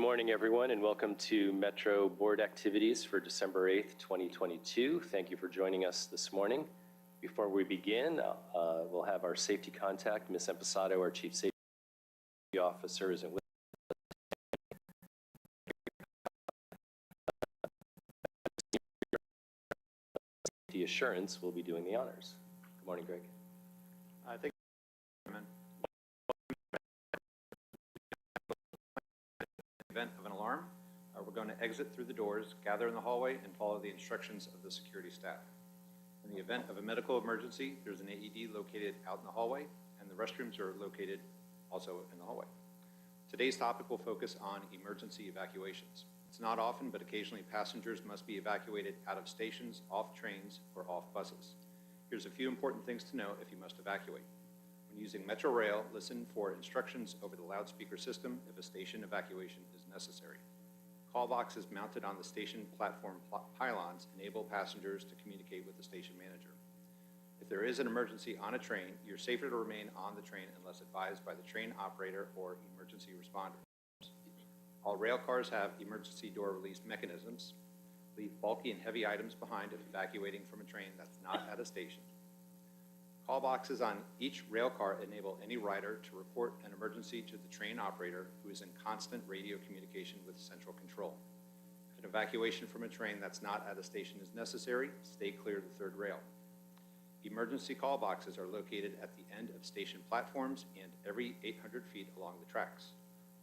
morning, everyone, and welcome to Metro Board Activities for December 8th, 2022. Thank you for joining us this morning. Before we begin, we'll have our safety contact, Ms. Emposado, our Chief Safety Officer, is with Safety Assurance will be doing the honors. Good morning, Greg. Thank you, Chairman. In the event of an alarm, we're going to exit through the doors, gather in the hallway, and follow the instructions of the security staff. In the event of a medical emergency, there's an AED located out in the hallway, and the restrooms are located also in the hallway. Today's topic will focus on emergency evacuations. It's not often, but occasionally passengers must be evacuated out of stations, off trains, or off buses. Here's a few important things to know if you must evacuate. When using Metro Rail, listen for instructions over the loudspeaker system if a station evacuation is necessary. Call boxes mounted on the station platform pylons enable passengers to communicate with the station manager. If there is an emergency on a train, you're safer to remain on the train unless advised by the train operator or emergency responders. All rail cars have emergency door release mechanisms. Leave bulky and heavy items behind if evacuating from a train that's not at a station. Call boxes on each rail car enable any rider to report an emergency to the train operator, who is in constant radio communication with central control. If an evacuation from a train that's not at a station is necessary, stay clear of the third rail. Emergency call boxes are located at the end of station platforms and every 800 feet along the tracks.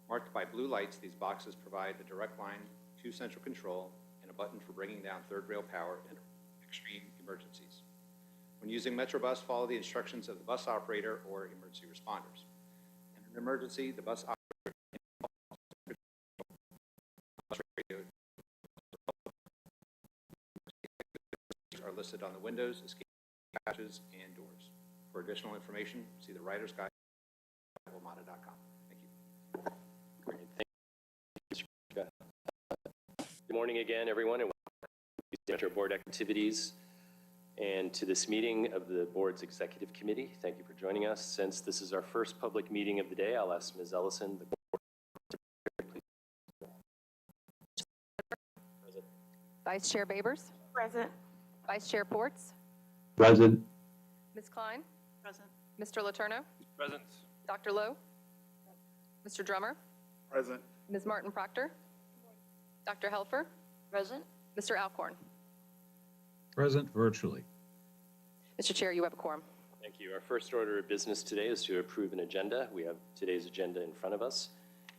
Marked by blue lights, these boxes provide a direct line to central control and a button for bringing down third rail power in extreme emergencies. When using Metrobus, follow the instructions of the bus operator or emergency responders. In an emergency, the bus operator are listed on the windows, escape hatches, and doors. For additional information, see the Rider's Guide at WMATA.com. Thank you. Great. Thank you. Good morning again, everyone, and welcome to Metro Board Activities and to this meeting of the Board's Executive Committee. Thank you for joining us. Since this is our first public meeting of the day, I'll ask Ms. Ellison, the Board Secretary, please. Present. Vice Chair Babers? Present. Vice Chair Ports? Present. Ms. Klein? Present. Mr. Letourneau? Present. Dr. Lowe? Mr. Drummer? Present. Ms. Martin Proctor? Dr. Helfer? Present. Mr. Alcorn? Present virtually. Mr. Chair, you have a quorum. Thank you. Our first order of business today is to approve an agenda. We have today's agenda in front of us.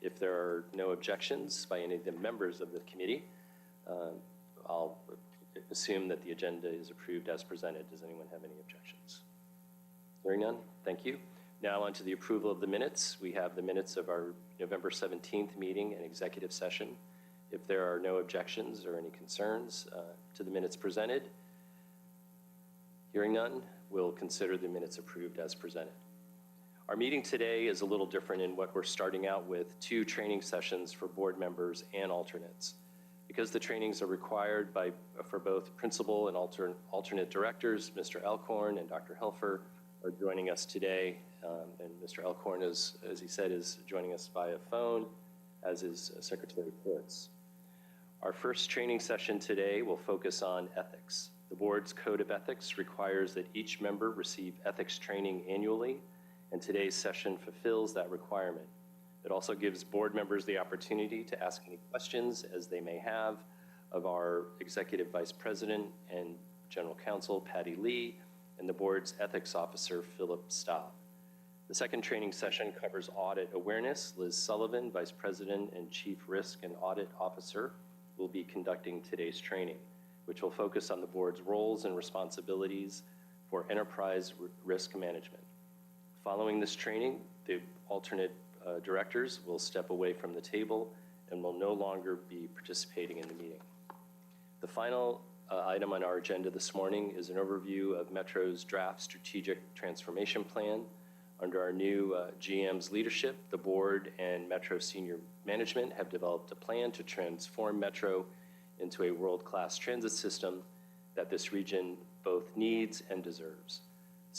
If there are no objections by any of the members of the committee, I'll assume that the agenda is approved as presented. Does anyone have any objections? Hearing none, thank you. Now on to the approval of the minutes. We have the minutes of our November 17th meeting and executive session. If there are no objections or any concerns to the minutes presented, hearing none, we'll consider the minutes approved as presented. Our meeting today is a little different in what we're starting out with 2 training sessions for board members and alternates. Because the trainings are required for both principal and alternate directors, Mr. Alcorn and Dr. Helfer are joining us today. And Mr. Alcorn, as he said, is joining us via phone, as is Secretary Ports. Our first training session today will focus on ethics. The board's code of ethics requires that each member receive ethics training annually, and today's session fulfills that requirement. It also gives board members the opportunity to ask any questions as they may have of our Executive Vice President and General Counsel, Patty Lee, and the board's ethics officer, Philip Staub. The second training session covers audit awareness. Liz Sullivan, Vice President and Chief Risk and Audit Officer, will be conducting today's training, which will focus on the board's roles and responsibilities for enterprise risk management. Following this training, the alternate directors will step away from the table and will no longer be participating in the meeting. The final item on our agenda this morning is an overview of Metro's draft strategic transformation plan. Under our new GM's leadership, the board and Metro senior management have developed a plan to transform Metro into a world-class transit system that this region both needs and deserves.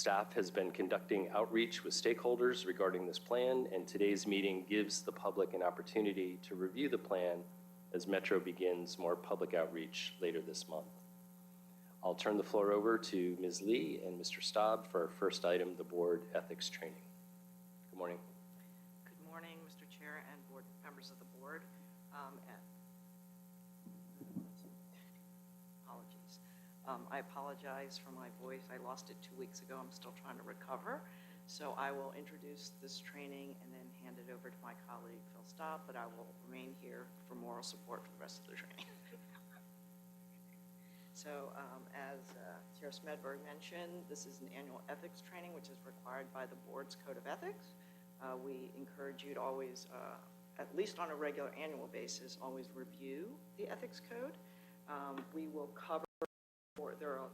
Staff has been conducting outreach with stakeholders regarding this plan, and today's meeting gives the public an opportunity to review the plan as Metro begins more public outreach later this month. I'll turn the floor over to Ms. Lee and Mr. Staub for our first item, the board ethics training. Good morning. Good morning, Mr. Chair and board members of the board. Apologies. I apologize for my voice. I lost it 2 weeks ago. I'm still trying to recover. So I will introduce this training and then hand it over to my colleague, Phil Staub, but I will remain here for moral support for the rest of the training. So as Chair Smedberg mentioned, this is an annual ethics training, which is required by the board's code of ethics. We encourage you to always, at least on a regular annual basis, always review the ethics code. We will cover, there are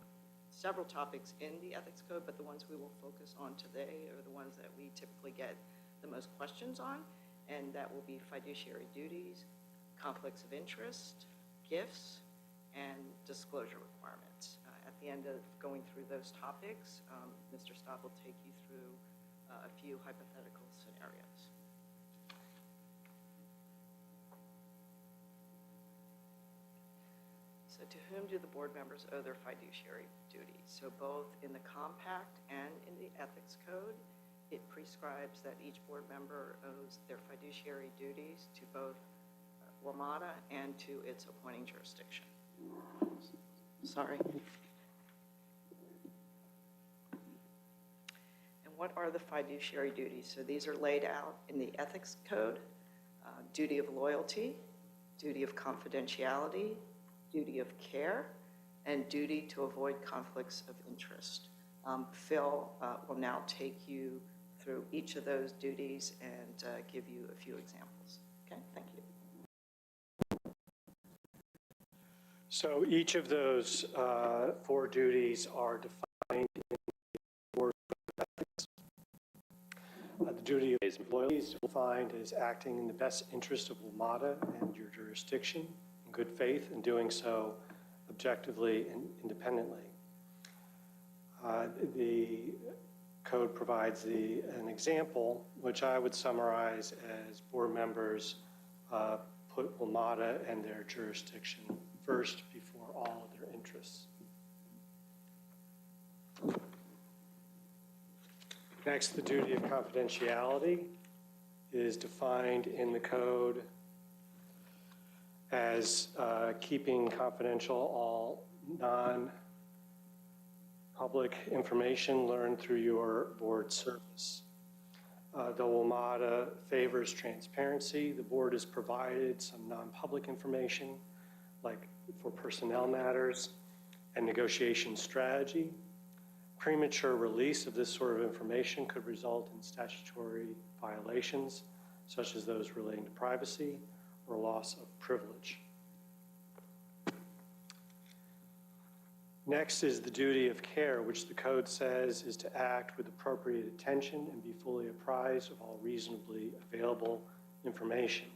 several topics in the ethics code, but the ones we will focus on today are the ones that we typically get the most questions on, and that will be fiduciary duties, conflicts of interest, gifts, and disclosure requirements. At the end of going through those topics, Mr. Staub will take you through a few hypothetical scenarios. So to whom do the board members owe their fiduciary duties? So both in the compact and in the ethics code, it prescribes that each board member owes their fiduciary duties to both WMATA and to its appointing jurisdiction. Sorry. And what are the fiduciary duties? So these are laid out in the ethics code: duty of loyalty, duty of confidentiality, duty of care, and duty to avoid conflicts of interest. Phil will now take you through each of those duties and give you a few examples. Okay, thank you. So each of those 4 duties are defined in the board ethics. The duty of loyalty is defined as acting in the best interest of WMATA and your jurisdiction in good faith, and doing so objectively and independently. The code provides an example, which I would summarize as board members put WMATA and their jurisdiction first before all of their interests. Next, the duty of confidentiality is defined in the code as keeping confidential all non-public information learned through your board service. Though WMATA favors transparency, the board has provided some non-public information, like for personnel matters and negotiation strategy. Premature release of this sort of information could result in statutory violations, such as those relating to privacy or loss of privilege. Next is the duty of care, which the code says is to act with appropriate attention and be fully apprised of all reasonably available information.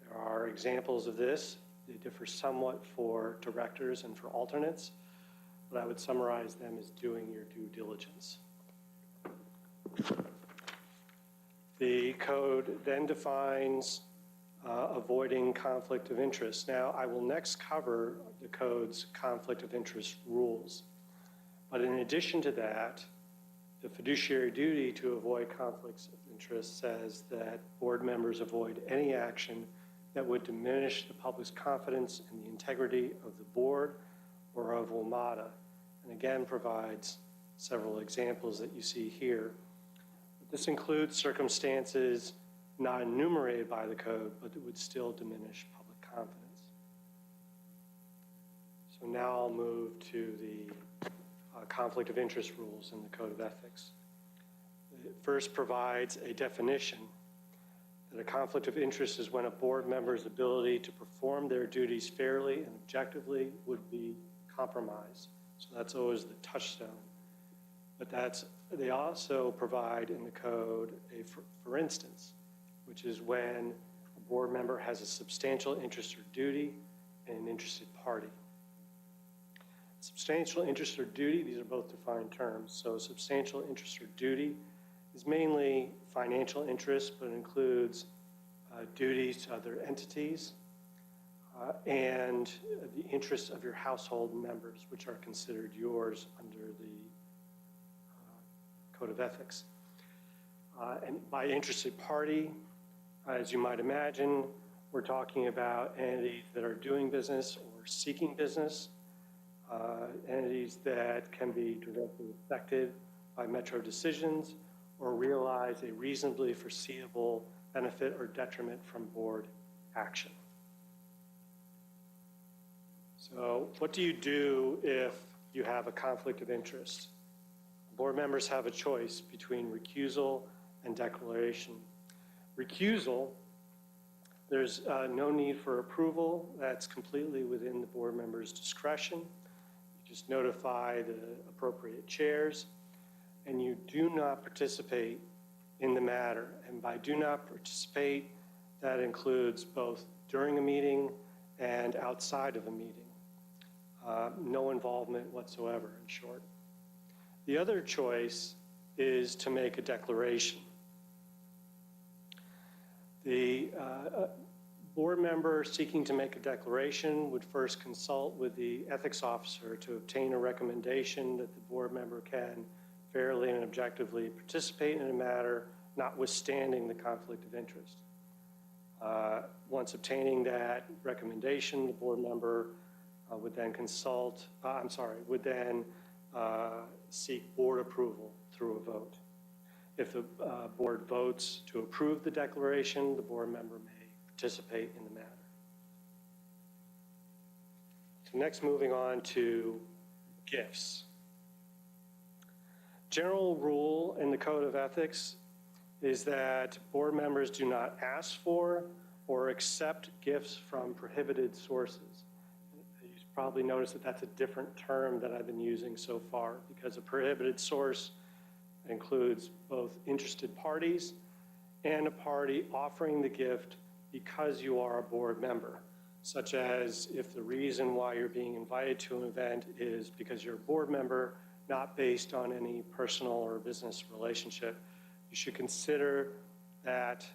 There are examples of this. They differ somewhat for directors and for alternates, but I would summarize them as doing your due diligence. The code then defines avoiding conflict of interest. Now, I will next cover the code's conflict of interest rules. But in addition to that, the fiduciary duty to avoid conflicts of interest says that board members avoid any action that would diminish the public's confidence in the integrity of the board or of WMATA, and again provides several examples that you see here. This includes circumstances not enumerated by the code, but that would still diminish public confidence. So now I'll move to the conflict of interest rules in the Code of Ethics. It first provides a definition that a conflict of interest is when a board member's ability to perform their duties fairly and objectively would be compromised. So that's always the touchstone. But they also provide in the code a for instance, which is when a board member has a substantial interest or duty in an interested party. Substantial interest or duty, these are both defined terms. So substantial interest or duty is mainly financial interest, but includes duties to other entities and the interests of your household members, which are considered yours under the Code of Ethics. And by interested party, as you might imagine, we're talking about entities that are doing business or seeking business, entities that can be directly affected by Metro decisions or realize a reasonably foreseeable benefit or detriment from board action. So what do you do if you have a conflict of interest? Board members have a choice between recusal and declaration. Recusal, there's no need for approval. That's completely within the board member's discretion. You just notify the appropriate chairs, and you do not participate in the matter. And by do not participate, that includes both during a meeting and outside of a meeting. No involvement whatsoever, in short. The other choice is to make a declaration. The board member seeking to make a declaration would first consult with the ethics officer to obtain a recommendation that the board member can fairly and objectively participate in a matter, notwithstanding the conflict of interest. Once obtaining that recommendation, the board member would then seek board approval through a vote. If the board votes to approve the declaration, the board member may participate in the matter. So next, moving on to gifts. General rule in the Code of Ethics is that board members do not ask for or accept gifts from prohibited sources. You probably noticed that that's a different term that I've been using so far, because a prohibited source includes both interested parties and a party offering the gift because you are a board member, such as if the reason why you're being invited to an event is because you're a board member, not based on any personal or business relationship. You should consider that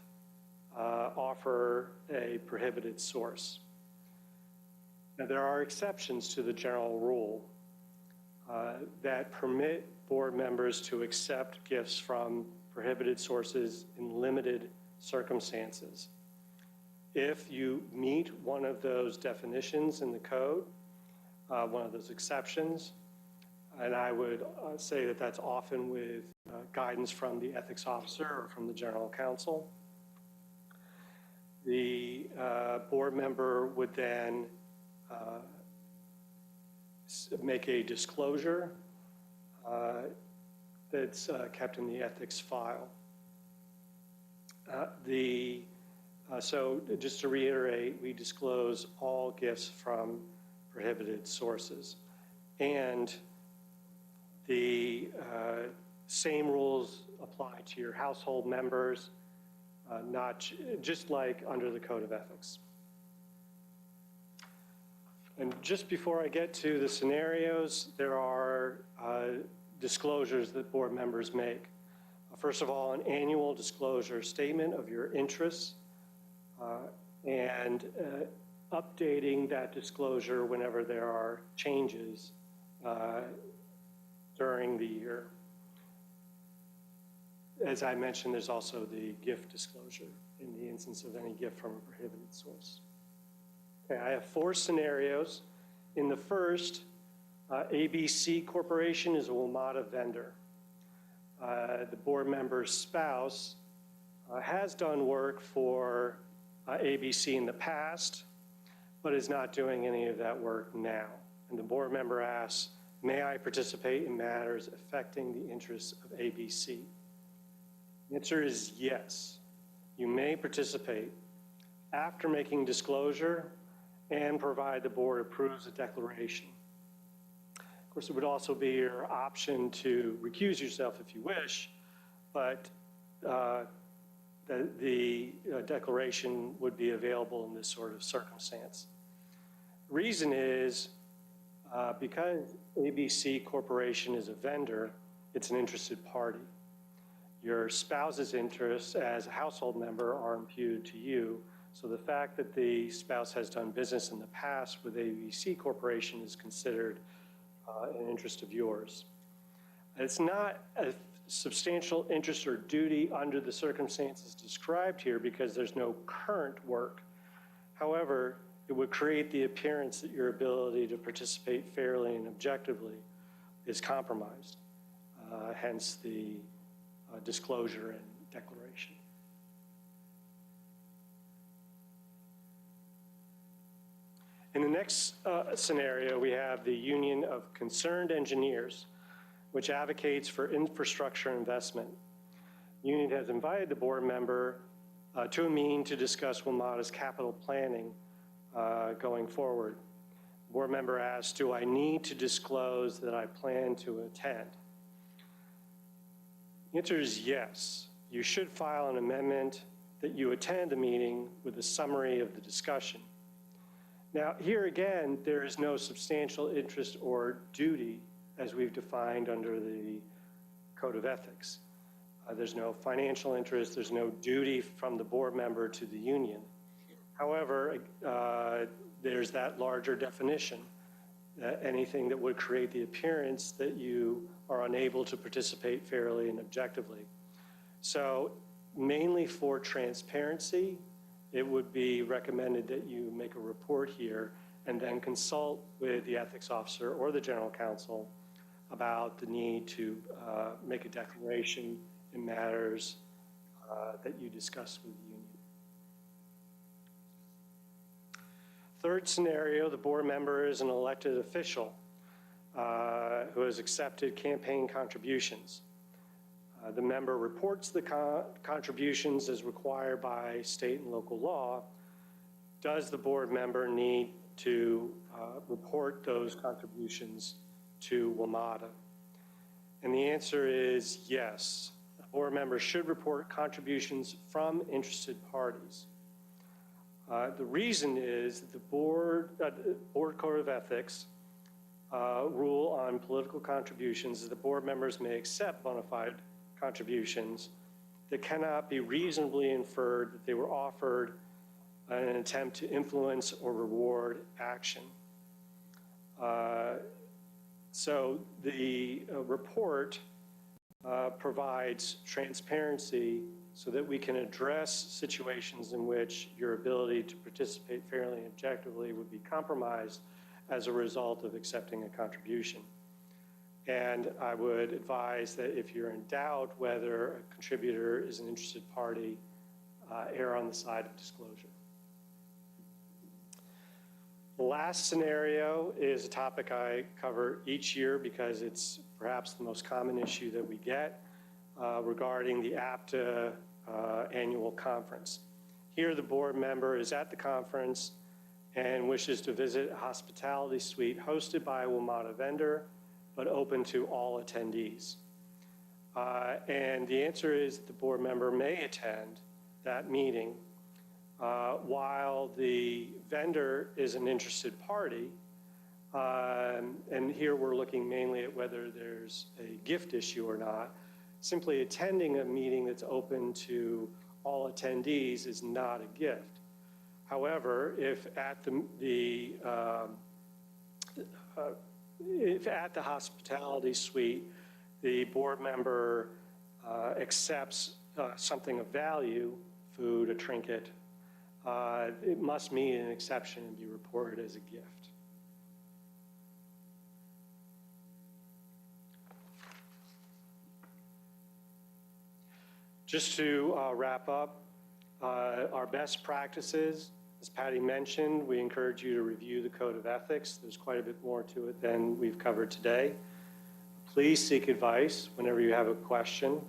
offer a prohibited source. Now, there are exceptions to the general rule that permit board members to accept gifts from prohibited sources in limited circumstances. If you meet one of those definitions in the code, one of those exceptions, and I would say that that's often with guidance from the ethics officer or from the general counsel, the board member would then make a disclosure that's kept in the ethics file. So just to reiterate, we disclose all gifts from prohibited sources. And the same rules apply to your household members, just like under the Code of Ethics. And just before I get to the scenarios, there are disclosures that board members make. First of all, an annual disclosure statement of your interests and updating that disclosure whenever there are changes during the year. As I mentioned, there's also the gift disclosure in the instance of any gift from a prohibited source. Okay, I have 4 scenarios. In the first, ABC Corporation is a WMATA vendor. The board member's spouse has done work for ABC in the past, but is not doing any of that work now. And the board member asks, may I participate in matters affecting the interests of ABC? The answer is yes. You may participate after making disclosure and provide the board approves a declaration. Of course, it would also be your option to recuse yourself if you wish, but the declaration would be available in this sort of circumstance. The reason is Because ABC Corporation is a vendor, it's an interested party. Your spouse's interests as a household member are imputed to you, so the fact that the spouse has done business in the past with ABC Corporation is considered an interest of yours. It's not a substantial interest or duty under the circumstances described here because there's no current work. However, it would create the appearance that your ability to participate fairly and objectively is compromised, hence the disclosure and declaration. In the next scenario, we have the Union of Concerned Engineers, which advocates for infrastructure investment. The union has invited the board member to a meeting to discuss WMATA's capital planning going forward. The board member asks, do I need to disclose that I plan to attend? The answer is yes. You should file an amendment that you attend the meeting with a summary of the discussion. Now, here again, there is no substantial interest or duty as we've defined under the Code of Ethics. There's no financial interest, there's no duty from the board member to the union. However, there's that larger definition, anything that would create the appearance that you are unable to participate fairly and objectively. So mainly for transparency, it would be recommended that you make a report here and then consult with the ethics officer or the general counsel about the need to make a declaration in matters that you discuss with the union. Third scenario, the board member is an elected official who has accepted campaign contributions. The member reports the contributions as required by state and local law. Does the board member need to report those contributions to WMATA? And the answer is yes. The board member should report contributions from interested parties. The reason is that the board Code of Ethics rule on political contributions is that board members may accept bona fide contributions that cannot be reasonably inferred that they were offered in an attempt to influence or reward action. So the report provides transparency so that we can address situations in which your ability to participate fairly and objectively would be compromised as a result of accepting a contribution. And I would advise that if you're in doubt whether a contributor is an interested party, err on the side of disclosure. The last scenario is a topic I cover each year because it's perhaps the most common issue that we get regarding the APTA annual conference. Here, the board member is at the conference and wishes to visit a hospitality suite hosted by a WMATA vendor, but open to all attendees. And the answer is that the board member may attend that meeting while the vendor is an interested party. And here we're looking mainly at whether there's a gift issue or not. Simply attending a meeting that's open to all attendees is not a gift. However, if at the hospitality suite, the board member accepts something of value, food, a trinket, it must meet an exception and be reported as a gift. Just to wrap up, our best practices, as Patty mentioned, we encourage you to review the Code of Ethics. There's quite a bit more to it than we've covered today. Please seek advice whenever you have a question.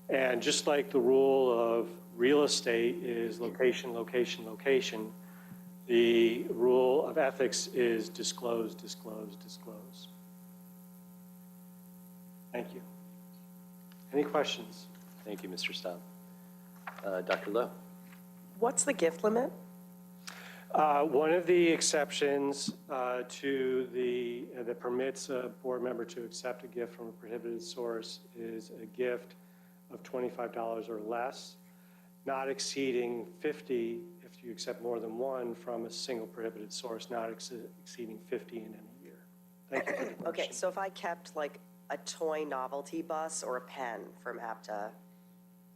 And just like the rule of real estate is location, location, location, the rule of ethics is disclose, disclose, disclose. Thank you. Any questions? Thank you, Mr. Staub. Dr. Lowe. What's the gift limit? One of the exceptions that permits a board member to accept a gift from a prohibited source is a gift of $25 or less, not exceeding 50 if you accept more than one from a single prohibited source, not exceeding 50 in any year. Thank you for the question. Okay, so if I kept like a toy novelty bus or a pen from APTA,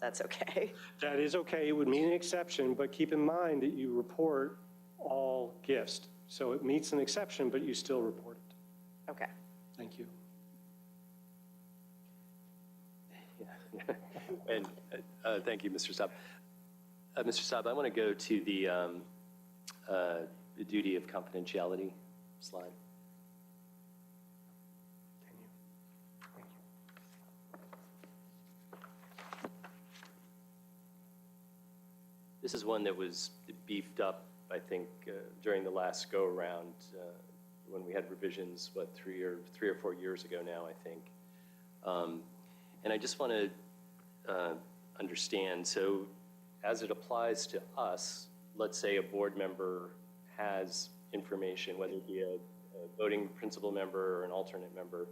that's okay? That is okay. It would mean an exception, but keep in mind that you report all gifts. So it meets an exception, but you still report it. Okay. Thank you. And thank you, Mr. Saab. Mr. Saab, I want to go to the duty of confidentiality slide. Can you? Thank you. This is one that was beefed up, I think, during the last go-around when we had revisions, what, 3 or 4 years ago now, I think. And I just want to understand, so as it applies to us, let's say a board member has information, whether it be a voting principal member or an alternate member,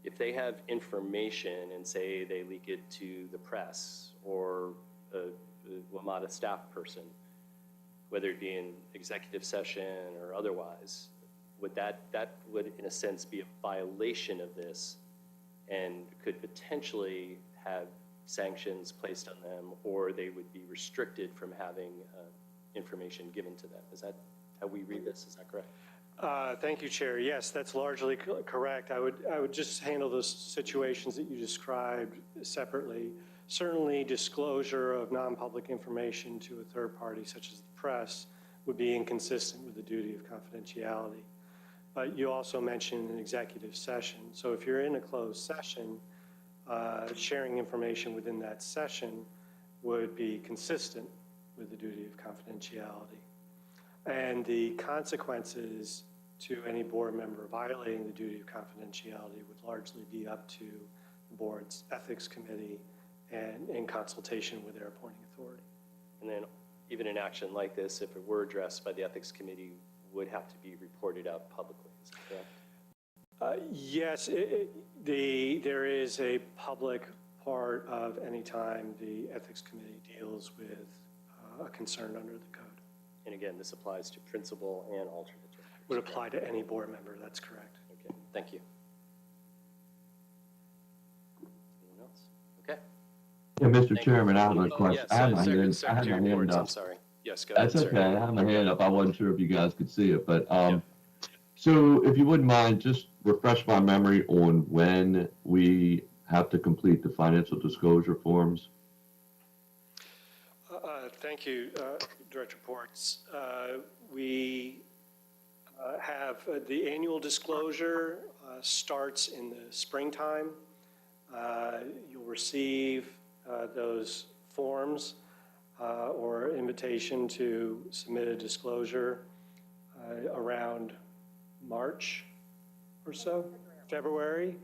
if they have information and say they leak it to the press or a WMATA staff person, whether it be in executive session or otherwise, would that would in a sense be a violation of this and could potentially have sanctions placed on them, or they would be restricted from having information given to them. Is that how we read this? Is that correct? Thank you, Chair. Yes, that's largely correct. I would just handle those situations that you described separately. Certainly, disclosure of non-public information to a third party, such as the press, would be inconsistent with the duty of confidentiality. But you also mentioned an executive session. So if you're in a closed session, sharing information within that session would be consistent with the duty of confidentiality. And the consequences to any board member violating the duty of confidentiality would largely be up to the board's ethics committee and in consultation with their appointing authority. And then even an action like this, if it were addressed by the ethics committee, would have to be reported out publicly. Is that correct? Yes, there is a public part of any time the ethics committee deals with a concern under the code. And again, this applies to principal and alternate directors. Would apply to any board member, that's correct. Okay, thank you. Anyone else? Okay. Yeah, Mr. Thank you. Chairman, I have a Oh, question. yes, I had my Secretary hand Ports, I'm up. sorry. Yes, go ahead, That's sir. okay. I have my hand up. I wasn't sure if you guys could see it, but Yeah. so if you wouldn't mind, just refresh my memory on when we have to complete the financial disclosure forms. Thank you, Director Ports. We have the annual disclosure starts in the springtime. You'll receive those forms or invitation to submit a disclosure around March or so, February,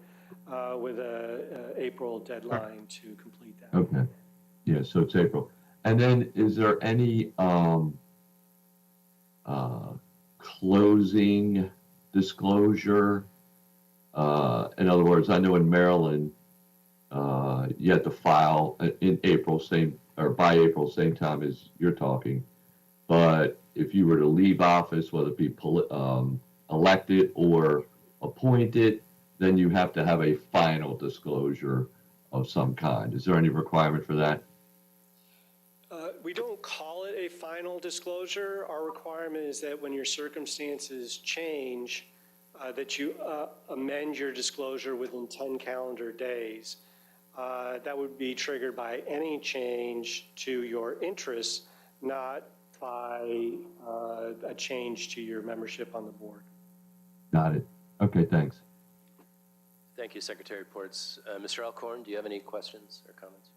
with a April deadline to complete that. Okay. Yeah, so it's April. And then is there any closing disclosure? In other words, I know in Maryland, you have to file in April, by April, same time as you're talking. But if you were to leave office, whether it be elected or appointed, then you have to have a final disclosure of some kind. Is there any requirement for that? We don't call it a final disclosure. Our requirement is that when your circumstances change, that you amend your disclosure within 10 calendar days. That would be triggered by any change to your interests, not by a change to your membership on the board. Got it. Okay, thanks. Thank you, Secretary Ports. Mr. Alcorn, do you have any questions or comments?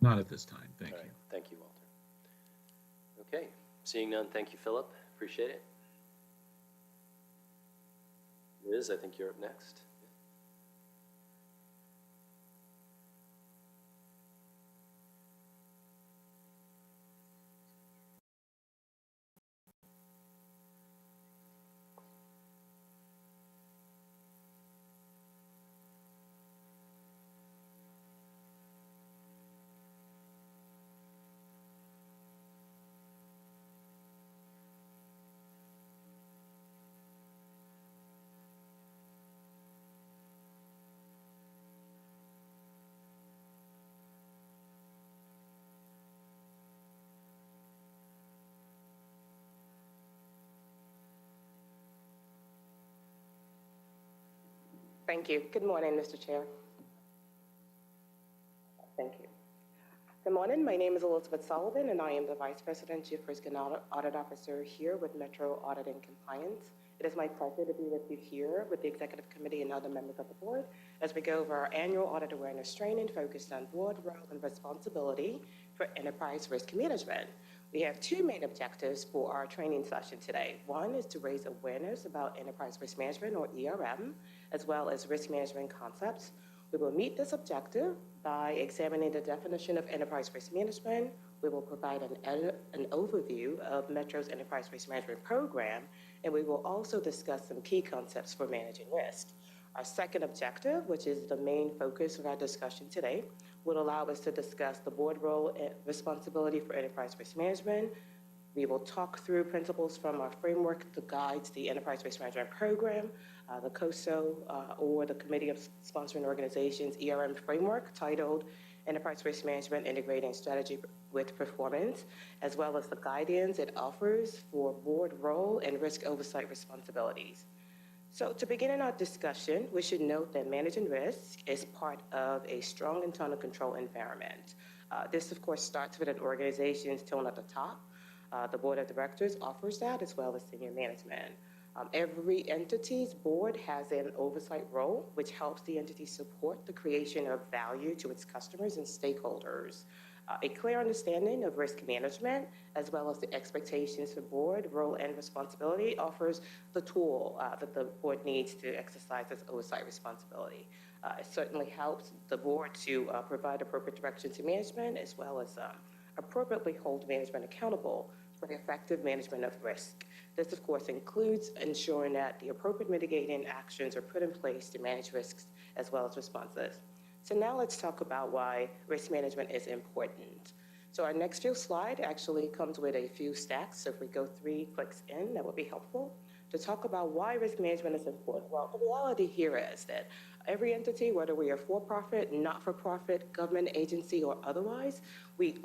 Not at this time. Thank All right. Thank you, Walter. Okay, seeing none, thank you, Philip. Appreciate it. Liz, I think you're up next. Thank you. Good morning, Mr. Chair. Thank you. Good morning. My name is Elizabeth Sullivan, and I am the Vice President, Chief Risk and Audit Officer here with Metro Audit and Compliance. It is my pleasure to be with you here with the Executive Committee and other members of the board as we go over our annual audit awareness training focused on board role and responsibility for enterprise risk management. We have two main objectives for our training session today. One is to raise awareness about enterprise risk management, or ERM, as well as risk management concepts. We will meet this objective by examining the definition of enterprise risk management. We will provide an overview of Metro's enterprise risk management program, and we will also discuss some key concepts for managing risk. Our second objective, which is the main focus of our discussion today, will allow us to discuss the board role and responsibility for enterprise risk management. We will talk through principles from our framework that guides the Enterprise Risk Management Program, the COSO, or the Committee of Sponsoring Organizations ERM framework titled Enterprise Risk Management Integrating Strategy with Performance, as well as the guidance it offers for board role and risk oversight responsibilities. So to begin in our discussion, we should note that managing risk is part of a strong internal control environment. This, of course, starts with an organization's tone at the top. The board of directors offers that, as well as senior management. Every entity's board has an oversight role, which helps the entity support the creation of value to its customers and stakeholders. A clear understanding of risk management, as well as the expectations for board role and responsibility, offers the tool that the board needs to exercise its oversight responsibility. It certainly helps the board to provide appropriate direction to management, as well as appropriately hold management accountable for the effective management of risk. This, of course, includes ensuring that the appropriate mitigating actions are put in place to manage risks as well as responses. So now let's talk about why risk management is important. So our next few slides actually comes with a few stats. So if we go 3 clicks in, that would be helpful to talk about why risk management is important. Well, the reality here is that every entity, whether we are for-profit, not-for-profit, government agency, or otherwise, we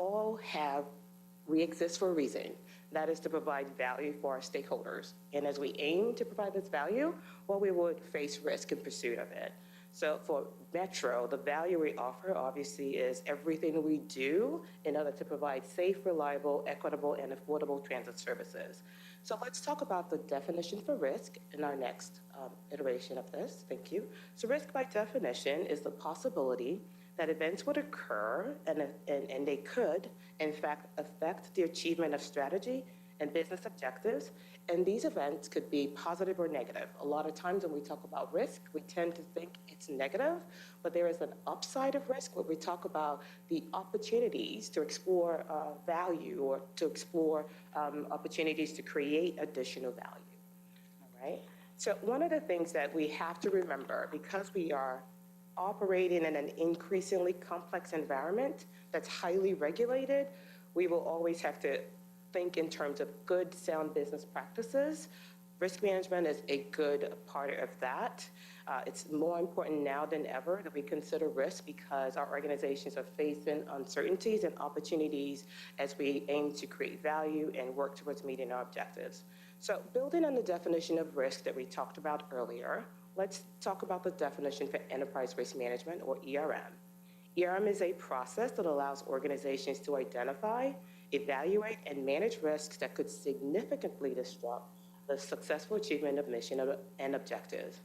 exist for a reason. That is to provide value for our stakeholders. And as we aim to provide this value, well, we would face risk in pursuit of it. So for Metro, the value we offer obviously is everything we do in order to provide safe, reliable, equitable, and affordable transit services. So let's talk about the definition for risk in our next iteration of this. Thank you. So risk by definition is the possibility that events would occur and they could, in fact, affect the achievement of strategy and business objectives. And these events could be positive or negative. A lot of times when we talk about risk, we tend to think it's negative, but there is an upside of risk where we talk about the opportunities to explore value, or to explore opportunities to create additional value. All right. So one of the things that we have to remember, because we are operating in an increasingly complex environment that's highly regulated, we will always have to think in terms of good, sound business practices. Risk management is a good part of that. It's more important now than ever that we consider risk, because our organizations are facing uncertainties and opportunities as we aim to create value and work towards meeting our objectives. So building on the definition of risk that we talked about earlier, let's talk about the definition for enterprise risk management, or ERM. ERM is a process that allows organizations to identify, evaluate, and manage risks that could significantly disrupt the successful achievement of mission and objectives.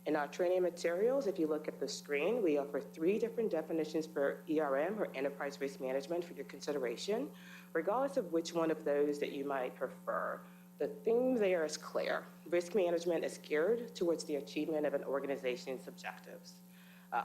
In our training materials, if you look at the screen, we offer 3 different definitions for ERM, or enterprise risk management, for your consideration. Regardless of which one of those that you might prefer, the theme there is clear. Risk management is geared towards the achievement of an organization's objectives.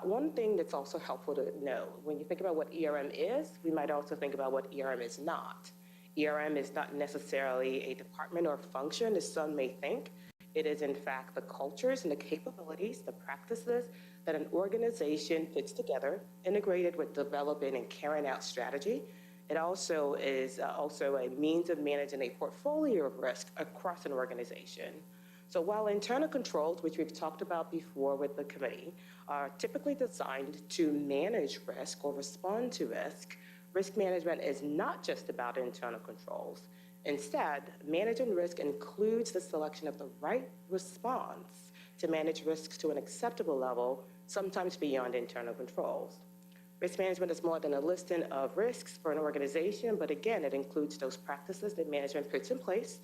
One thing that's also helpful to know, when you think about what ERM is, we might also think about what ERM is not. ERM is not necessarily a department or function, as some may think. It is, in fact, the cultures and the capabilities, the practices that an organization puts together, integrated with developing and carrying out strategy. It also is also a means of managing a portfolio of risk across an organization. So while internal controls, which we've talked about before with the committee, are typically designed to manage risk or respond to risk, risk management is not just about internal controls. Instead, managing risk includes the selection of the right response to manage risks to an acceptable level, sometimes beyond internal controls. Risk management is more than a listing of risks for an organization, but again, it includes those practices that management puts in place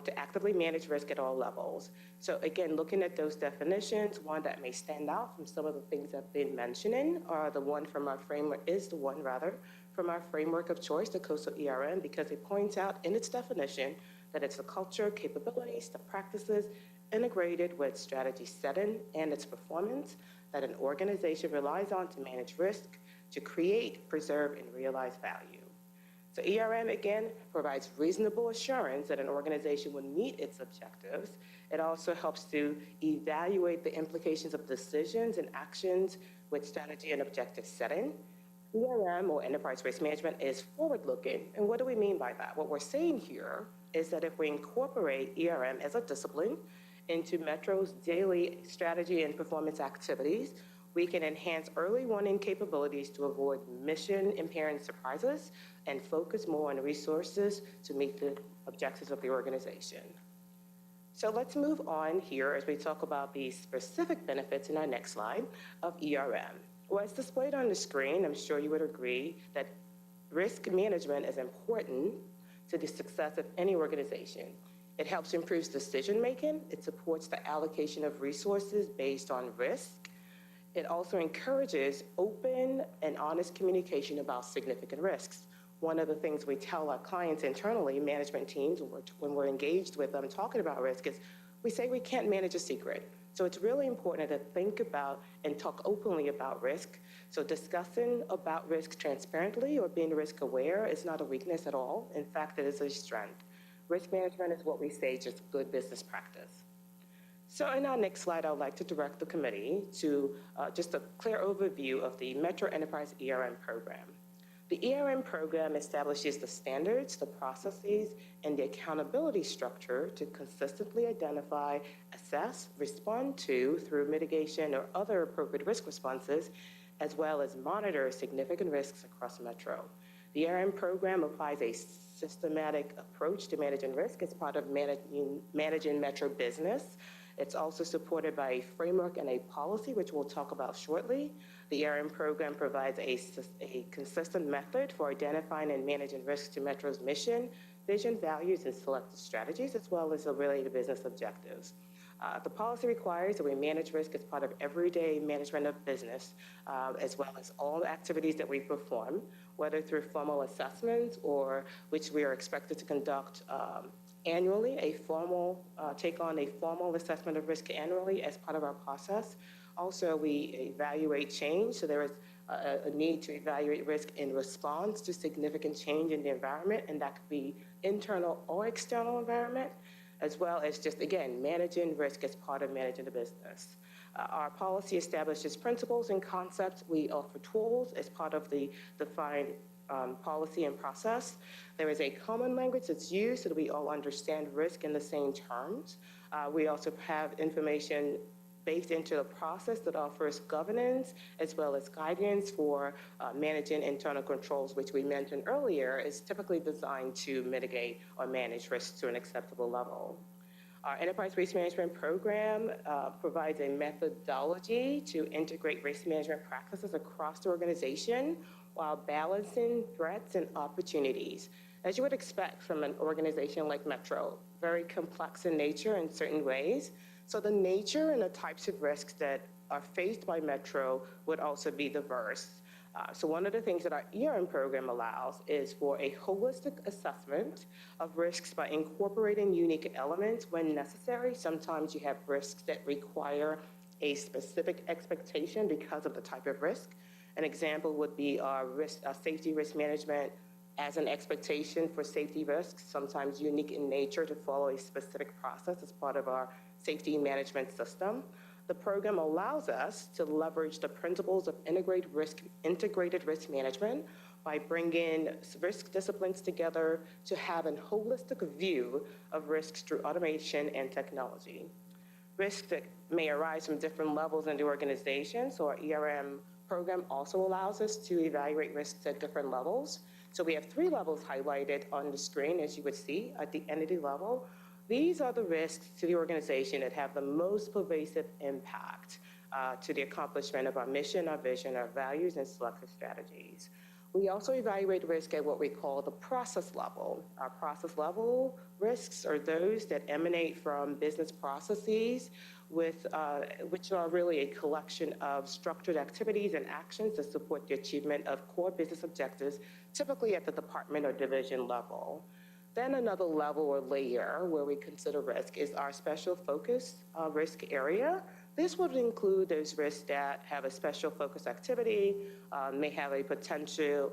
to actively manage risk at all levels. So again, looking at those definitions, one that may stand out from some of the things I've been mentioning are the one from our framework, is the one rather, from our framework of choice, the COSO ERM, because it points out in its definition that it's the culture, capabilities, the practices integrated with strategy setting and its performance that an organization relies on to manage risk, to create, preserve, and realize value. So ERM, again, provides reasonable assurance that an organization will meet its objectives. It also helps to evaluate the implications of decisions and actions with strategy and objective setting. ERM, or enterprise risk management, is forward-looking. And what do we mean by that? What we're saying here is that if we incorporate ERM as a discipline into Metro's daily strategy and performance activities, we can enhance early warning capabilities to avoid mission-impairing surprises and focus more on resources to meet the objectives of the organization. So let's move on here as we talk about the specific benefits in our next slide of ERM. Well, as displayed on the screen, I'm sure you would agree that risk management is important to the success of any organization. It helps improve decision-making. It supports the allocation of resources based on risk. It also encourages open and honest communication about significant risks. One of the things we tell our clients internally, management teams, when we're engaged with them talking about risk, is we say we can't manage a secret. So it's really important to think about and talk openly about risk. So discussing about risk transparently or being risk aware is not a weakness at all. In fact, it is a strength. Risk management is what we say just good business practice. So in our next slide, I would like to direct the committee to just a clear overview of the Metro Enterprise ERM program. The ERM program establishes the standards, the processes, and the accountability structure to consistently identify, assess, respond to, through mitigation or other appropriate risk responses, as well as monitor significant risks across Metro. The ERM program applies a systematic approach to managing risk as part of managing Metro business. It's also supported by a framework and a policy, which we'll talk about shortly. The ERM program provides a consistent method for identifying and managing risks to Metro's mission, vision, values, and selected strategies, as well as the related business objectives. The policy requires that we manage risk as part of everyday management of business, as well as all activities that we perform, whether through formal assessments or which we are expected to conduct annually, take on a formal assessment of risk annually as part of our process. Also, we evaluate change, so there is a need to evaluate risk in response to significant change in the environment, and that could be internal or external environment, as well as just, again, managing risk as part of managing the business. Our policy establishes principles and concepts. We offer tools as part of the defined policy and process. There is a common language that's used so that we all understand risk in the same terms. We also have information baked into the process that offers governance as well as guidance for managing internal controls, which we mentioned earlier is typically designed to mitigate or manage risks to an acceptable level. Our Enterprise Risk Management Program provides a methodology to integrate risk management practices across the organization while balancing threats and opportunities. As you would expect from an organization like Metro, very complex in nature in certain ways. So the nature and the types of risks that are faced by Metro would also be diverse. So one of the things that our ERM program allows is for a holistic assessment of risks by incorporating unique elements when necessary. Sometimes you have risks that require a specific expectation because of the type of risk. An example would be our safety risk management as an expectation for safety risks, sometimes unique in nature to follow a specific process as part of our safety management system. The program allows us to leverage the principles of integrated risk management by bringing risk disciplines together to have a holistic view of risks through automation and technology. Risks that may arise from different levels in the organization, so our ERM program also allows us to evaluate risks at different levels. So we have 3 levels highlighted on the screen, as you would see, at the entity level. These are the risks to the organization that have the most pervasive impact to the accomplishment of our mission, our vision, our values, and selective strategies. We also evaluate risk at what we call the process level. Our process level risks are those that emanate from business processes which are really a collection of structured activities and actions that support the achievement of core business objectives, typically at the department or division level. Then another level or layer where we consider risk is our special focus risk area. This would include those risks that have a special focus activity, may have a potential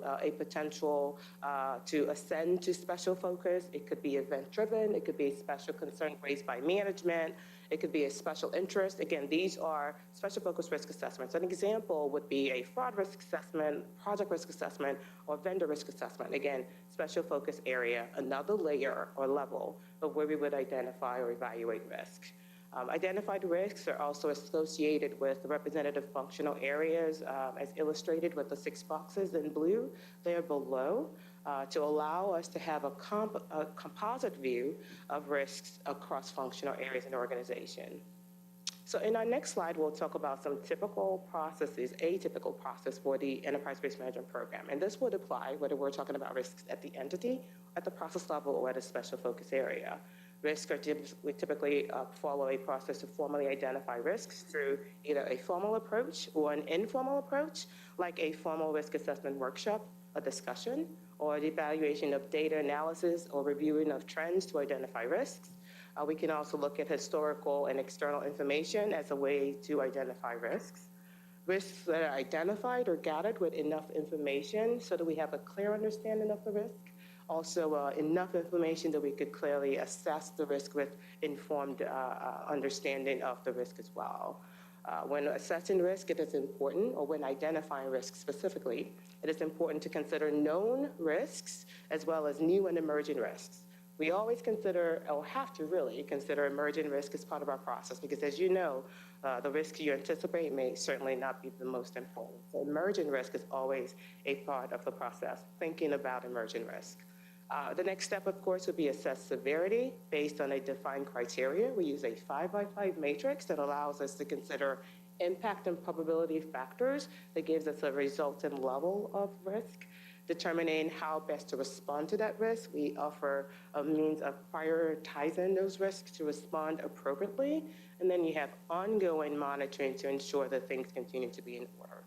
to ascend to special focus. It could be event-driven. It could be a special concern raised by management. It could be a special interest. Again, these are special focus risk assessments. An example would be a fraud risk assessment, project risk assessment, or vendor risk assessment. Again, special focus area, another layer or level of where we would identify or evaluate risk. Identified risks are also associated with representative functional areas, as illustrated with the 6 boxes in blue there below, to allow us to have a composite view of risks across functional areas in the organization. So in our next slide, we'll talk about some typical processes, atypical process for the Enterprise Risk Management Program. And this would apply whether we're talking about risks at the entity, at the process level, or at a special focus area. Risks are we typically follow a process to formally identify risks through either a formal approach or an informal approach, like a formal risk assessment workshop, a discussion, or the evaluation of data analysis or reviewing of trends to identify risks. We can also look at historical and external information as a way to identify risks. Risks that are identified or gathered with enough information so that we have a clear understanding of the risk. Also, enough information that we could clearly assess the risk with informed understanding of the risk as well. When assessing risk, it is important, or when identifying risks specifically, it is important to consider known risks as well as new and emerging risks. We always consider, or have to really consider, emerging risk as part of our process because, as you know, the risk you anticipate may certainly not be the most important. So emerging risk is always a part of the process, thinking about emerging risk. The next step, of course, would be assess severity based on a defined criteria. We use a 5x5 matrix that allows us to consider impact and probability factors that gives us a resultant level of risk. Determining how best to respond to that risk, we offer a means of prioritizing those risks to respond appropriately. And then you have ongoing monitoring to ensure that things continue to be in order.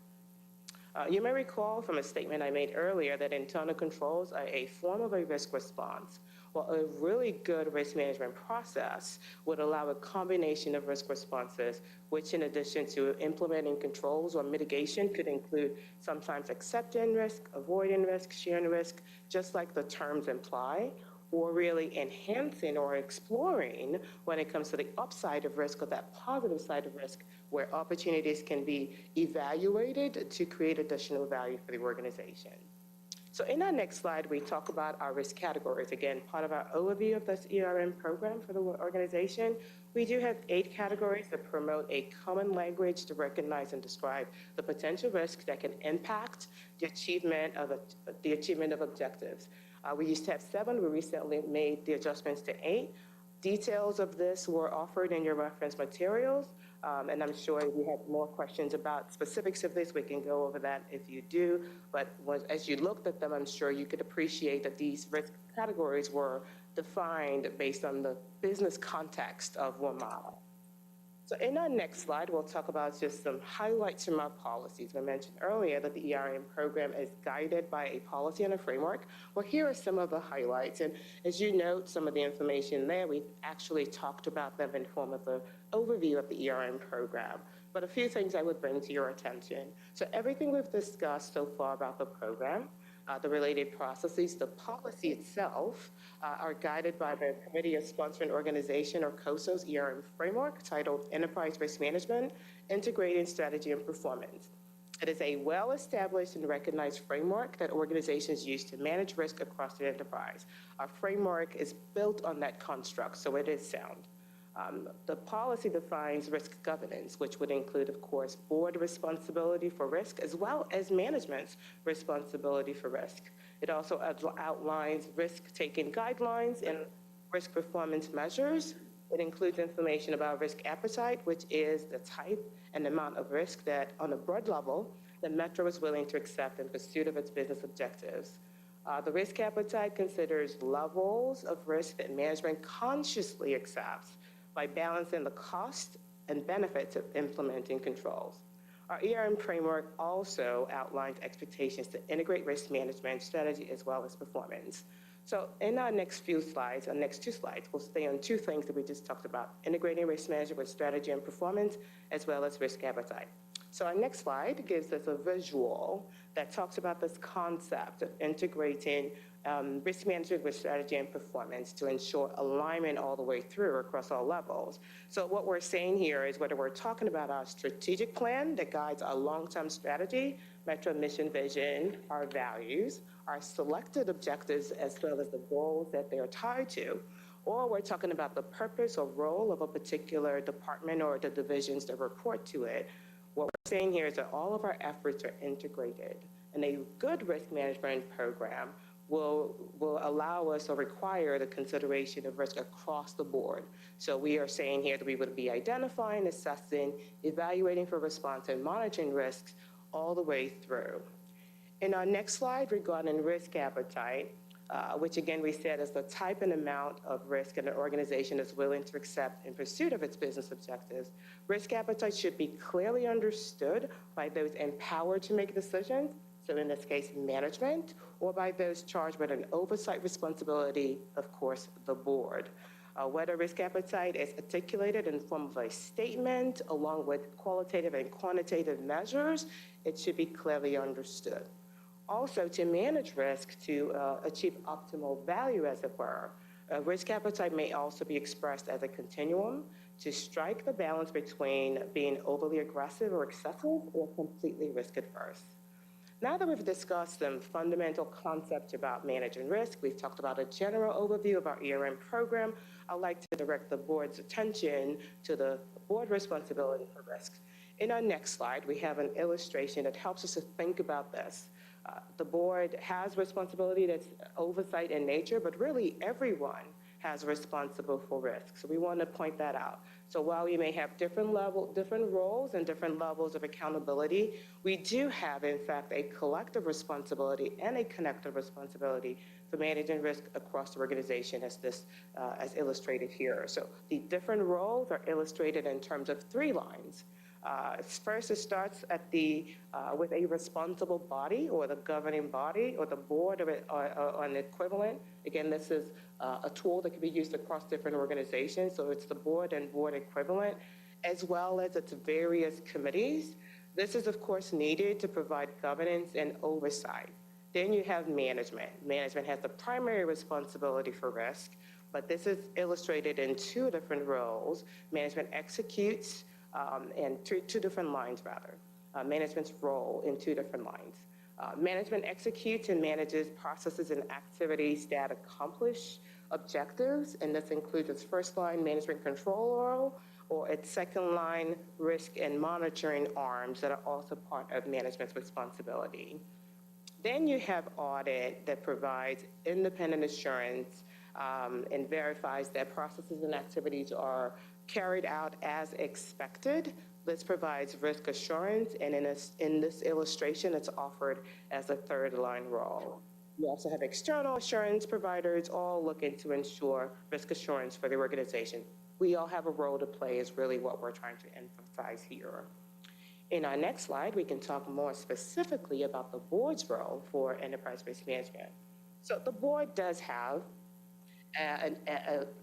You may recall from a statement I made earlier that internal controls are a form of a risk response. Well, a really good risk management process would allow a combination of risk responses, which in addition to implementing controls or mitigation could include sometimes accepting risk, avoiding risk, sharing risk, just like the terms imply, or really enhancing or exploring when it comes to the upside of risk or that positive side of risk, where opportunities can be evaluated to create additional value for the organization. So in our next slide, we talk about our risk categories. Again, part of our overview of this ERM program for the organization, we do have 8 categories that promote a common language to recognize and describe the potential risks that can impact the achievement of objectives. We used to have 7. We recently made the adjustments to 8. Details of this were offered in your reference materials, and I'm sure if you have more questions about specifics of this, we can go over that if you do. But as you looked at them, I'm sure you could appreciate that these risk categories were defined based on the business context of one model. So in our next slide, we'll talk about just some highlights from our policies. I mentioned earlier that the ERM program is guided by a policy and a framework. Well, here are some of the highlights. And as you note, some of the information there, we actually talked about them in form of the overview of the ERM program. But a few things I would bring to your attention. So everything we've discussed so far about the program, the related processes, the policy itself, are guided by the Committee of Sponsoring Organization, or COSO's ERM framework titled Enterprise Risk Management, Integrating Strategy and Performance. It is a well-established and recognized framework that organizations use to manage risk across the enterprise. Our framework is built on that construct, so it is sound. The policy defines risk governance, which would include, of course, board responsibility for risk, as well as management's responsibility for risk. It also outlines risk-taking guidelines and Risk performance measures. It includes information about risk appetite, which is the type and amount of risk that, on a broad level, the Metro is willing to accept in pursuit of its business objectives. The risk appetite considers levels of risk that management consciously accepts by balancing the cost and benefits of implementing controls. Our framework also outlines expectations to integrate risk management strategy as well as performance. So in our next few slides, our next two slides, we'll stay on two things that we just talked about: integrating risk management with strategy and performance, as well as risk appetite. So our next slide gives us a visual that talks about this concept of integrating risk management with strategy and performance to ensure alignment all the way through across all levels. So what we're saying here is whether we're talking about our strategic plan that guides our long-term strategy, Metro mission vision, our values, our selected objectives, as well as the goals that they're tied to, or we're talking about the purpose or role of a particular department or the divisions that report to it. What we're saying here is that all of our efforts are integrated, and a good risk management program will allow us or require the consideration of risk across the board. So we are saying here that we would be identifying, assessing, evaluating for response, and monitoring risks all the way through. In our next slide regarding risk appetite, which again we said is the type and amount of risk an organization is willing to accept in pursuit of its business objectives, risk appetite should be clearly understood by those empowered to make decisions, so in this case, management, or by those charged with an oversight responsibility, of course, the board. Whether risk appetite is articulated in the form of a statement along with qualitative and quantitative measures, it should be clearly understood. Also, to manage risk to achieve optimal value, as it were, risk appetite may also be expressed as a continuum to strike the balance between being overly aggressive or excessive or completely risk adverse. Now that we've discussed some fundamental concepts about managing risk, we've talked about a general overview of our program, I'd like to direct the board's attention to the board responsibility for risk. In our next slide, we have an illustration that helps us to think about this. The board has responsibility that's oversight in nature, but really everyone has responsible for risk. So we want to point that out. So while we may have different roles and different levels of accountability, we do have, in fact, a collective responsibility and a connective responsibility for managing risk across the organization, as illustrated here. So the different roles are illustrated in terms of 3 lines. First, it starts at with a responsible body or the governing body or the board or an equivalent. Again, this is a tool that can be used across different organizations. So it's the board and board equivalent, as well as its various committees. This is, of course, needed to provide governance and oversight. Then you have management. Management has the primary responsibility for risk, but this is illustrated in 2 different roles. Management executes and two different lines, rather. Management's role in 2 different lines. Management executes and manages processes and activities that accomplish objectives, and this includes its first line management control role or its second line risk and monitoring arms that are also part of management's responsibility. Then you have audit that provides independent assurance and verifies that processes and activities are carried out as expected. This provides risk assurance, and in this illustration, it's offered as a 3rd line role. You also have external assurance providers all looking to ensure risk assurance for the organization. We all have a role to play is really what we're trying to emphasize here. In our next slide, we can talk more specifically about the board's role for enterprise risk management. So the board does have an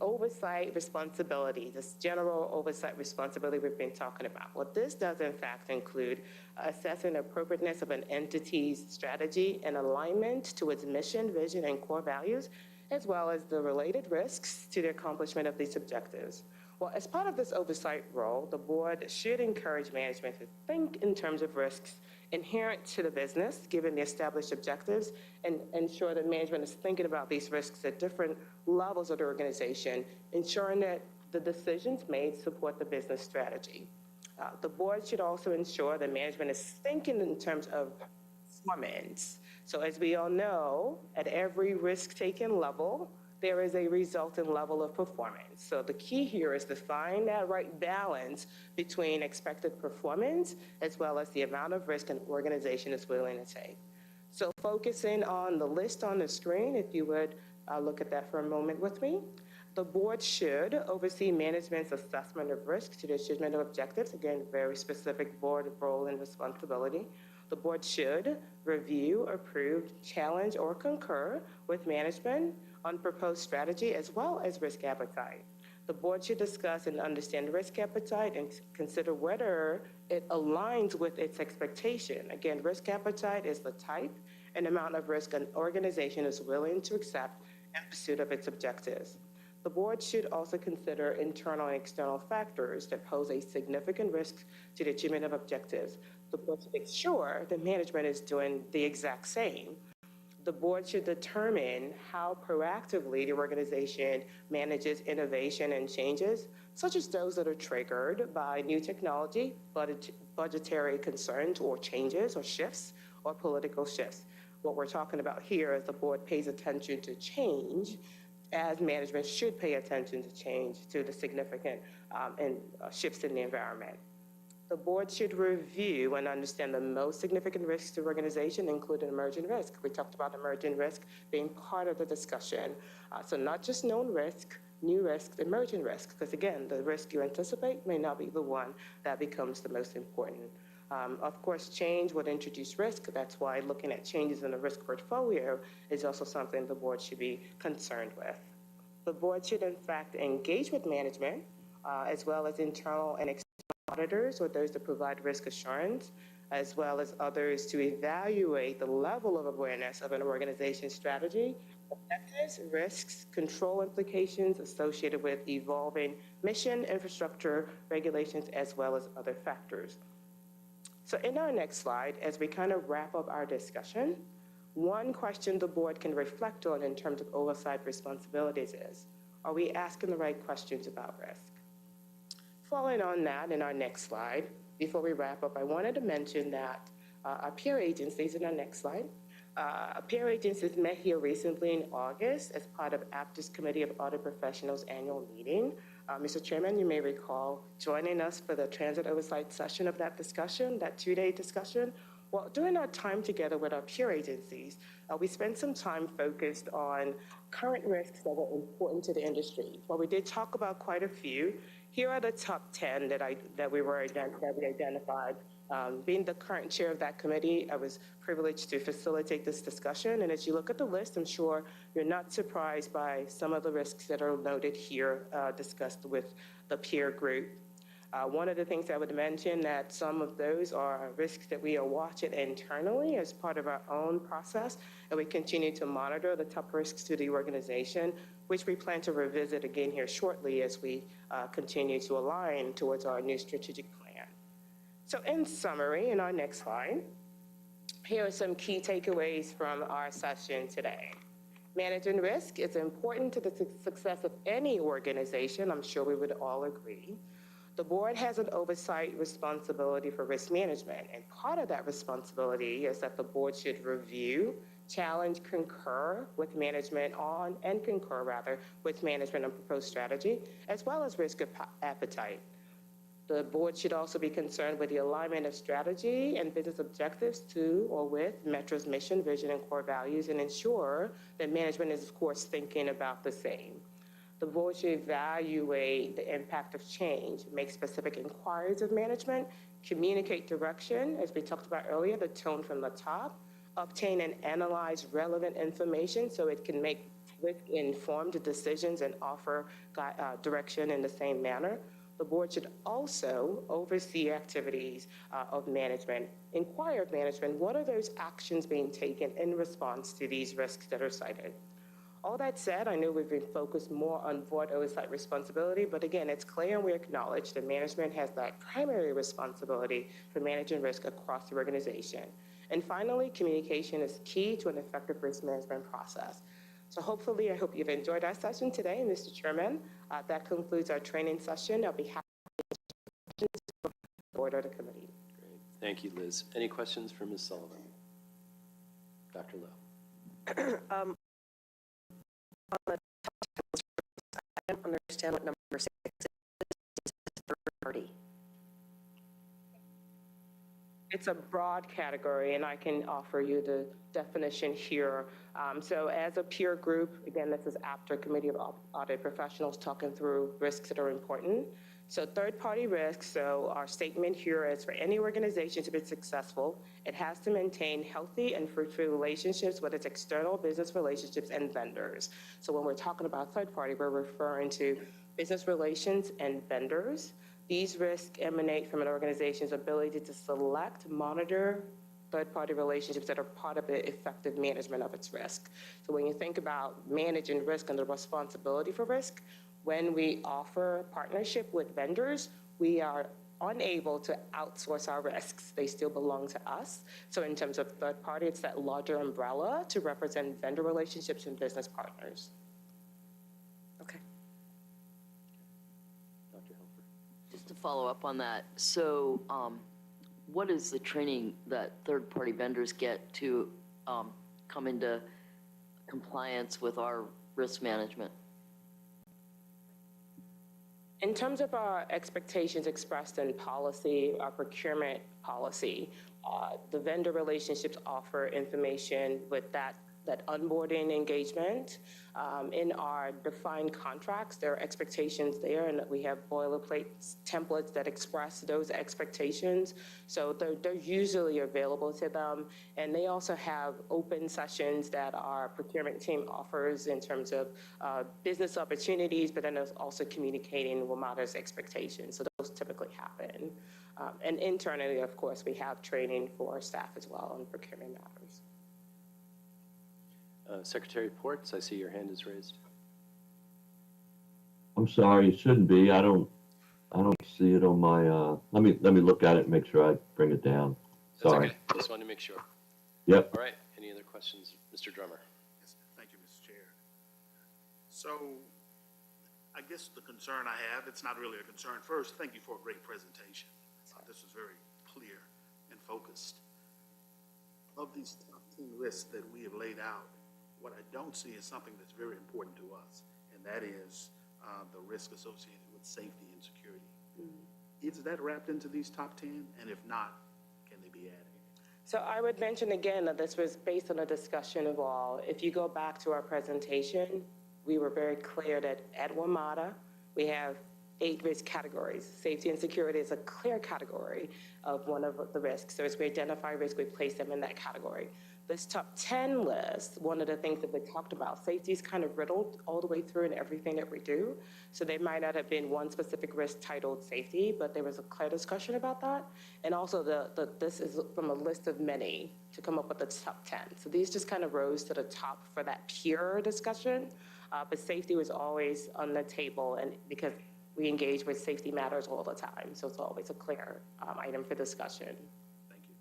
oversight responsibility, this general oversight responsibility we've been talking about. What this does, in fact, include assessing the appropriateness of an entity's strategy and alignment to its mission, vision, and core values, as well as the related risks to the accomplishment of these objectives. Well, as part of this oversight role, the board should encourage management to think in terms of risks inherent to the business, given the established objectives, and ensure that management is thinking about these risks at different levels of the organization, ensuring that the decisions made support the business strategy. The board should also ensure that management is thinking in terms of performance. So as we all know, at every risk-taking level, there is a resultant level of performance. So the key here is to find that right balance between expected performance as well as the amount of risk an organization is willing to take. So focusing on the list on the screen, if you would look at that for a moment with me. The board should oversee management's assessment of risk to the achievement of objectives. Again, very specific board role and responsibility. The board should review, approve, challenge, or concur with management on proposed strategy as well as risk appetite. The board should discuss and understand risk appetite and consider whether it aligns with its expectation. Again, risk appetite is the type and amount of risk an organization is willing to accept in pursuit of its objectives. The board should also consider internal and external factors that pose a significant risk to the achievement of objectives. The board should make sure that management is doing the exact same. The board should determine how proactively the organization manages innovation and changes, such as those that are triggered by new technology, budgetary concerns or changes or shifts or political shifts. What we're talking about here is the board pays attention to change as management should pay attention to change to the significant shifts in the environment. The board should review and understand the most significant risks to the organization, including emerging risk. We talked about emerging risk being part of the discussion. So not just known risk, new risks, emerging risk, because again, the risk you anticipate may not be the one that becomes the most important. Of course, change would introduce risk. That's why looking at changes in the risk portfolio is also something the board should be concerned with. The board should, in fact, engage with management as well as internal and external auditors or those that provide risk assurance, as well as others to evaluate the level of awareness of an organization's strategy, objectives, risks, control implications associated with evolving mission, infrastructure, regulations, as well as other factors. So in our next slide, as we kind of wrap up our discussion, one question the board can reflect on in terms of oversight responsibilities is, are we asking the right questions about risk? Following on that, in our next slide, before we wrap up, I wanted to mention that our peer agencies, in our next slide, peer agencies met here recently in August as part of APTA's Committee of Audit Professionals annual meeting. Mr. Chairman, you may recall joining us for the transit oversight session of that discussion, that two-day discussion. Well, during our time together with our peer agencies, we spent some time focused on current risks that were important to the industry. While we did talk about quite a few, here are the top 10 that we identified. Being the current chair of that committee, I was privileged to facilitate this discussion. And as you look at the list, I'm sure you're not surprised by some of the risks that are noted here, discussed with the peer group. One of the things I would mention that some of those are risks that we are watching internally as part of our own process, and we continue to monitor the top risks to the organization, which we plan to revisit again here shortly as we continue to align towards our new strategic plan. So in summary, in our next slide, here are some key takeaways from our session today. Managing risk is important to the success of any organization. I'm sure we would all agree. The board has an oversight responsibility for risk management, and part of that responsibility is that the board should review, challenge, concur with management on proposed strategy, as well as risk appetite. The board should also be concerned with the alignment of strategy and business objectives to or with Metro's mission, vision, and core values, and ensure that management is, of course, thinking about the same. The board should evaluate the impact of change, make specific inquiries of management, communicate direction, as we talked about earlier, the tone from the top, obtain and analyze relevant information so it can make informed decisions and offer direction in the same manner. The board should also oversee activities of management, inquire of management, what are those actions being taken in response to these risks that are cited? All that said, I know we've been focused more on board oversight responsibility, but again, it's clear and we acknowledge that management has that primary responsibility for managing risk across the organization. And finally, communication is key to an effective risk management process. So hopefully, I hope you've enjoyed our session today, Mr. Chairman. That concludes our training session. I'll be happy to order the committee. Great. Thank you, Liz. Any questions for Ms. Sullivan? Dr. Lowe. On the don't understand what number 6 is. Third party. It's a broad category, and I can offer you the definition here. So as a peer group, again, this is after Committee of Audit Professionals talking through risks that are important. So third-party risks, so our statement here is for any organization to be successful, it has to maintain healthy and fruitful relationships with its external business relationships and vendors. So when we're talking about third-party, we're referring to business relations and vendors. These risks emanate from an organization's ability to select, monitor third-party relationships that are part of the effective management of its risk. So when you think about managing risk and the responsibility for risk, when we offer partnership with vendors, we are unable to outsource our risks. They still belong to us. So in terms of third-party, it's that larger umbrella to represent vendor relationships and business partners. Okay. Dr. Helfer. Just to follow up on that, so what is the training that third-party vendors get to come into compliance with our risk management? In terms of our expectations expressed in policy, our procurement policy, the vendor relationships offer information with that onboarding engagement. In our defined contracts, there are expectations there, and we have boilerplate templates that express those expectations. So they're usually available to them. And they also have open sessions that our procurement team offers in terms of business opportunities, but then there's also communicating WMATA's expectations. So those typically happen. And internally, of course, we have training for our staff as well on procurement matters. Secretary Ports, I see your hand is raised. I'm sorry, it shouldn't be. I don't see it on my, let me look at it and make sure I bring it down. That's Sorry. okay. Just wanted to make sure. Yep. All right. Any other questions? Mr. Drummer. Yes, thank you, Mr. Chair. So I guess the concern I have, it's not really a concern. First, thank you for a great presentation. This was very clear and focused. Of these top 10 lists that we have laid out, what I don't see is something that's very important to us, and that is the risk associated with safety and security. Is that wrapped into these top 10? And if not, can they be added? So I would mention again that this was based on a discussion of all. If you go back to our presentation, we were very clear that at WMATA, we have 8 risk categories. Safety and security is a clear category of one of the risks. So as we identify risk, we place them in that category. This top 10 list, one of the things that we talked about, safety is kind of riddled all the way through in everything that we do. So there might not have been one specific risk titled safety, but there was a clear discussion about that. And also this is from a list of many to come up with the top 10. So these just kind of rose to the top for that peer discussion. But safety was always on the table, and because we engage with safety matters all the time. So it's always a clear item for discussion. Thank you.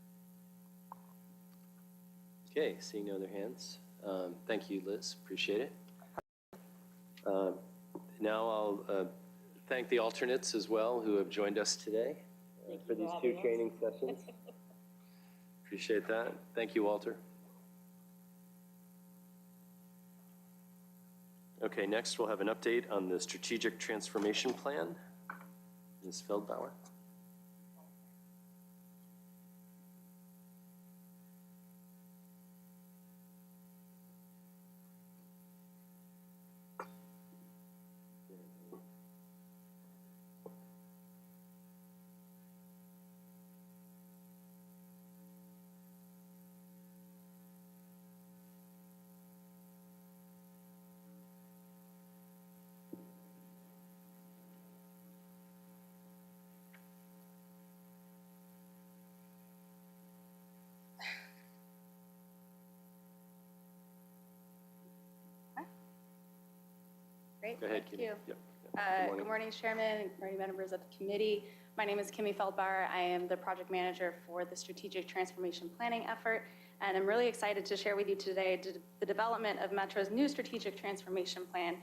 Okay, seeing no other hands. Thank you, Liz. Appreciate it. Now I'll thank the alternates as well who have joined us today for these 2 training sessions. Appreciate that. Thank you, Walter. Okay, next we'll have an update on the Strategic Transformation Plan. Ms. Feldbauer. Great, Go ahead, thank Kimmy. you. Yep. Good morning, Chairman, and good morning, members of the committee. My name is Kimmy Feldbauer. I am the project manager for the Strategic Transformation Planning effort, and I'm really excited to share with you today the development of Metro's new Strategic Transformation Plan,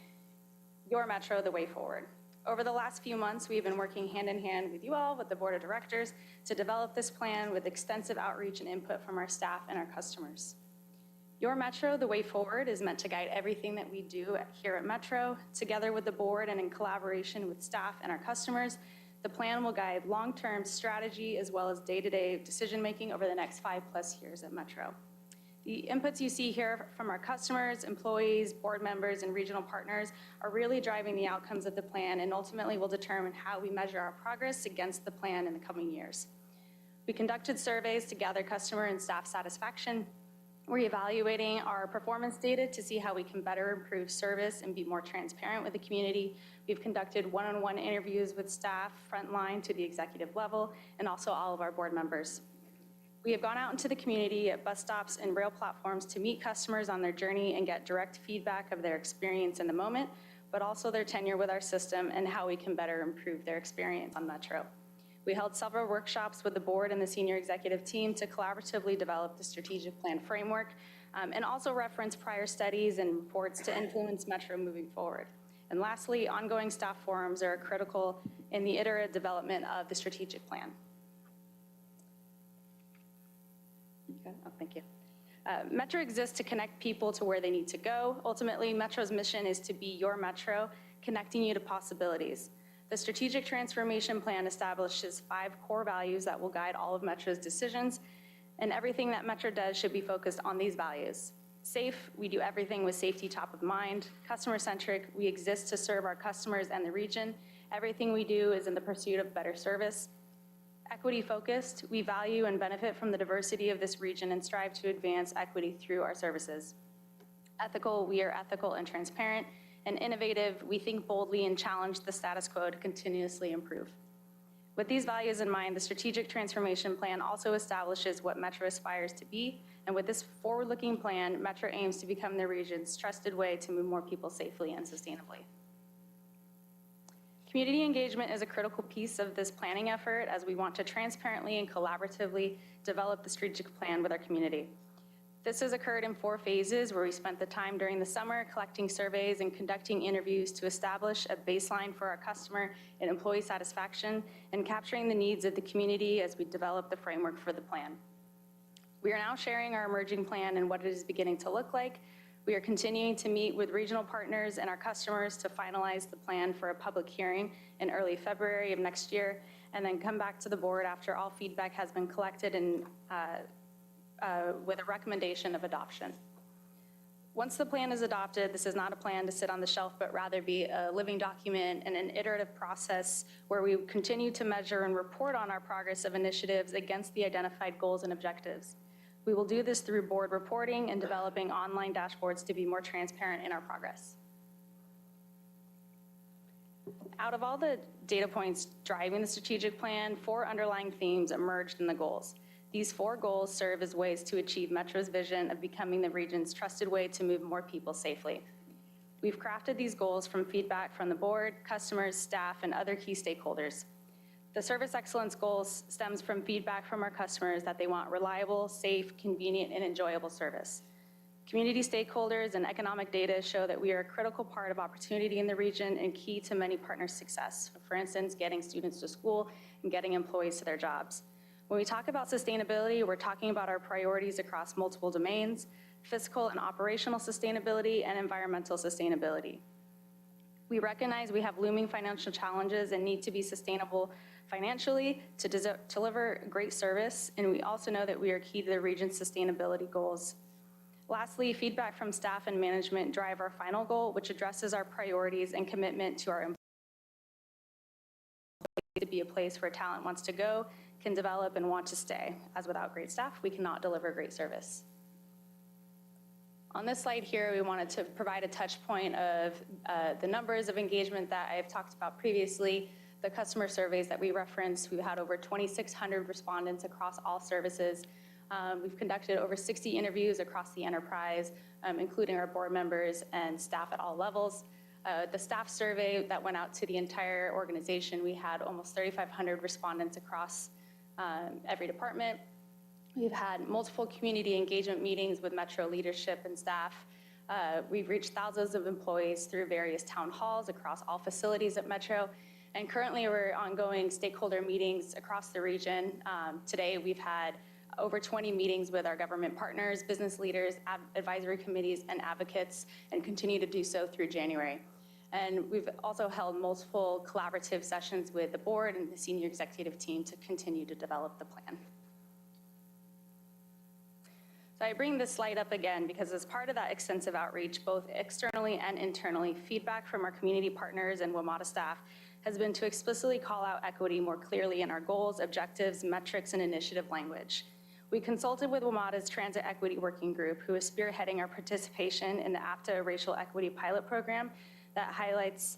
Your Metro, the Way Forward. Over the last few months, we've been working hand in hand with you all, with the Board of Directors, to develop this plan with extensive outreach and input from our staff and our customers. Your Metro, the way forward, is meant to guide everything that we do here at Metro. Together with the board and in collaboration with staff and our customers, the plan will guide long-term strategy as well as day-to-day decision-making over the next 5+ years at Metro. The inputs you see here from our customers, employees, board members, and regional partners are really driving the outcomes of the plan and ultimately will determine how we measure our progress against the plan in the coming years. We conducted surveys to gather customer and staff satisfaction. We're evaluating our performance data to see how we can better improve service and be more transparent with the community. We've conducted one-on-one interviews with staff, frontline to the executive level, and also all of our board members. We have gone out into the community at bus stops and rail platforms to meet customers on their journey and get direct feedback of their experience in the moment, but also their tenure with our system and how we can better improve their experience on Metro. We held several workshops with the board and the senior executive team to collaboratively develop the strategic plan framework and also reference prior studies and reports to influence Metro moving forward. And lastly, ongoing staff forums are critical in the iterative development of the strategic plan. Okay. Oh, thank you. Metro exists to connect people to where they need to go. Ultimately, Metro's mission is to be your Metro, connecting you to possibilities. The strategic transformation plan establishes 5 core values that will guide all of Metro's decisions, and everything that Metro does should be focused on these values. Safe, we do everything with safety top of mind. Customer-centric, we exist to serve our customers and the region. Everything we do is in the pursuit of better service. Equity-focused, we value and benefit from the diversity of this region and strive to advance equity through our services. Ethical, we are ethical and transparent. And innovative, we think boldly and challenge the status quo to continuously improve. With these values in mind, the strategic transformation plan also establishes what Metro aspires to be. And with this forward-looking plan, Metro aims to become the region's trusted way to move more people safely and sustainably. Community engagement is a critical piece of this planning effort as we want to transparently and collaboratively develop the strategic plan with our community. This has occurred in 4 phases where we spent the time during the summer collecting surveys and conducting interviews to establish a baseline for our customer and employee satisfaction and capturing the needs of the community as we develop the framework for the plan. We are now sharing our emerging plan and what it is beginning to look like. We are continuing to meet with regional partners and our customers to finalize the plan for a public hearing in early February of next year, and then come back to the board after all feedback has been collected and with a recommendation of adoption. Once the plan is adopted, this is not a plan to sit on the shelf, but rather be a living document and an iterative process where we continue to measure and report on our progress of initiatives against the identified goals and objectives. We will do this through board reporting and developing online dashboards to be more transparent in our progress. Out of all the data points driving the strategic plan, 4 underlying themes emerged in the goals. These 4 goals serve as ways to achieve Metro's vision of becoming the region's trusted way to move more people safely. We've crafted these goals from feedback from the board, customers, staff, and other key stakeholders. The service excellence goals stems from feedback from our customers that they want reliable, safe, convenient, and enjoyable service. Community stakeholders and economic data show that we are a critical part of opportunity in the region and key to many partners' success. For instance, getting students to school and getting employees to their jobs. When we talk about sustainability, we're talking about our priorities across multiple domains: fiscal and operational sustainability and environmental sustainability. We recognize we have looming financial challenges and need to be sustainable financially to deliver great service, and we also know that we are key to the region's sustainability goals. Lastly, feedback from staff and management drive our final goal, which addresses our priorities and commitment to our employees to be a place where talent wants to go, can develop, and want to stay, as without great staff, we cannot deliver great service. On this slide here, we wanted to provide a touch point of the numbers of engagement that I've talked about previously, the customer surveys that we referenced. We've had over 2,600 respondents across all services. We've conducted over 60 interviews across the enterprise, including our board members and staff at all levels. The staff survey that went out to the entire organization, we had almost 3,500 respondents across every department. We've had multiple community engagement meetings with Metro leadership and staff. We've reached thousands of employees through various town halls across all facilities at Metro. And currently we're ongoing stakeholder meetings across the region. Today we've had over 20 meetings with our government partners, business leaders, advisory committees, and advocates, and continue to do so through January. And we've also held multiple collaborative sessions with the board and the senior executive team to continue to develop the plan. So I bring this slide up again because as part of that extensive outreach, both externally and internally, feedback from our community partners and WMATA staff has been to explicitly call out equity more clearly in our goals, objectives, metrics, and initiative language. We consulted with WMATA's Transit Equity Working Group, who is spearheading our participation in the APTA Racial Equity Pilot Program that highlights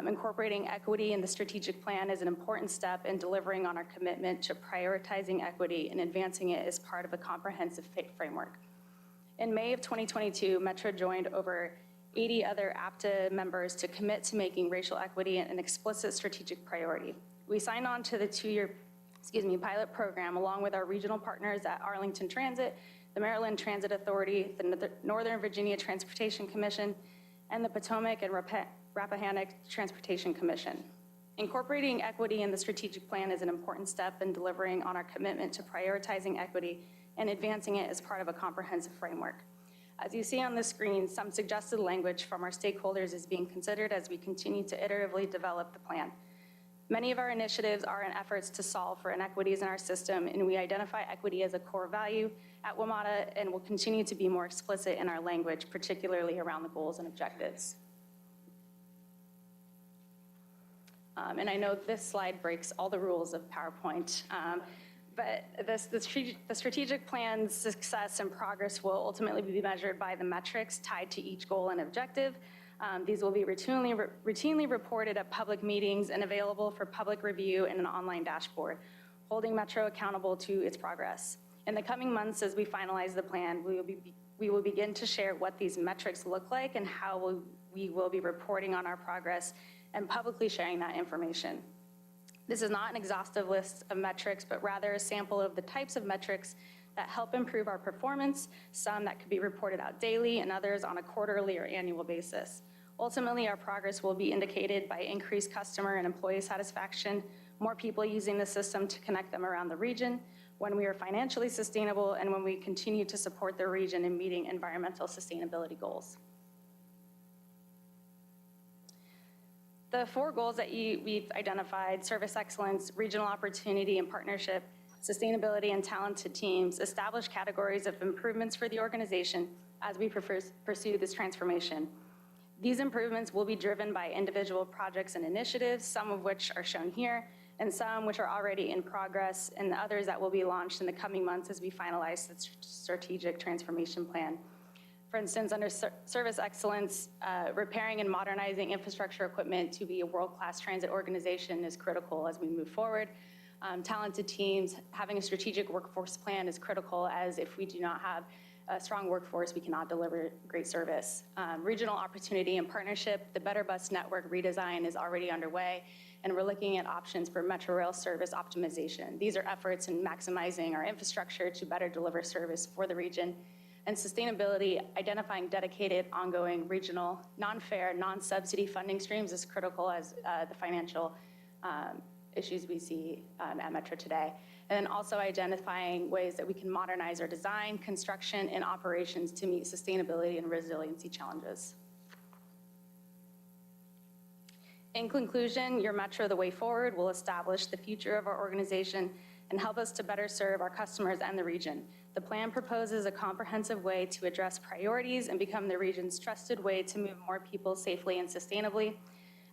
incorporating equity in the strategic plan as an important step in delivering on our commitment to prioritizing equity and advancing it as part of a comprehensive framework. In May of 2022, Metro joined over 80 other APTA members to commit to making racial equity an explicit strategic priority. We signed on to the two-year pilot program along with our regional partners at Arlington Transit, the Maryland Transit Authority, the Northern Virginia Transportation Commission, and the Potomac and Rappahannock Transportation Commission. Incorporating equity in the strategic plan is an important step in delivering on our commitment to prioritizing equity and advancing it as part of a comprehensive framework. As you see on the screen, some suggested language from our stakeholders is being considered as we continue to iteratively develop the plan. Many of our initiatives are in efforts to solve for inequities in our system, and we identify equity as a core value at WMATA and will continue to be more explicit in our language, particularly around the goals and objectives. And I know this slide breaks all the rules of PowerPoint, but the strategic plan's success and progress will ultimately be measured by the metrics tied to each goal and objective. These will be routinely reported at public meetings and available for public review in an online dashboard, holding Metro accountable to its progress. In the coming months, as we finalize the plan, we will begin to share what these metrics look like and how we will be reporting on our progress and publicly sharing that information. This is not an exhaustive list of metrics, but rather a sample of the types of metrics that help improve our performance, some that could be reported out daily and others on a quarterly or annual basis. Ultimately, our progress will be indicated by increased customer and employee satisfaction, more people using the system to connect them around the region, when we are financially sustainable, and when we continue to support the region in meeting environmental sustainability goals. The 4 goals that we've identified, service excellence, regional opportunity and partnership, sustainability and talented teams, establish categories of improvements for the organization as we pursue this transformation. These improvements will be driven by individual projects and initiatives, some of which are shown here, and some which are already in progress, and others that will be launched in the coming months as we finalize the strategic transformation plan. For instance, under service excellence, repairing and modernizing infrastructure equipment to be a world-class transit organization is critical as we move forward. Talented teams, having a strategic workforce plan is critical, as if we do not have a strong workforce, we cannot deliver great service. Regional opportunity and partnership, the Better Bus Network redesign is already underway, and we're looking at options for Metro Rail service optimization. These are efforts in maximizing our infrastructure to better deliver service for the region. And sustainability, identifying dedicated, ongoing, regional, non-fare, non-subsidy funding streams is critical as the financial issues we see at Metro today. And then also identifying ways that we can modernize our design, construction, and operations to meet sustainability and resiliency challenges. In conclusion, your Metro the Way Forward will establish the future of our organization and help us to better serve our customers and the region. The plan proposes a comprehensive way to address priorities and become the region's trusted way to move more people safely and sustainably.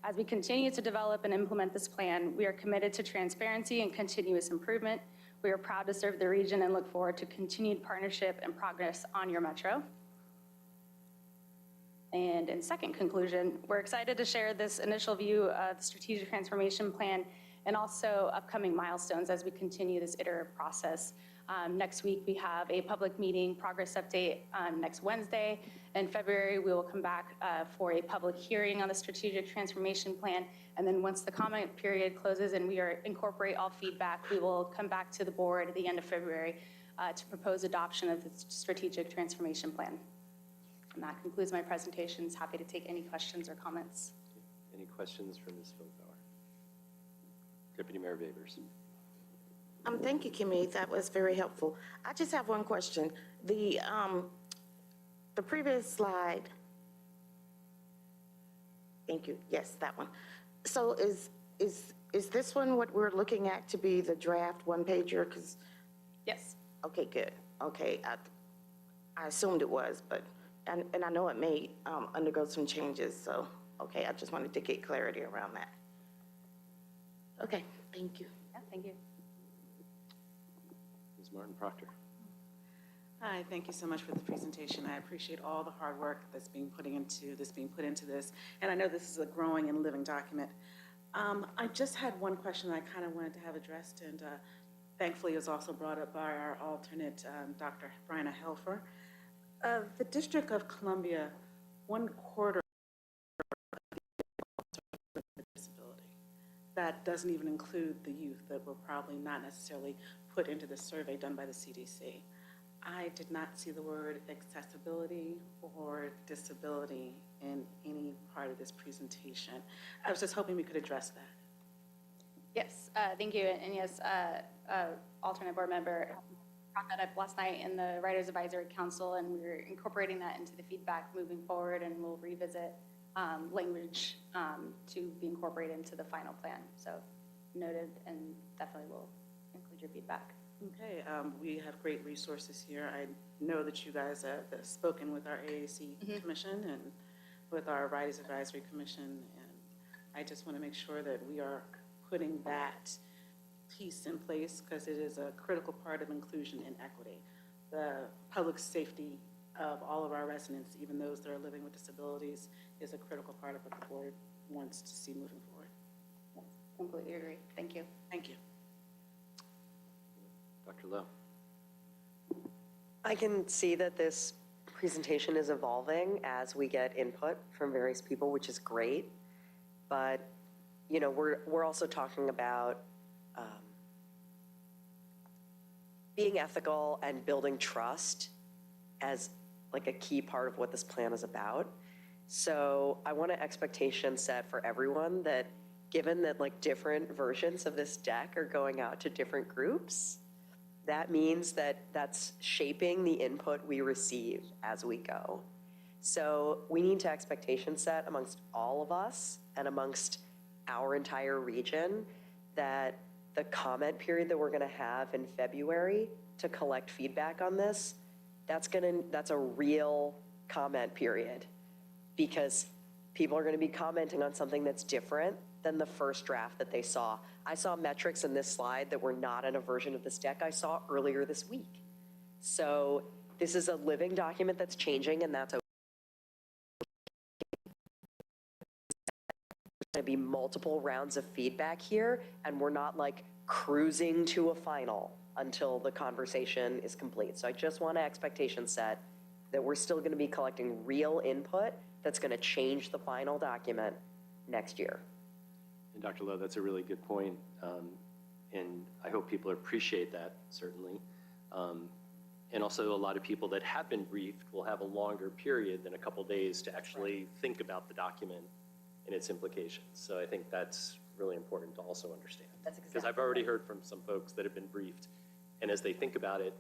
As we continue to develop and implement this plan, we are committed to transparency and continuous improvement. We are proud to serve the region and look forward to continued partnership and progress on your Metro. And in second conclusion, we're excited to share this initial view of the strategic transformation plan and also upcoming milestones as we continue this iterative process. Next week, we have a public meeting progress update next Wednesday. In February, we will come back for a public hearing on the strategic transformation plan. And then once the comment period closes and we incorporate all feedback, we will come back to the board at the end of February to propose adoption of the strategic transformation plan. And that concludes my presentations. Happy to take any questions or comments. Any questions for Ms. Feldbauer? Deputy Mayor Babers. Thank you, Kimmy. That was very helpful. I just have one question. The previous slide, thank you. Yes, that one. So is this one what we're looking at to be the draft one-pager? Because, Yes. okay, good. Okay, I assumed it was, but, and I know it may undergo some changes, so, okay, I just wanted to get clarity around that. Okay, thank you. Yeah, thank you. Ms. Martin Proctor. Hi, thank you so much for the presentation. I appreciate all the hard work that's being put into this, and I know this is a growing and living document. I just had one question that I kind of wanted to have addressed, and thankfully it was also brought up by our alternate, Dr. Bryna Helfer. The District of Columbia, 1/4 disability. That doesn't even include the youth that were probably not necessarily put into the survey done by the CDC. I did not see the word accessibility or disability in any part of this presentation. I was just hoping we could address that. Yes, thank you. And yes, alternate board member brought that up last night in the Writers Advisory Council, and we're incorporating that into the feedback moving forward, and we'll revisit language to be incorporated into the final plan. So noted, and definitely will include your feedback. Okay, we have great resources here. I know that you guys have spoken with our AAC Commission and with our Writers Advisory Commission, and I just want to make sure that we are putting that piece in place because it is a critical part of inclusion and equity. The public safety of all of our residents, even those that are living with disabilities, is a critical part of what the board wants to see moving forward. Yes, completely agree. Thank you. Thank you. Dr. Lowe. I can see that this presentation is evolving as we get input from various people, which is great. But, you know, we're also talking about being ethical and building trust as like a key part of what this plan is about. So I want an expectation set for everyone that given that like different versions of this deck are going out to different groups, that means that that's shaping the input we receive as we go. So we need to expectation set amongst all of us and amongst our entire region that the comment period that we're gonna have in February to collect feedback on this, that's a real comment period because people are gonna be commenting on something that's different than the first draft that they saw. I saw metrics in this slide that were not in a version of this deck I saw earlier this week. So this is a living document that's changing, and that's okay. There's gonna be multiple rounds of feedback here, and we're not like cruising to a final until the conversation is complete. So I just want an expectation set that we're still gonna be collecting real input that's gonna change the final document next year. And Dr. Lowe, that's a really good point. And I hope people appreciate that, certainly. And also a lot of people that have been briefed will have a longer period than a couple days to actually think about the document and its implications. So I think that's really important to also understand. That's exactly because I've already heard from some folks that have been briefed, and as they think about it,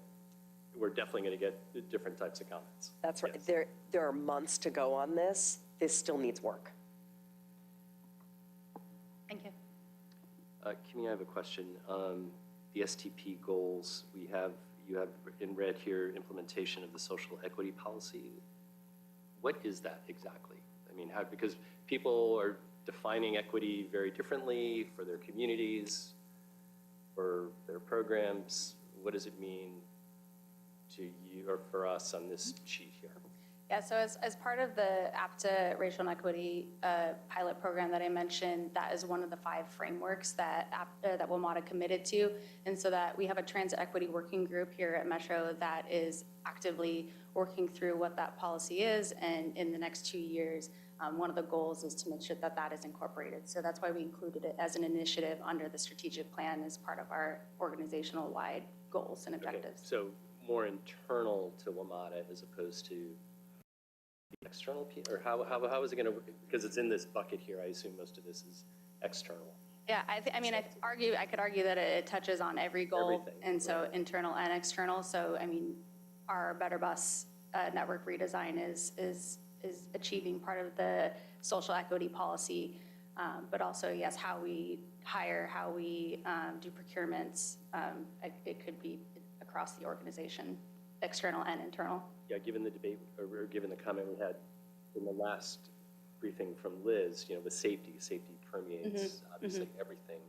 we're definitely going to get different types of comments. That's right. Yes. There are months to go on this. This still needs work. Thank you. Kimmy, I have a question. The STP goals, you have in red here, implementation of the social equity policy. What is that exactly? I mean, because people are defining equity very differently for their communities, for their programs. What does it mean to you or for us on this sheet here? Yeah, so as part of the APTA racial and equity pilot program that I mentioned, that is one of the 5 frameworks that WMATA committed to. And so that we have a trans equity working group here at Metro that is actively working through what that policy is. And in the next 2 years, one of the goals is to make sure that that is incorporated. So that's why we included it as an initiative under the strategic plan as part of our organizational wide goals and objectives. Okay, so more internal to WMATA as opposed to the external piece, or how is it going to work? Because it's in this bucket here, I assume most of this is external. Yeah, I could argue that it touches on every goal. Everything, And so right. internal and external. So, I mean, our Better Bus network redesign is achieving part of the social equity policy. But also, yes, how we hire, how we do procurements. It could be across the organization, external and internal. Yeah, given the debate, or given the comment we had in the last briefing from Liz, the safety permeates obviously everything.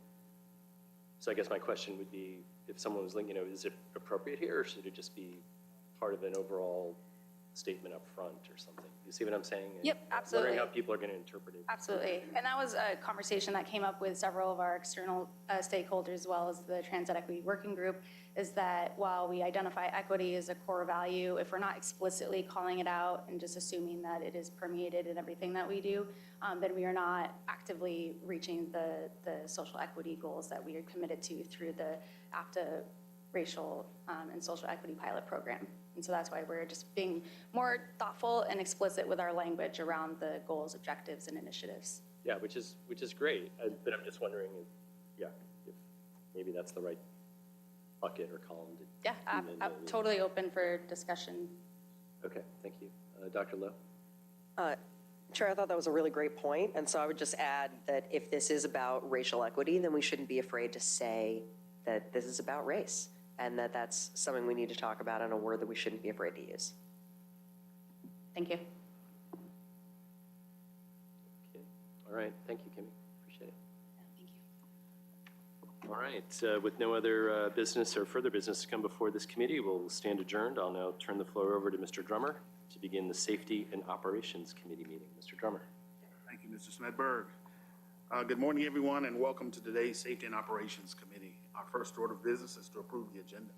So I guess my question would be, if someone was linking, is it appropriate here, or should it just be part of an overall statement up front or something? You see what I'm saying? And Yep, absolutely. wondering how people are going to interpret it. Absolutely. And that was a conversation that came up with several of our external stakeholders, as well as the Transit Equity Working Group, is that while we identify equity as a core value, if we're not explicitly calling it out and just assuming that it is permeated in everything that we do, then we are not actively reaching the social equity goals that we are committed to through the AFTA racial and social equity pilot program. And so that's why we're just being more thoughtful and explicit with our language around the goals, objectives, and initiatives. Yeah, which is great. But I'm just wondering if maybe that's the right bucket or column. Yeah, I'm totally open for discussion. Okay, thank you. Dr. Lowe? Chair, I thought that was a really great point. And so I would just add that if this is about racial equity, then we shouldn't be afraid to say that this is about race, and that that's something we need to talk about and a word that we shouldn't be afraid to use. Thank you. Okay. All right. Thank you, Kimmy. Appreciate it. Thank you. All right. With no other business or further business to come before this committee, we'll stand adjourned. I'll now turn the floor over to Mr. Drummer to begin the Safety and Operations Committee meeting. Mr. Drummer. Thank you, Mr. Smedberg. Good morning, everyone, and welcome to today's Safety and Operations Committee. Our first order of business is to approve the agenda.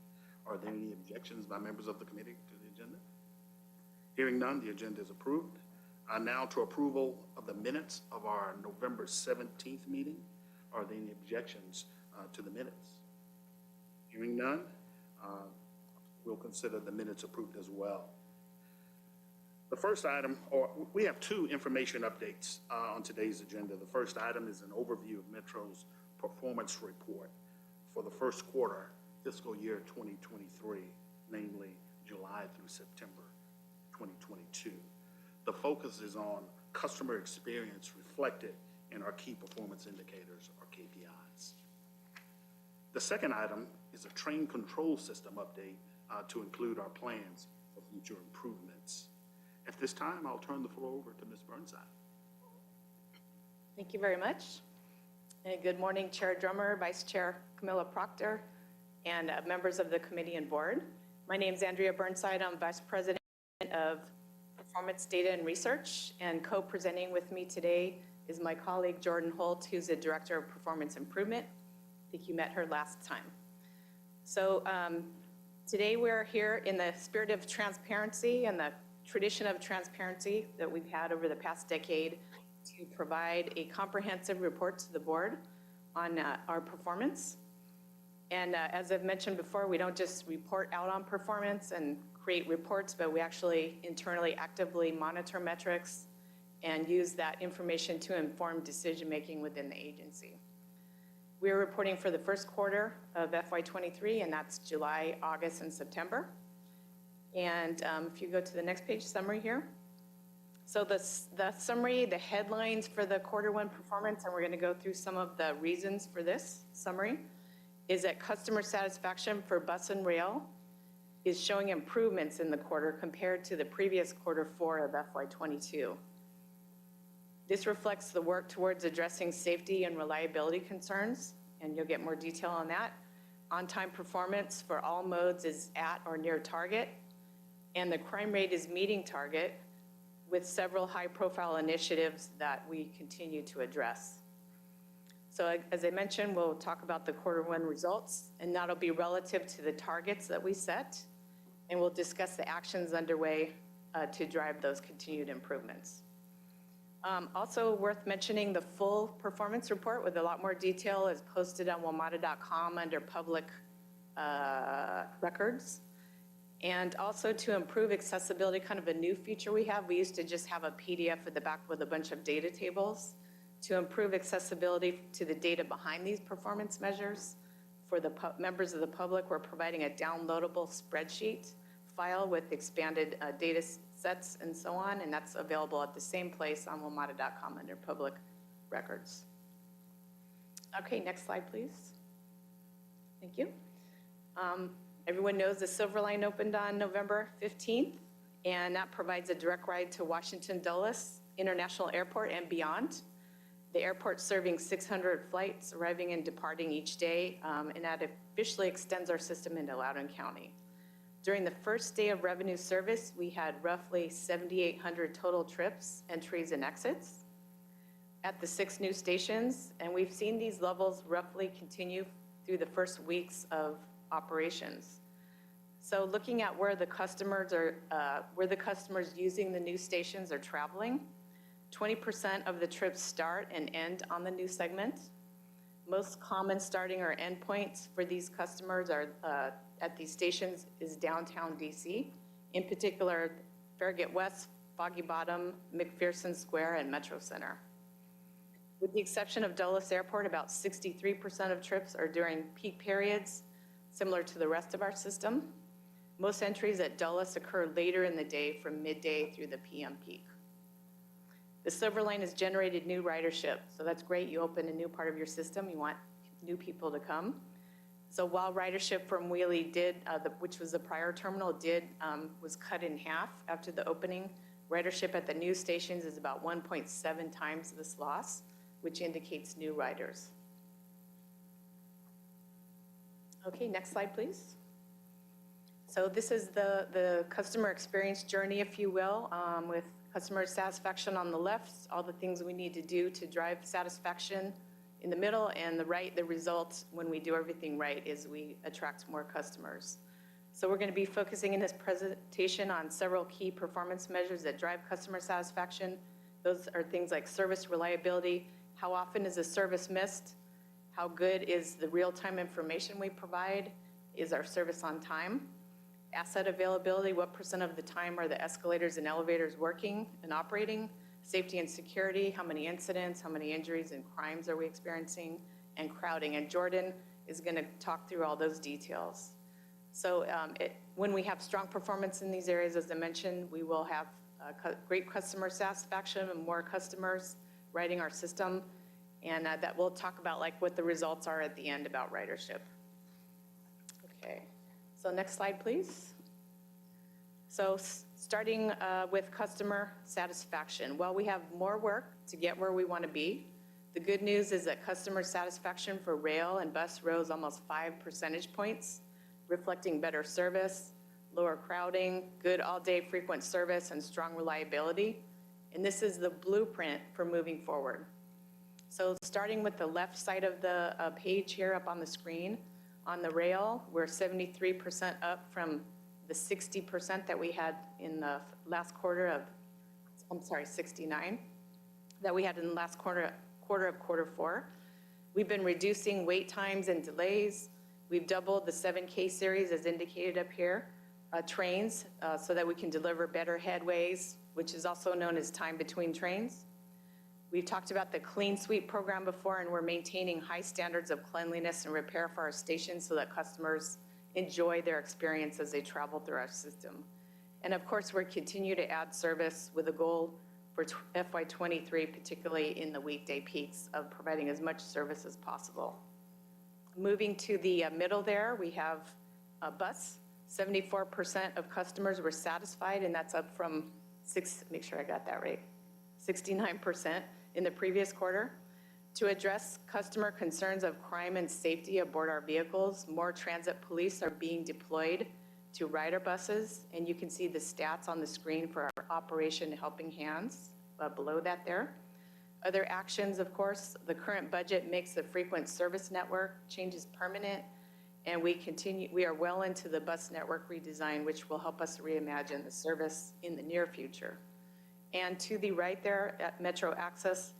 Are there any objections by members of the committee to the agenda? Hearing none, the agenda is approved. Now to approval of the minutes of our November 17th meeting. Are there any objections to the minutes? Hearing none, we'll consider the minutes approved as well. The first item, or we have two information updates on today's agenda. The first item is an overview of Metro's performance report for the first quarter fiscal year 2023, namely July through September 2022. The focus is on customer experience reflected in our key performance indicators, or KPIs. The second item is a train control system update to include our plans for future improvements. At this time, I'll turn the floor over to Ms. Burnside. Thank you very much. And good morning, Chair Drummer, Vice Chair Camilla Proctor, and members of the committee and board. My name is Andrea Burnside. I'm Vice President of Performance Data and Research, and co-presenting with me today is my colleague Jordan Holt, who's the Director of Performance Improvement. I think you met her last time. So today we're here in the spirit of transparency and the tradition of transparency that we've had over the past decade to provide a comprehensive report to the board on our performance. And as I've mentioned before, we don't just report out on performance and create reports, but we actually internally actively monitor metrics and use that information to inform decision-making within the agency. We're reporting for the first quarter of FY23, and that's July, August, and September. And if you go to the next page, summary here. So the summary, the headlines for the quarter one performance, and we're gonna go through some of the reasons for this summary, is that customer satisfaction for bus and rail is showing improvements in the quarter compared to the previous quarter 4 of FY22. This reflects the work towards addressing safety and reliability concerns, and you'll get more detail on that. On-time performance for all modes is at or near target, and the crime rate is meeting target with several high-profile initiatives that we continue to address. So as I mentioned, we'll talk about the quarter one results, and that'll be relative to the targets that we set, and we'll discuss the actions underway to drive those continued improvements. Also worth mentioning, the full performance report with a lot more detail is posted on WMATA.com under public records. And also to improve accessibility, kind of a new feature we have. We used to just have a PDF at the back with a bunch of data tables. To improve accessibility to the data behind these performance measures, for the members of the public, we're providing a downloadable spreadsheet file with expanded data sets and so on, and that's available at the same place on WMATA.com under public records. Okay, next slide, please. Thank you. Everyone knows the Silver Line opened on November 15th, and that provides a direct ride to Washington Dulles International Airport and beyond. The airport serving 600 flights arriving and departing each day, and that officially extends our system into Loudoun County. During the first day of revenue service, we had roughly 7,800 total trips, entries, and exits at the 6 new stations, and we've seen these levels roughly continue through the first weeks of operations. So looking at where the customers using the new stations are traveling, 20% of the trips start and end on the new segment. Most common starting or end points for these customers are at these stations is downtown DC, in particular Farragut West, Foggy Bottom, McPherson Square, and Metro Center. With the exception of Dulles Airport, about 63% of trips are during peak periods, similar to the rest of our system. Most entries at Dulles occur later in the day from midday through the PM peak. The Silver Line has generated new ridership, so that's great. You open a new part of your system, you want new people to come. So while ridership from Wheelie which was the prior terminal, was cut in half after the opening, ridership at the new stations is about 1.7 times this loss, which indicates new riders. Okay, next slide, please. So this is the customer experience journey, if you will, with customer satisfaction on the left, all the things we need to do to drive satisfaction in the middle, and the right, the result when we do everything right is we attract more customers. So we're going to be focusing in this presentation on several key performance measures that drive customer satisfaction. Those are things like service reliability, how often is a service missed, how good is the real-time information we provide, is our service on time, asset availability, what % of the time are the escalators and elevators working and operating, safety and security, how many incidents, how many injuries and crimes are we experiencing, and crowding. And Jordan is going to talk through all those details. So when we have strong performance in these areas, as I mentioned, we will have great customer satisfaction and more customers riding our system. And that we'll talk about like what the results are at the end about ridership. Okay, so next slide, please. So starting with customer satisfaction. While we have more work to get where we want to be, the good news is that customer satisfaction for rail and bus rose almost 5 percentage points, reflecting better service, lower crowding, good all-day frequent service, and strong reliability. And this is the blueprint for moving forward. So starting with the left side of the page here up on the screen, on the rail, we're 73% up from the 60% that we had in the last quarter of, 69, that we had in the last quarter of quarter 4. We've been reducing wait times and delays. We've doubled the 7K series as indicated up here, trains, so that we can deliver better headways, which is also known as time between trains. We've talked about the Clean Sweep program before, and we're maintaining high standards of cleanliness and repair for our stations so that customers enjoy their experience as they travel through our system. And of course, we're continue to add service with a goal for FY23, particularly in the weekday peaks, of providing as much service as possible. Moving to the middle there, we have a bus. 74% of customers were satisfied, and that's up from make sure I got that right, 69% in the previous quarter. To address customer concerns of crime and safety aboard our vehicles, more transit police are being deployed to rider buses, and you can see the stats on the screen for our Operation Helping Hands below that there. Other actions, of course, the current budget makes the frequent service network changes permanent, and we are well into the bus network redesign, which will help us reimagine the service in the near future. And to the right there at Metro Access,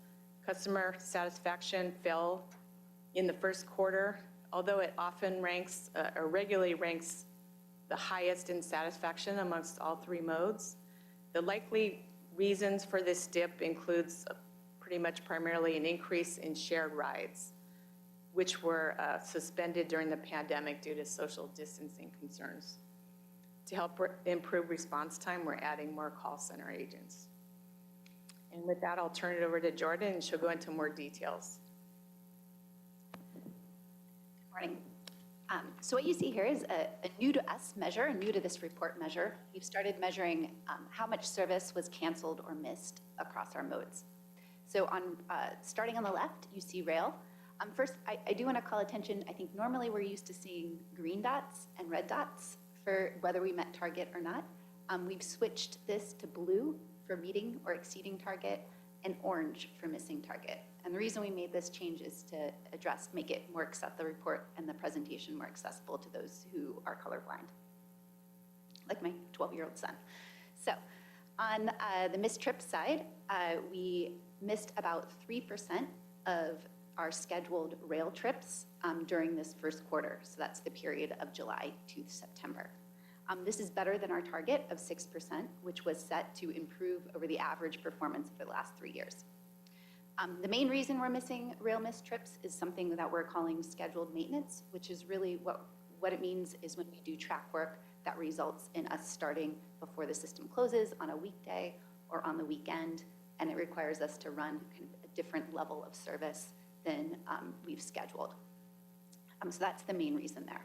customer satisfaction fell in the first quarter, although it often ranks or regularly ranks the highest in satisfaction amongst all 3 modes. The likely reasons for this dip includes pretty much primarily an increase in shared rides, which were suspended during the pandemic due to social distancing concerns. To help improve response time, we're adding more call center agents. And with that, I'll turn it over to Jordan, and she'll go into more details. Morning. So what you see here is a new to us measure, a new to this report measure. We've started measuring how much service was canceled or missed across our modes. So starting on the left, you see rail. First, I do want to call attention, I think normally we're used to seeing green dots and red dots for whether we met target or not. We've switched this to blue for meeting or exceeding target and orange for missing target. And the reason we made this change is to make it more the report and the presentation more accessible to those who are colorblind, like my 12-year-old son. So on the missed trip side, we missed about 3% of our scheduled rail trips during this first quarter. So that's the period of July to September. This is better than our target of 6%, which was set to improve over the average performance for the last 3 years. The main reason we're missing rail missed trips is something that we're calling scheduled maintenance, which is really what it means is when we do track work that results in us starting before the system closes on a weekday or on the weekend, and it requires us to run kind of a different level of service than we've scheduled. So that's the main reason there.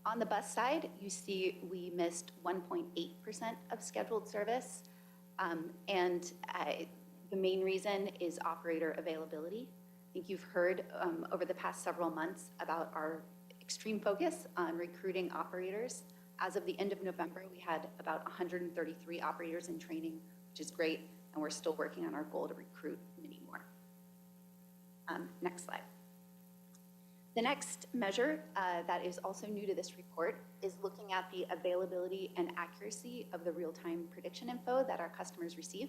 On the bus side, you see we missed 1.8% of scheduled service, and the main reason is operator availability. I think you've heard over the past several months about our extreme focus on recruiting operators. As of the end of November, we had about 133 operators in training, which is great, and we're still working on our goal to recruit many more. Next slide. The next measure that is also new to this report is looking at the availability and accuracy of the real-time prediction info that our customers receive.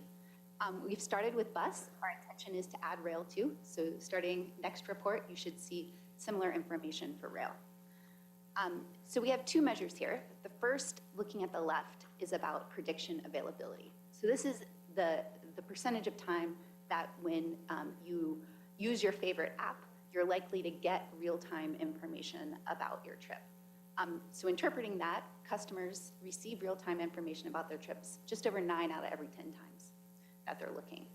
We've started with bus. Our intention is to add rail too. So starting next report, you should see similar information for rail. So we have two measures here. The first, looking at the left, is about prediction availability. So this is the percentage of time that when you use your favorite app, you're likely to get real-time information about your trip. So interpreting that, customers receive real-time information about their trips just over 9 out of every 10 times that they're looking.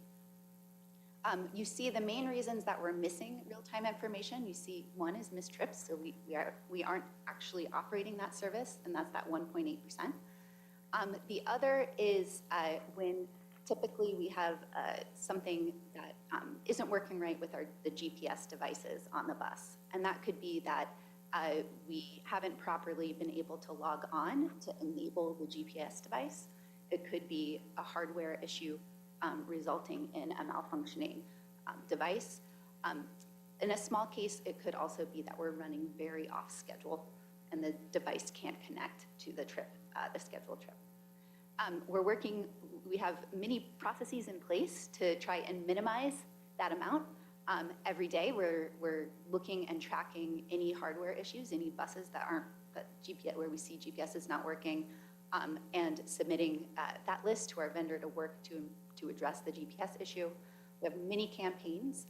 You see the main reasons that we're missing real-time information. You see one is missed trips, so we aren't actually operating that service, and that's that 1.8%. The other is when typically we have something that isn't working right with the GPS devices on the bus. And that could be that we haven't properly been able to log on to enable the GPS device. It could be a hardware issue resulting in a malfunctioning device. In a small case, it could also be that we're running very off schedule and the device can't connect to the trip, the scheduled trip. We have many processes in place to try and minimize that amount. Every day, we're looking and tracking any hardware issues, any buses where we see GPS is not working, and submitting that list to our vendor to work to address the GPS issue. We have many campaigns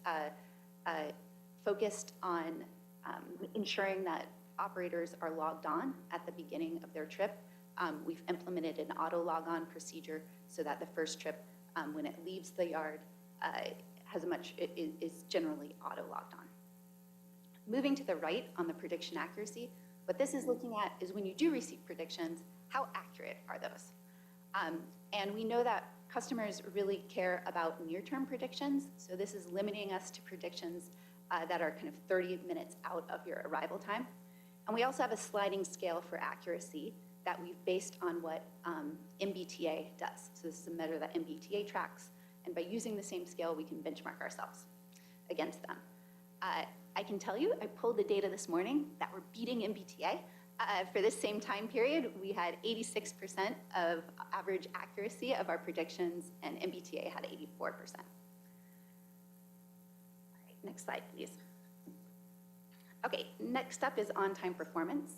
focused on ensuring that operators are logged on at the beginning of their trip. We've implemented an auto log-on procedure so that the first trip, when it leaves the yard, is generally auto logged on. Moving to the right on the prediction accuracy, what this is looking at is when you do receive predictions, how accurate are those? And we know that customers really care about near-term predictions, so this is limiting us to predictions that are kind of 30 minutes out of your arrival time. And we also have a sliding scale for accuracy that we've based on what MBTA does. So this is a measure that MBTA tracks, and by using the same scale, we can benchmark ourselves against them. I can tell you, I pulled the data this morning that we're beating MBTA. For this same time period, we had 86% of average accuracy of our predictions, and MBTA had 84%. All right, next slide, please. Okay, next up is on-time performance.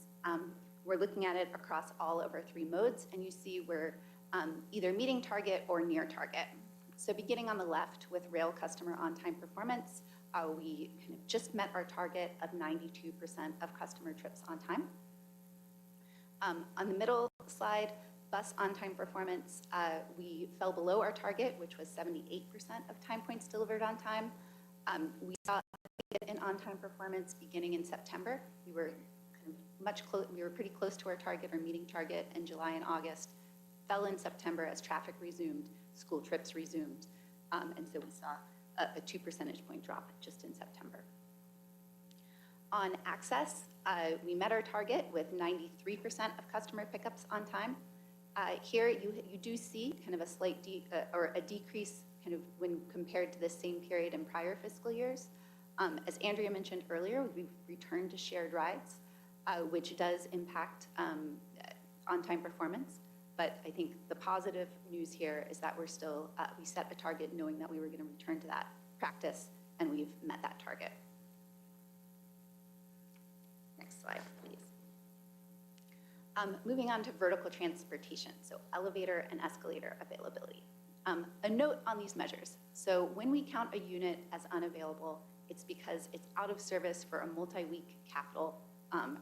We're looking at it across all of our 3 modes, and you see we're either meeting target or near target. So beginning on the left with rail customer on-time performance, we kind of just met our target of 92% of customer trips on time. On the middle slide, bus on-time performance, we fell below our target, which was 78% of time points delivered on time. We saw an on-time performance beginning in September. We were we were pretty close to our target, or meeting target, in July and August. Fell in September as traffic resumed, school trips resumed, and so we saw a 2 percentage point drop just in September. On access, we met our target with 93% of customer pickups on time. Here, you do see kind of a slight decrease kind of when compared to the same period in prior fiscal years. As Andrea mentioned earlier, we've returned to shared rides, which does impact on-time performance. But I think the positive news here is that we're still, we set a target knowing that we were going to return to that practice, and we've met that target. Next slide, please. Moving on to vertical transportation, so elevator and escalator availability. A note on these measures. So when we count a unit as unavailable, it's because it's out of service for a multi-week capital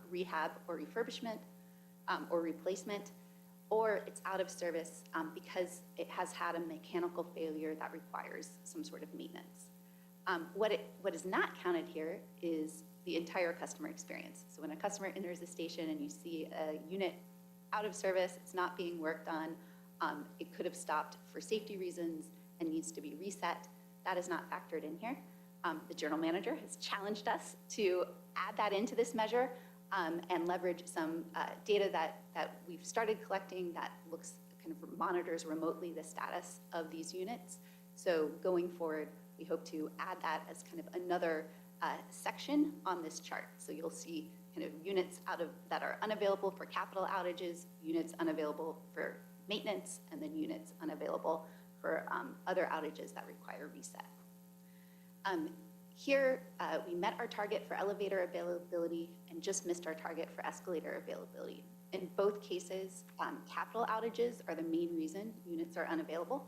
rehab or refurbishment or replacement, or it's out of service because it has had a mechanical failure that requires some sort of maintenance. What is not counted here is the entire customer experience. So when a customer enters a station and you see a unit out of service, it's not being worked on, it could have stopped for safety reasons and needs to be reset, that is not factored in here. The general manager has challenged us to add that into this measure and leverage some data that we've started collecting that kind of monitors remotely the status of these units. So going forward, we hope to add that as kind of another section on this chart. So you'll see kind of units that are unavailable for capital outages, units unavailable for maintenance, and then units unavailable for other outages that require reset. Here, we met our target for elevator availability and just missed our target for escalator availability. In both cases, capital outages are the main reason units are unavailable.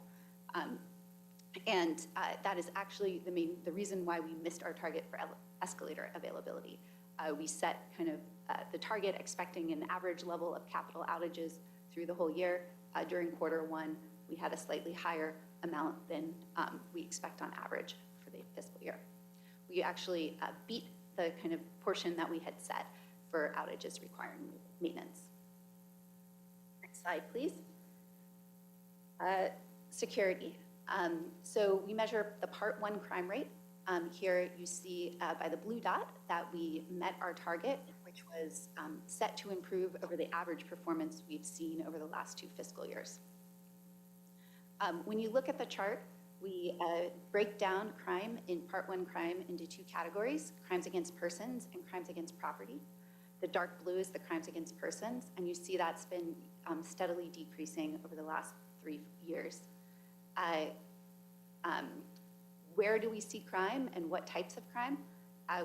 And that is actually the reason why we missed our target for escalator availability. We set kind of the target expecting an average level of capital outages through the whole year. During Q1, we had a slightly higher amount than we expect on average for the fiscal year. We actually beat the kind of portion that we had set for outages requiring maintenance. Next slide, please. Security. So we measure the Part 1 crime rate. Here you see by the blue dot that we met our target, which was set to improve over the average performance we've seen over the last 2 fiscal years. When you look at the chart, we break down crime in Part 1 crime into 2 categories, crimes against persons and crimes against property. The dark blue is the crimes against persons, and you see that's been steadily decreasing over the last 3 years. Where do we see crime and what types of crime?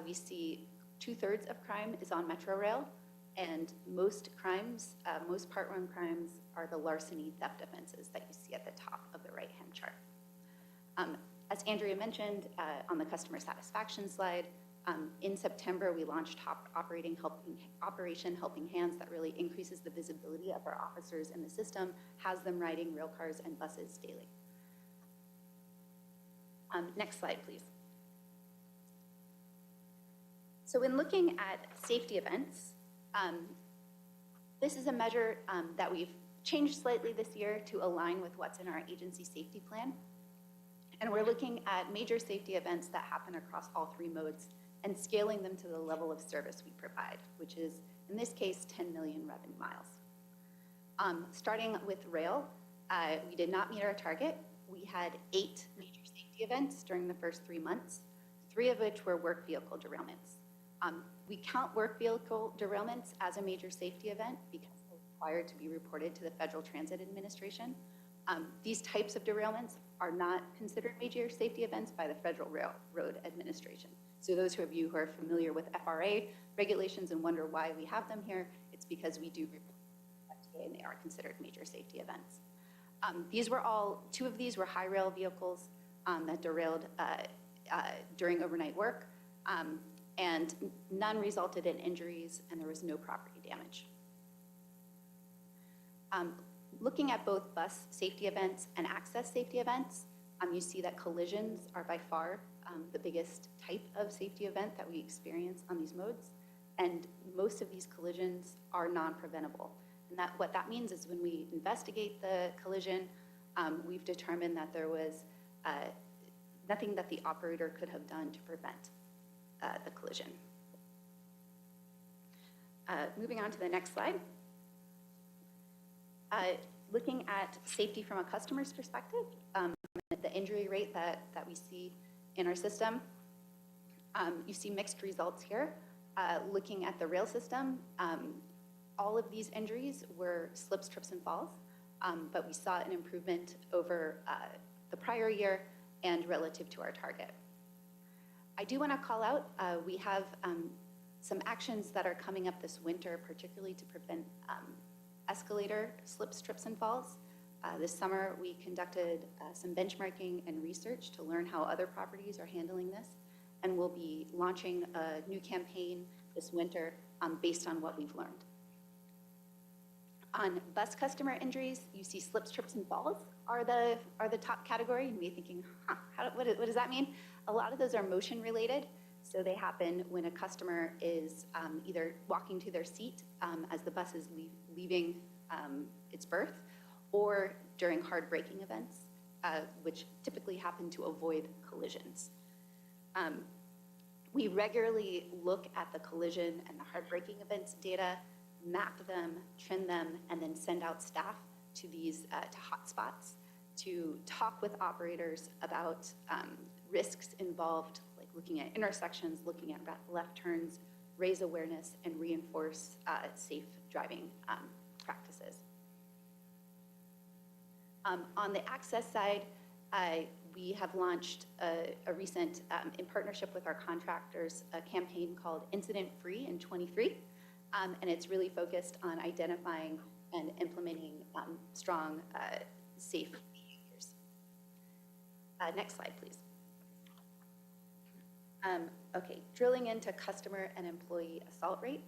We see 2/3 of crime is on Metro Rail, and most crimes, most Part 1 crimes are the larceny theft offenses that you see at the top of the right-hand chart. As Andrea mentioned on the customer satisfaction slide, in September we launched Operation Helping Hands that really increases the visibility of our officers in the system, has them riding rail cars and buses daily. Next slide, please. So in looking at safety events, this is a measure that we've changed slightly this year to align with what's in our agency safety plan. And we're looking at major safety events that happen across all 3 modes and scaling them to the level of service we provide, which is, in this case, 10 million revenue miles. Starting with rail, we did not meet our target. We had 8 major safety events during the first 3 months, 3 of which were work vehicle derailments. We count work vehicle derailments as a major safety event because they're required to be reported to the Federal Transit Administration. These types of derailments are not considered major safety events by the Federal Railroad Administration. So those of you who are familiar with FRA regulations and wonder why we have them here, it's because we do report to FTA and they are considered major safety events. Two of these were high rail vehicles that derailed during overnight work, and none resulted in injuries, and there was no property damage. Looking at both bus safety events and access safety events, you see that collisions are by far the biggest type of safety event that we experience on these modes, and most of these collisions are non-preventable. And what that means is when we investigate the collision, we've determined that there was nothing that the operator could have done to prevent the collision. Moving on to the next slide. Looking at safety from a customer's perspective, the injury rate that we see in our system, you see mixed results here. Looking at the rail system, all of these injuries were slips, trips, and falls, but we saw an improvement over the prior year and relative to our target. I do want to call out, we have some actions that are coming up this winter, particularly to prevent escalator slips, trips, and falls. This summer, we conducted some benchmarking and research to learn how other properties are handling this, and we'll be launching a new campaign this winter based on what we've learned. On bus customer injuries, you see slips, trips, and falls are the top category. You may be thinking, what does that mean? A lot of those are motion related. So they happen when a customer is either walking to their seat as the bus is leaving its berth, or during hard braking events, which typically happen to avoid collisions. We regularly look at the collision and the hard braking events data, map them, trend them, and then send out staff to these to hotspots to talk with operators about risks involved, like looking at intersections, looking at left turns, raise awareness, and reinforce safe driving practices. On the access side, we have launched a recent, in partnership with our contractors, a campaign called Incident Free in 23, and it's really focused on identifying and implementing strong, safe behaviors. Next slide, please. Okay, drilling into customer and employee assault rate.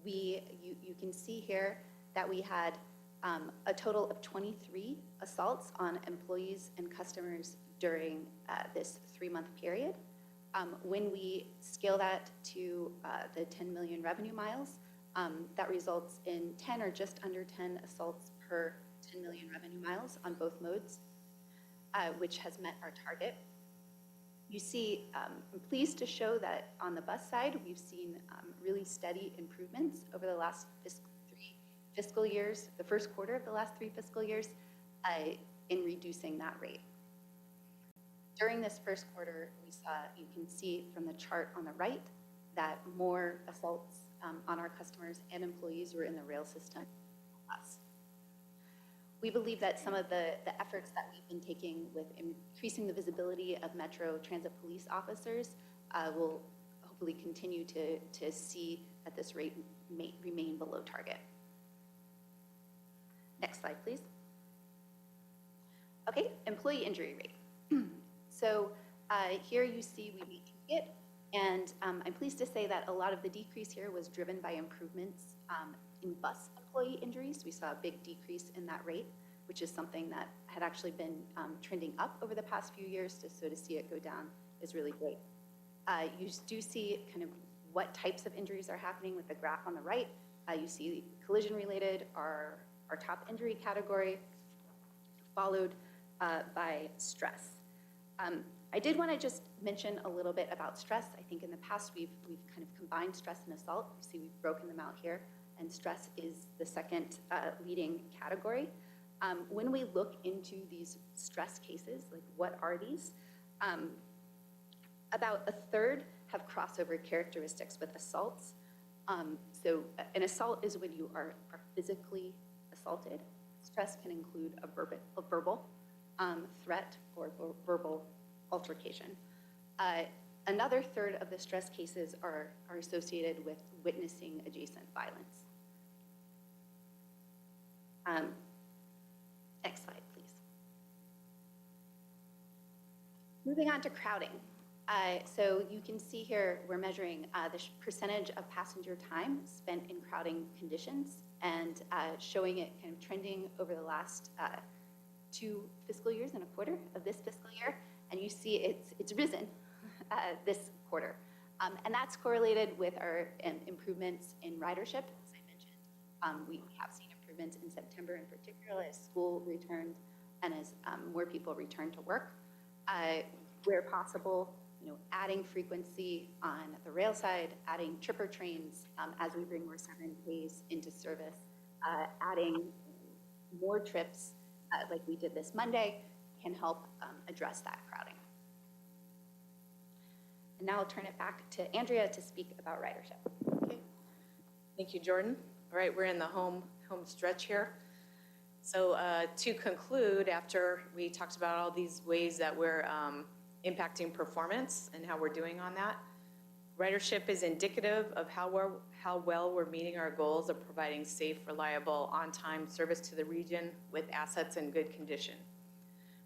You can see here that we had a total of 23 assaults on employees and customers during this 3-month period. When we scale that to the 10 million revenue miles, that results in 10 or just under 10 assaults per 10 million revenue miles on both modes, which has met our target. You see, I'm pleased to show that on the bus side, we've seen really steady improvements over the last 3 fiscal years, the first quarter of the last 3 fiscal years, in reducing that rate. During this first quarter, we saw, you can see from the chart on the right, that more assaults on our customers and employees were in the rail system than us. We believe that some of the efforts that we've been taking with increasing the visibility of Metro Transit Police officers will hopefully continue to see that this rate may remain below target. Next slide, please. Okay, employee injury rate. So here you see we meet target, and I'm pleased to say that a lot of the decrease here was driven by improvements in bus employee injuries. We saw a big decrease in that rate, which is something that had actually been trending up over the past few years, so to see it go down is really great. You do see kind of what types of injuries are happening with the graph on the right. You see collision-related, our top injury category, followed by stress. I did want to just mention a little bit about stress. I think in the past we've kind of combined stress and assault. You see we've broken them out here, and stress is the second leading category. When we look into these stress cases, like what are these? About a third have crossover characteristics with assaults. So an assault is when you are physically assaulted. Stress can include a verbal threat or verbal altercation. Another third of the stress cases are associated with witnessing adjacent violence. Next slide, please. Moving on to crowding. So you can see here, we're measuring the percentage of passenger time spent in crowding conditions and showing it kind of trending over the last 2 fiscal years and a quarter of this fiscal year. And you see it's risen this quarter. And that's correlated with our improvements in ridership, as I mentioned. We have seen improvements in September in particular as school returned and as more people return to work. Where possible, adding frequency on the rail side, adding tripper trains as we bring more 7Ks into service, adding more trips like we did this Monday can help address that crowding. And now I'll turn it back to Andrea to speak about ridership. Okay. Thank you, Jordan. All right, we're in the home stretch here. So to conclude, after we talked about all these ways that we're impacting performance and how we're doing on that, ridership is indicative of how well we're meeting our goals of providing safe, reliable, on-time service to the region with assets in good condition.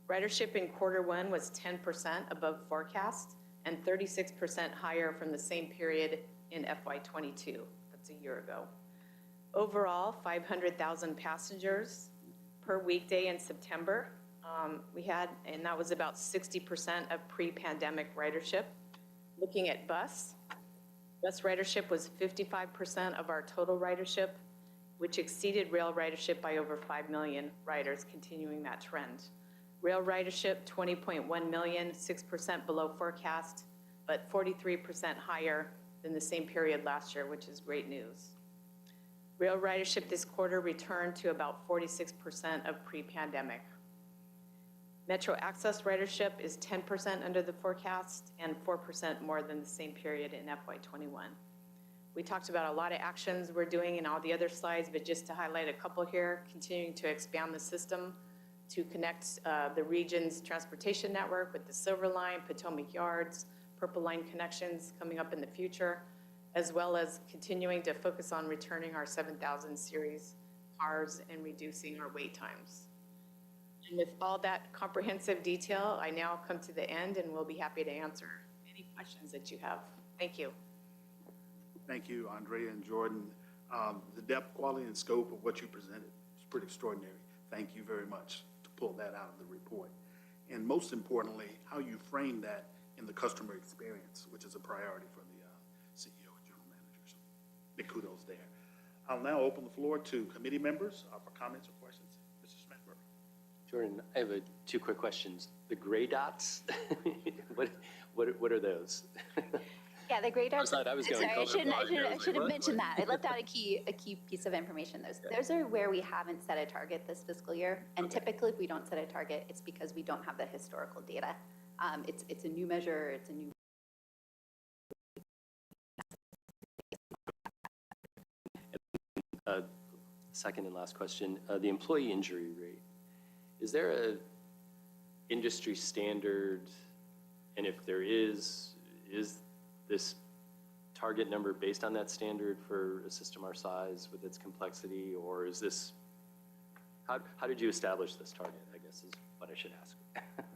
Ridership in Q1 was 10% above forecast and 36% higher from the same period in FY22. That's a year ago. Overall, 500,000 passengers per weekday in September we had, and that was about 60% of pre-pandemic ridership. Looking at bus ridership was 55% of our total ridership, which exceeded rail ridership by over 5 million riders, continuing that trend. Rail ridership, 20.1 million, 6% below forecast, but 43% higher than the same period last year, which is great news. Rail ridership this quarter returned to about 46% of pre-pandemic. Metro Access ridership is 10% under the forecast and 4% more than the same period in FY21. We talked about a lot of actions we're doing in all the other slides, but just to highlight a couple here, continuing to expand the system to connect the region's transportation network with the Silver Line, Potomac Yards, Purple Line connections coming up in the future, as well as continuing to focus on returning our 7000 series cars and reducing our wait times. And with all that comprehensive detail, I now come to the end and we'll be happy to answer any questions that you have. Thank you. Thank you, Andrea and Jordan. The depth, quality, and scope of what you presented is pretty extraordinary. Thank you very much to pull that out of the report. And most importantly, how you frame that in the customer experience, which is a priority for the CEO and general managers. Big kudos there. I'll now open the floor to committee members for comments or questions. Mr. Smedberg. Jordan, I have 2 quick questions. The gray dots, what are those? Yeah, the gray dots. I was going sorry, I should have what? mentioned that. I left out a key piece of information. Those are where we haven't set a target this fiscal year. And typically, if we don't set a target, it's because we don't have the historical data. It's a new measure. It's a new. Second and last question, the employee injury rate. Is there a industry standard? And if there is this target number based on that standard for a system our size with its complexity, or is this, how did you establish this target, I guess is what I should ask.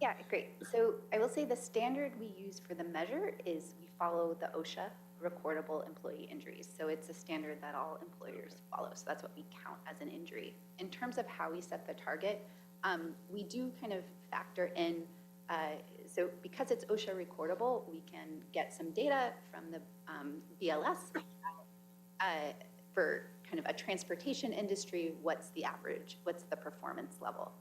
Yeah, great. So I will say the standard we use for the measure is we follow the OSHA recordable employee injuries. So it's a standard that all employers follow. So that's what we count as an injury. In terms of how we set the target, we do kind of factor in, so because it's OSHA recordable, we can get some data from the BLS for kind of a transportation industry, what's the average, what's the performance level.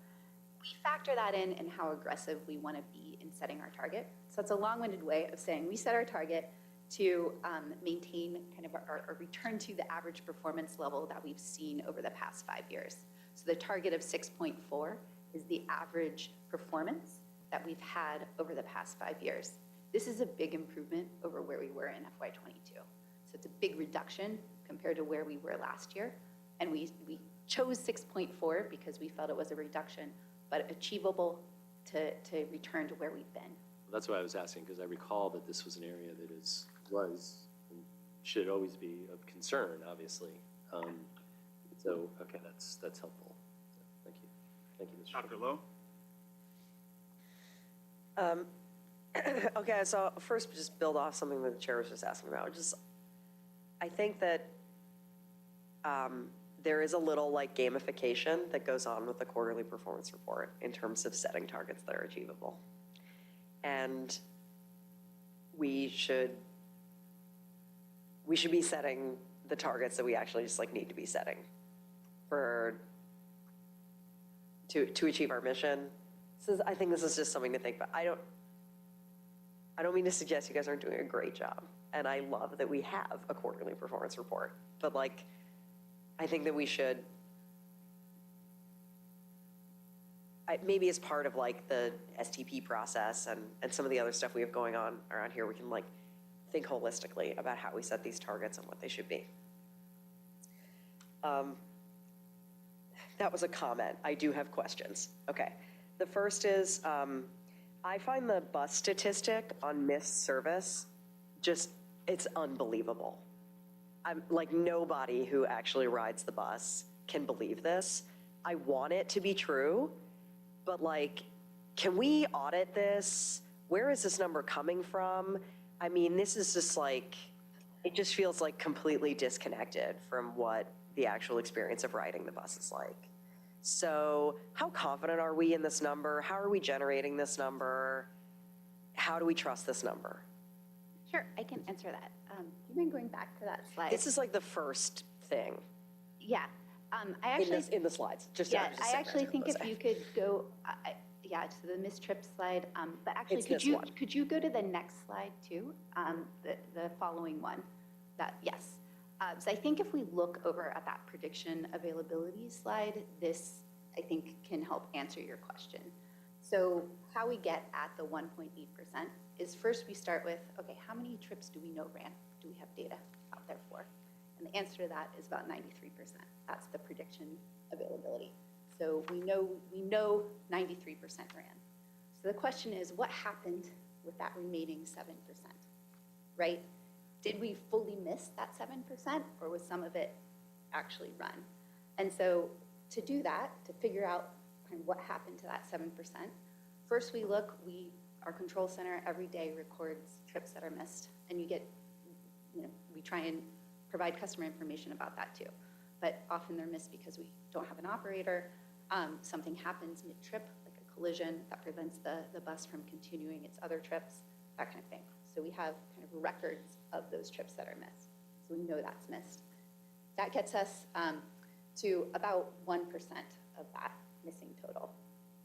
We factor that in and how aggressive we want to be in setting our target. So it's a long-winded way of saying we set our target to maintain kind of our return to the average performance level that we've seen over the past 5 years. So the target of 6.4 is the average performance that we've had over the past 5 years. This is a big improvement over where we were in FY22. So it's a big reduction compared to where we were last year. And we chose 6.4 because we felt it was a reduction, but achievable to return to where we've been. Well, that's why I was asking, because I recall that this was an area that was and should always be of concern, obviously. So, okay, that's helpful. So, thank you. Thank you, Mr. Chair. Dr. Lowe? Okay, so first, just build off something that the chair was just asking about. I think that there is a little like gamification that goes on with the quarterly performance report in terms of setting targets that are achievable. And we should be setting the targets that we actually just like need to be setting to achieve our mission. I think this is just something to think about. I don't mean to suggest you guys aren't doing a great job. And I love that we have a quarterly performance report. But like, I think that we should, maybe as part of like the STP process and some of the other stuff we have going on around here, we can like think holistically about how we set these targets and what they should be. That was a comment. I do have questions. Okay. The first is, I find the bus statistic on missed service it's unbelievable. I'm like, nobody who actually rides the bus can believe this. I want it to be true, but like, can we audit this? Where is this number coming from? I mean, this is just like, it just feels like completely disconnected from what the actual experience of riding the bus is like. So how confident are we in this number? How are we generating this number? How do we trust this number? Sure, I can answer that. Do you mind going back to that slide? This is like the first thing Yeah. I actually, in the slides. I actually think if you could go, to the missed trip slide, but actually, It's could you go to the next slide too? The following one. Yes. So I think if we look over at that prediction availability slide, this, I think, can help answer your question. So how we get at the 1.8% is first we start with, okay, how many trips do we know ran? Do we have data out there for? And the answer to that is about 93%. That's the prediction availability. So we know 93% ran. So the question is, what happened with that remaining 7%, right? Did we fully miss that 7%, or was some of it actually run? And so to do that, to figure out kind of what happened to that 7%, first our control center every day records trips that are missed, and we try and provide customer information about that too. But often they're missed because we don't have an operator. Something happens mid-trip, like a collision that prevents the bus from continuing its other trips, that kind of thing. So we have kind of records of those trips that are missed. So we know that's missed. That gets us to about 1% of that missing total.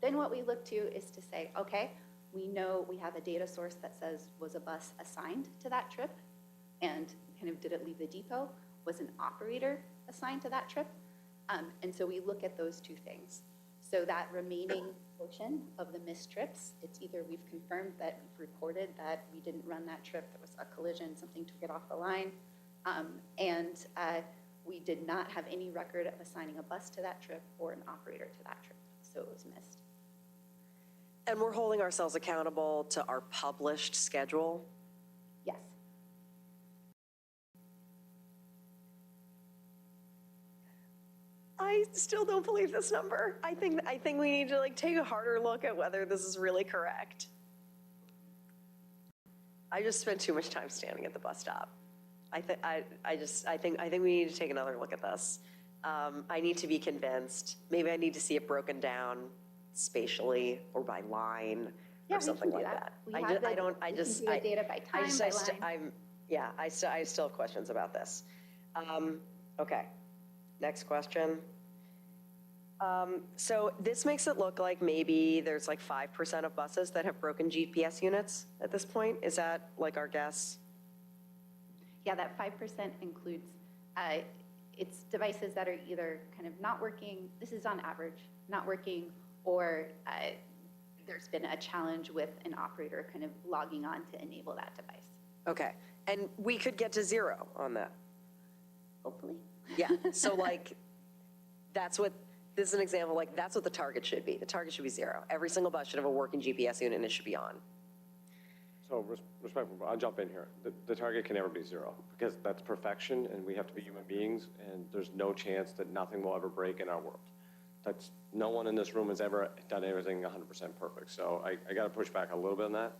Then what we look to is to say, okay, we know we have a data source that says, was a bus assigned to that trip? And kind of did it leave the depot? Was an operator assigned to that trip? And so we look at those two things. So that remaining portion of the missed trips, it's either we've confirmed that we've reported that we didn't run that trip, there was a collision, something took it off the line, and we did not have any record of assigning a bus to that trip or an operator to that trip, so it was missed. And we're holding ourselves accountable to our published schedule? Yes. I still don't believe this number. I think we need to like take a harder look at whether this is really correct. I just spent too much time standing at the bus stop. I think we need to take another look at this. I need to be convinced. Maybe I need to see it broken down spatially or by line or something like that. I still have questions about this. Okay. Next question. So this makes it look like maybe there's like 5% of buses that have broken GPS units at this point. Is that like our guess? Yeah, that 5% includes, it's devices that are either kind of not working, this is on average, not working, or there's been a challenge with an operator kind of logging on to enable that device. Okay. And we could get to 0 on that. Hopefully. Yeah, so like, this is an example, like that's what the target should be. The target should be 0. Every single bus should have a working GPS unit and it should be on. So respectful, I'll jump in here. The target can never be 0 because that's perfection and we have to be human beings and there's no chance that nothing will ever break in our world. That's, no one in this room has ever done everything 100% perfect. So I got to push back a little bit on that.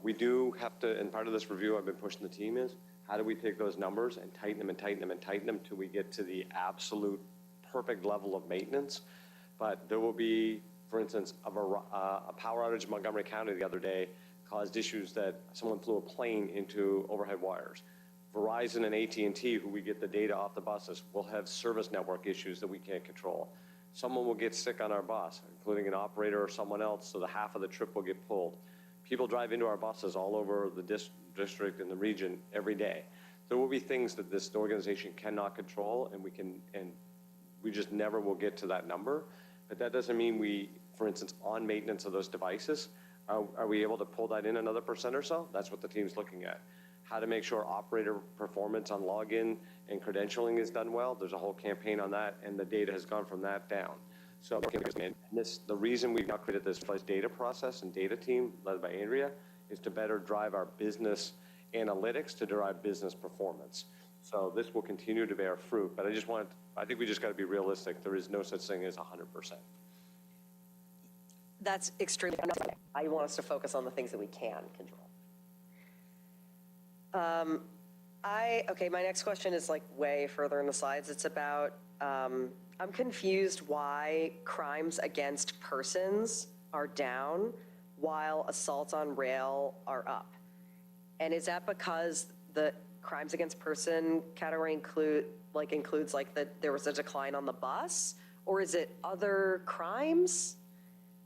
We do have to, and part of this review I've been pushing the team is, how do we take those numbers and tighten them and tighten them and tighten them till we get to the absolute perfect level of maintenance? But there will be, for instance, a power outage in Montgomery County the other day caused issues that someone flew a plane into overhead wires. Verizon and AT&T, who we get the data off the buses, will have service network issues that we can't control. Someone will get sick on our bus, including an operator or someone else, so the half of the trip will get pulled. People drive into our buses all over the district and the region every day. There will be things that this organization cannot control, and we just never will get to that number. But that doesn't mean we, for instance, on maintenance of those devices, are we able to pull that in another % or so? That's what the team's looking at. How to make sure operator performance on login and credentialing is done well. There's a whole campaign on that, and the data has gone from that down. So the reason we've now created this data process and data team led by Andrea is to better drive our business analytics to derive business performance. So this will continue to bear fruit, but I think we just got to be realistic. There is no such thing as 100%. That's extremely, I want us to focus on the things that we can control. Okay, my next question is like way further in the slides. It's about, I'm confused why crimes against persons are down while assaults on rail are up. And is that because the crimes against person category includes that there was a decline on the bus, or is it other crimes?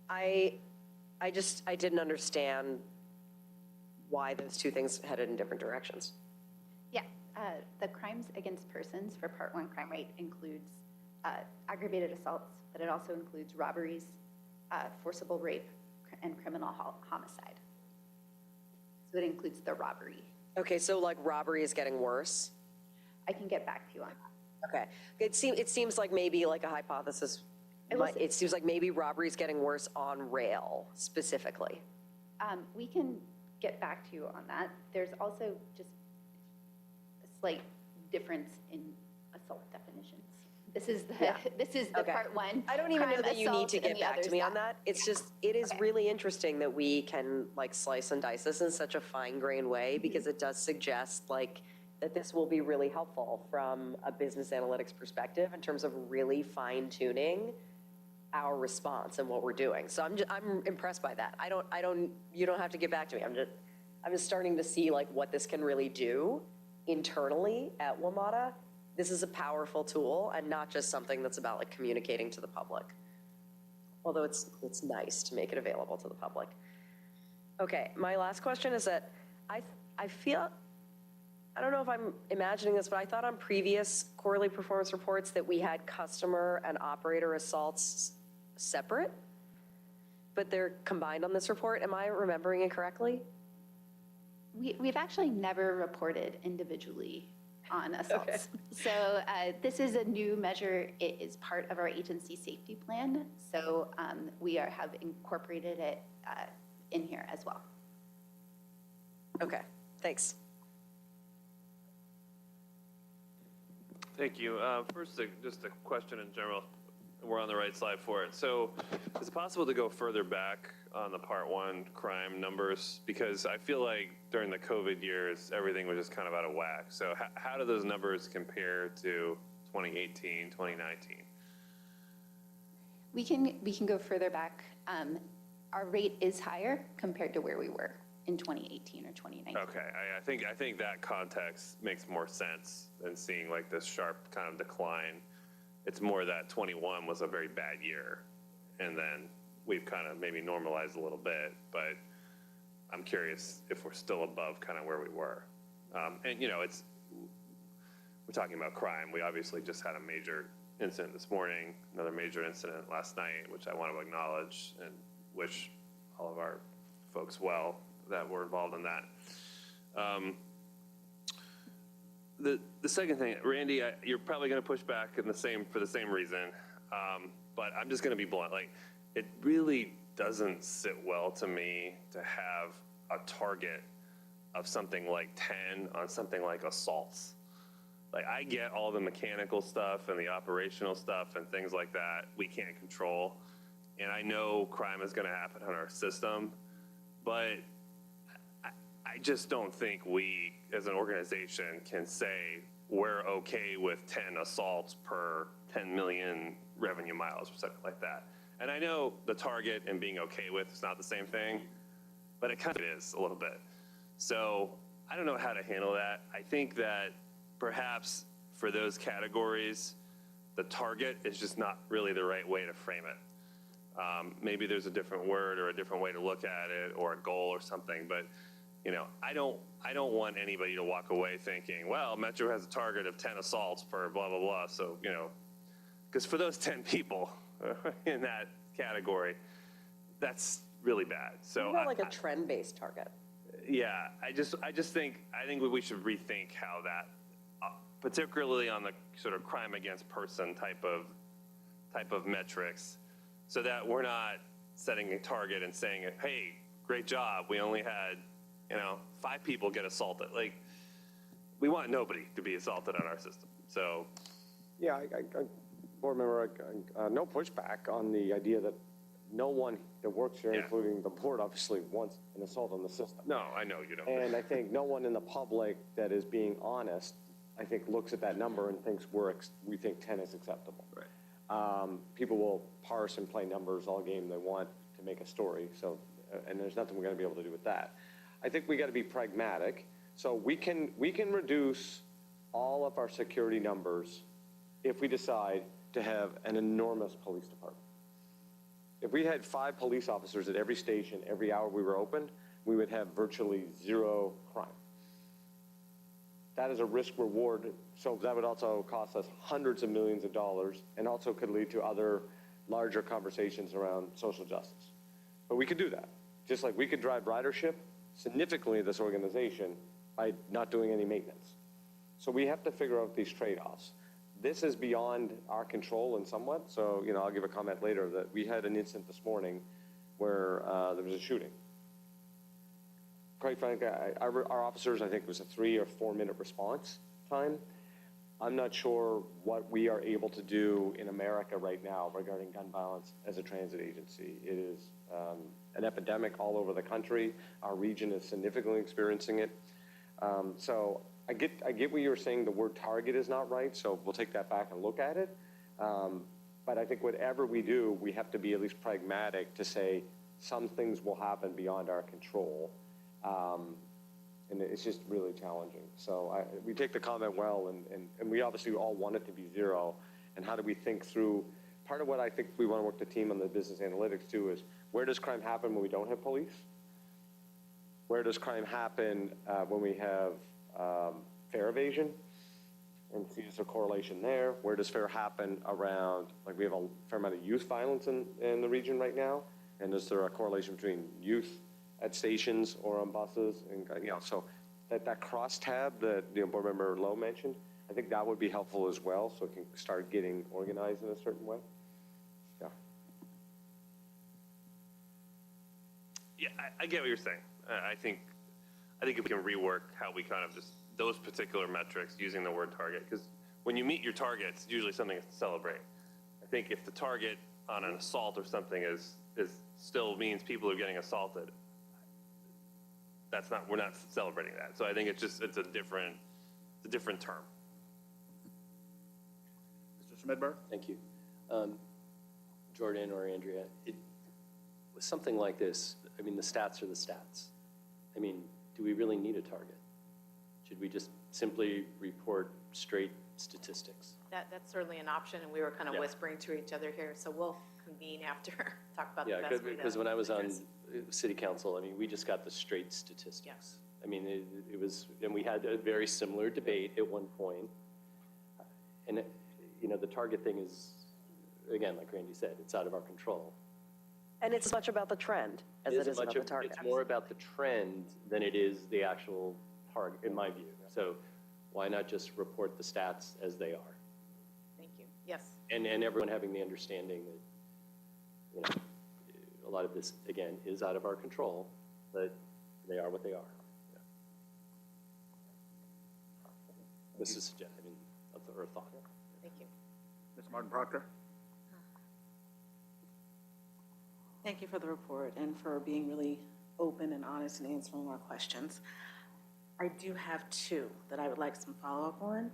I didn't understand why those two things headed in different directions. Yeah, the crimes against persons for Part 1 crime rate includes aggravated assaults, but it also includes robberies, forcible rape, and criminal homicide. So it includes the robbery. Okay, so like robbery is getting worse? I can get back to you on that. Okay. It seems like maybe like a hypothesis. It seems like maybe robbery is getting worse on rail specifically. We can get back to you on that. There's also just a slight difference in assault definitions. This is the Okay. Part 1. I don't even know crime, that you need assault, to and get the back to others me on not. that. It's just, it is really interesting that we can like slice and dice this in such a fine-grained way, because it does suggest like that this will be really helpful from a business analytics perspective in terms of really fine-tuning our response and what we're doing. So I'm impressed by that. You don't have to get back to me. I'm just starting to see like what this can really do internally at WMATA. This is a powerful tool and not just something that's about like communicating to the public. Although it's nice to make it available to the public. Okay, my last question is that I feel, I don't know if I'm imagining this, but I thought on previous quarterly performance reports that we had customer and operator assaults separate, but they're combined on this report. Am I remembering it correctly? We've actually never reported individually on assaults. Okay. So this is a new measure. It is part of our agency safety plan. So we have incorporated it in here as well. Okay, thanks. Thank you. First, just a question in general. We're on the right slide for it. So is it possible to go further back on the Part 1 crime numbers? Because I feel like during the COVID years, everything was just kind of out of whack. So how do those numbers compare to 2018, 2019? We can go further back. Our rate is higher compared to where we were in 2018 or 2019. Okay, I think that context makes more sense than seeing like this sharp kind of decline. It's more that 21 was a very bad year, and then we've kind of maybe normalized a little bit, but I'm curious if we're still above kind of where we were. And you know, we're talking about crime. We obviously just had a major incident this morning, another major incident last night, which I want to acknowledge and wish all of our folks well that were involved in that. The second thing, Randy, you're probably going to push back for the same reason, but I'm just going to be blunt. Like, it really doesn't sit well to me to have a target of something like 10 on something like assaults. Like, I get all the mechanical stuff and the operational stuff and things like that we can't control. And I know crime is going to happen on our system, but I just don't think we, as an organization, can say we're okay with 10 assaults per 10 million revenue miles or something like that. And I know the target and being okay with is not the same thing, but it kind of is a little bit. So I don't know how to handle that. I think that perhaps for those categories, the target is just not really the right way to frame it. Maybe there's a different word or a different way to look at it, or a goal or something, but I don't want anybody to walk away thinking, well, Metro has a target of 10 assaults per blah, blah, blah. So, because for those 10 people in that category, that's really bad. So What about like a trend-based target? yeah, I think we should rethink how that, particularly on the sort of crime against person type of metrics, so that we're not setting a target and saying, hey, great job, we only had 5 people get assaulted. Like, we want nobody to be assaulted on our system. So, Yeah, board member, no pushback on the idea that no one that works here, Yeah. including the board, obviously wants an assault on the system. no, I know you don't. And I think no one in the public that is being honest, I think, looks at that number and thinks we think 10 is acceptable. Right. People will parse and play numbers all game they want to make a story. So, and there's nothing we're going to be able to do with that. I think we got to be pragmatic. So we can reduce all of our security numbers if we decide to have an enormous police department. If we had 5 police officers at every station every hour we were open, we would have virtually 0 crime. That is a risk reward. So that would also cost us hundreds of millions of dollars, and also could lead to other larger conversations around social justice. But we could do that. Just like we could drive ridership significantly in this organization by not doing any maintenance. So we have to figure out these trade-offs. This is beyond our control in somewhat. So, I'll give a comment later that we had an incident this morning where there was a shooting. Quite frankly, our officers, I think, was a 3 or 4 minute response time. I'm not sure what we are able to do in America right now regarding gun violence as a transit agency. It is an epidemic all over the country. Our region is significantly experiencing it. So I get what you're saying. The word target is not right, so we'll take that back and look at it. But I think whatever we do, we have to be at least pragmatic to say some things will happen beyond our control. And it's just really challenging. So we take the comment well, and we obviously all want it to be 0. And how do we think through, part of what I think we want to work the team on the business analytics too is, where does crime happen when we don't have police? Where does crime happen when we have fare evasion? And see, is there a correlation there? Where does fare happen around, like we have a fair amount of youth violence in the region right now? And is there a correlation between youth at stations or on buses? And so that cross tab that board member Lowe mentioned, I think that would be helpful as well, so it can start getting organized in a certain way. Yeah. Yeah, I get what you're saying. I think if we can rework how we kind of just, those particular metrics using the word target, because when you meet your targets, it's usually something to celebrate. I think if the target on an assault or something is still means people are getting assaulted, we're not celebrating that. So I think it's a different term. Mr. Smedberg? Thank you. Jordan or Andrea, with something like this, I mean, the stats are the stats. I mean, do we really need a target? Should we just simply report straight statistics? That's certainly an option, and we were kind of whispering to each other here, so we'll convene after, talk about the best way to. Because when I was on address. city council, I mean, we just got the straight statistics. Yes. I mean, it was, and we had a very similar debate at one point. And, the target thing is, again, like Randy said, it's out of our control. And it's as much about the trend as it is about the target. It's more about the trend than it is the actual target, in my view. So why not just report the stats as they are? Thank you. Yes. And everyone having the understanding that, a lot of this, again, is out of our control, but they are what they are. This is suggested, or thought. Thank you. Ms. Martin Proctor? Thank you for the report and for being really open and honest and answering our questions. I do have two that I would like some follow-up on.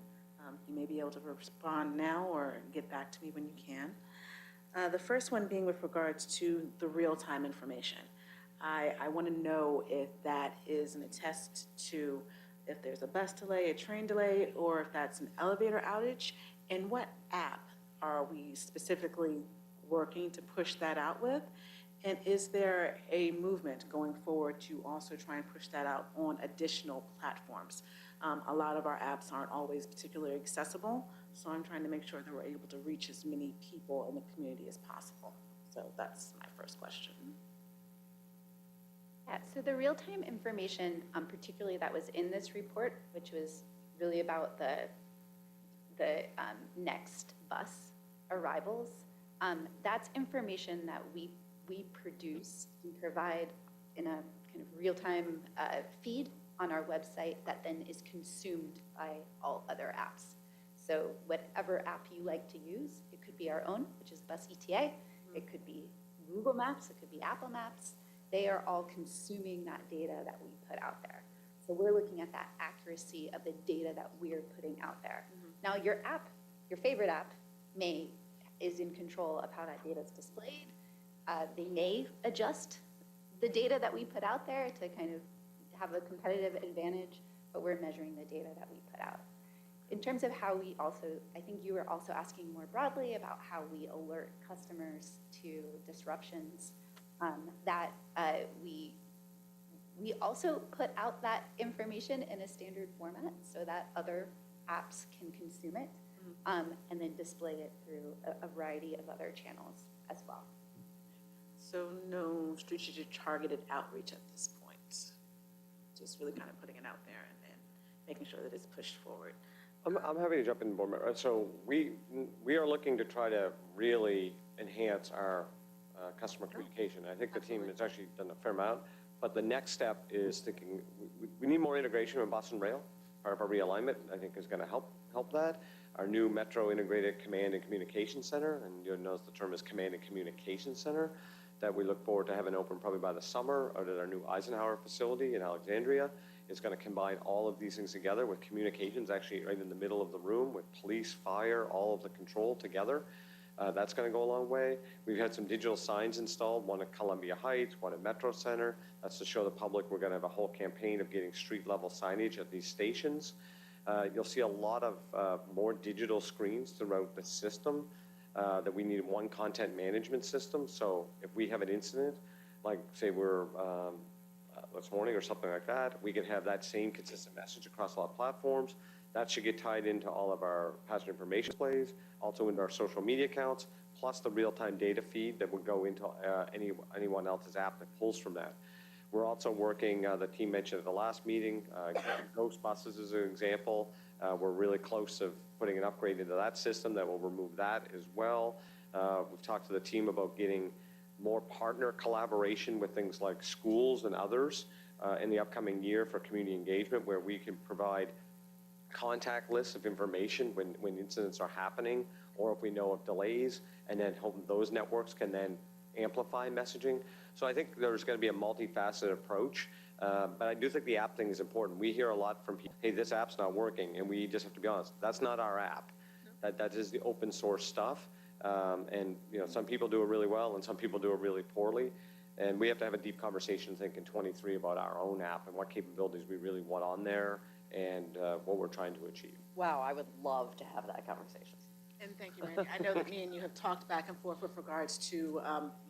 You may be able to respond now or get back to me when you can. The first one being with regards to the real-time information. I want to know if that is an attest to if there's a bus delay, a train delay, or if that's an elevator outage, and what app are we specifically working to push that out with? And is there a movement going forward to also try and push that out on additional platforms? A lot of our apps aren't always particularly accessible, so I'm trying to make sure that we're able to reach as many people in the community as possible. So that's my first question. Yeah, so the real-time information, particularly that was in this report, which was really about the next bus arrivals, that's information that we produce and provide in a kind of real-time feed on our website that then is consumed by all other apps. So whatever app you like to use, it could be our own, which is Bus ETA, it could be Google Maps, it could be Apple Maps. They are all consuming that data that we put out there. So we're looking at that accuracy of the data that we're putting out there. Now your app, your favorite app, is in control of how that data is displayed. They may adjust the data that we put out there to kind of have a competitive advantage, but we're measuring the data that we put out. In terms of how we also, I think you were also asking more broadly about how we alert customers to disruptions, that we also put out that information in a standard format so that other apps can consume it, and then display it through a variety of other channels as well. So no strategic targeted outreach at this point. Just really kind of putting it out there and making sure that it's pushed forward. I'm happy to jump in, board member. So we are looking to try to really enhance our customer communication. I think the team has actually done a fair amount, but the next step is thinking we need more integration with bus and rail. Part of our realignment, I think, is going to help that. Our new Metro Integrated Command and Communication Center, and you'll notice the term is Command and Communication Center, that we look forward to having open probably by the summer, or at our new Eisenhower facility in Alexandria. Is going to combine all of these things together with communications actually right in the middle of the room with police, fire, all of the control together. That's going to go a long way. We've had some digital signs installed, one at Columbia Heights, one at Metro Center. That's to show the public we're going to have a whole campaign of getting street level signage at these stations. You'll see a lot of more digital screens throughout the system, that we need one content management system. So if we have an incident, like say we're this morning or something like that, we can have that same consistent message across a lot of platforms. That should get tied into all of our passenger information displays, also into our social media accounts, plus the real-time data feed that would go into anyone else's app that pulls from that. We're also working, the team mentioned at the last meeting, Ghost buses is an example. We're really close to putting an upgrade into that system that will remove that as well. We've talked to the team about getting more partner collaboration with things like schools and others in the upcoming year for community engagement, where we can provide contact lists of information when incidents are happening, or if we know of delays, and then hope those networks can then amplify messaging. So I think there's going to be a multifaceted approach, but I do think the app thing is important. We hear a lot from people, hey, this app's not working, and we just have to be honest, that's not our app. That is the open source stuff. And you know, some people do it really well and some people do it really poorly. And we have to have a deep conversation, I think, in 23 about our own app and what capabilities we really want on there and what we're trying to achieve. Wow, I would love to have that conversation. And thank you, Randy. I know that me and you have talked back and forth with regards to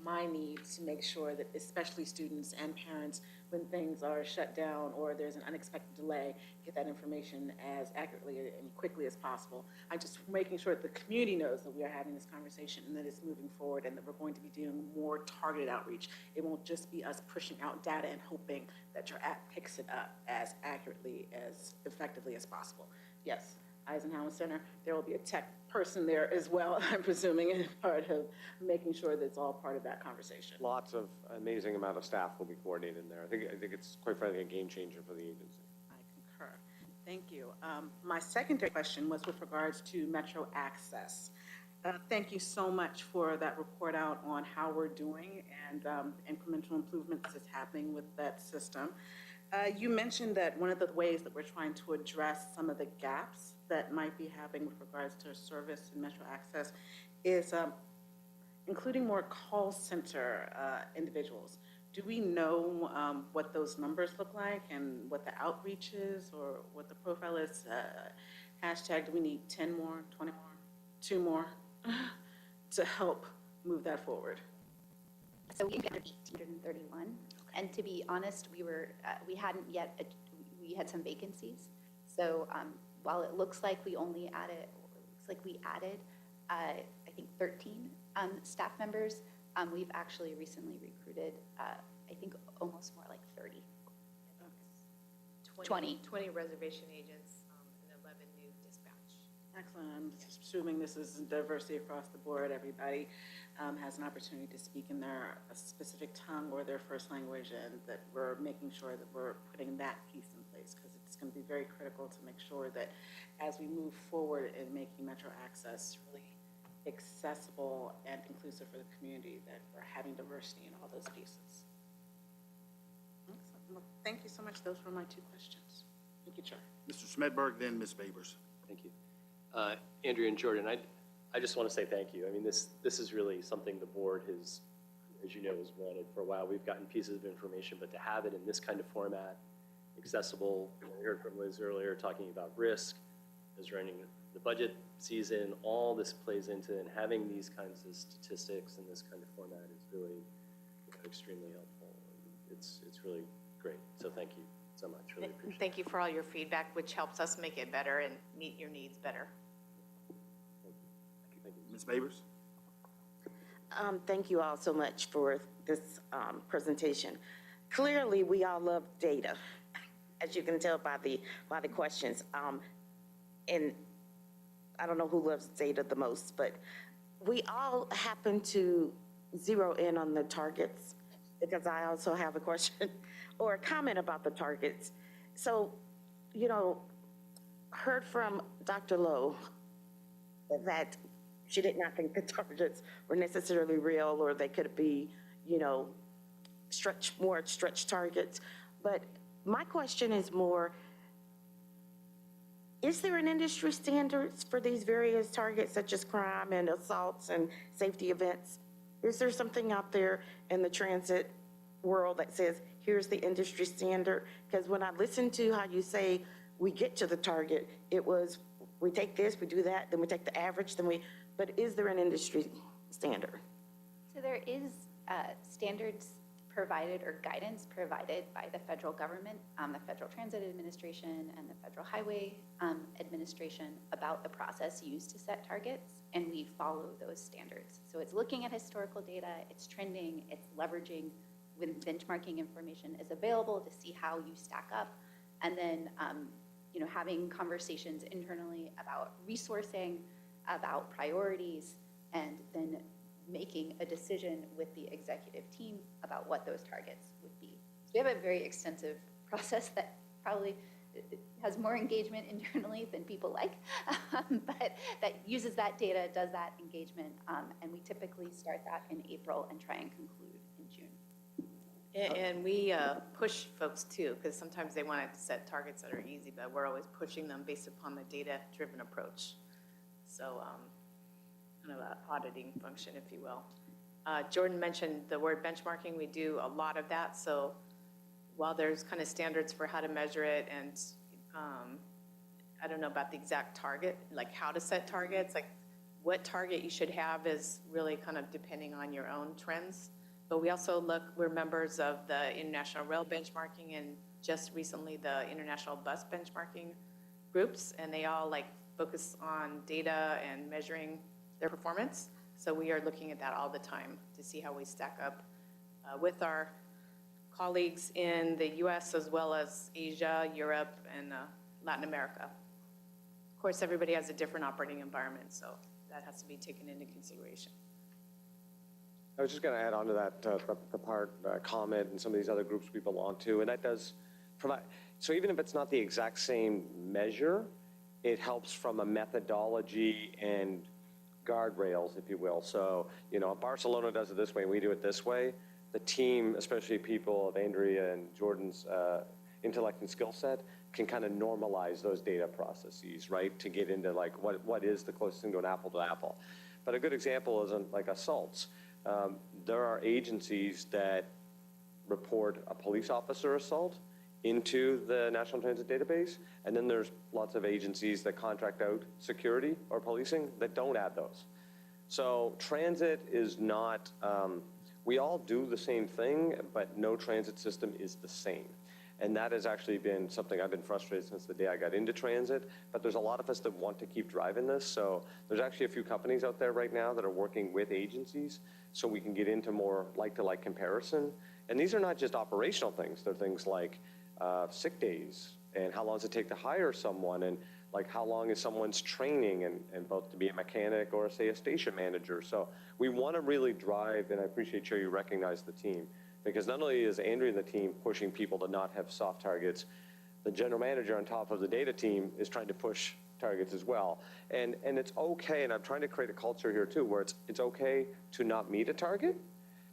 my need to make sure that especially students and parents, when things are shut down or there's an unexpected delay, get that information as accurately and quickly as possible. I'm just making sure that the community knows that we are having this conversation and that it's moving forward and that we're going to be doing more targeted outreach. It won't just be us pushing out data and hoping that your app picks it up as accurately, as effectively as possible. Yes. Eisenhower Center, there will be a tech person there as well, I'm presuming, as part of making sure that it's all part of that conversation. Lots of amazing amount of staff will be coordinated in there. I think it's quite frankly a game changer for the agency. I concur. Thank you. My secondary question was with regards to Metro Access. Thank you so much for that report out on how we're doing and incremental improvements that's happening with that system. You mentioned that one of the ways that we're trying to address some of the gaps that might be happening with regards to service and Metro Access is including more call center individuals. Do we know what those numbers look like and what the outreach is or what the profile is? Hashtag, do we need 10 more, 20 more, 2 more to help move that forward? So we got 831, and to be honest, we hadn't yet, we had some vacancies. So while it looks like we added, I think 13 staff members, we've actually recently recruited, I think almost more like 30. 20 reservation agents, and 11 new dispatch. Excellent. I'm assuming this is diversity across the board. Everybody has an opportunity to speak in their specific tongue or their first language, and that we're making sure that we're putting that piece in place, because it's going to be very critical to make sure that as we move forward in making Metro Access really accessible and inclusive for the community, that we're having diversity in all those pieces. Excellent. Well, thank you so much. Those were my 2 questions. Thank you, Chair. Mr. Smedberg, then Ms. Babers. Thank you. Andrea and Jordan, I just want to say thank you. I mean, this is really something the board has, as you know, has wanted for a while. We've gotten pieces of information, but to have it in this kind of format, accessible, we heard from Liz earlier talking about risk, as running the budget season, all this plays into, and having these kinds of statistics in this kind of format is really extremely helpful. It's really great. So thank you so much. Really appreciate it. Thank you for all your feedback, which helps us make it better and meet your needs better. Thank you. Ms. Babers? Thank you all so much for this presentation. Clearly, we all love data, as you can tell by the questions. And I don't know who loves data the most, but we all happen to zero in on the targets, because I also have a question or a comment about the targets. So, heard from Dr. Lowe that she did not think the targets were necessarily real, or they could be, stretch targets. But my question is more, is there an industry standards for these various targets, such as crime and assaults and safety events? Is there something out there in the transit world that says, here's the industry standard? Because when I listen to how you say we get to the target, it was, we take this, we do that, then we take the average, but is there an industry standard? So there is standards provided or guidance provided by the federal government, the Federal Transit Administration and the Federal Highway Administration about the process used to set targets, and we follow those standards. So it's looking at historical data, it's trending, it's leveraging when benchmarking information is available to see how you stack up, and then having conversations internally about resourcing, about priorities, and then making a decision with the executive team about what those targets would be. So we have a very extensive process that probably has more engagement internally than people like, but that uses that data, does that engagement, and we typically start that in April and try and conclude in June. And we push folks too, because sometimes they want to set targets that are easy, but we're always pushing them based upon the data-driven approach. So kind of an auditing function, if you will. Jordan mentioned the word benchmarking. We do a lot of that. So while there's kind of standards for how to measure it, and I don't know about the exact target, like how to set targets, like what target you should have is really kind of depending on your own trends. But we also we're members of the International Rail Benchmarking and just recently the International Bus Benchmarking groups, and they all focus on data and measuring their performance. So we are looking at that all the time to see how we stack up with our colleagues in the US as well as Asia, Europe, and Latin America. Of course, everybody has a different operating environment, so that has to be taken into consideration. I was just going to add on to that, the part comment and some of these other groups we belong to, and that does provide, So even if it's not the exact same measure, it helps from a methodology and guardrails, if you will. So, Barcelona does it this way, we do it this way. The team, especially people of Andrea and Jordan's intellect and skill set, can kind of normalize those data processes, right? To get into like, what is the closest thing to an apple to apple? But a good example is like assaults. There are agencies that report a police officer assault into the National Transit Database, and then there's lots of agencies that contract out security or policing that don't add those. So transit is not, we all do the same thing, but no transit system is the same. And that has actually been something I've been frustrated since the day I got into transit, but there's a lot of us that want to keep driving this. So there's actually a few companies out there right now that are working with agencies so we can get into more like-to-like comparison. And these are not just operational things. They're things like sick days and how long does it take to hire someone, and like how long is someone's training, and both to be a mechanic or say a station manager. So we want to really drive, and I appreciate, Chair, you recognize the team, because not only is Andrea and the team pushing people to not have soft targets, the general manager on top of the data team is trying to push targets as well. And it's okay, and I'm trying to create a culture here too, where it's okay to not meet a target,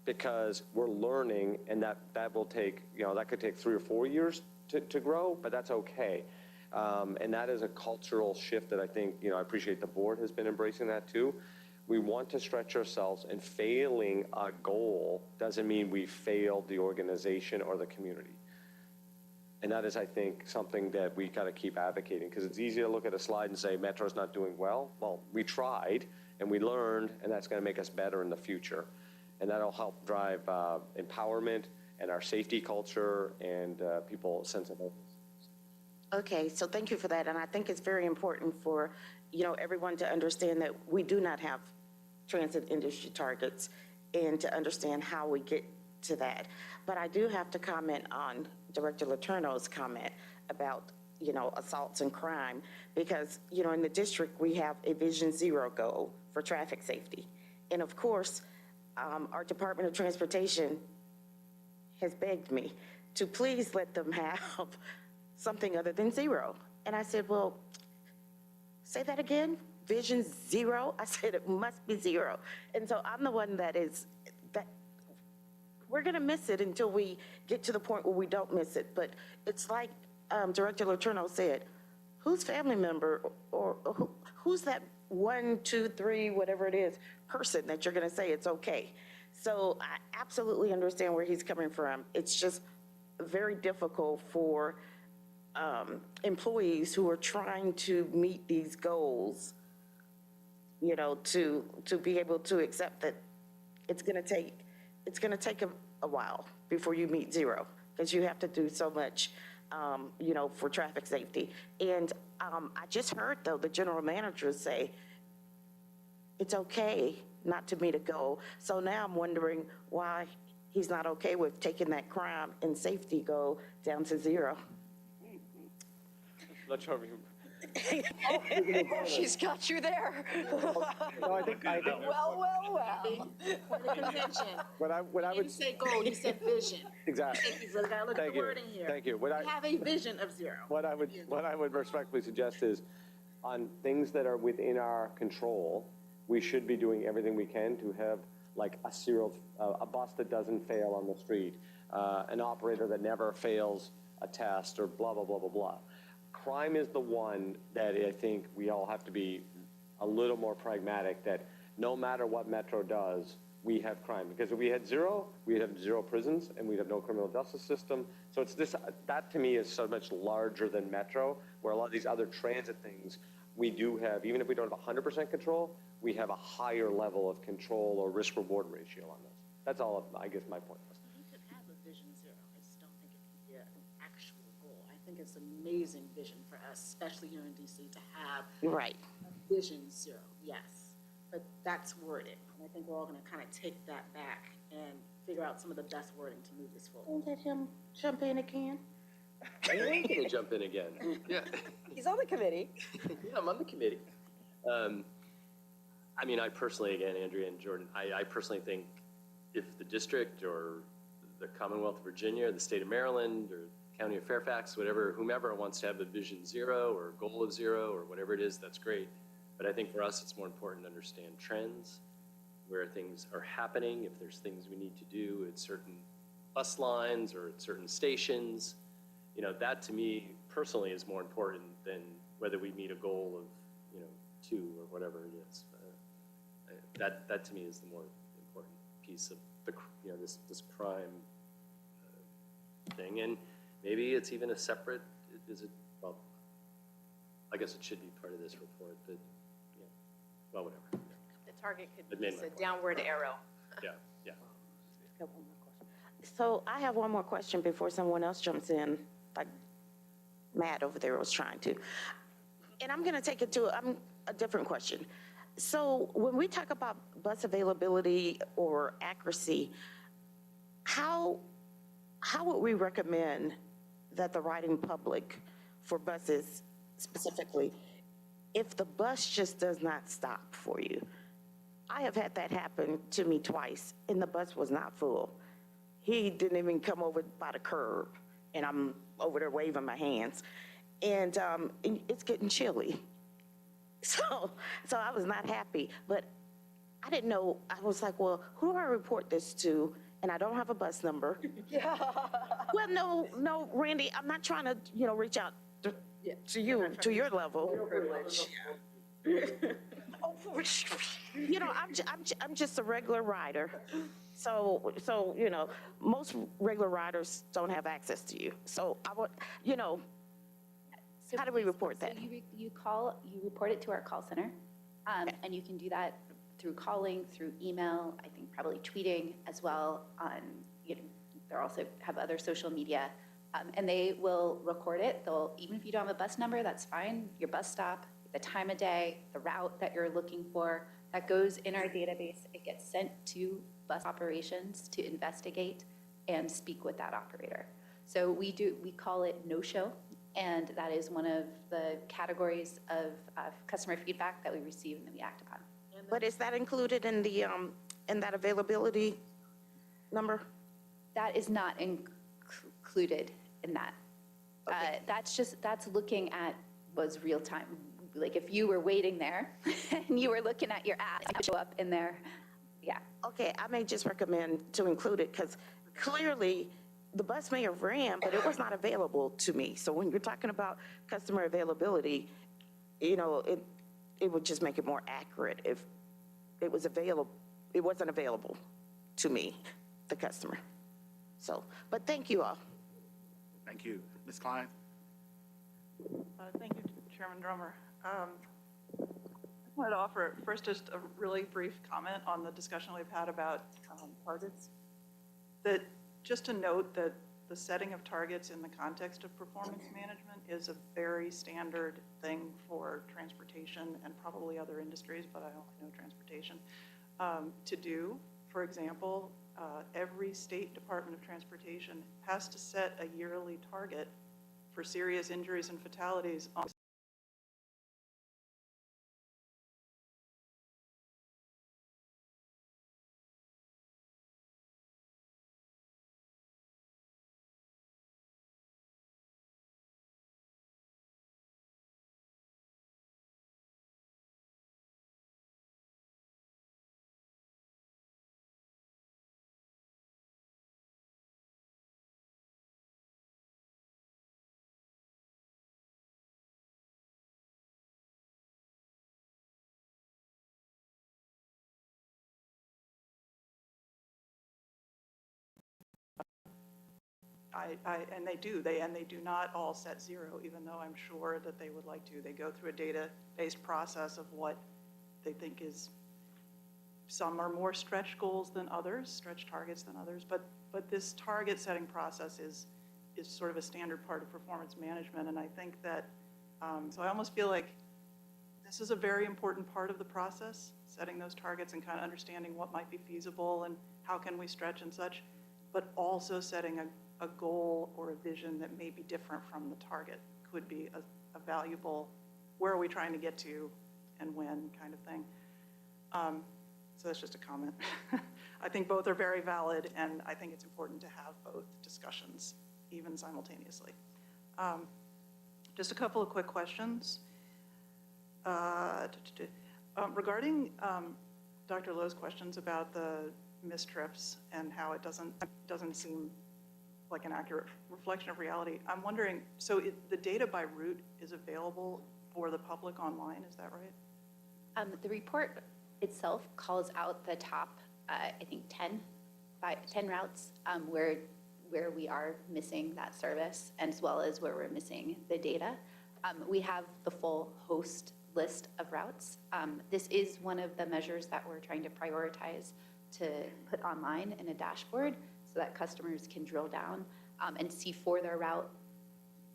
because we're learning, and that will take, that could take 3 or 4 years to grow, but that's okay. And that is a cultural shift that I think, I appreciate the board has been embracing that too. We want to stretch ourselves, and failing a goal doesn't mean we failed the organization or the community. And that is, I think, something that we got to keep advocating, because it's easy to look at a slide and say, Metro's not doing well. Well, we tried, and we learned, and that's going to make us better in the future. And that'll help drive empowerment and our safety culture and people's sense of openness. Okay, so thank you for that. And I think it's very important for, everyone to understand that we do not have transit industry targets, and to understand how we get to that. But I do have to comment on Director Letourneau's comment about, assaults and crime, because, in the district, we have a Vision Zero goal for traffic safety. And of course, our Department of Transportation has begged me to please let them have something other than zero. And I said, well, say that again, Vision Zero? I said, it must be zero. And so I'm the one that we're gonna miss it until we get to the point where we don't miss it. But it's like Director Letourneau said, whose family member or who's that 1, 2, 3, whatever it is, person that you're gonna say it's okay? So I absolutely understand where he's coming from. It's just very difficult for employees who are trying to meet these goals, to be able to accept that it's gonna take a while before you meet zero, because you have to do so much, for traffic safety. And I just heard, though, the general manager say, it's okay not to meet a goal. So now I'm wondering why he's not okay with taking that crime and safety goal down to zero. Not sure if you... She's got you there. No, I think Well. what I You would... didn't say goal, you said vision. Exactly. Thank you, so we gotta look at Thank the you. wording here. Thank you. We have a vision of zero. What I would respectfully suggest is, on things that are within our control, we should be doing everything we can to have like a bus that doesn't fail on the street, an operator that never fails a test, or blah, blah, blah, blah, blah. Crime is the one that I think we all have to be a little more pragmatic, that no matter what Metro does, we have crime. Because if we had zero, we'd have zero prisons, and we'd have no criminal justice system. So it's this, that to me is so much larger than Metro, where a lot of these other transit things, we do have, even if we don't have 100% control, we have a higher level of control or risk-reward ratio on this. That's all, I guess, my point was. You could have a vision zero. I just don't think it can be an actual goal. I think it's an amazing vision for us, especially here in DC, to have Right. a vision zero, yes. But that's worded. And I think we're all gonna kind of take that back and figure out some of the best wording to move this forward. Don't let him jump in again. I am going to jump in again. Yeah. He's on the committee. Yeah, I'm on the committee. I mean, I personally, again, Andrea and Jordan, I personally think if the district or the Commonwealth of Virginia or the state of Maryland or County of Fairfax, whatever, whomever wants to have a vision 0 or a goal of 0 or whatever it is, that's great. But I think for us, it's more important to understand trends, where things are happening, if there's things we need to do at certain bus lines or at certain stations. You know, that to me personally is more important than whether we meet a goal of, 2 or whatever it is. That to me is the more important piece of the, this crime thing. And maybe it's even a separate, well, I guess it should be part of this report, but, well, whatever. The target It could made be my a point. downward arrow. Yeah. So I have one more question before someone else jumps in, like Matt over there was trying to. And I'm going to take it to a different question. So when we talk about bus availability or accuracy, how would we recommend that the riding public for buses specifically, if the bus just does not stop for you? I have had that happen to me twice, and the bus was not full. He didn't even come over by the curb, and I'm over there waving my hands. And it's getting chilly. So I was not happy, but I didn't know. I was like, well, who do I report this to? And I don't have a bus number. Yeah. Well, no, Randy, I'm not trying to, reach out to you, to your level. I'm just a regular rider. So, most regular riders don't have access to you. So I would, how do we report that? So you report it to our call center, and you can do that through calling, through email, I think probably tweeting as well. They also have other social media, and they will record it. Even if you don't have a bus number, that's fine. Your bus stop, the time of day, the route that you're looking for, that goes in our database. It gets sent to bus operations to investigate and speak with that operator. So we call it no-show, and that is one of the categories of customer feedback that we receive and that we act upon. But is that included in the in that availability number? That is not included in that. Okay. That's looking at was real time. Like if you were waiting there and you were looking at your app, it would show up in there. Yeah. Okay, I may just recommend to include it because clearly the bus may have ran, but it was not available to me. So when you're talking about customer availability, it would just make it more accurate if it was available. It wasn't available to me, the customer. So, but thank you all. Thank you. Ms. Klein? Thank you, Chairman Drummer. I wanted to offer first just a really brief comment on the discussion we've had about targets. That just to note that the setting of targets in the context of performance management is a very standard thing for transportation and probably other industries, but I only know transportation, to do. For example, every state Department of Transportation has to set a yearly target for serious injuries and fatalities on and they do. They do not all set 0, even though I'm sure that they would like to. They go through a data-based process of what they think is, some are more stretch goals than others, stretch targets than others, but this target setting process is sort of a standard part of performance management, and I think that, so I almost feel like this is a very important part of the process, setting those targets and kind of understanding what might be feasible and how can we stretch and such, but also setting a goal or a vision that may be different from the target could be a valuable, where are we trying to get to and when kind of thing. So that's just a comment. I think both are very valid, and I think it's important to have both discussions even simultaneously. Just a couple of quick questions. Regarding Dr. Lowe's questions about the missed trips and how it doesn't seem like an accurate reflection of reality, I'm wondering, so the data by route is available for the public online, is that right? The report itself calls out the top, I think 10 routes where we are missing that service, as well as where we're missing the data. We have the full host list of routes. This is one of the measures that we're trying to prioritize to put online in a dashboard so that customers can drill down and see for their route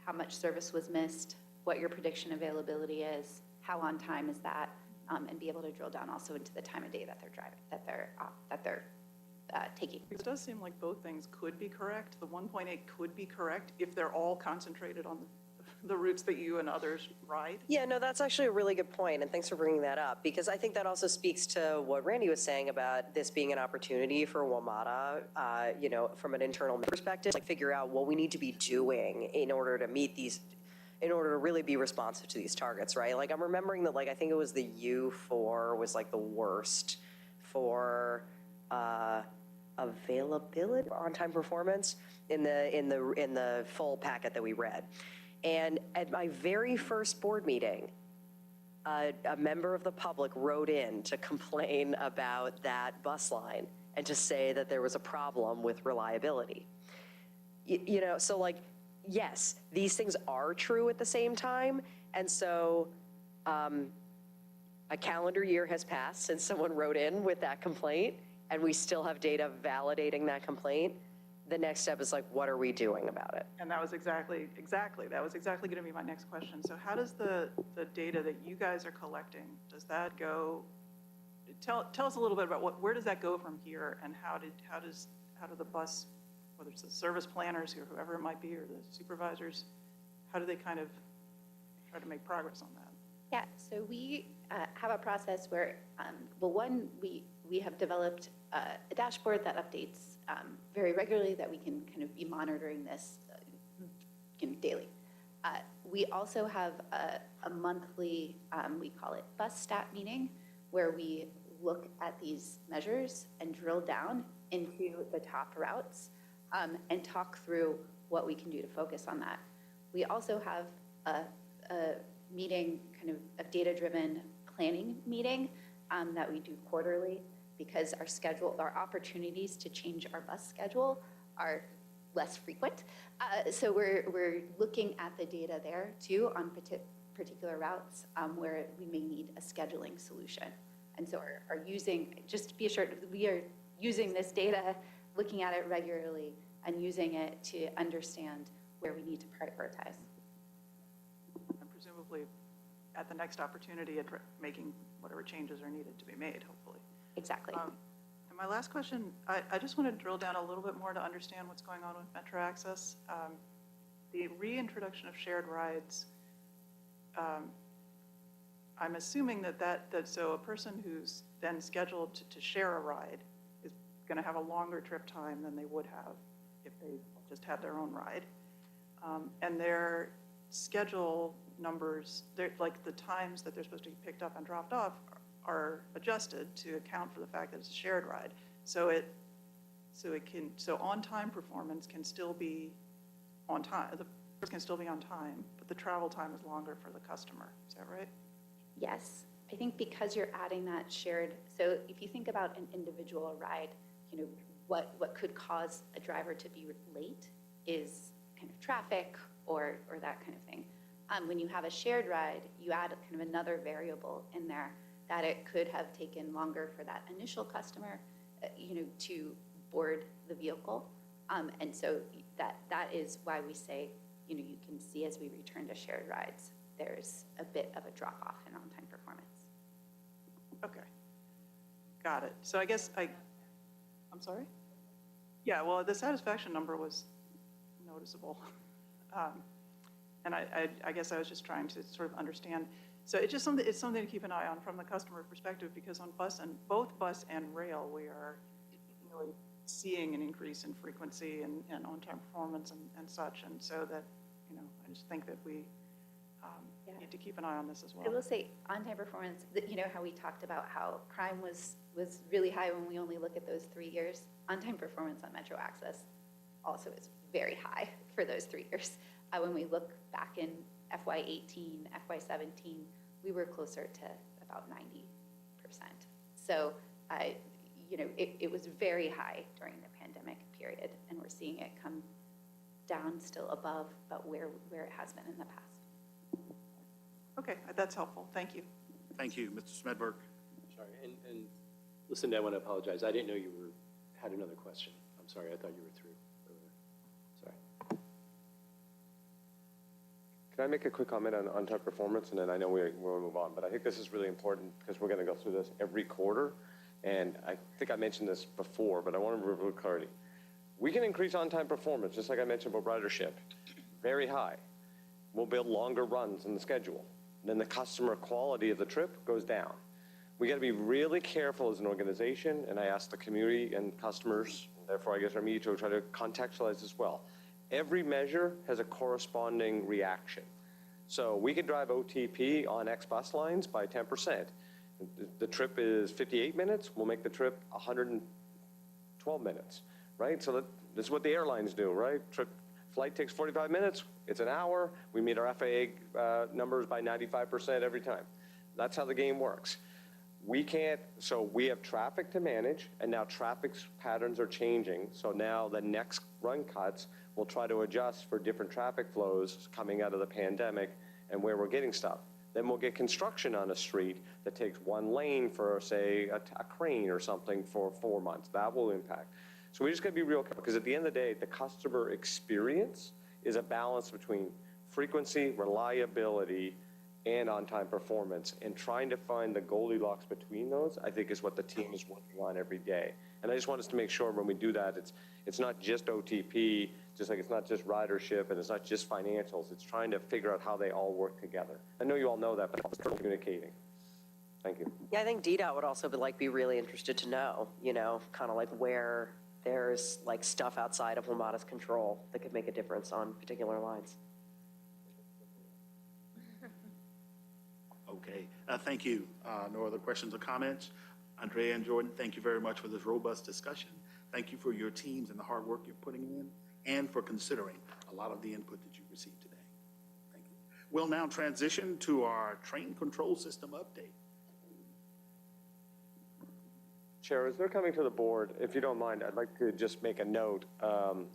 how much service was missed, what your prediction availability is, how on time is that, and be able to drill down also into the time of day that they're driving, that they're taking. It does seem like both things could be correct. The 1.8 could be correct if they're all concentrated on the routes that you and others ride. Yeah, no, that's actually a really good point, and thanks for bringing that up, because I think that also speaks to what Randy was saying about this being an opportunity for WMATA, from an internal perspective, like figure out what we need to be doing in order to meet these, in order to really be responsive to these targets, right? Like, I'm remembering that, like, I think it was the U4 was like the worst for availability, on-time performance in the full packet that we read. And at my very first board meeting, a member of the public wrote in to complain about that bus line and to say that there was a problem with reliability. So like, yes, these things are true at the same time. And so a calendar year has passed since someone wrote in with that complaint, and we still have data validating that complaint. The next step is like, what are we doing about it? And that was exactly going to be my next question. So how does the data that you guys are collecting, does that go, tell us a little bit about where does that go from here, and how do the bus, whether it's the service planners or whoever it might be, or the supervisors, how do they kind of try to make progress on that? Yeah, so we have a process where, we have developed a dashboard that updates very regularly, that we can kind of be monitoring this daily. We also have a monthly, we call it bus stat meeting, where we look at these measures and drill down into the top routes and talk through what we can do to focus on that. We also have a meeting, kind of a data-driven planning meeting that we do quarterly, because our opportunities to change our bus schedule are less frequent. So we're looking at the data there too on particular routes where we may need a scheduling solution. And so are using, just to be assured, we are using this data, looking at it regularly, and using it to understand where we need to prioritize. And presumably at the next opportunity, making whatever changes are needed to be made, hopefully. Exactly. And my last question, I just want to drill down a little bit more to understand what's going on with Metro Access. The reintroduction of shared rides, I'm assuming that so a person who's then scheduled to share a ride is going to have a longer trip time than they would have if they just had their own ride. And their schedule numbers, like the times that they're supposed to be picked up and dropped off, are adjusted to account for the fact that it's a shared ride. So on-time performance can still be on time. The person can still be on time, but the travel time is longer for the customer. Is that right? Yes, I think because you're adding that shared, so if you think about an individual ride, what could cause a driver to be late is kind of traffic or that kind of thing. When you have a shared ride, you add kind of another variable in there, that it could have taken longer for that initial customer, to board the vehicle. And so that is why we say, you can see as we return to shared rides, there's a bit of a drop off in on-time performance. Okay, got it. So I guess I'm sorry? Yeah, well, the satisfaction number was noticeable. And I guess I was just trying to sort of understand. So it's something to keep an eye on from the customer perspective, because on both bus and rail, we are really seeing an increase in frequency and on-time performance and such. And so that, I just think that we need to keep an eye on this as well. I will say, on-time performance, how we talked about how crime was really high when we only look at those 3 years. On-time performance on Metro Access also is very high for those 3 years. When we look back in FY18, FY17, we were closer to about 90%. So, it was very high during the pandemic period, and we're seeing it come down still above, but where it has been in the past. Okay, that's helpful. Thank you. Thank you, Mr. Smedberg. Sorry, and Lucinda, I want to apologize. I didn't know you had another question. I'm sorry, I thought you were through. Sorry. Can I make a quick comment on on-time performance, and then I know we'll move on, but I think this is really important because we're going to go through this every quarter, and I think I mentioned this before, but I want to review clarity. We can increase on-time performance, just like I mentioned about ridership, very high. We'll build longer runs in the schedule. Then the customer quality of the trip goes down. We got to be really careful as an organization, and I ask the community and customers, therefore I guess our media to try to contextualize as well. Every measure has a corresponding reaction. So we could drive OTP on X bus lines by 10%. The trip is 58 minutes, we'll make the trip 112 minutes, right? So this is what the airlines do, right? Flight takes 45 minutes, it's an hour, we meet our FAA numbers by 95% every time. That's how the game works. So we have traffic to manage, and now traffic patterns are changing. So now the next run cuts will try to adjust for different traffic flows coming out of the pandemic and where we're getting stuff. Then we'll get construction on a street that takes one lane for, say, a crane or something for 4 months. That will impact. So we just got to be real careful, because at the end of the day, the customer experience is a balance between frequency, reliability, and on-time performance. And trying to find the Goldilocks between those, I think, is what the team is working on every day. And I just want us to make sure when we do that, it's not just OTP, just like it's not just ridership, and it's not just financials. It's trying to figure out how they all work together. I know you all know that, but it's communicating. Thank you. Yeah, I think DDOT would also be really interested to know, kind of like where there's like stuff outside of WMATA's control that could make a difference on particular lines. Okay, thank you. No other questions or comments? Andrea and Jordan, thank you very much for this robust discussion. Thank you for your teams and the hard work you're putting in, and for considering a lot of the input that you received today. Thank you. We'll now transition to our train control system update. Chair, as they're coming to the board, if you don't mind, I'd like to just make a note of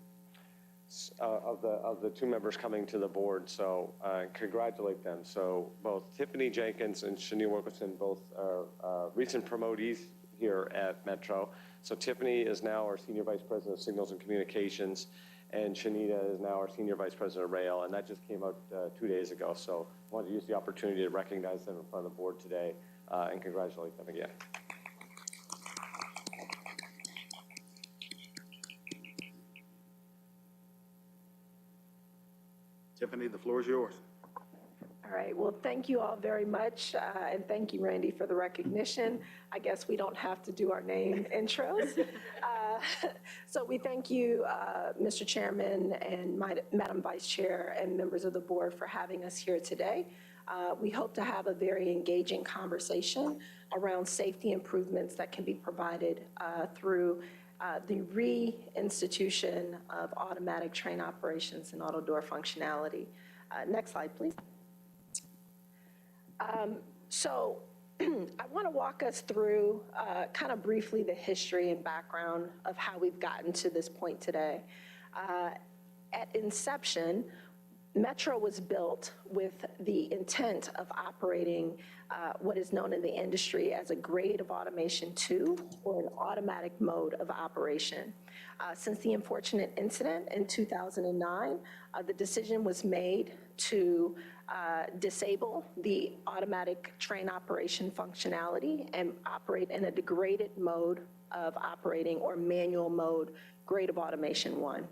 the two members coming to the board, so congratulate them. So both Tiffany Jenkins and Shania Wilkerson, both are recent promotees here at Metro. So Tiffany is now our Senior Vice President of Signals and Communications, and Shanita is now our Senior Vice President of Rail, and that just came out 2 days ago. So I wanted to use the opportunity to recognize them in front of the board today and congratulate them again. Tiffany, the floor is yours. All right, well, thank you all very much, and thank you, Randy, for the recognition. I guess we don't have to do our name intros. So we thank you, Mr. Chairman and Madam Vice Chair and members of the board for having us here today. We hope to have a very engaging conversation around safety improvements that can be provided through the reinstitution of automatic train operations and auto door functionality. Next slide, please. So I want to walk us through kind of briefly the history and background of how we've gotten to this point today. At inception, Metro was built with the intent of operating what is known in the industry as a grade of automation 2, or an automatic mode of operation. Since the unfortunate incident in 2009, the decision was made to disable the automatic train operation functionality and operate in a degraded mode of operating, or manual mode, grade of automation 1.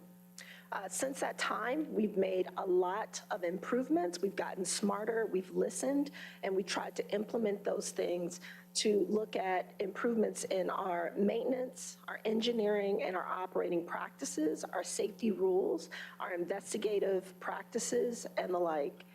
Since that time, we've made a lot of improvements. We've gotten smarter, we've listened, and we tried to implement those things to look at improvements in our maintenance, our engineering, and our operating practices, our safety rules, our investigative practices, and the like.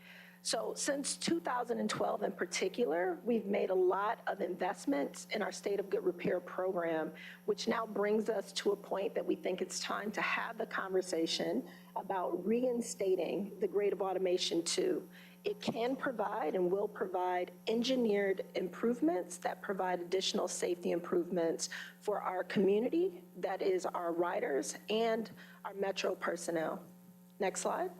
So since 2012 in particular, we've made a lot of investments in our State of Good Repair program, which now brings us to a point that we think it's time to have the conversation about reinstating the grade of automation 2. It can provide and will provide engineered improvements that provide additional safety improvements for our community, that is our riders and our Metro personnel. Next slide.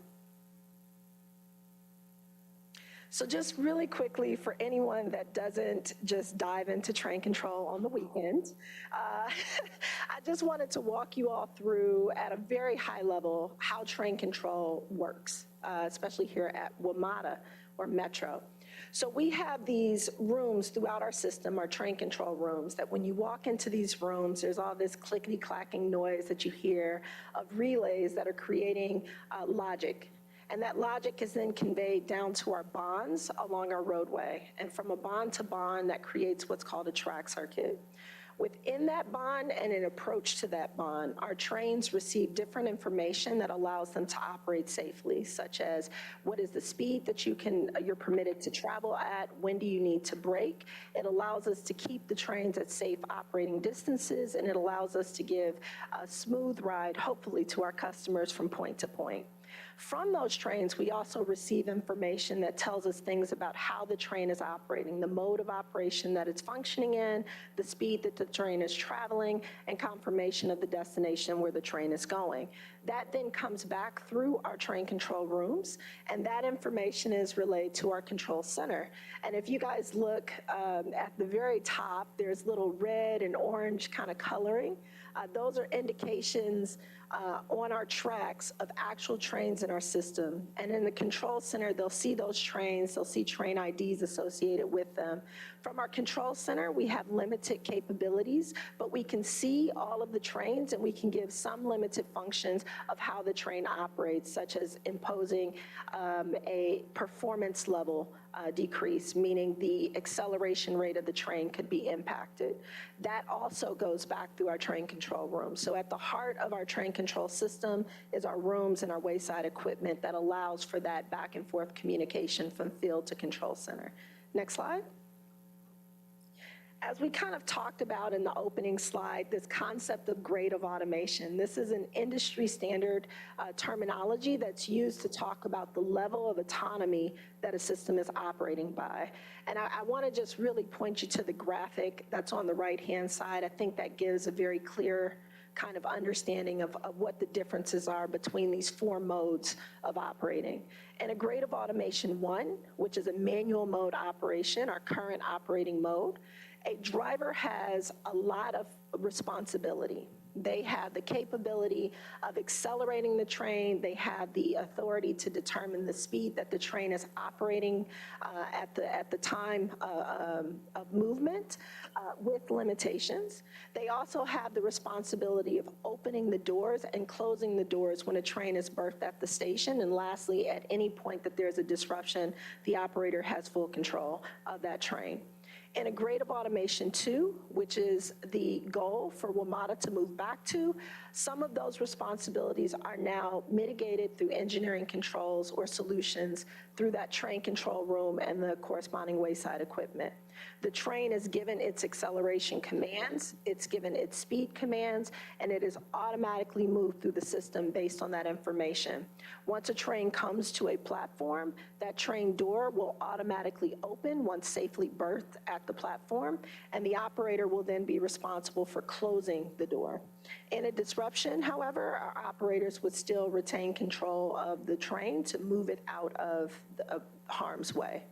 So just really quickly, for anyone that doesn't just dive into train control on the weekend, I just wanted to walk you all through at a very high level how train control works, especially here at WMATA or Metro. So we have these rooms throughout our system, our train control rooms, that when you walk into these rooms, there's all this clickety-clacking noise that you hear of relays that are creating logic. And that logic is then conveyed down to our bonds along our roadway. And from a bond to bond, that creates what's called a track circuit. Within that bond and an approach to that bond, our trains receive different information that allows them to operate safely, such as what is the speed that you're permitted to travel at, when do you need to brake. It allows us to keep the trains at safe operating distances, and it allows us to give a smooth ride, hopefully, to our customers from point to point. From those trains, we also receive information that tells us things about how the train is operating, the mode of operation that it's functioning in, the speed that the train is traveling, and confirmation of the destination where the train is going. That then comes back through our train control rooms, and that information is relayed to our control center. And if you guys look at the very top, there's little red and orange kind of coloring. Those are indications on our tracks of actual trains in our system. And in the control center, they'll see those trains, they'll see train IDs associated with them. From our control center, we have limited capabilities, but we can see all of the trains and we can give some limited functions of how the train operates, such as imposing a performance level decrease, meaning the acceleration rate of the train could be impacted. That also goes back through our train control room. So at the heart of our train control system is our rooms and our wayside equipment that allows for that back and forth communication from field to control center. Next slide. As we kind of talked about in the opening slide, this concept of grade of automation, this is an industry standard terminology that's used to talk about the level of autonomy that a system is operating by. And I want to just really point you to the graphic that's on the right-hand side. I think that gives a very clear kind of understanding of what the differences are between these four modes of operating. And a grade of automation 1, which is a manual mode operation, our current operating mode, a driver has a lot of responsibility. They have the capability of accelerating the train. They have the authority to determine the speed that the train is operating at the time of movement with limitations. They also have the responsibility of opening the doors and closing the doors when a train is berthed at the station. And lastly, at any point that there's a disruption, the operator has full control of that train. In a grade of automation 2, which is the goal for WMATA to move back to, some of those responsibilities are now mitigated through engineering controls or solutions through that train control room and the corresponding wayside equipment. The train is given its acceleration commands, it's given its speed commands, and it is automatically moved through the system based on that information. Once a train comes to a platform, that train door will automatically open once safely berthed at the platform, and the operator will then be responsible for closing the door. In a disruption, however, our operators would still retain control of the train to move it out of harm's way.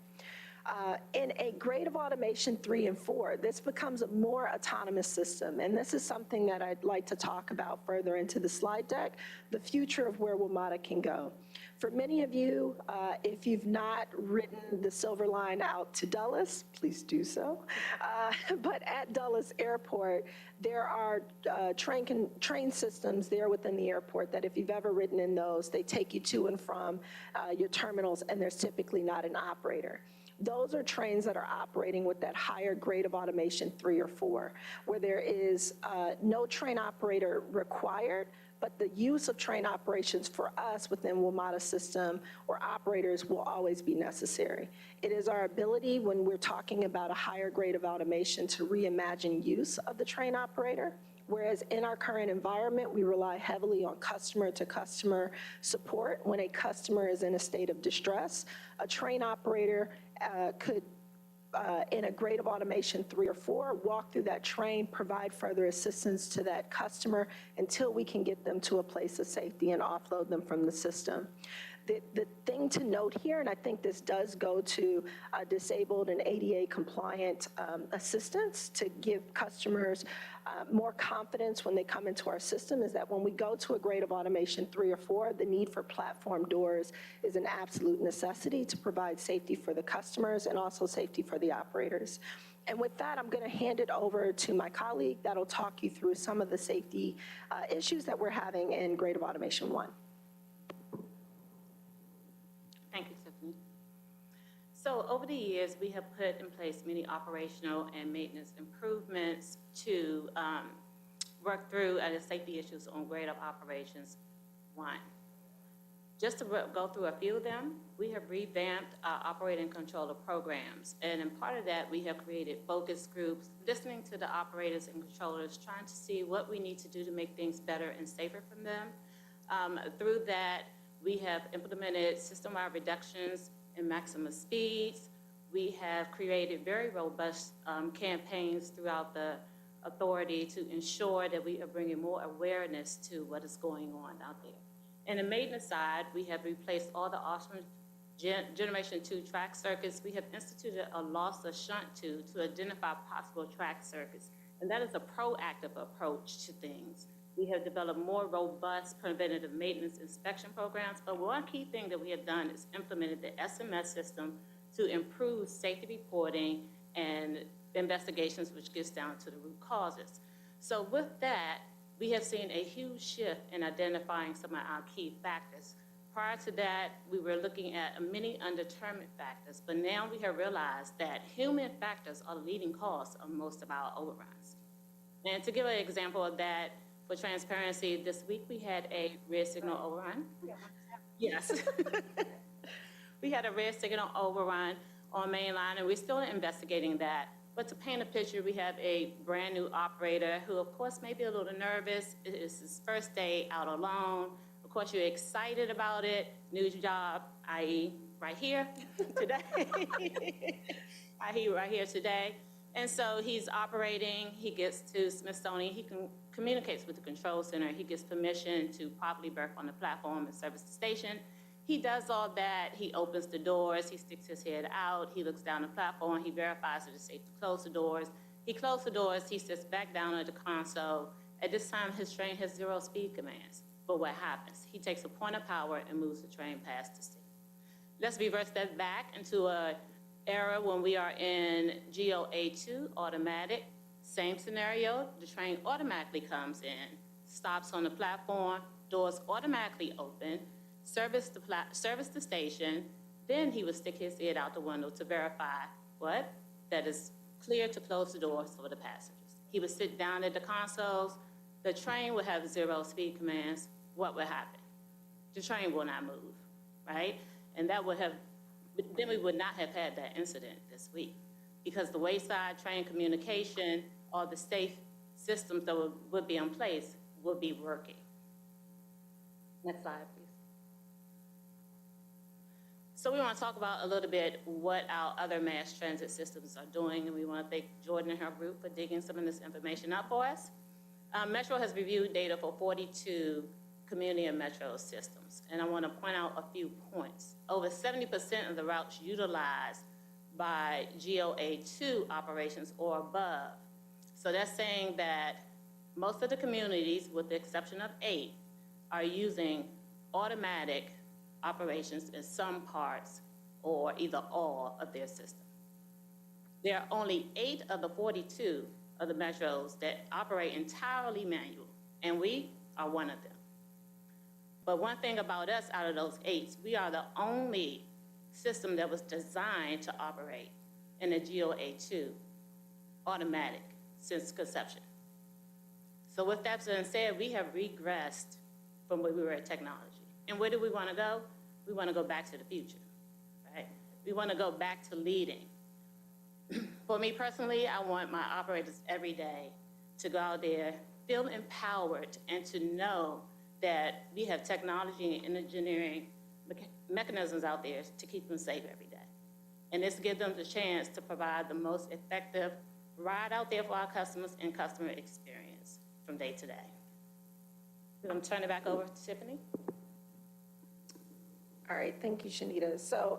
In a grade of automation 3 and 4, this becomes a more autonomous system. And this is something that I'd like to talk about further into the slide deck, the future of where WMATA can go. For many of you, if you've not ridden the Silver Line out to Dulles, please do so. But at Dulles Airport, there are train systems there within the airport that if you've ever ridden in those, they take you to and from your terminals, and there's typically not an operator. Those are trains that are operating with that higher grade of automation 3 or 4, where there is no train operator required, but the use of train operations for us within WMATA system or operators will always be necessary. It is our ability when we're talking about a higher grade of automation to reimagine use of the train operator. Whereas in our current environment, we rely heavily on customer-to-customer support. When a customer is in a state of distress, a train operator could, in a grade of automation 3 or 4, walk through that train, provide further assistance to that customer until we can get them to a place of safety and offload them from the system. The thing to note here, and I think this does go to disabled and ADA compliant assistance to give customers more confidence when they come into our system, is that when we go to a grade of automation 3 or 4, the need for platform doors is an absolute necessity to provide safety for the customers and also safety for the operators. And with that, I'm going to hand it over to my colleague that'll talk you through some of the safety issues that we're having in grade of automation 1. Thank you, Tiffany. So over the years, we have put in place many operational and maintenance improvements to work through the safety issues on grade of operations 1. Just to go through a few of them, we have revamped our operating controller programs. And in part of that, we have created focus groups, listening to the operators and controllers, trying to see what we need to do to make things better and safer for them. Through that, we have implemented system-wide reductions in maximum speeds. We have created very robust campaigns throughout the authority to ensure that we are bringing more awareness to what is going on out there. In the maintenance side, we have replaced all the Osram Generation 2 track circuits. We have instituted a loss of shunt to identify possible track circuits. And that is a proactive approach to things. We have developed more robust preventative maintenance inspection programs. But one key thing that we have done is implemented the SMS system to improve safety reporting and investigations, which gets down to the root causes. So with that, we have seen a huge shift in identifying some of our key factors. Prior to that, we were looking at many undetermined factors, but now we have realized that human factors are the leading cause of most of our overruns. And to give an example of that, for transparency, this week we had a red signal overrun. Yes. We had a red signal overrun on Main Line, and we're still investigating that. But to paint a picture, we have a brand new operator who, of course, may be a little nervous. It is his first day out alone. Of course, you're excited about it. New job, i.e. right here today. i.e. right here today. And so he's operating. He gets to Smithsonian. He communicates with the control center. He gets permission to properly berth on the platform and service the station. He does all that. He opens the doors. He sticks his head out. He looks down the platform. He verifies that it's safe to close the doors. He closes the doors. He sits back down at the console. At this time, his train has 0 speed commands. But what happens? He takes a point of power and moves the train past the station. Let's reverse that back into an era when we are in GOA2, automatic. Same scenario. The train automatically comes in, stops on the platform, doors automatically open, service the station, then he would stick his head out the window to verify what? That is clear to close the doors for the passengers. He would sit down at the consoles. The train would have 0 speed commands. What would happen? The train will not move, right? And that would have, then we would not have had that incident this week because the wayside train communication, all the safe systems that would be in place would be working. Next slide, please. So we want to talk about a little bit what our other mass transit systems are doing, and we want to thank Jordan and her group for digging some of this information up for us. Metro has reviewed data for 42 community and metro systems, and I want to point out a few points. Over 70% of the routes utilize by GOA2 operations or above. So that's saying that most of the communities, with the exception of 8, are using automatic operations in some parts or either all of their system. There are only 8 of the 42 of the metros that operate entirely manual, and we are one of them. But one thing about us, out of those 8, we are the only system that was designed to operate in a GOA2 automatic since conception. So with that being said, we have regressed from where we were at technology. And where do we want to go? We want to go back to the future, right? We want to go back to leading. For me personally, I want my operators every day to go out there, feel empowered, and to know that we have technology and engineering mechanisms out there to keep them safe every day. And this gives them the chance to provide the most effective ride out there for our customers and customer experience from day to day. I'm going to turn it back over to Tiffany. All right, thank you, Shanita. So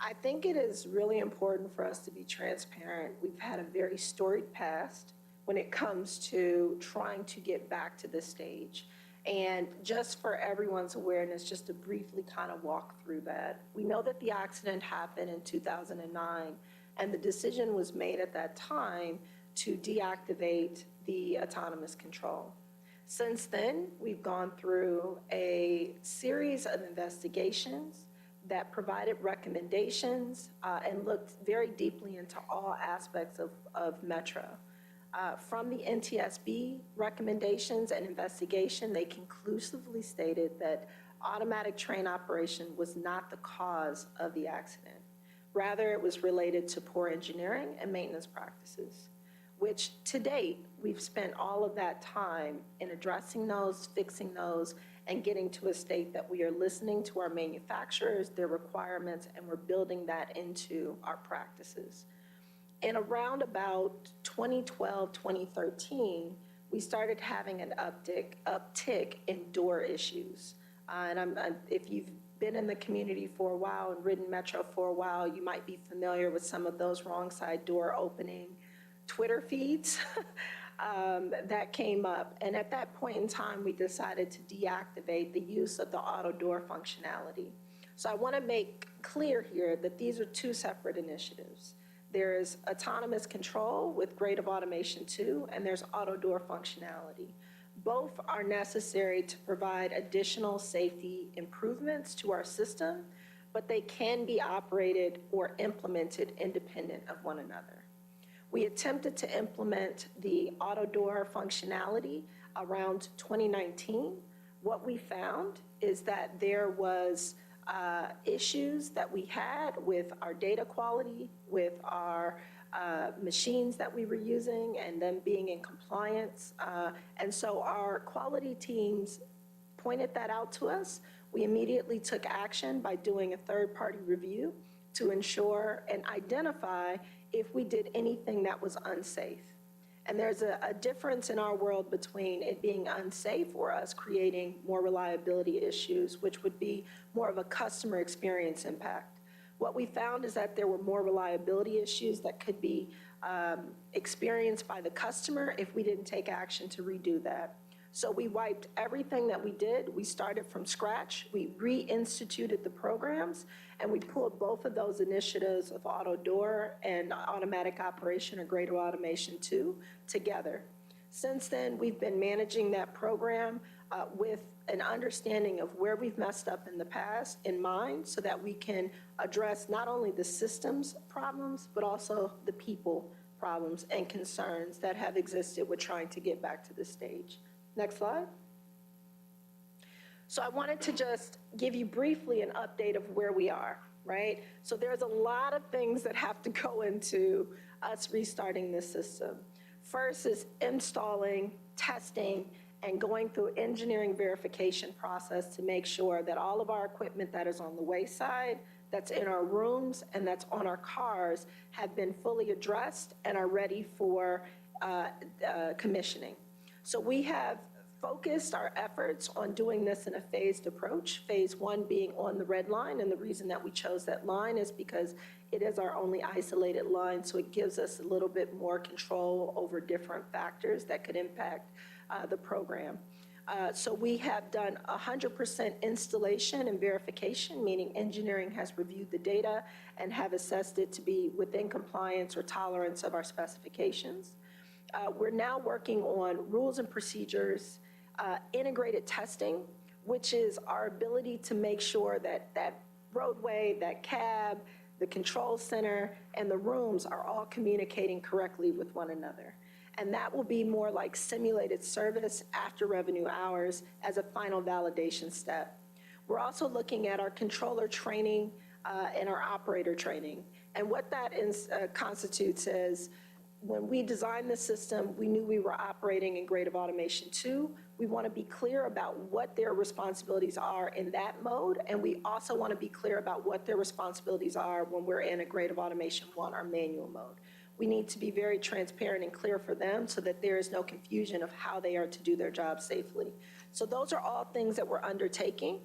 I think it is really important for us to be transparent. We've had a very storied past when it comes to trying to get back to this stage. And just for everyone's awareness, just to briefly kind of walk through that. We know that the accident happened in 2009, and the decision was made at that time to deactivate the autonomous control. Since then, we've gone through a series of investigations that provided recommendations and looked very deeply into all aspects of Metro. From the NTSB recommendations and investigation, they conclusively stated that automatic train operation was not the cause of the accident. Rather, it was related to poor engineering and maintenance practices, which to date, we've spent all of that time in addressing those, fixing those, and getting to a state that we are listening to our manufacturers, their requirements, and we're building that into our practices. In around about 2012, 2013, we started having an uptick in door issues. If you've been in the community for a while and ridden Metro for a while, you might be familiar with some of those wrong side door opening Twitter feeds that came up. And at that point in time, we decided to deactivate the use of the auto door functionality. So I want to make clear here that these are 2 separate initiatives. There's autonomous control with grade of automation 2, and there's auto door functionality. Both are necessary to provide additional safety improvements to our system, but they can be operated or implemented independent of one another. We attempted to implement the auto door functionality around 2019. What we found is that there was issues that we had with our data quality, with our machines that we were using and them being in compliance. And so our quality teams pointed that out to us. We immediately took action by doing a third-party review to ensure and identify if we did anything that was unsafe. And there's a difference in our world between it being unsafe or us creating more reliability issues, which would be more of a customer experience impact. What we found is that there were more reliability issues that could be experienced by the customer if we didn't take action to redo that. So we wiped everything that we did. We started from scratch. We reinstituted the programs, and we pulled both of those initiatives of auto door and automatic operation or greater automation 2 together. Since then, we've been managing that program with an understanding of where we've messed up in the past in mind so that we can address not only the systems problems, but also the people problems and concerns that have existed with trying to get back to this stage. Next slide. So I wanted to just give you briefly an update of where we are, right? So there's a lot of things that have to go into us restarting this system. First is installing, testing, and going through engineering verification process to make sure that all of our equipment that is on the wayside, that's in our rooms, and that's on our cars have been fully addressed and are ready for commissioning. So we have focused our efforts on doing this in a phased approach, phase one being on the red line. And the reason that we chose that line is because it is our only isolated line, so it gives us a little bit more control over different factors that could impact the program. So we have done 100% installation and verification, meaning engineering has reviewed the data and have assessed it to be within compliance or tolerance of our specifications. We're now working on rules and procedures, integrated testing, which is our ability to make sure that that roadway, that cab, the control center, and the rooms are all communicating correctly with one another. And that will be more like simulated service after revenue hours as a final validation step. We're also looking at our controller training and our operator training. And what that constitutes is when we designed the system, we knew we were operating in grade of automation 2. We want to be clear about what their responsibilities are in that mode, and we also want to be clear about what their responsibilities are when we're in a grade of automation 1, our manual mode. We need to be very transparent and clear for them so that there is no confusion of how they are to do their job safely. So those are all things that we're undertaking.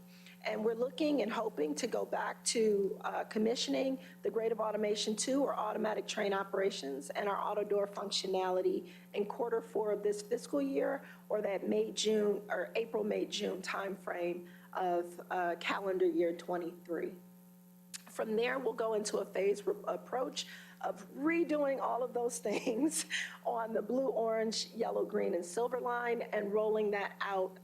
And we're looking and hoping to go back to commissioning the grade of automation 2 or automatic train operations and our auto door functionality in Q4 of this fiscal year, or that May-June or April-May-June timeframe of calendar year 23. From there, we'll go into a phased approach of redoing all of those things on the blue, orange, yellow, green, and silver line and rolling that out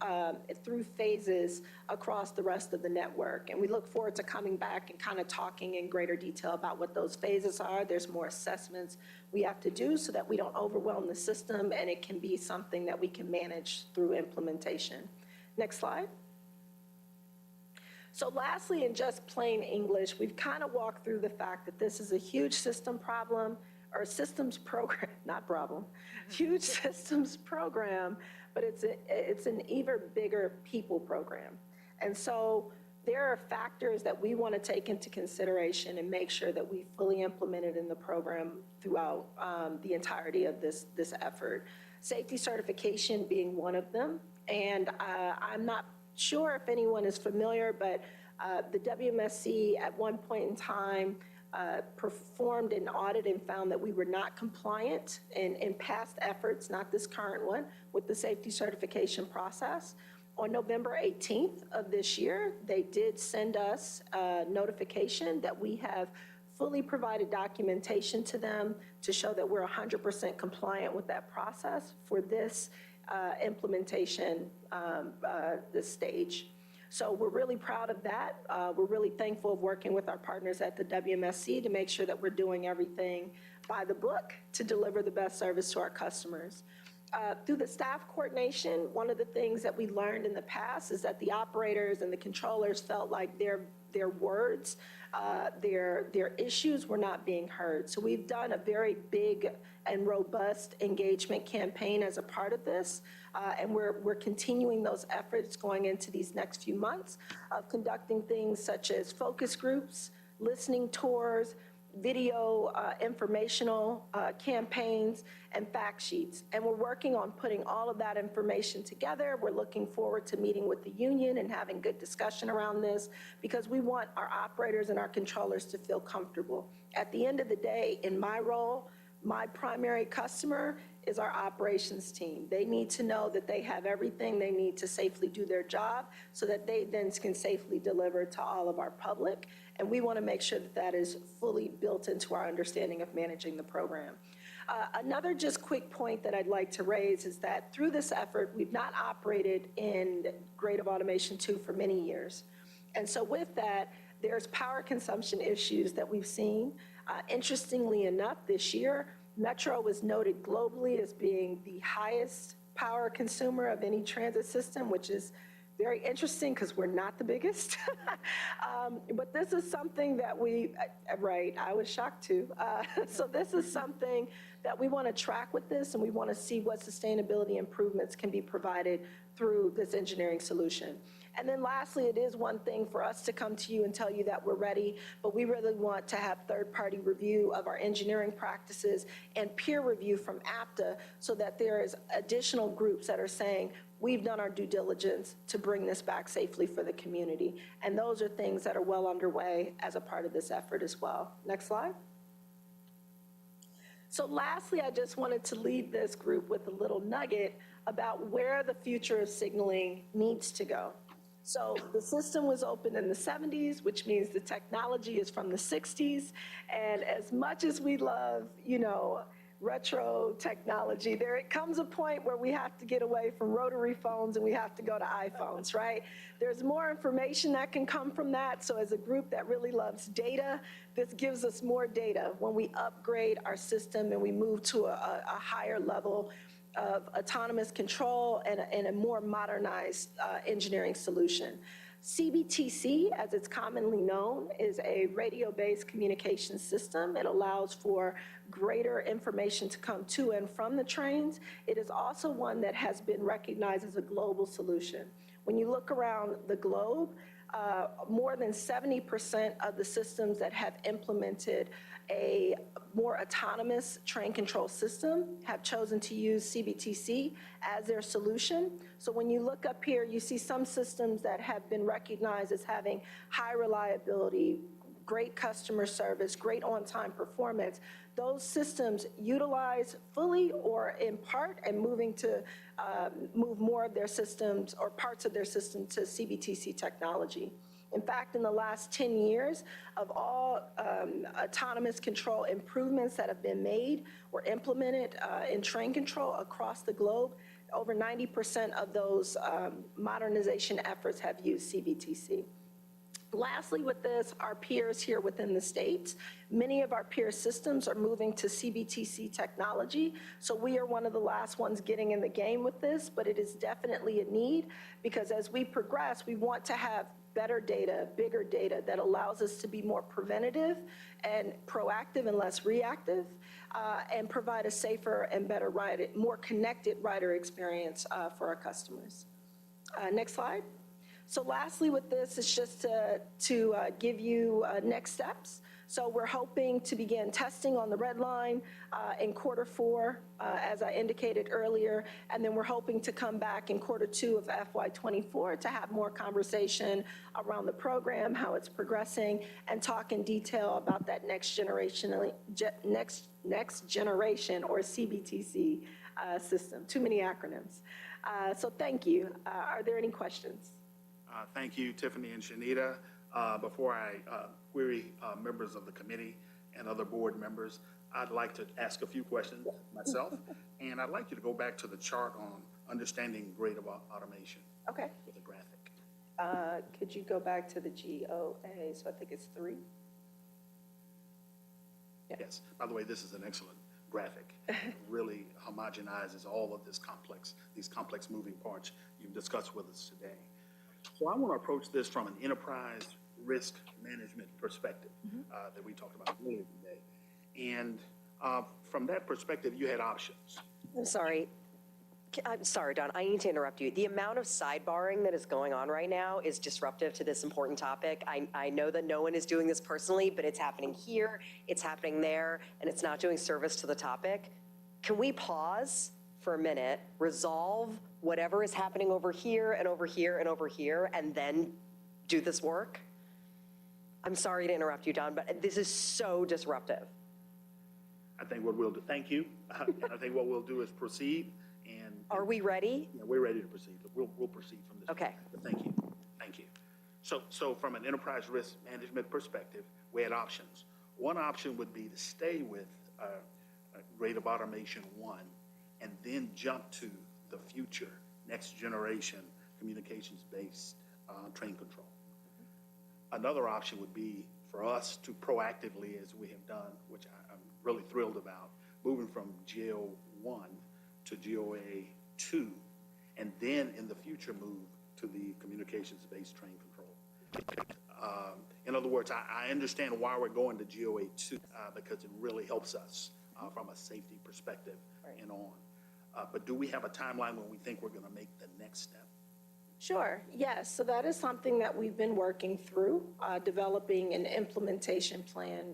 through phases across the rest of the network. And we look forward to coming back and kind of talking in greater detail about what those phases are. There's more assessments we have to do so that we don't overwhelm the system and it can be something that we can manage through implementation. Next slide. So lastly, in just plain English, we've kind of walked through the fact that this is a huge system problem, or systems program, not problem, huge systems program, but it's an even bigger people program. And so there are factors that we want to take into consideration and make sure that we fully implement it in the program throughout the entirety of this effort. Safety certification being one of them. And I'm not sure if anyone is familiar, but the WMSC at one point in time performed an audit and found that we were not compliant in past efforts, not this current one, with the safety certification process. On November 18th of this year, they did send us a notification that we have fully provided documentation to them to show that we're 100% compliant with that process for this implementation this stage. So we're really proud of that. We're really thankful of working with our partners at the WMSC to make sure that we're doing everything by the book to deliver the best service to our customers. Through the staff coordination, one of the things that we learned in the past is that the operators and the controllers felt like their words, their issues were not being heard. So we've done a very big and robust engagement campaign as a part of this, and we're continuing those efforts going into these next few months of conducting things such as focus groups, listening tours, video informational campaigns, and fact sheets. And we're working on putting all of that information together. We're looking forward to meeting with the union and having good discussion around this because we want our operators and our controllers to feel comfortable. At the end of the day, in my role, my primary customer is our operations team. They need to know that they have everything they need to safely do their job so that they then can safely deliver to all of our public. And we want to make sure that that is fully built into our understanding of managing the program. Another just quick point that I'd like to raise is that through this effort, we've not operated in grade of automation 2 for many years. And so with that, there's power consumption issues that we've seen. Interestingly enough, this year, Metro was noted globally as being the highest power consumer of any transit system, which is very interesting because we're not the biggest. But this is something that right, I was shocked too. So this is something that we want to track with this, and we want to see what sustainability improvements can be provided through this engineering solution. And then lastly, it is one thing for us to come to you and tell you that we're ready, but we really want to have third-party review of our engineering practices and peer review from APTA so that there is additional groups that are saying, we've done our due diligence to bring this back safely for the community. And those are things that are well underway as a part of this effort as well. Next slide. So lastly, I just wanted to leave this group with a little nugget about where the future of signaling needs to go. So the system was opened in the 70s, which means the technology is from the 60s. And as much as we love, retro technology, there comes a point where we have to get away from rotary phones and we have to go to iPhones, right? There's more information that can come from that. So as a group that really loves data, this gives us more data when we upgrade our system and we move to a higher level of autonomous control and a more modernized engineering solution. CBTC, as it's commonly known, is a radio-based communication system. It allows for greater information to come to and from the trains. It is also one that has been recognized as a global solution. When you look around the globe, more than 70% of the systems that have implemented a more autonomous train control system have chosen to use CBTC as their solution. So when you look up here, you see some systems that have been recognized as having high reliability, great customer service, great on-time performance. Those systems utilize fully or in part and moving to move more of their systems or parts of their system to CBTC technology. In fact, in the last 10 years, of all autonomous control improvements that have been made or implemented in train control across the globe, over 90% of those modernization efforts have used CBTC. Lastly, with this, our peers here within the states, many of our peer systems are moving to CBTC technology. So we are one of the last ones getting in the game with this, but it is definitely a need because as we progress, we want to have better data, bigger data that allows us to be more preventative and proactive and less reactive, and provide a safer and better more connected rider experience for our customers. Next slide. So lastly with this is just to give you next steps. So we're hoping to begin testing on the red line in Q4, as I indicated earlier, and then we're hoping to come back in Q2 of FY24 to have more conversation around the program, how it's progressing, and talk in detail about that next generation or CBTC system. Too many acronyms. So thank you. Are there any questions? Thank you, Tiffany and Shanita. Before I query members of the committee and other board members, I'd like to ask a few questions myself, and I'd like you to go back to the chart on understanding grade of automation. Okay. With a graphic. Could you go back to the GOA? So I think it's 3. Yeah. Yes. By the way, this is an excellent graphic. It really homogenizes all of these complex moving parts you've discussed with us today. So I want to approach this from an enterprise risk management perspective that we talked about earlier today. And from that perspective, you had options. I'm sorry, Don, I need to interrupt you. The amount of sidebarring that is going on right now is disruptive to this important topic. I know that no one is doing this personally, but it's happening here, it's happening there, and it's not doing service to the topic. Can we pause for a minute, resolve whatever is happening over here and over here and over here, and then do this work? I'm sorry to interrupt you, Don, but this is so disruptive. I think what we'll do, thank you. And I think what we'll do is proceed. And are we ready? Yeah, we're ready to proceed. We'll proceed from this. Okay. But thank you. Thank you. So from an enterprise risk management perspective, we had options. One option would be to stay with grade of automation 1 and then jump to the future, next generation communications-based train control. Another option would be for us to proactively, as we have done, which I'm really thrilled about, moving from GO1 to GOA2, and then in the future move to the communications-based train control. In other words, I understand why we're going to GOA2 because it really helps us from a safety perspective and on. But do we have a timeline when we think we're going to make the next step? Sure, yes. So that is something that we've been working through, developing an implementation plan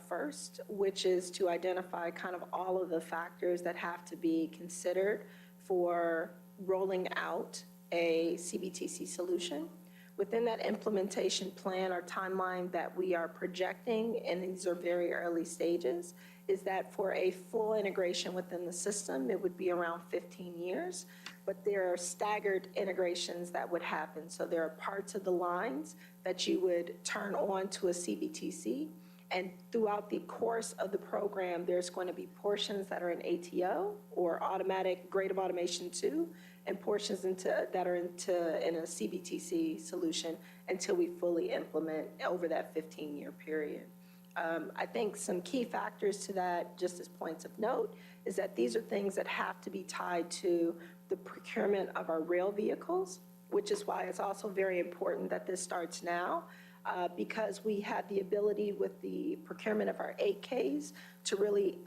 first, which is to identify kind of all of the factors that have to be considered for rolling out a CBTC solution. Within that implementation plan or timeline that we are projecting, and these are very early stages, is that for a full integration within the system, it would be around 15 years. But there are staggered integrations that would happen. So there are parts of the lines that you would turn on to a CBTC. And throughout the course of the program, there's going to be portions that are in ATO or automatic grade of automation 2, and portions that are in a CBTC solution until we fully implement over that 15-year period. I think some key factors to that, just as points of note, is that these are things that have to be tied to the procurement of our rail vehicles, which is why it's also very important that this starts now, because we have the ability with the procurement of our 8Ks to really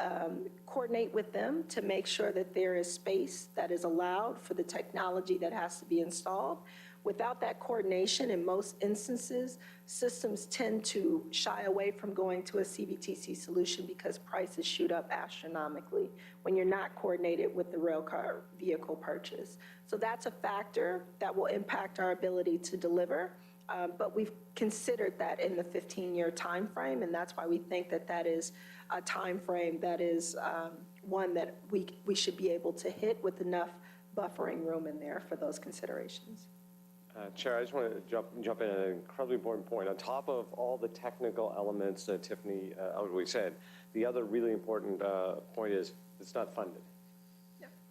coordinate with them to make sure that there is space that is allowed for the technology that has to be installed. Without that coordination, in most instances, systems tend to shy away from going to a CBTC solution because prices shoot up astronomically when you're not coordinated with the railcar vehicle purchase. So that's a factor that will impact our ability to deliver. But we've considered that in the 15-year timeframe, and that's why we think that that is a timeframe that is one that we should be able to hit with enough buffering room in there for those considerations. Chair, I just want to jump in an incredibly important point. On top of all the technical elements that Tiffany elderly said, the other really important point is it's not funded.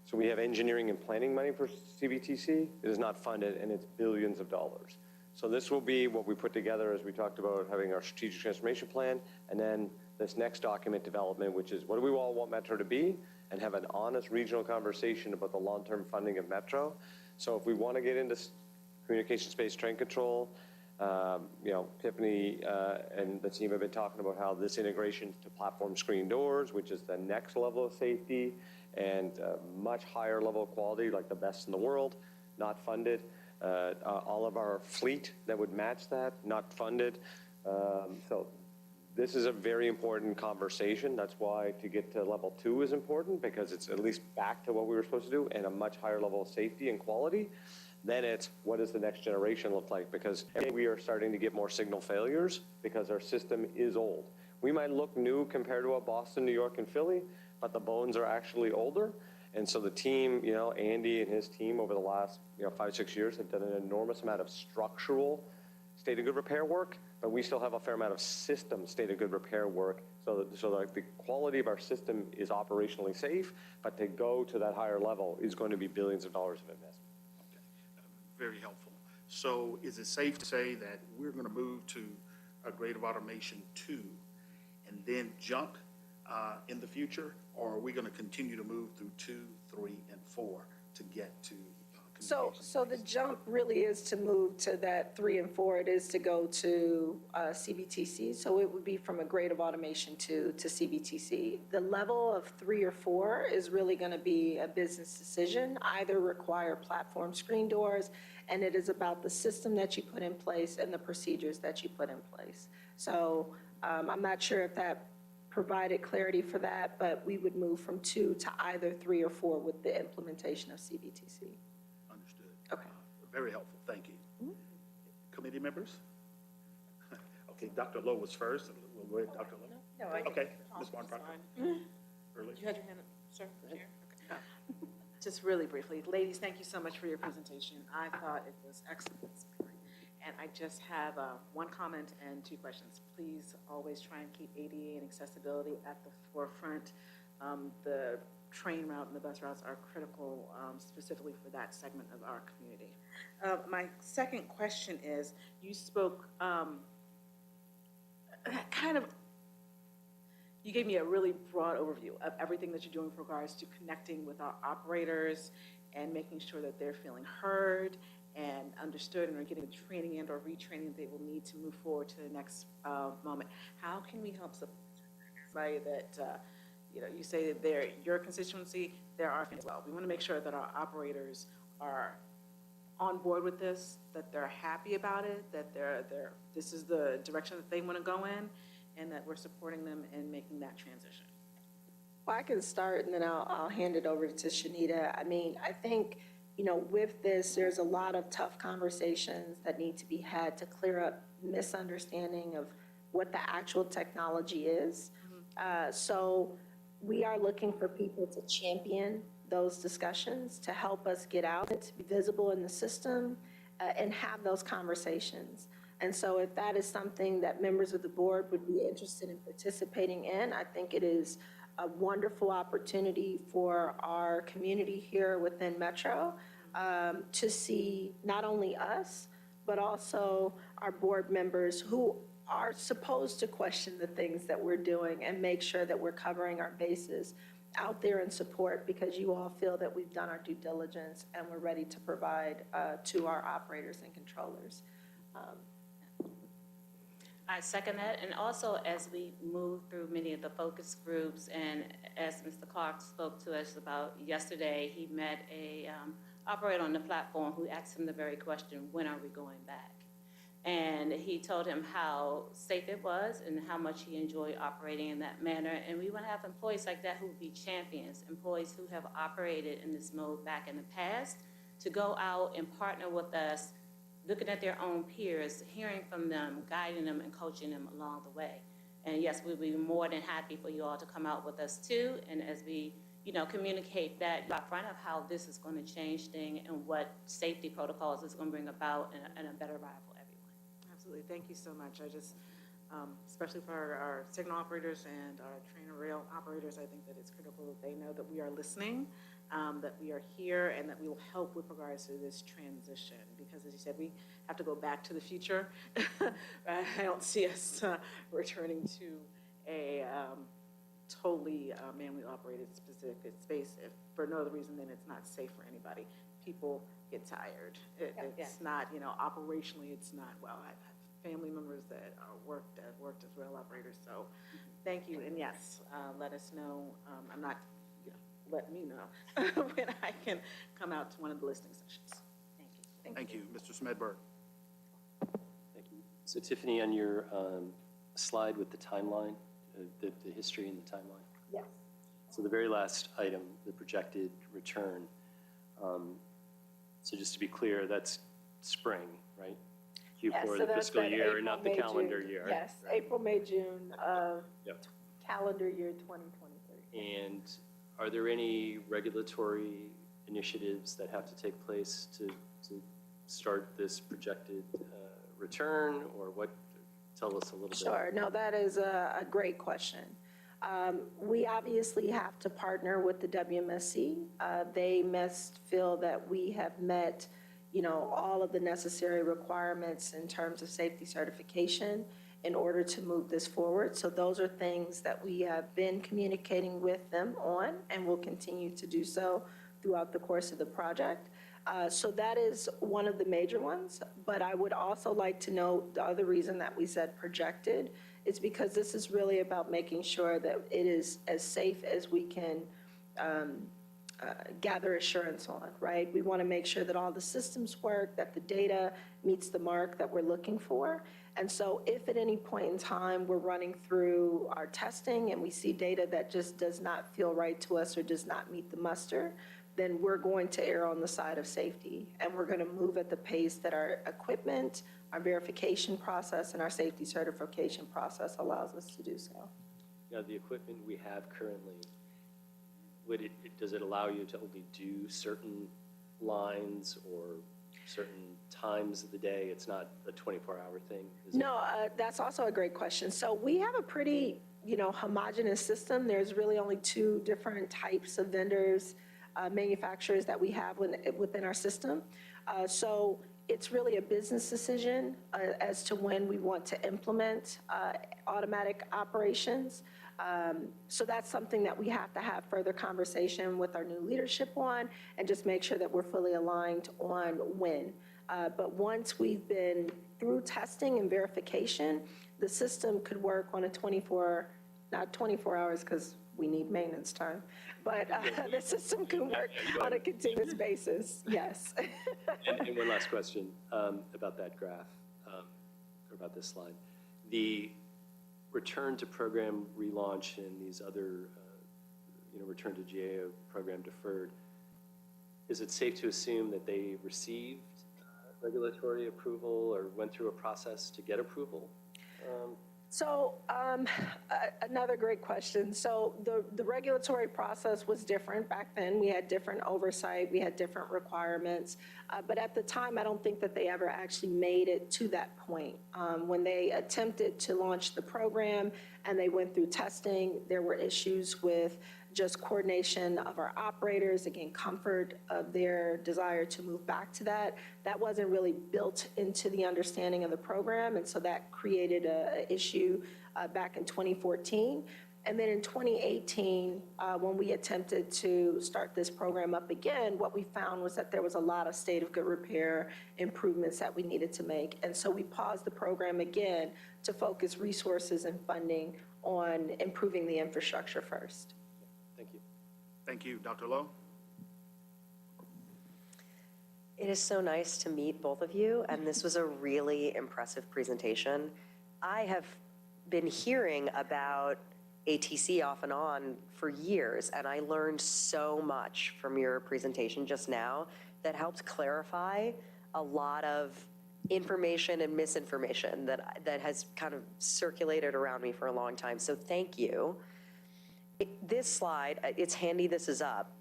So we have engineering and planning money for CBTC. It is not funded, and it's billions of dollars. So this will be what we put together as we talked about having our strategic transformation plan, and then this next document development, which is what do we all want Metro to be, and have an honest regional conversation about the long-term funding of Metro. So if we want to get into communication space train control, Tiffany and the team have been talking about how this integration to platform screen doors, which is the next level of safety and much higher level of quality, like the best in the world, not funded. All of our fleet that would match that, not funded. So this is a very important conversation. That's why to get to level 2 is important, because it's at least back to what we were supposed to do and a much higher level of safety and quality. Then it's what does the next generation look like? Because we are starting to get more signal failures because our system is old. We might look new compared to what Boston, New York, and Philly, but the bones are actually older. And so the team, Andy and his team over the last 5-6 years have done an enormous amount of structural state of good repair work, but we still have a fair amount of system state of good repair work. So the quality of our system is operationally safe, but to go to that higher level is going to be billions of dollars of investment. Very helpful. So is it safe to say that we're going to move to a grade of automation 2 and then jump in the future, or are we going to continue to move through 2, 3, and 4 to get to So the jump really is to move to that 3 and 4. It is to go to CBTC. So it would be from a grade of automation 2 to CBTC. The level of 3 or 4 is really going to be a business decision. Either require platform screen doors, and it is about the system that you put in place and the procedures that you put in place. So I'm not sure if that provided clarity for that, but we would move from 2 to either 3 or 4 with the implementation of CBTC. Okay. Very helpful. Thank you. Committee members? Okay, Dr. Lowe was first. We'll go ahead, Dr. Lowe. No, I Okay, Ms. Barnes-Proctor. Early. You had your hand up, sir? Chair? Okay. Just really briefly, ladies, thank you so much for your presentation. I thought it was excellent. And I just have one comment and 2 questions. Please always try and keep ADA and accessibility at the forefront. The train route and the bus routes are critical specifically for that segment of our community. My second question is, you spoke you gave me a really broad overview of everything that you're doing with regards to connecting with our operators and making sure that they're feeling heard and understood and are getting the training and or retraining they will need to move forward to the next moment. How can we help support somebody that you say that they're your constituency, they're our as well. We want to make sure that our operators are on board with this, that they're happy about it, that this is the direction that they want to go in, and that we're supporting them in making that transition. Well, I can start, and then I'll hand it over to Shanita. I mean, I think with this, there's a lot of tough conversations that need to be had to clear up misunderstanding of what the actual technology is. So we are looking for people to champion those discussions, to help us get out, to be visible in the system, and have those conversations. And so if that is something that members of the board would be interested in participating in, I think it is a wonderful opportunity for our community here within Metro to see not only us, but also our board members who are supposed to question the things that we're doing and make sure that we're covering our bases out there in support, because you all feel that we've done our due diligence and we're ready to provide to our operators and controllers. I second that, and also as we move through many of the focus groups, and as Mr. Clark spoke to us about yesterday, he met a operator on the platform who asked him the very question, when are we going back? And he told him how safe it was and how much he enjoyed operating in that manner. And we want to have employees like that who will be champions, employees who have operated in this mode back in the past, to go out and partner with us, looking at their own peers, hearing from them, guiding them, and coaching them along the way. And yes, we'd be more than happy for you all to come out with us too. And as we, communicate that up front of how this is going to change things and what safety protocols is going to bring about and a better ride for everyone. Absolutely. Thank you so much. I just, especially for our signal operators and our trainer rail operators, I think that it's critical that they know that we are listening, that we are here, and that we will help with regards to this transition. Because as you said, we have to go back to the future. I don't see us returning to a totally manually operated specific space if for no other reason than it's not safe for anybody. People get tired. It's not, operationally it's not well. I've had family members that have worked as rail operators. So thank you. And yes, let us know. I'm not, let me know when I can come out to one of the listening sessions. Thank you. Thank you. Mr. Smedberg. Thank you. So Tiffany, on your slide with the timeline, the history and the timeline. Yes. So the very last item, the projected return. So just to be clear, that's spring, right? Yes, Q4 so of the that's fiscal that year, April, not the May, calendar June. year. Yes, right? April, May, June of Yep. calendar year 2023. And are there any regulatory initiatives that have to take place to start this projected return, or what? Tell us a little bit. Sure. No, that is a great question. We obviously have to partner with the WMSC. They must feel that we have met, all of the necessary requirements in terms of safety certification in order to move this forward. So those are things that we have been communicating with them on and will continue to do so throughout the course of the project. So that is one of the major ones, but I would also like to note the other reason that we said projected is because this is really about making sure that it is as safe as we can gather assurance on, right? We want to make sure that all the systems work, that the data meets the mark that we're looking for. And so if at any point in time we're running through our testing and we see data that just does not feel right to us or does not meet the muster, then we're going to err on the side of safety. And we're going to move at the pace that our equipment, our verification process, and our safety certification process allows us to do so. Now, the equipment we have currently, does it allow you to only do certain lines or certain times of the day? It's not a 24-hour thing? No, that's also a great question. So we have a pretty, homogeneous system. There's really only two different types of vendors, manufacturers that we have within our system. So it's really a business decision as to when we want to implement automatic operations. So that's something that we have to have further conversation with our new leadership on and just make sure that we're fully aligned on when. But once we've been through testing and verification, the system could work on not 24 hours because we need maintenance time, but the system can work on a continuous basis, yes. And one last question about that graph, or about this slide. The return to program relaunch and these other, return to GAO program deferred, is it safe to assume that they received regulatory approval or went through a process to get approval? So another great question. So the regulatory process was different back then. We had different oversight, we had different requirements. But at the time, I don't think that they ever actually made it to that point. When they attempted to launch the program and they went through testing, there were issues with just coordination of our operators, again, comfort of their desire to move back to that. That wasn't really built into the understanding of the program, and so that created an issue back in 2014. And then in 2018, when we attempted to start this program up again, what we found was that there was a lot of state of good repair improvements that we needed to make. And so we paused the program again to focus resources and funding on improving the infrastructure first. Thank you. Thank you. Dr. Lowe? It is so nice to meet both of you, and this was a really impressive presentation. I have been hearing about ATC off and on for years, and I learned so much from your presentation just now that helped clarify a lot of information and misinformation that has kind of circulated around me for a long time. So thank you. This slide, it's handy this is up.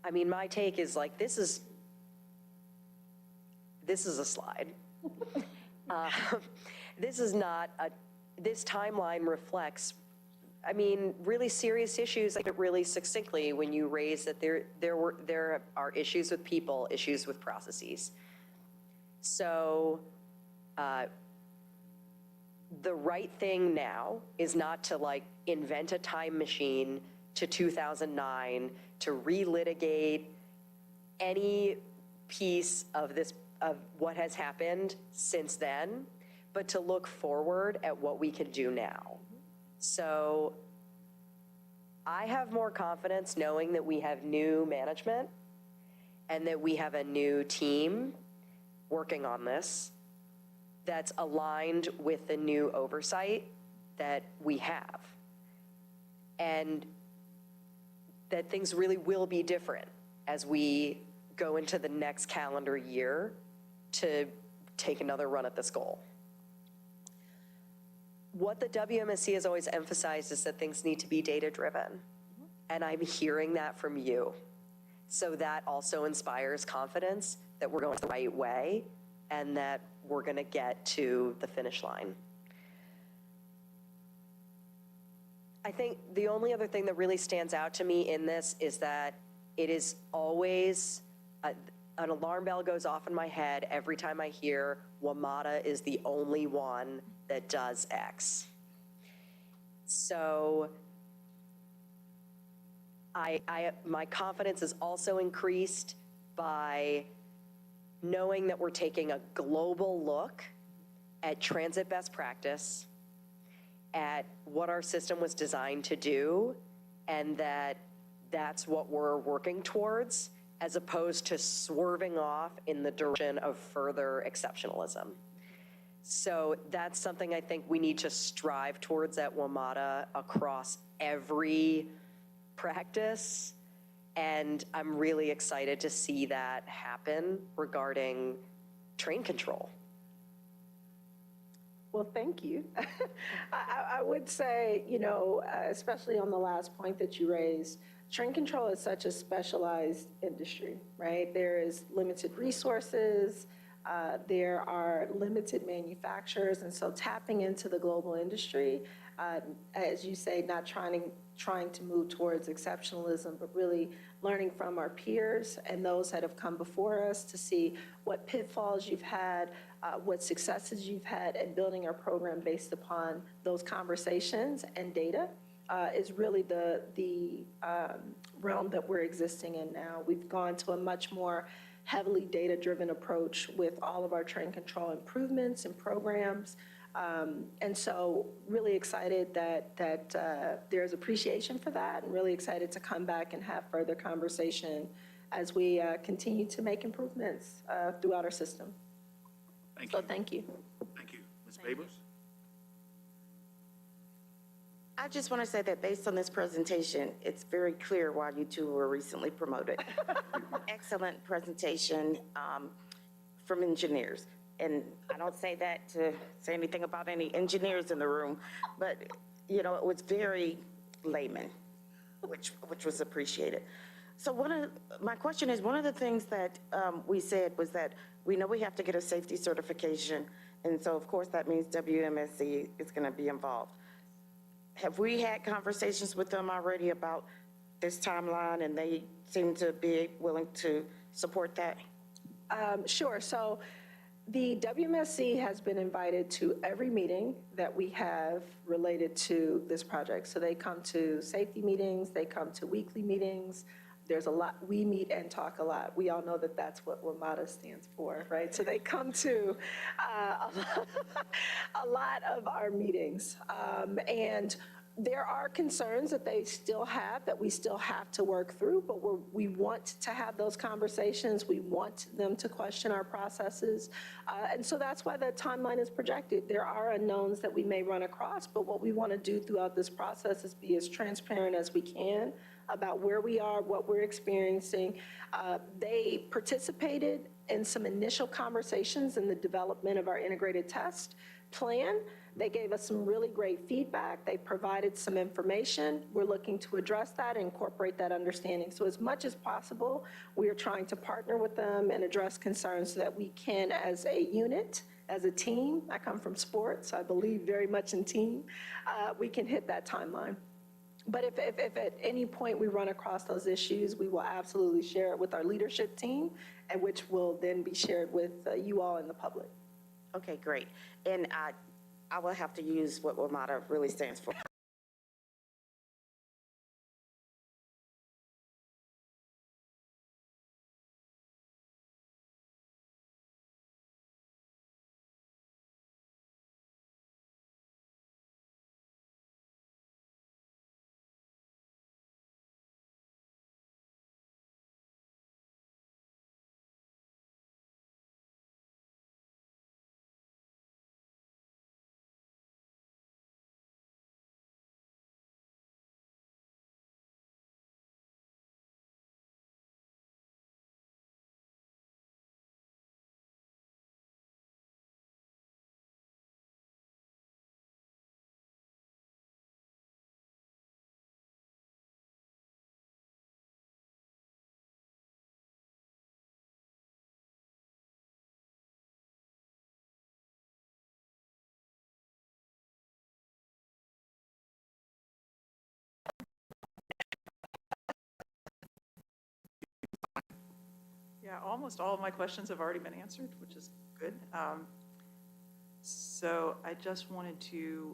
I mean, my take is like, this is a slide. This is not this timeline reflects, I mean, really serious issues, like really succinctly when you raise that there are issues with people, issues with processes. So the right thing now is not to like invent a time machine to 2009 to relitigate any piece of this, of what has happened since then, but to look forward at what we can do now. So I have more confidence knowing that we have new management and that we have a new team working on this that's aligned with the new oversight that we have. And that things really will be different as we go into the next calendar year to take another run at this goal. What the WMSC has always emphasized is that things need to be data-driven. And I'm hearing that from you. So that also inspires confidence that we're going the right way and that we're going to get to the finish line. I think the only other thing that really stands out to me in this is that it is always, an alarm bell goes off in my head every time I hear WMATA is the only one that does X. So my confidence is also increased by knowing that we're taking a global look at transit best practice, at what our system was designed to do, and that's what we're working towards, as opposed to swerving off in the direction of further exceptionalism. So that's something I think we need to strive towards at WMATA across every practice. And I'm really excited to see that happen regarding train control. Well, thank you. I would say, you know, especially on the last point that you raised, train control is such a specialized industry, right? There is limited resources, there are limited manufacturers, and so tapping into the global industry, as you say, not trying to move towards exceptionalism, but really learning from our peers and those that have come before us to see what pitfalls you've had, what successes you've had, and building our program based upon those conversations and data is really the realm that we're existing in now. We've gone to a much more heavily data-driven approach with all of our train control improvements and programs. And so really excited that there's appreciation for that, and really excited to come back and have further conversation as we continue to make improvements throughout our system. Thank you. So thank you. Thank you. Ms. Babers? I just want to say that based on this presentation, it's very clear why you two were recently promoted. Excellent presentation from engineers. And I don't say that to say anything about any engineers in the room, but, you know, it was very layman, which was appreciated. So my question is, one of the things that we said was that we know we have to get a safety certification, and so of course that means WMSC is going to be involved. Have we had conversations with them already about this timeline, and they seem to be willing to support that? Sure. So the WMSC has been invited to every meeting that we have related to this project. So they come to safety meetings, they come to weekly meetings. There's a lot, we meet and talk a lot. We all know that that's what WMATA stands for, right? So they come to a lot of our meetings. And there are concerns that they still have, that we still have to work through, but we want to have those conversations. We want them to question our processes. And so that's why the timeline is projected. There are unknowns that we may run across, but what we want to do throughout this process is be as transparent as we can about where we are, what we're experiencing. They participated in some initial conversations in the development of our integrated test plan. They gave us some really great feedback. They provided some information. We're looking to address that and incorporate that understanding. So as much as possible, we are trying to partner with them and address concerns so that we can, as a unit, as a team, I come from sports, I believe very much in team, we can hit that timeline. But if at any point we run across those issues, we will absolutely share it with our leadership team, and which will then be shared with you all in the public. Okay, great. And I will have to use what WMATA really stands for. Yeah, almost all of my questions have already been answered, which is good. So I just wanted to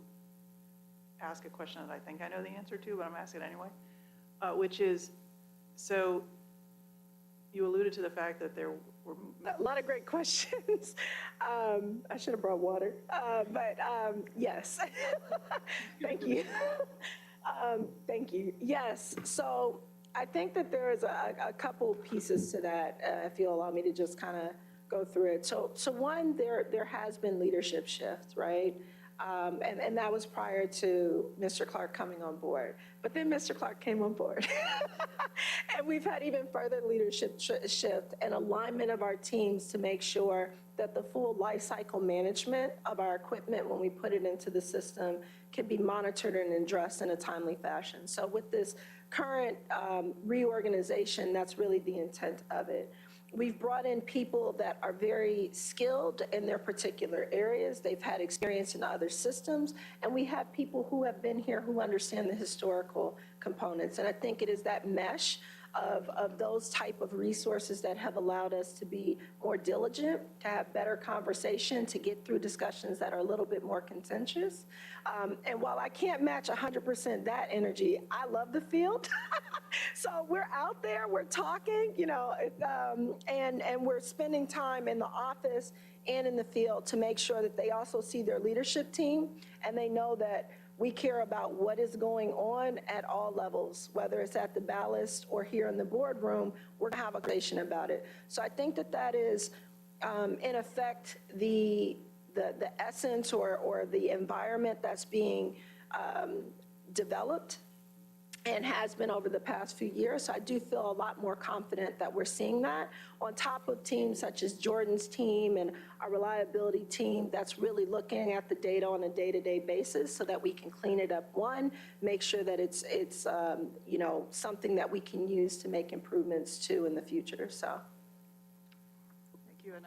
ask a question that I think I know the answer to, but I'm asking it anyway, which is, so you alluded to the fact that there were a lot of great questions. I should have brought water, but yes. Thank you. Thank you. Yes, so I think that there is a couple pieces to that, if you'll allow me to just kind of go through it. So one, there has been leadership shift, right? And that was prior to Mr. Clark coming on board. But then Mr. Clark came on board. And we've had even further leadership shift and alignment of our teams to make sure that the full life cycle management of our equipment when we put it into the system can be monitored and addressed in a timely fashion. So with this current reorganization, that's really the intent of it. We've brought in people that are very skilled in their particular areas. They've had experience in other systems, and we have people who have been here who understand the historical components. And I think it is that mesh of those type of resources that have allowed us to be more diligent, to have better conversation, to get through discussions that are a little bit more contentious. And while I can't match 100% that energy, I love the field. So we're out there, we're talking, you know, and we're spending time in the office and in the field to make sure that they also see their leadership team and they know that we care about what is going on at all levels, whether it's at the ballast or here in the boardroom, we're gonna have a conversation about it. So I think that that is, in effect, the essence or the environment that's being developed and has been over the past few years. So I do feel a lot more confident that we're seeing that on top of teams such as Jordan's team and our reliability team that's really looking at the data on a day-to-day basis so that we can clean it up. One, make sure that it's you know, something that we can use to make improvements to in the future. So. Thank you. And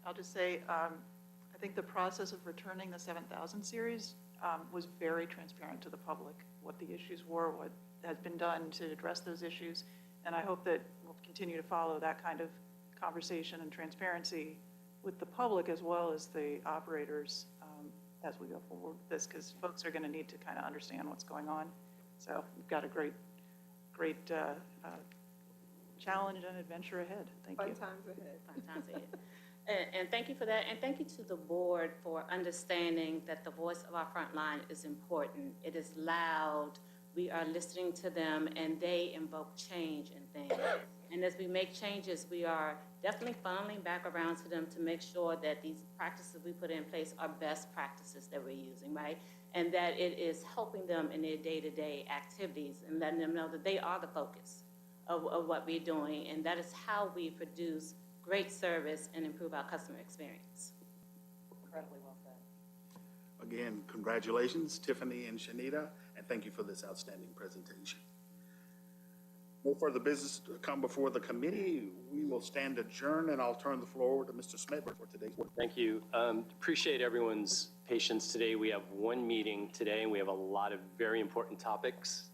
I'll just say, I think the process of returning the 7000 series was very transparent to the public, what the issues were, what has been done to address those issues. And I hope that we'll continue to follow that kind of conversation and transparency with the public as well as the operators as we go forward with this, because folks are going to need to kind of understand what's going on. So we've got a great challenge and adventure ahead. Thank you. Fun times ahead. Fun times ahead. And thank you for that. And thank you to the board for understanding that the voice of our front line is important. It is loud. We are listening to them, and they invoke change in things. And as we make changes, we are definitely funneling back around to them to make sure that these practices we put in place are best practices that we're using, right? And that it is helping them in their day-to-day activities and letting them know that they are the focus of what we're doing. And that is how we produce great service and improve our customer experience. Incredibly well said. Again, congratulations, Tiffany and Shanita, and thank you for this outstanding presentation. No further business to come before the committee. We will stand adjourned, and I'll turn the floor over to Mr. Smedberg for today's work. Thank you. Appreciate everyone's patience today. We have one meeting today, and we have a lot of very important topics,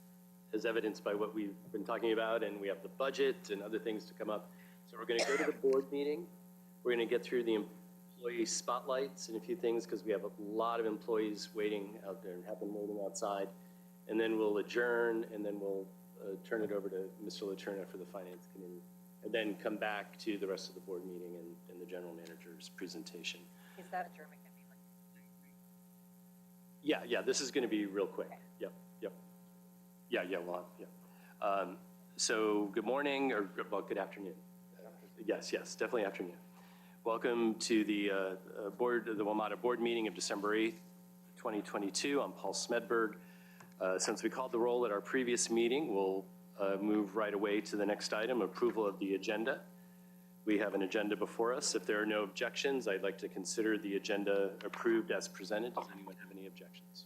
as evidenced by what we've been talking about, and we have the budget and other things to come up. So we're going to go to the board meeting. We're going to get through the employee spotlights and a few things because we have a lot of employees waiting out there and have been waiting outside. And then we'll adjourn, and then we'll turn it over to Mr. Laterna for the Finance Committee, and then come back to the rest of the board meeting and the general manager's presentation. Is that adjournment going to be like? Yeah, this is going to be real quick. Okay. Yep. Yeah, well, yeah. So good morning, or well, good afternoon. Yes, definitely afternoon. Welcome to the the WMATA board meeting of December 8th, 2022. I'm Paul Smedberg. Since we called the roll at our previous meeting, we'll move right away to the next item, approval of the agenda. We have an agenda before us. If there are no objections, I'd like to consider the agenda approved as presented. Does anyone have any objections?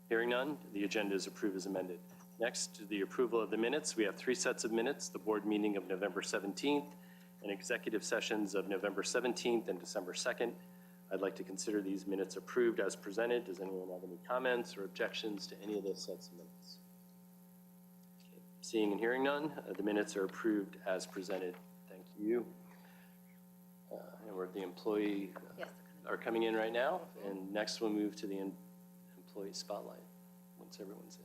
Hearing none, the agenda is approved as amended. Next, the approval of the minutes. We have 3 sets of minutes, the board meeting of November 17th and executive sessions of November 17th and December 2nd. I'd like to consider these minutes approved as presented. Does anyone have any comments or objections to any of those sets of minutes? Okay. Seeing and hearing none, the minutes are approved as presented. Thank you. And we're at the employee are coming in right now. And next we'll move to the employee spotlight once everyone's in.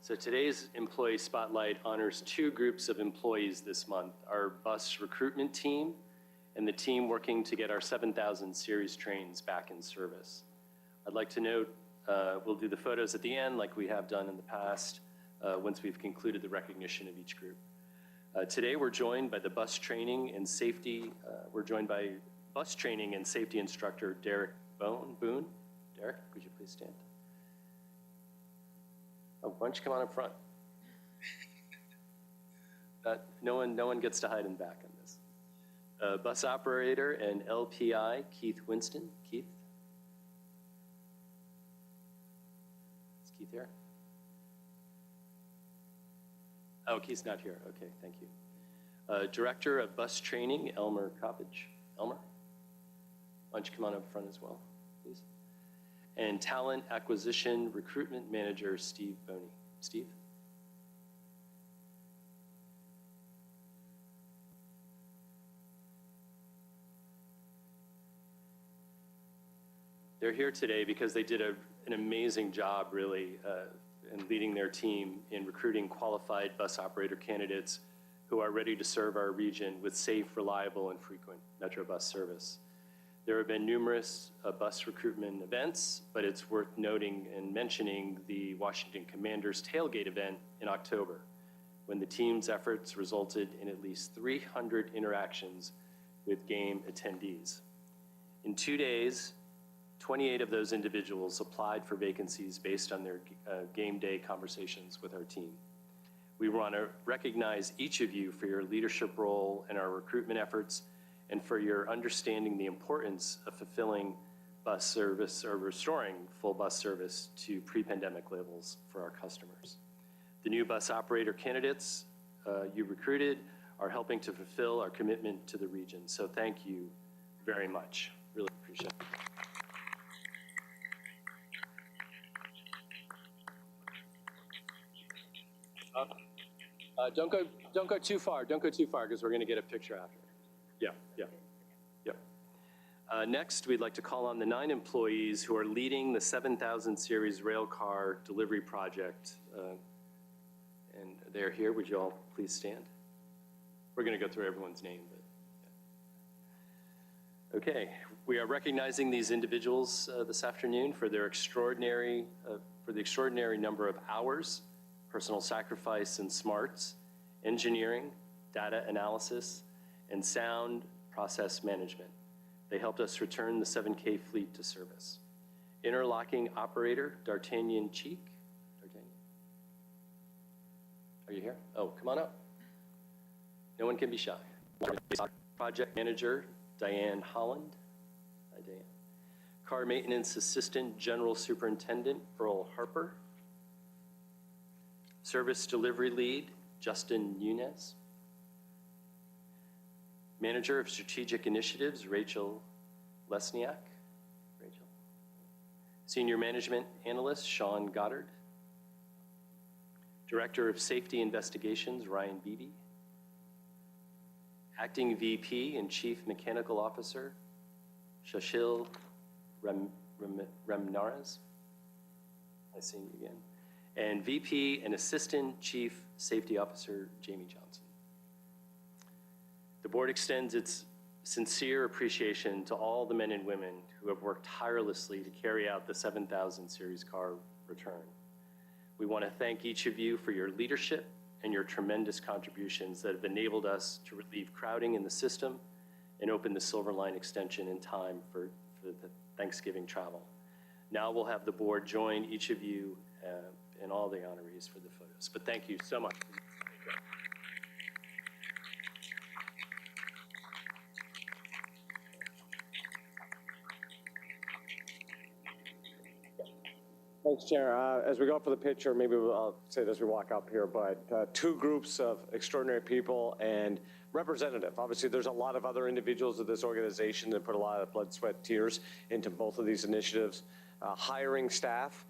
So today's employee spotlight honors 2 groups of employees this month, our bus recruitment team and the team working to get our 7000 series trains back in service. I'd like to note, we'll do the photos at the end like we have done in the past once we've concluded the recognition of each group. Today we're joined by the bus training and safety instructor, Derek Boone. Derek, would you please stand? Oh, why don't you come on up front? No one gets to hide in back on this. Bus operator and LPI, Keith Winston. Keith? Is Keith here? Oh, Keith's not here. Okay, thank you. Director of Bus Training, Elmer Coppage. Elmer? Why don't you come on up front as well, please? And Talent Acquisition Recruitment Manager, Steve Boney. Steve? They're here today because they did an amazing job, really, in leading their team in recruiting qualified bus operator candidates who are ready to serve our region with safe, reliable, and frequent Metro bus service. There have been numerous bus recruitment events, but it's worth noting and mentioning the Washington Commanders tailgate event in October, when the team's efforts resulted in at least 300 interactions with game attendees. In 2 days, 28 of those individuals applied for vacancies based on their game day conversations with our team. We want to recognize each of you for your leadership role in our recruitment efforts and for your understanding the importance of fulfilling bus service or restoring full bus service to pre-pandemic levels for our customers. The new bus operator candidates you recruited are helping to fulfill our commitment to the region. So thank you very much. Really appreciate it. Don't go too far. Don't go too far because we're going to get a picture after. Yeah. Next, we'd like to call on the 9 employees who are leading the 7000 series rail car delivery project. And they're here. Would you all please stand? We're going to go through everyone's name. But yeah. Okay, we are recognizing these individuals this afternoon for their extraordinary number of hours, personal sacrifice and smarts, engineering, data analysis, and sound process management. They helped us return the 7K fleet to service. Interlocking operator, D'Artagnan Cheek. D'Artagnan? Are you here? Oh, come on up. No one can be shy. Project manager, Diane Holland. Hi, Diane. Car maintenance assistant, general superintendent, Earl Harper. Service delivery lead, Justin Nunez. Manager of strategic initiatives, Rachel Lesniak. Rachel. Senior management analyst, Sean Goddard. Director of safety investigations, Ryan Beebe. Acting VP and chief mechanical officer, Shashil Remnaras. I see you again. And VP and assistant chief safety officer, Jamie Johnson. The board extends its sincere appreciation to all the men and women who have worked tirelessly to carry out the 7000 series car return. We want to thank each of you for your leadership and your tremendous contributions that have enabled us to relieve crowding in the system and open the Silver Line extension in time for the Thanksgiving travel. Now we'll have the board join each of you and all the honorees for the photos. But thank you so much. Thanks, Chair. As we go for the picture, maybe I'll say this as we walk up here, but 2 groups of extraordinary people and representative. Obviously, there's a lot of other individuals of this organization that put a lot of blood, sweat, tears into both of these initiatives. Hiring staff,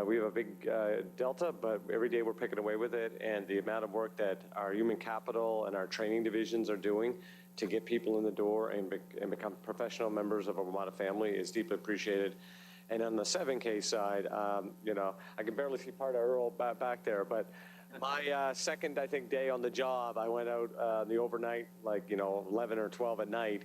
we have a big delta, but every day we're picking away with it, and the amount of work that our human capital and our training divisions are doing to get people in the door and become professional members of a Ramada family is deeply appreciated. And on the 7K side, you know, I can barely see part of Earl back there, but my second, I think, day on the job, I went out the overnight, like, you know, 11 or 12 at night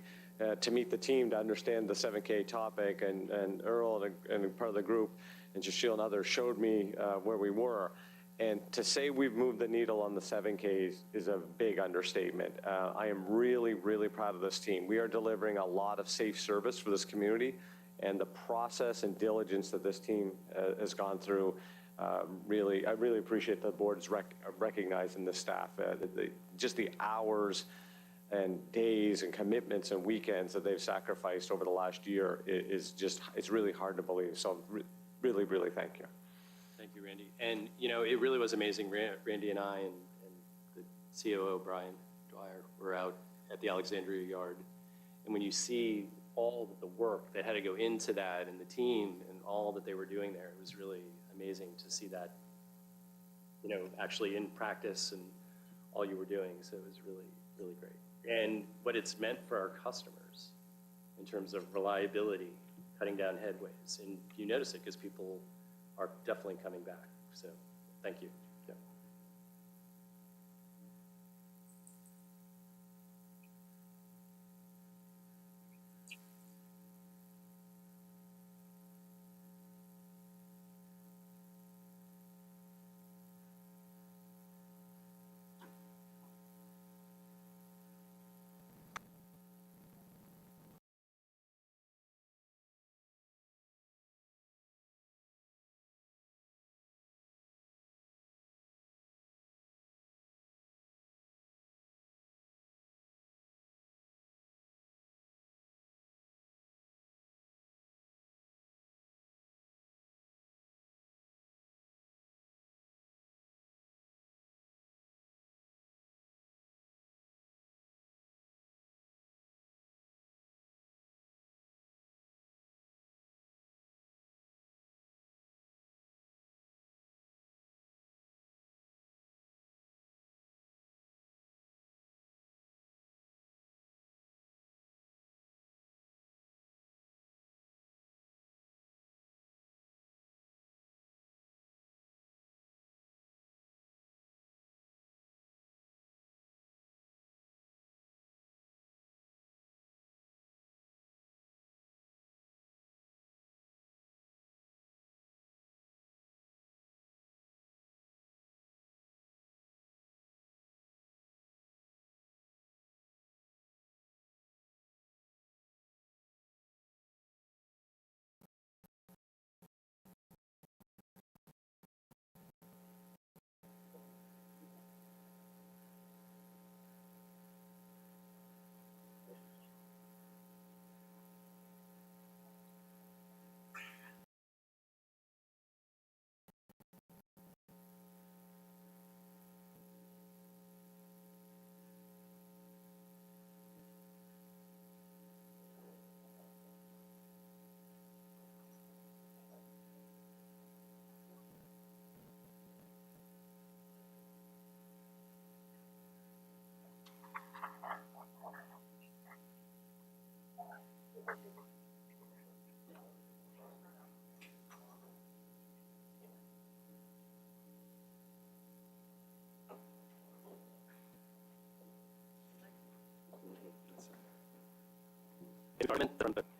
to meet the team to understand the 7K topic, and Earl and part of the group and Jashil and others showed me where we were. And to say we've moved the needle on the 7Ks is a big understatement. I am really, really proud of this team. We are delivering a lot of safe service for this community, and the process and diligence that this team has gone through, I really appreciate the board's recognizing the staff. Just the hours and days and commitments and weekends that they've sacrificed over the last year is just, it's really hard to believe. So really, really thank you. Thank you, Randy. And, you know, it really was amazing. Randy and I and the COO, Brian Dwyer, were out at the Alexandria Yard. And when you see all the work that had to go into that and the team and all that they were doing there, it was really amazing to see that, you know, actually in practice and all you were doing. So it was really, really great. And what it's meant for our customers in terms of reliability, cutting down headways. And you notice it because people are definitely coming back. So thank you. Yeah.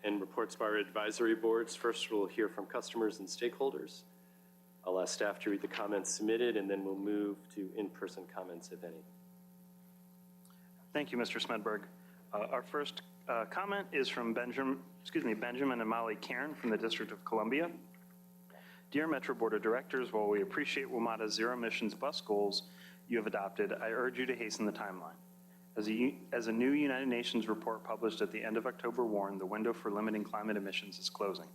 And reports by our advisory boards. First, we'll hear from customers and stakeholders. I'll ask staff to read the comments submitted, and then we'll move to in-person comments, if any. Thank you, Mr. Smedberg. Our first comment is from Benjamin and Molly Cairn from the District of Columbia. Dear Metro Board of Directors, while we appreciate WMATA's zero emissions bus goals you have adopted, I urge you to hasten the timeline. As a new United Nations report published at the end of October warned, the window for limiting climate emissions is closing.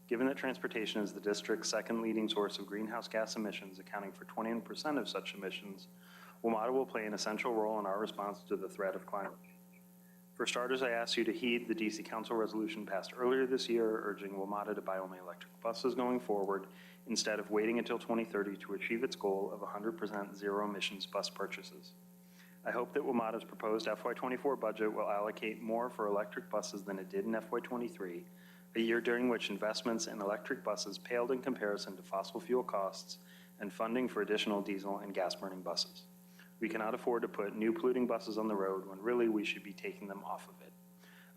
Given that transportation is the district's second leading source of greenhouse gas emissions, accounting for 21% of such emissions, WMATA will play an essential role in our response to the threat of climate change. For starters, I ask you to heed the DC Council resolution passed earlier this year urging WMATA to buy only electric buses going forward instead of waiting until 2030 to achieve its goal of 100% zero emissions bus purchases. I hope that WMATA's proposed FY24 budget will allocate more for electric buses than it did in FY23, a year during which investments in electric buses paled in comparison to fossil fuel costs and funding for additional diesel and gas-burning buses. We cannot afford to put new polluting buses on the road when really we should be taking them off of it.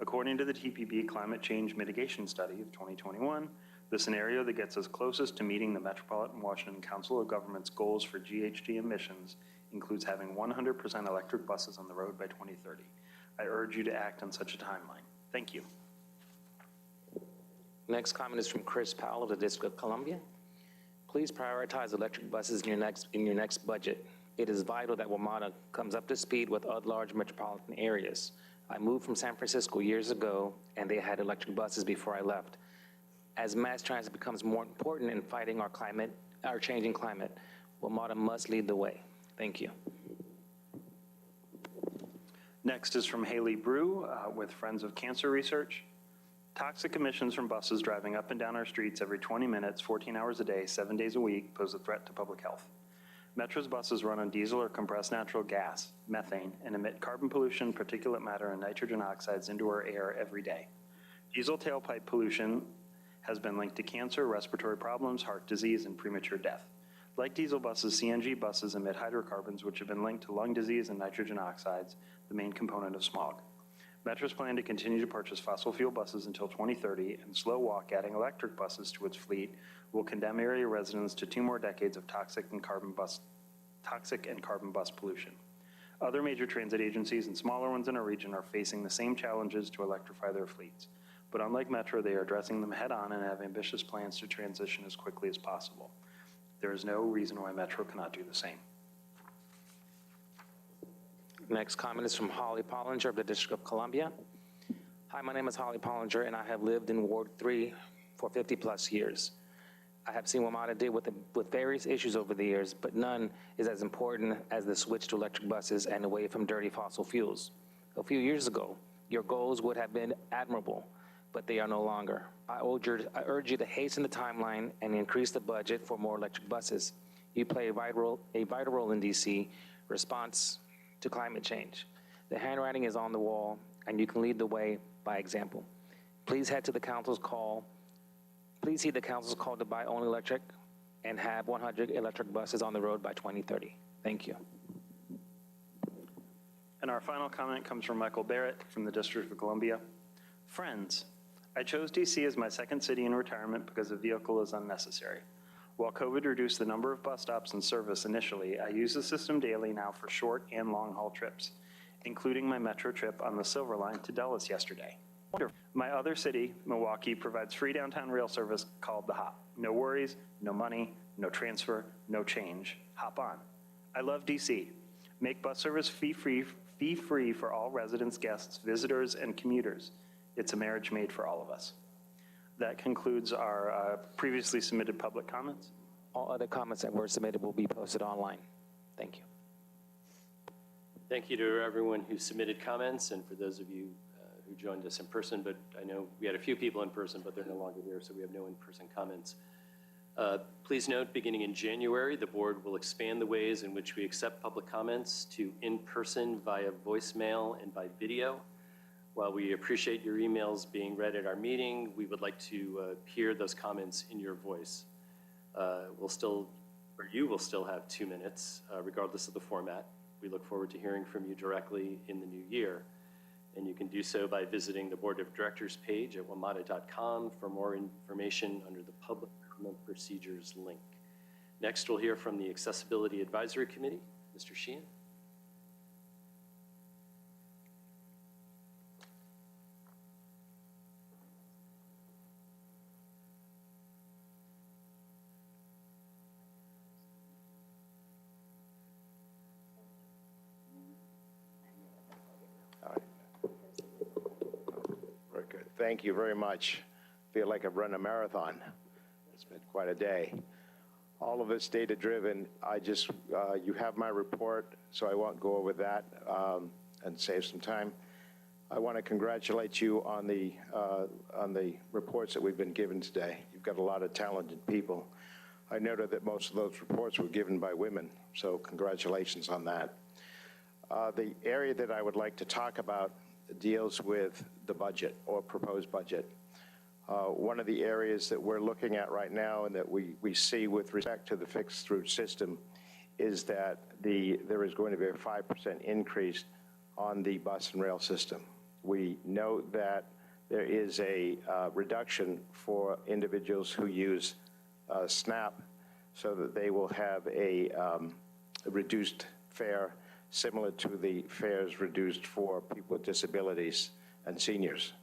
According to the TPB Climate Change Mitigation Study of 2021, the scenario that gets us closest to meeting the Metropolitan Washington Council of Governments goals for GHG emissions includes having 100% electric buses on the road by 2030. I urge you to act on such a timeline. Thank you. Next comment is from Chris Powell of the District of Columbia. Please prioritize electric buses in your next budget. It is vital that WMATA comes up to speed with other large metropolitan areas. I moved from San Francisco years ago, and they had electric buses before I left. As mass transit becomes more important in fighting our changing climate, WMATA must lead the way. Thank you. Next is from Haley Brew with Friends of Cancer Research. Toxic emissions from buses driving up and down our streets every 20 minutes, 14 hours a day, 7 days a week pose a threat to public health. Metro's buses run on diesel or compressed natural gas, methane, and emit carbon pollution, particulate matter, and nitrogen oxides into our air every day. Diesel tailpipe pollution has been linked to cancer, respiratory problems, heart disease, and premature death. Like diesel buses, CNG buses emit hydrocarbons, which have been linked to lung disease and nitrogen oxides, the main component of smog. Metro's plan to continue to purchase fossil fuel buses until 2030 and slow walk adding electric buses to its fleet will condemn area residents to 2 more decades of toxic and carbon bus pollution. Other major transit agencies and smaller ones in our region are facing the same challenges to electrify their fleets. But unlike Metro, they are addressing them head on and have ambitious plans to transition as quickly as possible. There is no reason why Metro cannot do the same. Next comment is from Holly Pollinger of the District of Columbia. Hi, my name is Holly Pollinger, and I have lived in Ward 3 for 50 plus years. I have seen what WMATA did with various issues over the years, but none is as important as the switch to electric buses and away from dirty fossil fuels. A few years ago, your goals would have been admirable, but they are no longer. I urge you to hasten the timeline and increase the budget for more electric buses. You play a vital role in DC response to climate change. The handwriting is on the wall, and you can lead the way by example. Please heed the council's call to buy only electric and have 100 electric buses on the road by 2030. Thank you. And our final comment comes from Michael Barrett from the District of Columbia. Friends, I chose DC as my second city in retirement because a vehicle is unnecessary. While COVID reduced the number of bus stops in service initially, I use the system daily now for short and long-haul trips, including my Metro trip on the Silver Line to Dulles yesterday. My other city, Milwaukee, provides free downtown rail service called the Hop. No worries, no money, no transfer, no change. Hop on. I love DC. Make bus service fee-free for all residents, guests, visitors, and commuters. It's a marriage made for all of us. That concludes our previously submitted public comments. All other comments that were submitted will be posted online. Thank you. Thank you to everyone who submitted comments and for those of you who joined us in person, but I know we had a few people in person, but they're no longer here, so we have no in-person comments. Please note, beginning in January, the board will expand the ways in which we accept public comments to in-person via voicemail and by video. While we appreciate your emails being read at our meeting, we would like to hear those comments in your voice. You will still have 2 minutes, regardless of the format. We look forward to hearing from you directly in the new year. And you can do so by visiting the Board of Directors page at wmata.com for more information under the Public Comment Procedures link. Next, we'll hear from the Accessibility Advisory Committee, Mr. Sheehan. Thank you very much. Feel like I've run a marathon. It's been quite a day. All of it's data-driven. You have my report, so I won't go over that and save some time. I want to congratulate you on the reports that we've been given today. You've got a lot of talented people. I noted that most of those reports were given by women, so congratulations on that. The area that I would like to talk about deals with the budget or proposed budget. One of the areas that we're looking at right now and that we see with respect to the fixed route system is that there is going to be a 5% increase on the bus and rail system. We note that there is a reduction for individuals who use SNAP so that they will have a reduced fare similar to the fares reduced for people with disabilities and seniors.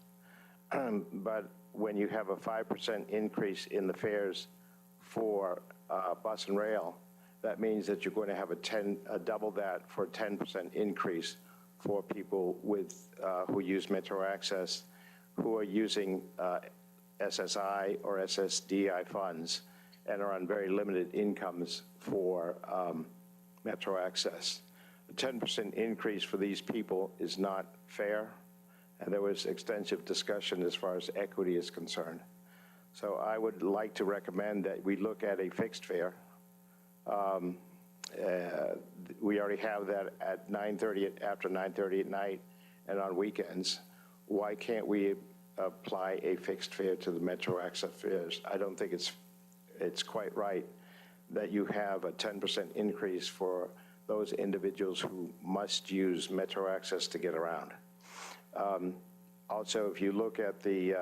But when you have a 5% increase in the fares for bus and rail, that means that you're going to have a double that for a 10% increase for people who use Metro Access, who are using SSI or SSDI funds and are on very limited incomes for Metro Access. A 10% increase for these people is not fair, and there was extensive discussion as far as equity is concerned. So I would like to recommend that we look at a fixed fare. We already have that at 9:30 after 9:30 at night and on weekends. Why can't we apply a fixed fare to the Metro Access fares. I don't think it's quite right that you have a 10% increase for those individuals who must use Metro Access to get around. Also, if you look at the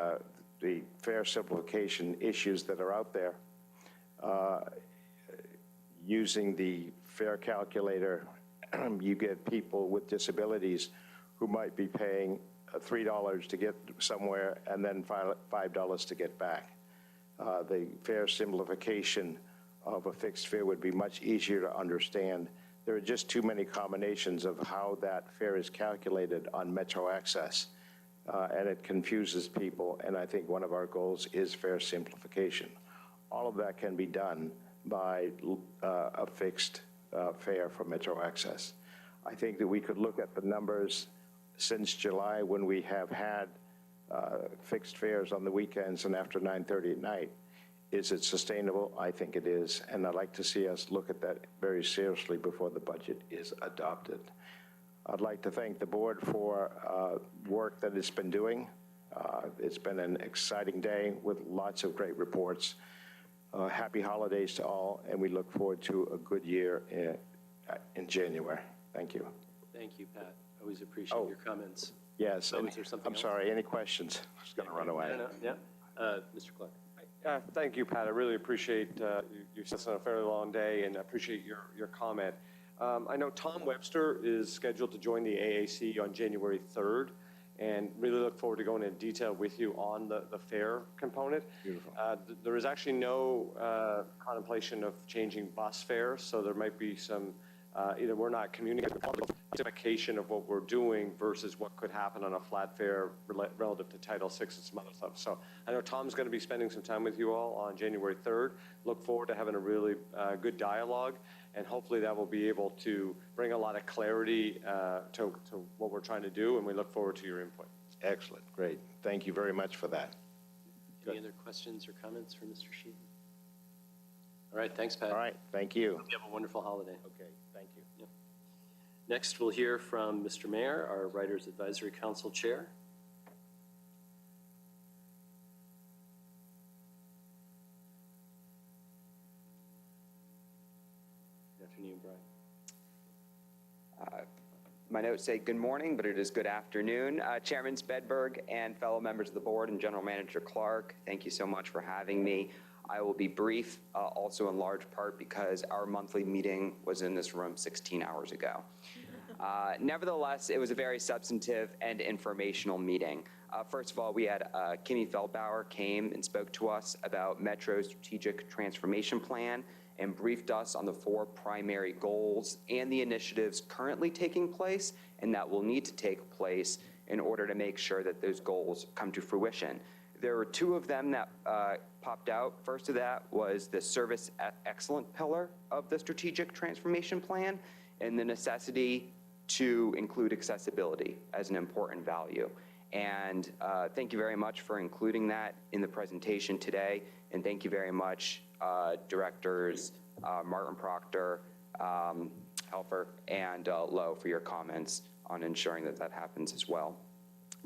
fare simplification issues that are out there, using the fare calculator, you get people with disabilities who might be paying $3 to get somewhere and then $5 to get back. The fare simplification of a fixed fare would be much easier to understand. There are just too many combinations of how that fare is calculated on Metro Access, and it confuses people, and I think one of our goals is fare simplification. All of that can be done by a fixed fare for Metro Access. I think that we could look at the numbers since July when we have had fixed fares on the weekends and after 9:30 at night. Is it sustainable? I think it is, and I'd like to see us look at that very seriously before the budget is adopted. I'd like to thank the board for work that it's been doing. It's been an exciting day with lots of great reports. Happy holidays to all, and we look forward to a good year in January. Thank you. Thank you, Pat. Always appreciate your comments. Yes, Oh, and is there something I'm else? sorry, any questions? I was going to run away. No, yeah. Mr. Clark. Thank you, Pat. I really appreciate you sitting on a fairly long day, and I appreciate your comment. I know Tom Webster is scheduled to join the AAC on January 3rd, and really look forward to going into detail with you on the fare component. Beautiful. There is actually no contemplation of changing bus fares, so there might be some, either we're not communicating justification of what we're doing versus what could happen on a flat fare relative to Title VI and some other stuff. So I know Tom's going to be spending some time with you all on January 3rd. Look forward to having a really good dialogue, and hopefully that will be able to bring a lot of clarity to what we're trying to do, and we look forward to your input. Excellent, great. Thank you very much for that. Any other questions or comments for Mr. Sheehan? All right, thanks, Pat. All right, thank you. Hope you have a wonderful holiday. Okay, thank you. Yep. Next, we'll hear from Mr. Mayor, our Writers Advisory Council Chair. Good afternoon, Brian. My notes say good morning, but it is good afternoon. Chairman Smedberg and fellow members of the board and General Manager Clark, thank you so much for having me. I will be brief, also in large part because our monthly meeting was in this room 16 hours ago. Nevertheless, it was a very substantive and informational meeting. First of all, we had Kimmy Feldbauer came and spoke to us about Metro's strategic transformation plan and briefed us on the 4 primary goals and the initiatives currently taking place and that will need to take place in order to make sure that those goals come to fruition. There were 2 of them that popped out. First of that was the service excellence pillar of the strategic transformation plan and the necessity to include accessibility as an important value. And thank you very much for including that in the presentation today. And thank you very much, Directors Martin Proctor, Helfer, and Lowe for your comments on ensuring that that happens as well.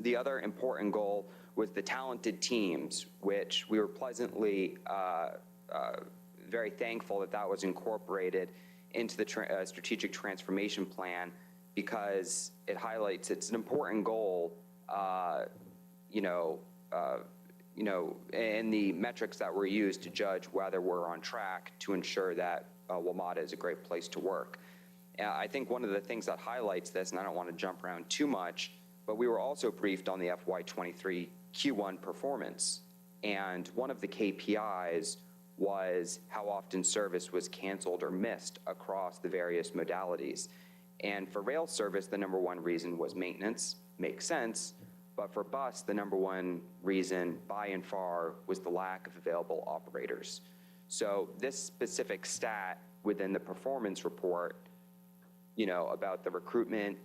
The other important goal was the talented teams, which we were pleasantly very thankful that that was incorporated into the strategic transformation plan because it highlights it's an important goal, and the metrics that were used to judge whether we're on track to ensure that WMATA is a great place to work. I think one of the things that highlights this, and I don't want to jump around too much, but we were also briefed on the FY23 Q1 performance. And one of the KPIs was how often service was canceled or missed across the various modalities. And for rail service, the number 1 reason was maintenance, makes sense. But for bus, the number 1 reason by and far was the lack of available operators. So this specific stat within the performance report, about the recruitment,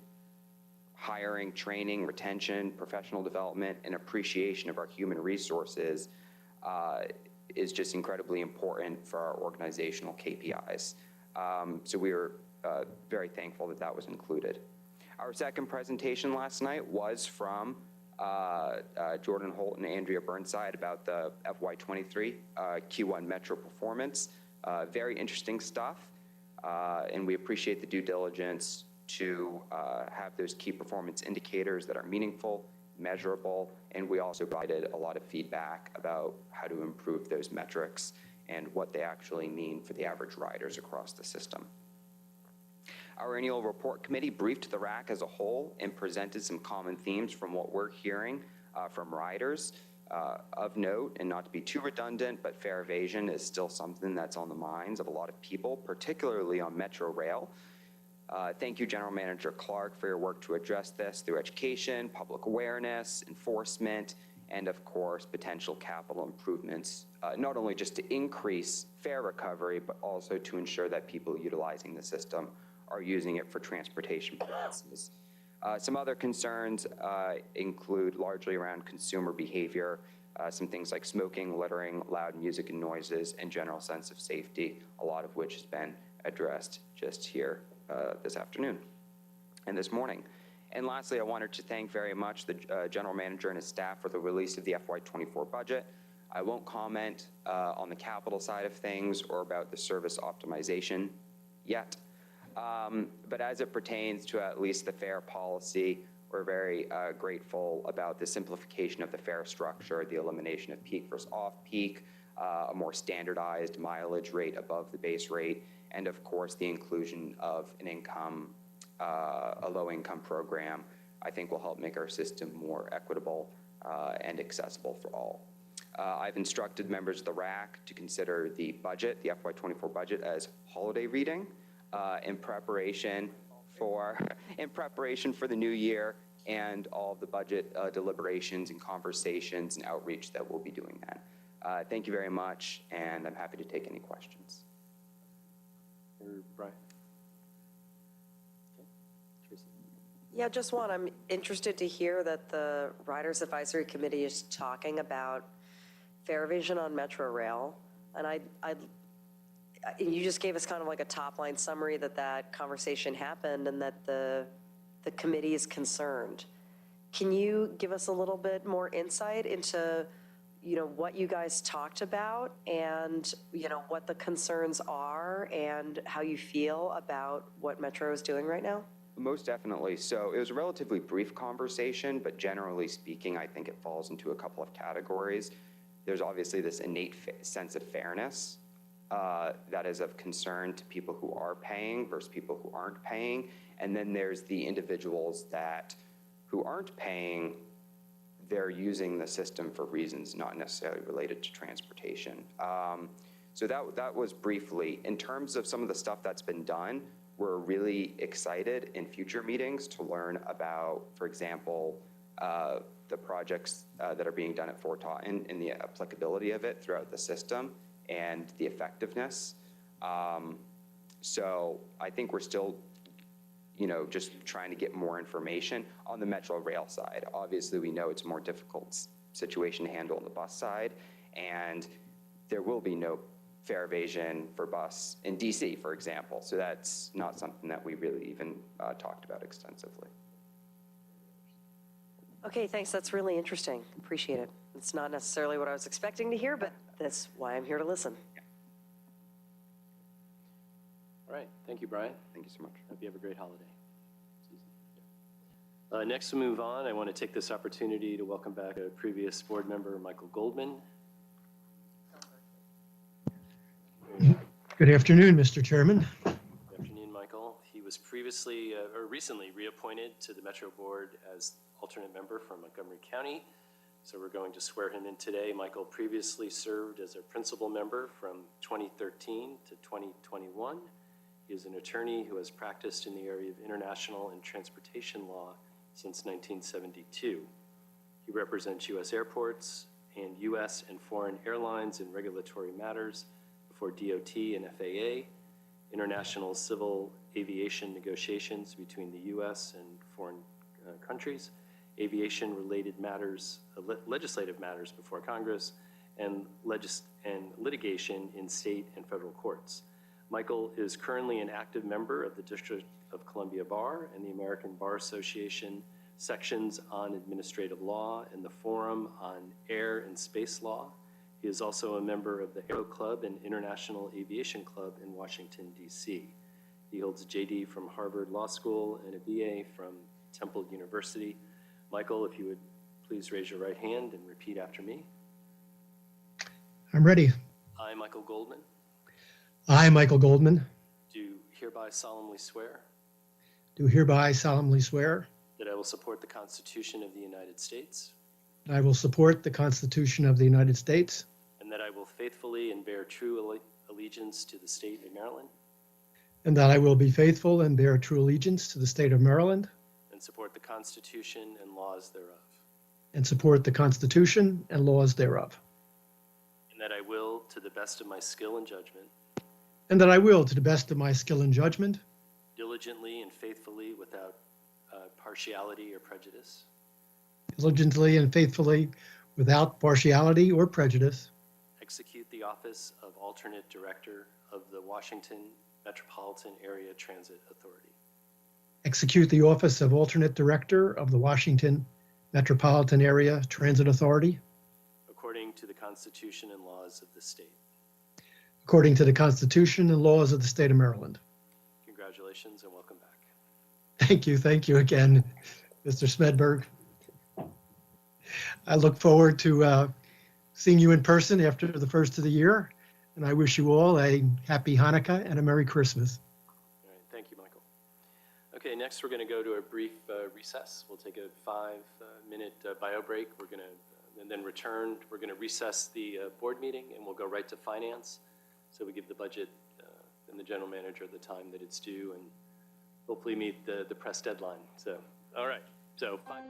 hiring, training, retention, professional development, and appreciation of our human resources is just incredibly important for our organizational KPIs. So we were very thankful that that was included. Our second presentation last night was from Jordan Holt and Andrea Burnside about the FY23 Q1 Metro performance. Very interesting stuff, and we appreciate the due diligence to have those key performance indicators that are meaningful, measurable, and we also provided a lot of feedback about how to improve those metrics and what they actually mean for the average riders across the system. Our annual report committee briefed the RAC as a whole and presented some common themes from what we're hearing from riders. Of note, and not to be too redundant, but fare evasion is still something that's on the minds of a lot of people, particularly on Metro Rail. Thank you, General Manager Clark, for your work to address this through education, public awareness, enforcement, and of course, potential capital improvements, not only just to increase fare recovery, but also to ensure that people utilizing the system are using it for transportation purposes. Some other concerns include largely around consumer behavior, some things like smoking, littering, loud music and noises, and general sense of safety, a lot of which has been addressed just here this afternoon and this morning. And lastly, I wanted to thank very much the General Manager and his staff for the release of the FY24 budget. I won't comment on the capital side of things or about the service optimization yet. But as it pertains to at least the fare policy, we're very grateful about the simplification of the fare structure, the elimination of peak versus off-peak, a more standardized mileage rate above the base rate, and of course the inclusion of an income, a low-income program, I think will help make our system more equitable and accessible for all. I've instructed members of the RAC to consider the budget, the FY24 budget, as holiday reading. In preparation for the new year and all of the budget deliberations and conversations and outreach that we'll be doing that. Thank you very much, and I'm happy to take any questions. Brian? Okay. Tracy? Yeah, just one. I'm interested to hear that the Riders Advisory Committee is talking about fare evasion on Metro Rail, and you just gave us kind of like a top-line summary that conversation happened and that the committee is concerned. Can you give us a little bit more insight into, what you guys talked about and, what the concerns are and how you feel about what Metro is doing right now? Most definitely. So it was a relatively brief conversation, but generally speaking, I think it falls into a couple of categories. There's obviously this innate sense of fairness that is of concern to people who are paying versus people who aren't paying. And then there's the individuals who aren't paying, they're using the system for reasons not necessarily related to transportation. So that was briefly. In terms of some of the stuff that's been done, we're really excited in future meetings to learn about, for example, the projects that are being done at Fort Totten and the applicability of it throughout the system and the effectiveness. So I think we're still, just trying to get more information on the Metro Rail side. Obviously, we know it's a more difficult situation to handle on the bus side, and there will be no fare evasion for bus in DC, for example. So that's not something that we really even talked about extensively. Okay, thanks. That's really interesting. Appreciate it. It's not necessarily what I was expecting to hear, but that's why I'm here to listen. All right. Thank you, Brian. Thank you so much. Hope you have a great holiday season. Next, to move on, I want to take this opportunity to welcome back a previous board member, Michael Goldman. Good afternoon, Mr. Chairman. Good afternoon, Michael. He was previously or recently reappointed to the Metro Board as alternate member from Montgomery County. So we're going to swear him in today. Michael previously served as a principal member from 2013 to 2021. He is an attorney who has practiced in the area of international and transportation law since 1972. He represents U.S. airports and U.S. and foreign airlines in regulatory matters before DOT and FAA, international civil aviation negotiations between the U.S. and foreign countries, aviation-related matters, legislative matters before Congress, and litigation in state and federal courts. Michael is currently an active member of the District of Columbia Bar and the American Bar Association sections on administrative law, and the Forum on Air and Space Law. He is also a member of the Aero Club and International Aviation Club in Washington, D.C. He holds a JD from Harvard Law School and a BA from Temple University. Michael, if you would please raise your right hand and repeat after me. I'm ready. I, Michael Goldman, I, Michael Goldman, do hereby solemnly swear do hereby solemnly swear that I will support the Constitution of the United States that I will support the Constitution of the United States and that I will faithfully and bear true allegiance to the state of Maryland and that I will be faithful and bear true allegiance to the state of Maryland and support the Constitution and laws thereof, and support the Constitution and laws thereof, and that I will, to the best of my skill and judgment, and that I will, to the best of my skill and judgment, diligently and faithfully without partiality or prejudice, diligently and faithfully, without partiality or prejudice, execute the office of alternate director of the Washington Metropolitan Area Transit Authority execute the office of alternate director of the Washington Metropolitan Area Transit Authority according to the Constitution and laws of the state. according to the Constitution and laws of the state of Maryland. Congratulations and welcome back. Thank you again, Mr. Smedberg. I look forward to seeing you in person after the first of the year, and I wish you all a happy Hanukkah and a Merry Christmas. All right, thank you, Michael. Okay, next we're going to go to a brief recess. We'll take a 5-minute bio break. We're going to and then return. We're going to recess the board meeting, and we'll go right to finance. So we give the budget and the general manager the time that it's due, and hopefully meet the press deadline. So, all right. So 5.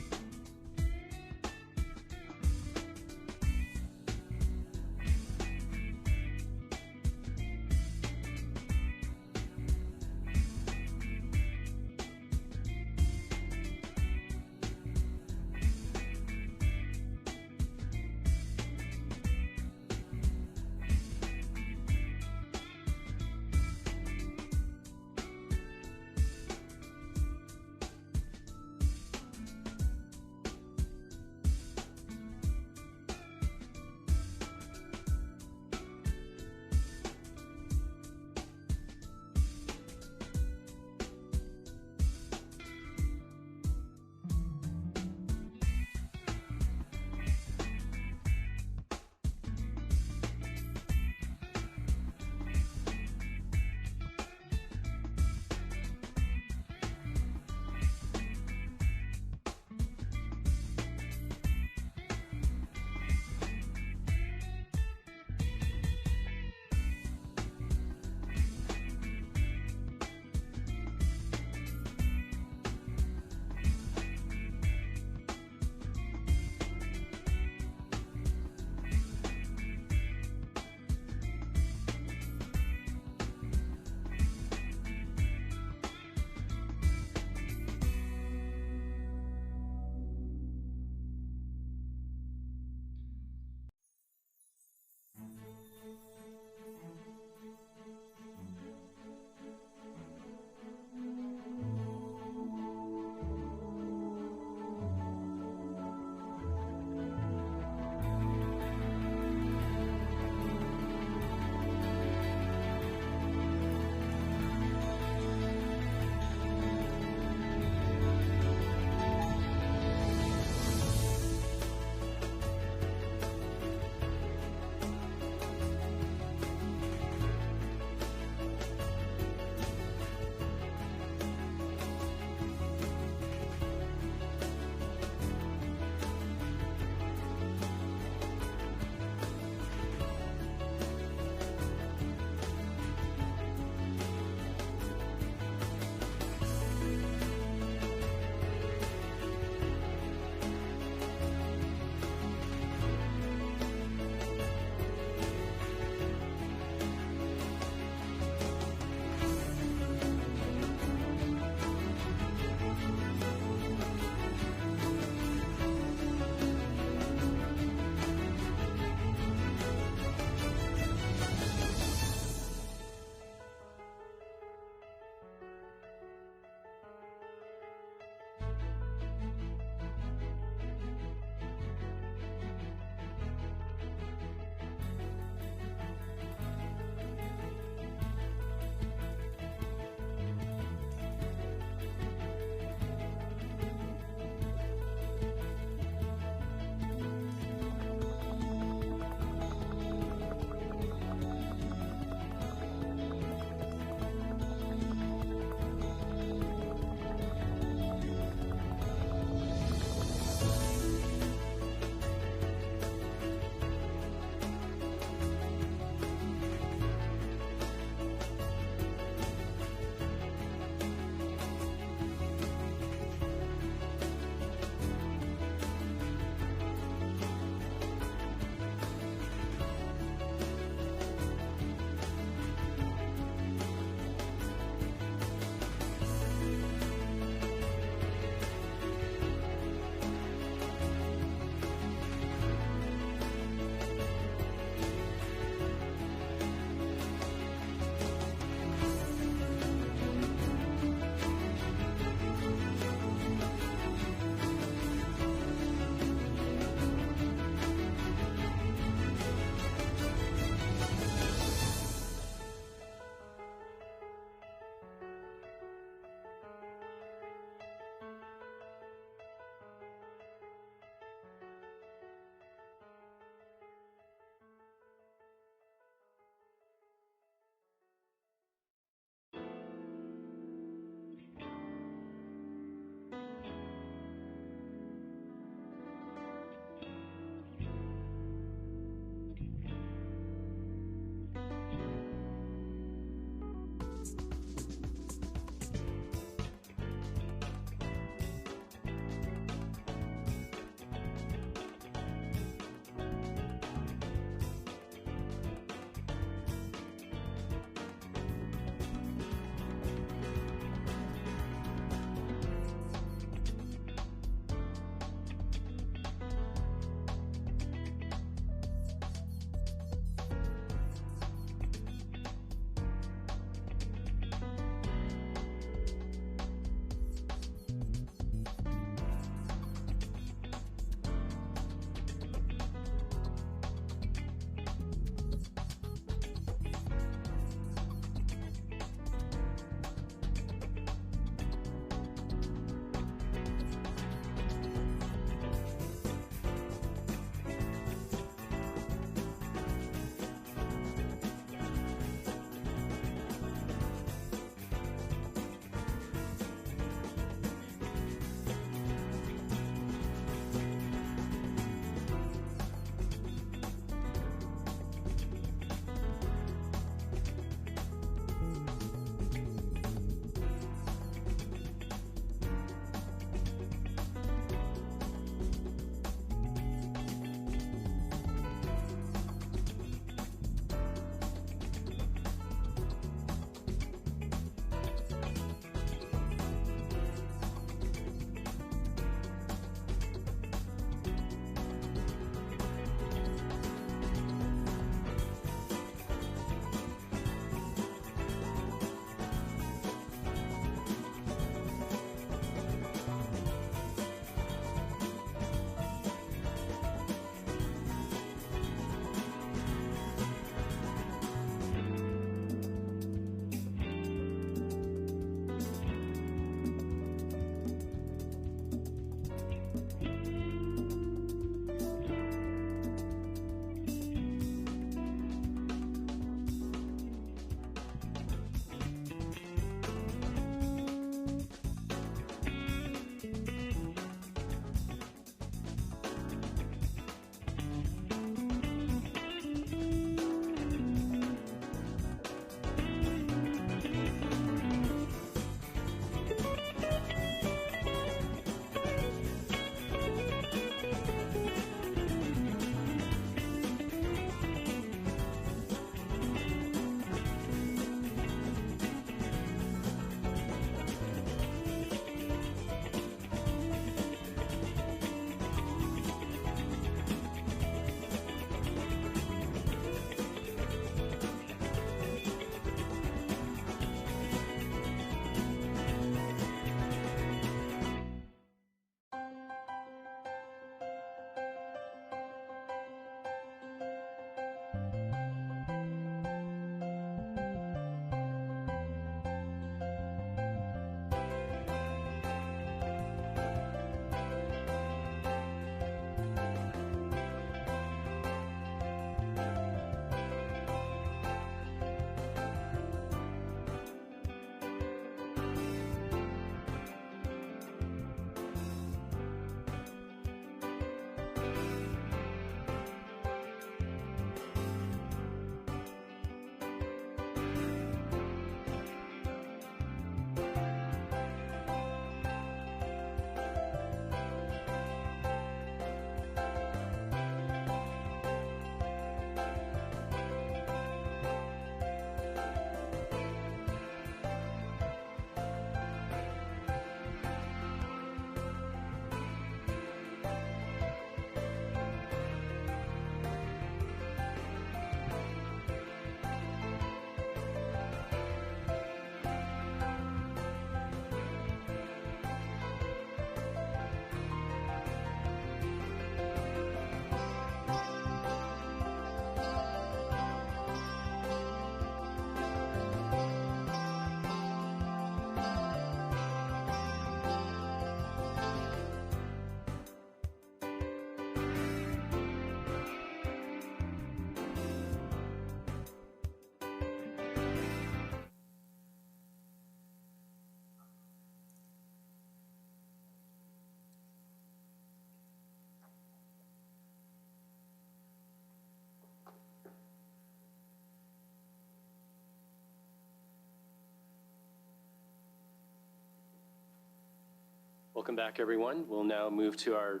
Welcome back, everyone. We'll now move to our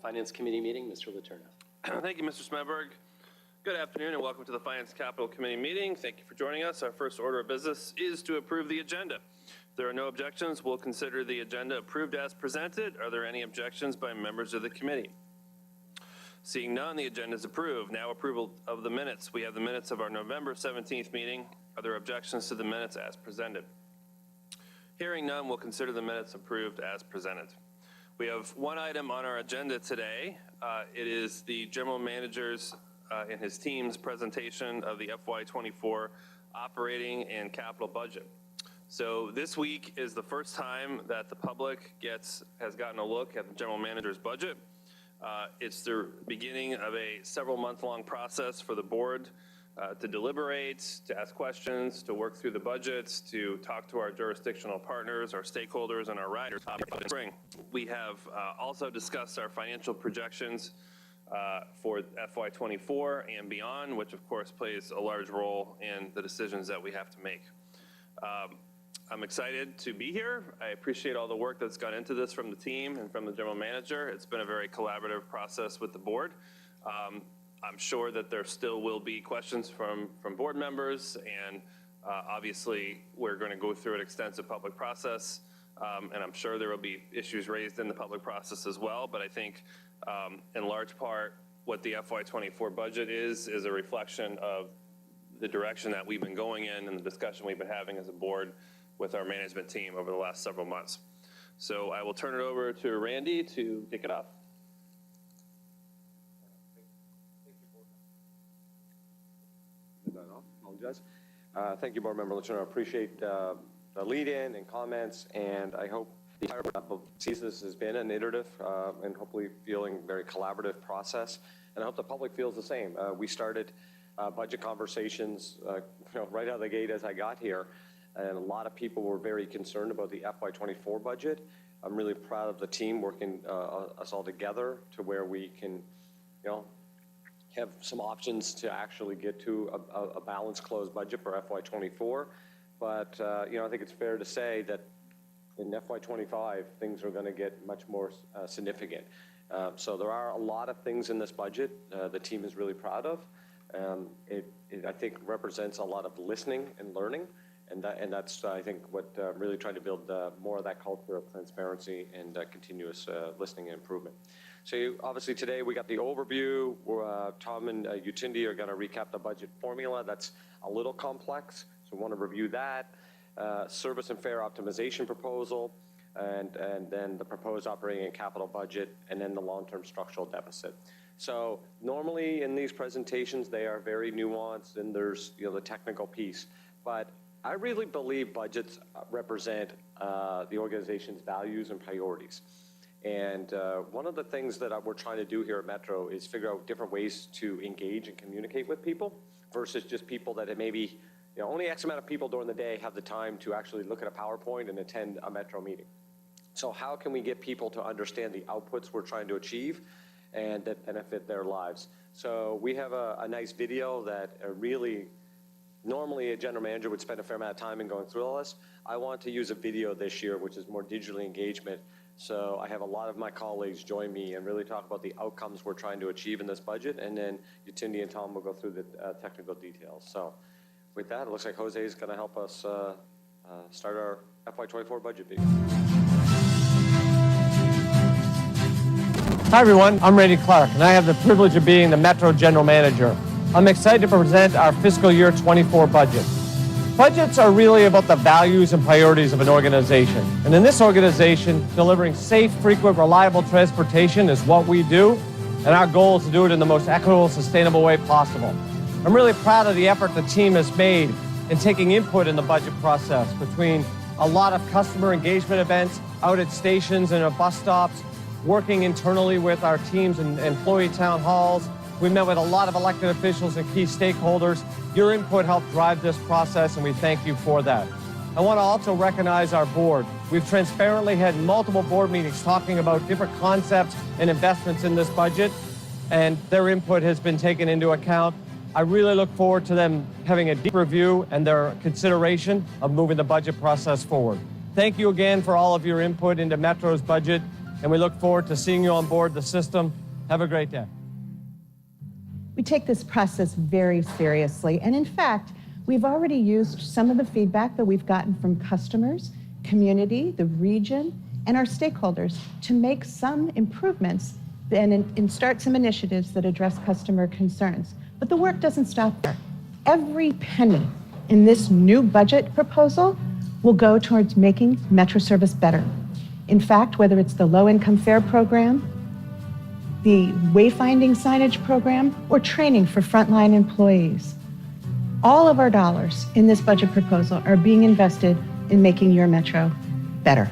Finance Committee meeting. Mr. Letourneau. Thank you, Mr. Smedberg. Good afternoon and welcome to the Finance Capital Committee meeting. Thank you for joining us. Our first order of business is to approve the agenda. If there are no objections, we'll consider the agenda approved as presented. Are there any objections by members of the committee? Seeing none, the agenda is approved. Now approval of the minutes. We have the minutes of our November 17th meeting. Are there objections to the minutes as presented? Hearing none, we'll consider the minutes approved as presented. We have one item on our agenda today. It is the general manager's and his team's presentation of the FY24 operating and capital budget. So this week is the first time that the public has gotten a look at the general manager's budget. It's the beginning of a several-month-long process for the board to deliberate, to ask questions, to work through the budgets, to talk to our jurisdictional partners, our stakeholders, and our riders. In spring, we have also discussed our financial projections for FY24 and beyond, which of course plays a large role in the decisions that we have to make. I'm excited to be here. I appreciate all the work that's gone into this from the team and from the general manager. It's been a very collaborative process with the board. I'm sure that there still will be questions from board members, and obviously we're going to go through an extensive public process, and I'm sure there will be issues raised in the public process as well, but I think in large part what the FY24 budget is a reflection of the direction that we've been going in and the discussion we've been having as a board with our management team over the last several months. So I will turn it over to Randy to kick it off. Thank you, Board Member Letourneau. I appreciate the lead-in and comments, and I hope the entire board sees this has been an iterative and hopefully feeling very collaborative process, and I hope the public feels the same. We started budget conversations right out of the gate as I got here, and a lot of people were very concerned about the FY24 budget. I'm really proud of the team working us all together to where we can, have some options to actually get to a balanced closed budget for FY24. But, I think it's fair to say that in FY25, things are going to get much more significant. So there are a lot of things in this budget the team is really proud of. It I think, represents a lot of listening and learning. And that's, I think, what really trying to build more of that culture of transparency and continuous listening and improvement. So obviously today we got the overview. Tom and Yutindi are going to recap the budget formula. That's a little complex, so we want to review that. Service and fare optimization proposal, and then the proposed operating and capital budget, and then the long-term structural deficit. So normally in these presentations, they are very nuanced, and there's the technical piece. But I really believe budgets represent the organization's values and priorities. And one of the things that we're trying to do here at Metro is figure out different ways to engage and communicate with people versus just people that maybe, only X amount of people during the day have the time to actually look at a PowerPoint and attend a Metro meeting. So how can we get people to understand the outputs we're trying to achieve and that benefit their lives? So we have a nice video that really, normally a general manager would spend a fair amount of time in going through all this. I want to use a video this year, which is more digitally engagement. So I have a lot of my colleagues join me and really talk about the outcomes we're trying to achieve in this budget. And then Yutindi and Tom will go through the technical details. So with that, it looks like Jose is going to help us start our FY24 budget meeting. Hi everyone, I'm Randy Clark, and I have the privilege of being the Metro General Manager. I'm excited to present our fiscal year 24 budget. Budgets are really about the values and priorities of an organization. And in this organization, delivering safe, frequent, reliable transportation is what we do, and our goal is to do it in the most equitable, sustainable way possible. I'm really proud of the effort the team has made in taking input in the budget process between a lot of customer engagement events, out at stations and at bus stops, working internally with our teams and employee town halls. We met with a lot of elected officials and key stakeholders. Your input helped drive this process, and we thank you for that. I want to also recognize our board. We've transparently had multiple board meetings talking about different concepts and investments in this budget, and their input has been taken into account. I really look forward to them having a deep review and their consideration of moving the budget process forward. thank you again for all of your input into Metro's budget, and we look forward to seeing you on board the system. Have a great day. We take this process very seriously, and in fact, we've already used some of the feedback that we've gotten from customers, community, the region, and our stakeholders to make some improvements and start some initiatives that address customer concerns. But the work doesn't stop there. Every penny in this new budget proposal will go towards making Metro service better. In fact, whether it's the low-income fare program, the wayfinding signage program, or training for frontline employees, all of our dollars in this budget proposal are being invested in making your Metro better.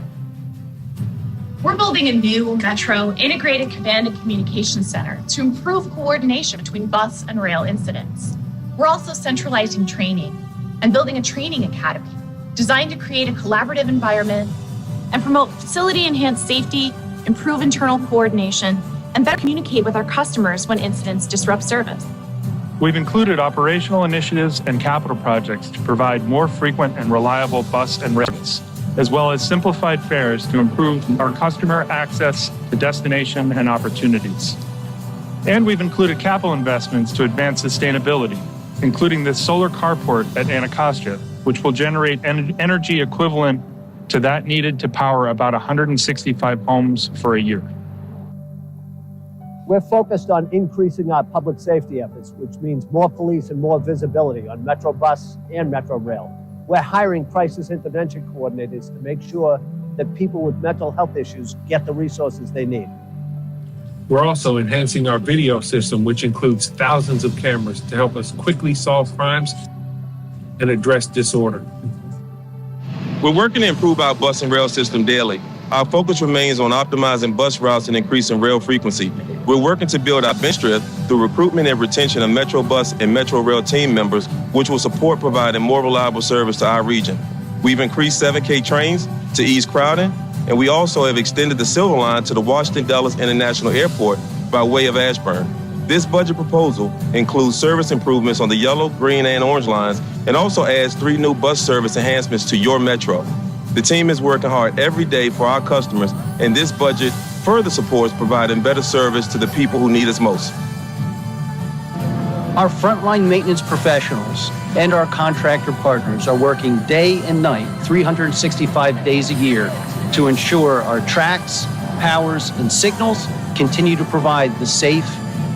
We're building a new Metro integrated command and communication center to improve coordination between bus and rail incidents. We're also centralizing training and building a training academy designed to create a collaborative environment and promote facility-enhanced safety, improve internal coordination, and better communicate with our customers when incidents disrupt service. We've included operational initiatives and capital projects to provide more frequent and reliable bus and rail service, as well as simplified fares to improve our customer access to destination and opportunities. And we've included capital investments to advance sustainability, including the solar carport at Anacostia, which will generate energy equivalent to that needed to power about 165 homes for a year. We're focused on increasing our public safety efforts, which means more police and more visibility on Metro Bus and Metro Rail. We're hiring crisis intervention coordinators to make sure that people with mental health issues get the resources they need. We're also enhancing our video system, which includes thousands of cameras to help us quickly solve crimes and address disorder. We're working to improve our bus and rail system daily. Our focus remains on optimizing bus routes and increasing rail frequency. We're working to build our bench strength through recruitment and retention of Metro Bus and Metro Rail team members, which will support providing more reliable service to our region. We've increased 7K trains to ease crowding, and we also have extended the Silver Line to the Washington Dulles International Airport by way of Ashburn. This budget proposal includes service improvements on the yellow, green, and orange lines, and also adds 3 new bus service enhancements to your Metro. The team is working hard every day for our customers, and this budget further supports providing better service to the people who need us most. Our frontline maintenance professionals and our contractor partners are working day and night, 365 days a year, to ensure our tracks, powers, and signals continue to provide the safe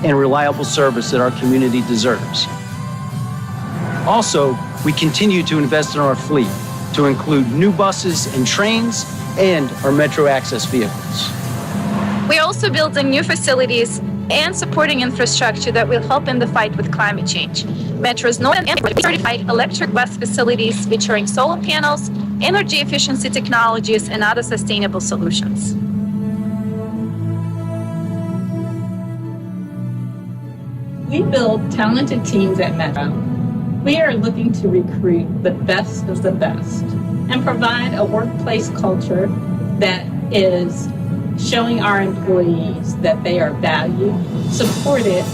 and reliable service that our community deserves. Also, we continue to invest in our fleet to include new buses and trains and our Metro Access vehicles. We're also building new facilities and supporting infrastructure that will help in the fight with climate change. Metro's known and certified electric bus facilities featuring solar panels, energy efficiency technologies, and other sustainable solutions. We build talented teams at Metro. We are looking to recruit the best of the best and provide a workplace culture that is showing our employees that they are valued, supported,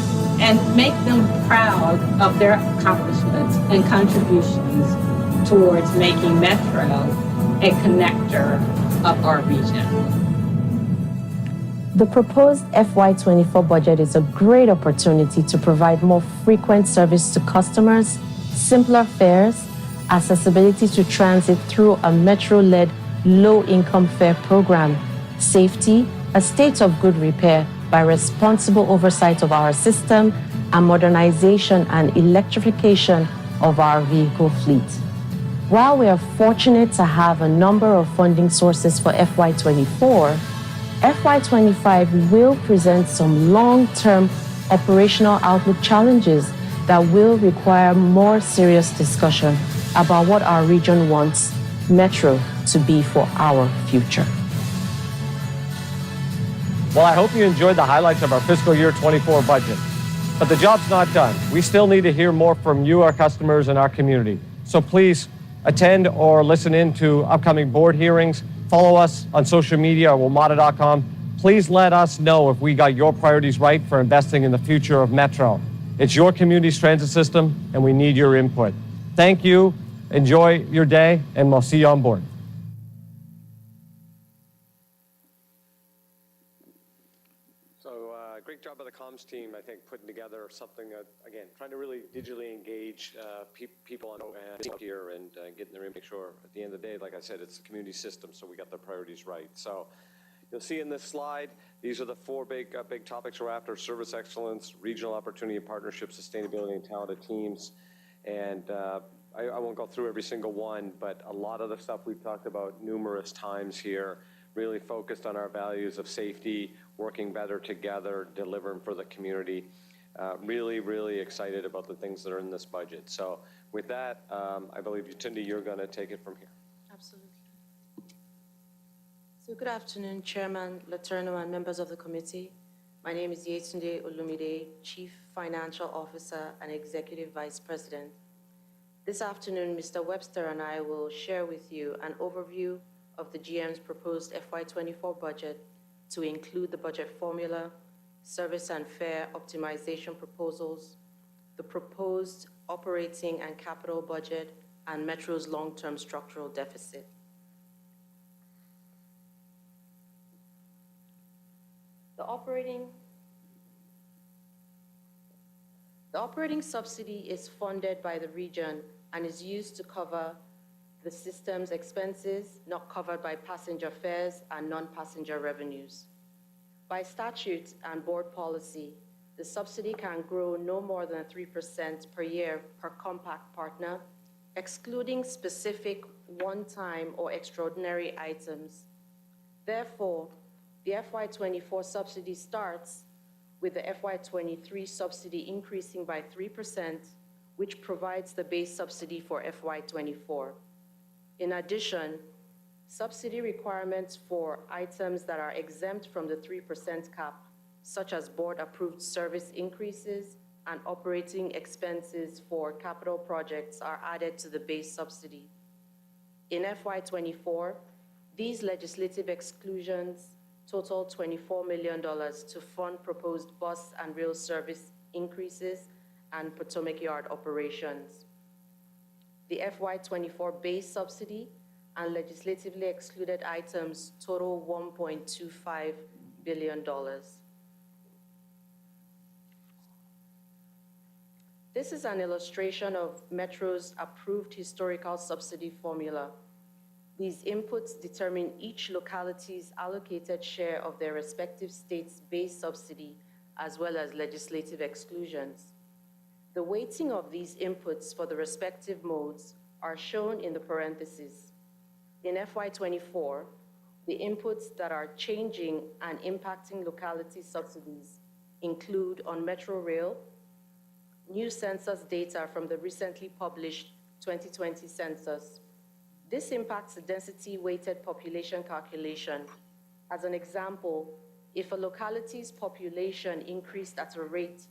and make them proud of their accomplishments and contributions towards making Metro a connector of our region. The proposed FY24 budget is a great opportunity to provide more frequent service to customers, simpler fares, accessibility to transit through a Metro-led low-income fare program, safety, a state of good repair by responsible oversight of our system, and modernization and electrification of our vehicle fleet. While we are fortunate to have a number of funding sources for FY24, FY25 will present some long-term operational outlook challenges that will require more serious discussion about what our region wants Metro to be for our future. Well, I hope you enjoyed the highlights of our fiscal year 24 budget. But the job's not done. We still need to hear more from you, our customers, and our community. So please attend or listen in to upcoming board hearings. Follow us on social media or WMATA.com. Please let us know if we got your priorities right for investing in the future of Metro. It's your community's transit system, and we need your input. Thank you. Enjoy your day, and we'll see you on board. the comms team, I think, putting together something, again, trying to really digitally engage people on here and getting there and make sure at the end of the day, like I said, it's a community system, so we got the priorities right. So you'll see in this slide, these are the four big topics we're after: service excellence, regional opportunity and partnership, sustainability, and talented teams. And I won't go through every single one, but a lot of the stuff we've talked about numerous times here, really focused on our values of safety, working better together, delivering for the community. Really, really excited about the things that are in this budget. So with that, I believe, Cindy, you're going to take it from here. Absolutely. So good afternoon, Chairman Letourneau and members of the committee. My name is Yetunde Olumide, Chief Financial Officer and Executive Vice President. This afternoon, Mr. Webster and I will share with you an overview of the GM's proposed FY24 budget to include the budget formula, service and fare optimization proposals, the proposed operating and capital budget, and Metro's long-term structural deficit. The operating subsidy is funded by the region and is used to cover the system's expenses not covered by passenger fares and non-passenger revenues. By statute and board policy, the subsidy can grow no more than 3% per year per compact partner, excluding specific one-time or extraordinary items. Therefore, the FY24 subsidy starts with the FY23 subsidy increasing by 3%, which provides the base subsidy for FY24. In addition, subsidy requirements for items that are exempt from the 3% cap, such as board-approved service increases and operating expenses for capital projects, are added to the base subsidy. In FY24, these legislative exclusions total $24 million to fund proposed bus and rail service increases and Potomac Yard operations. The FY24 base subsidy and legislatively excluded items total $1.25 billion. This is an illustration of Metro's approved historical subsidy formula. These inputs determine each locality's allocated share of their respective state's base subsidy, as well as legislative exclusions. The weighting of these inputs for the respective modes are shown in the parentheses. In FY24, the inputs that are changing and impacting locality subsidies include on Metro Rail, new census data from the recently published 2020 census. This impacts the density-weighted population calculation. As an example, if a locality's population increased at a rate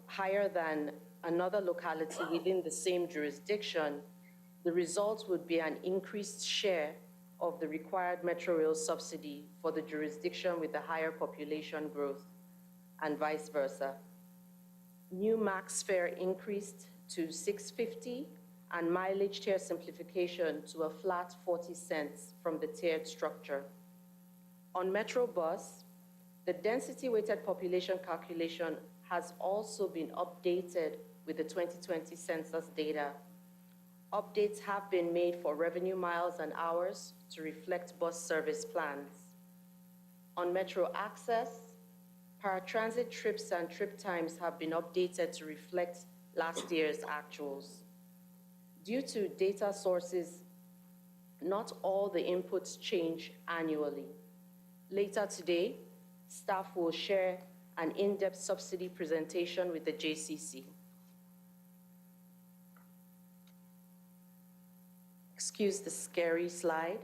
higher than another locality within the same jurisdiction, the result would be an increased share of the required Metro Rail subsidy for the jurisdiction with the higher population growth, and vice versa. New max fare increased to $6.50, and mileage tier simplification to a flat 40 cents from the tiered structure. On Metro Bus, the density-weighted population calculation has also been updated with the 2020 census data. Updates have been made for revenue miles and hours to reflect bus service plans. On Metro Access, paratransit trips and trip times have been updated to reflect last year's actuals. Due to data sources, not all the inputs change annually. Later today, staff will share an in-depth subsidy presentation with the JCC. Excuse the scary slide,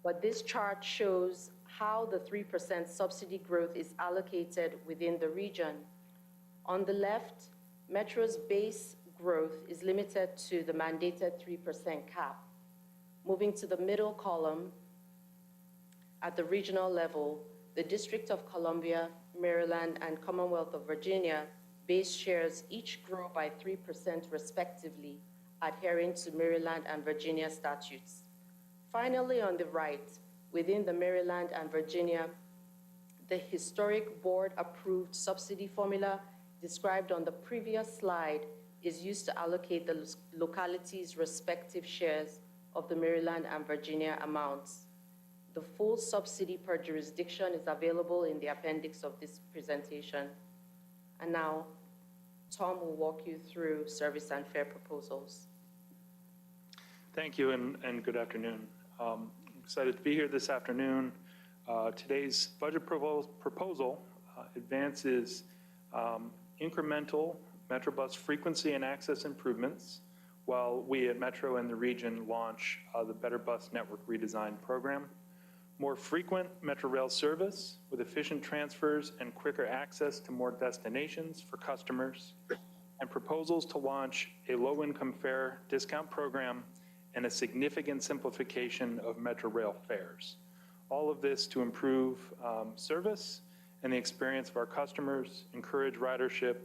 but this chart shows how the 3% subsidy growth is allocated within the region. On the left, Metro's base growth is limited to the mandated 3% cap. Moving to the middle column, at the regional level, the District of Columbia, Maryland, and Commonwealth of Virginia base shares each grow by 3% respectively, adhering to Maryland and Virginia statutes. Finally, on the right, within the Maryland and Virginia the historic board-approved subsidy formula described on the previous slide is used to allocate the localities' respective shares of the Maryland and Virginia amounts. The full subsidy per jurisdiction is available in the appendix of this presentation. And now, Tom will walk you through service and fare proposals. Thank you and good afternoon. I'm excited to be here this afternoon. Today's budget proposal advances incremental Metrobus frequency and access improvements while we at Metro and the region launch the Better Bus Network Redesign Program. More frequent Metro Rail service with efficient transfers and quicker access to more destinations for customers, and proposals to launch a low-income fare discount program and a significant simplification of Metro Rail fares. All of this to improve service and the experience of our customers, encourage ridership,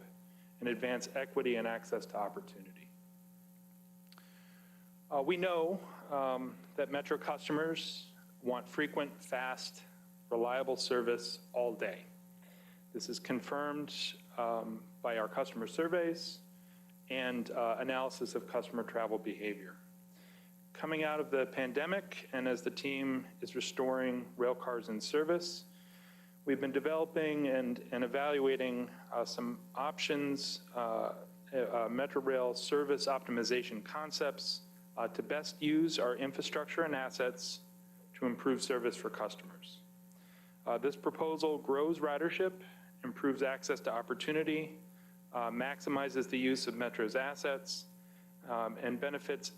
and advance equity and access to opportunity. We know that Metro customers want frequent, fast, reliable service all day. This is confirmed by our customer surveys and analysis of customer travel behavior. Coming out of the pandemic, and as the team is restoring rail cars in service, we've been developing and evaluating some options, Metro Rail service optimization concepts to best use our infrastructure and assets to improve service for customers. This proposal grows ridership, improves access to opportunity, maximizes the use of Metro's assets, and benefits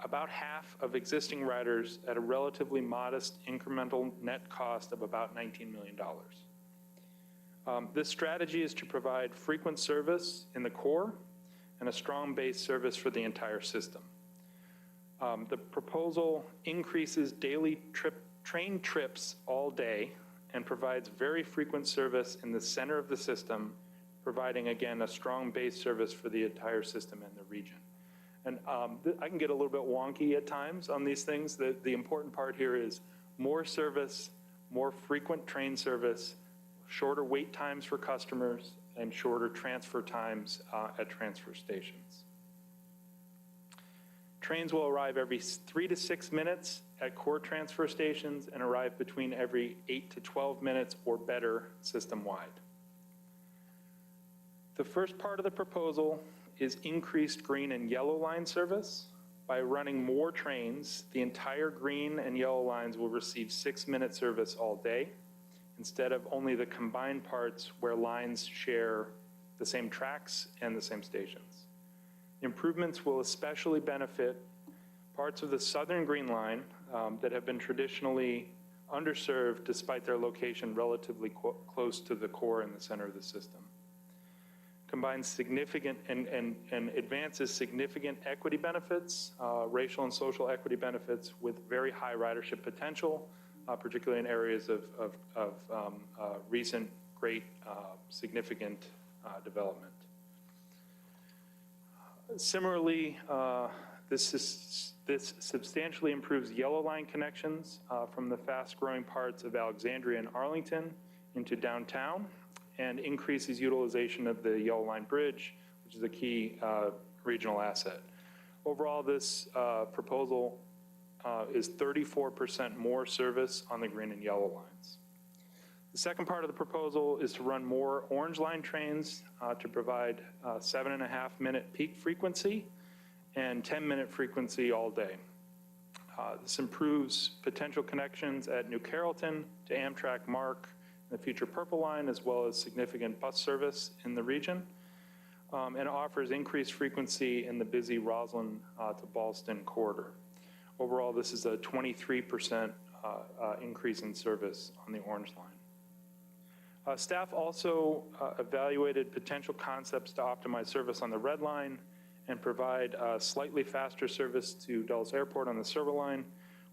about half of existing riders at a relatively modest incremental net cost of about $19 million. This strategy is to provide frequent service in the core and a strong base service for the entire system. The proposal increases daily train trips all day and provides very frequent service in the center of the system, providing, again, a strong base service for the entire system and the region. And I can get a little bit wonky at times on these things. The important part here is more service, more frequent train service, shorter wait times for customers, and shorter transfer times at transfer stations. Trains will arrive every 3 to 6 minutes at core transfer stations and arrive between every 8 to 12 minutes or better system-wide. The first part of the proposal is increased green and yellow line service. By running more trains, the entire green and yellow lines will receive 6-minute service all day, instead of only the combined parts where lines share the same tracks and the same stations. Improvements will especially benefit parts of the Southern Green Line that have been traditionally underserved despite their location relatively close to the core in the center of the system. Combines significant and advances significant equity benefits, racial and social equity benefits with very high ridership potential, particularly in areas of recent great significant development. Similarly, this substantially improves yellow line connections from the fast-growing parts of Alexandria and Arlington into downtown, and increases utilization of the Yellow Line Bridge, which is a key regional asset. Overall, this proposal is 34% more service on the green and yellow lines. The second part of the proposal is to run more Orange Line trains to provide 7.5-minute peak frequency and 10-minute frequency all day. This improves potential connections at New Carrollton to Amtrak MARC, the future Purple Line, as well as significant bus service in the region, and offers increased frequency in the busy Roslyn to Ballston corridor. Overall, this is a 23% increase in service on the Orange Line. Staff also evaluated potential concepts to optimize service on the Red Line and provide slightly faster service to Dulles Airport on the Silver Line.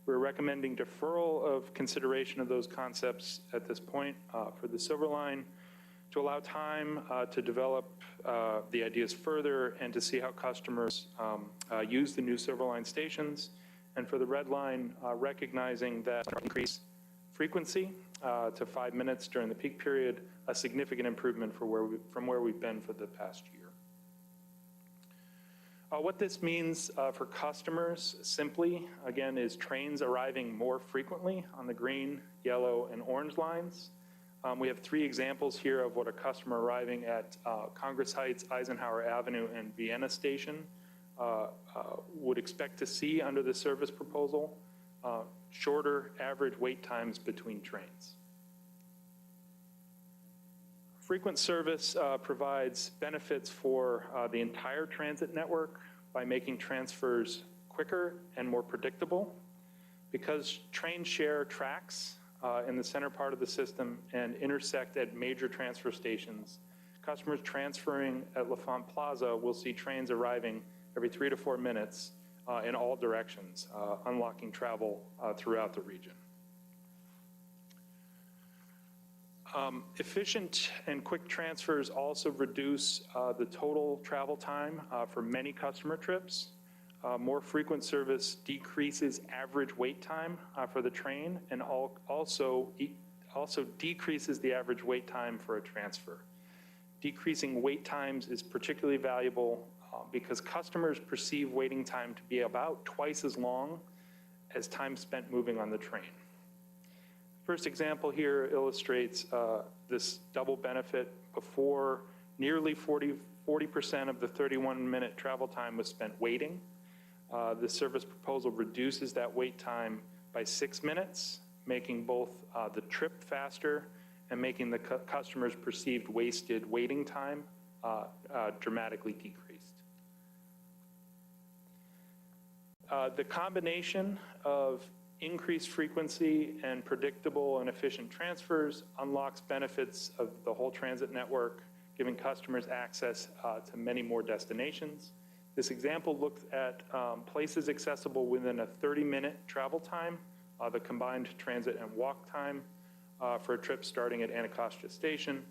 We're recommending deferral of consideration of those concepts at this point for the Silver Line to allow time to develop the ideas further and to see how customers use the new Silver Line stations. And for the Red Line, recognizing that increase frequency to 5 minutes during the peak period, a significant improvement from where we've been for the past year. What this means for customers simply, again, is trains arriving more frequently on the green, yellow, and orange lines. We have 3 examples here of what a customer arriving at Congress Heights, Eisenhower Avenue, and Vienna Station would expect to see under the service proposal. Shorter average wait times between trains. Frequent service provides benefits for the entire transit network by making transfers quicker and more predictable. Because trains share tracks in the center part of the system and intersect at major transfer stations, customers transferring at L'Enfant Plaza will see trains arriving every 3 to 4 minutes in all directions, unlocking travel throughout the region. Efficient and quick transfers also reduce the total travel time for many customer trips. More frequent service decreases average wait time for the train and also decreases the average wait time for a transfer. Decreasing wait times is particularly valuable because customers perceive waiting time to be about twice as long as time spent moving on the train. First example here illustrates this double benefit. Before, nearly 40% of the 31-minute travel time was spent waiting. The service proposal reduces that wait time by 6 minutes, making both the trip faster and making the customer's perceived wasted waiting time dramatically decreased. The combination of increased frequency and predictable and efficient transfers unlocks benefits of the whole transit network, giving customers access to many more destinations. This example looks at places accessible within a 30-minute travel time, the combined transit and walk time for a trip starting at Anacostia Station.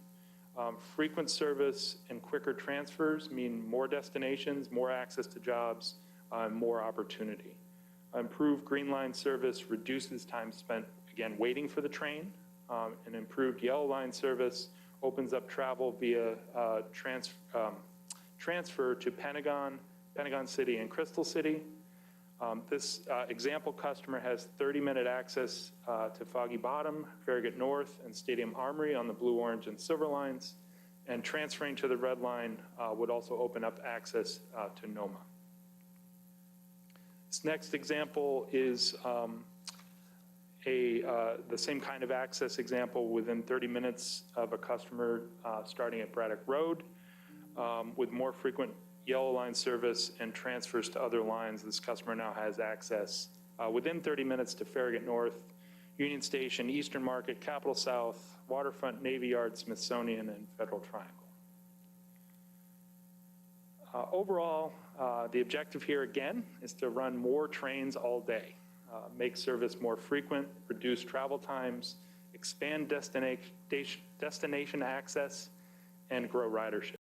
Frequent service and quicker transfers mean more destinations, more access to jobs, and more opportunity. Improved Green Line service reduces time spent, again, waiting for the train. And improved Yellow Line service opens up travel via transfer to Pentagon City, and Crystal City. This example customer has 30-minute access to Foggy Bottom, Farragut North, and Stadium Armory on the Blue, Orange, and Silver Lines. And transferring to the Red Line would also open up access to NOMA. This next example is the same kind of access example within 30 minutes of a customer starting at Braddock Road. With more frequent Yellow Line service and transfers to other lines, this customer now has access within 30 minutes to Farragut North, Union Station, Eastern Market, Capitol South, Waterfront, Navy Yard, Smithsonian, and Federal Triangle. Overall, the objective here again is to run more trains all day, make service more frequent, reduce travel times, expand destination access, and grow ridership.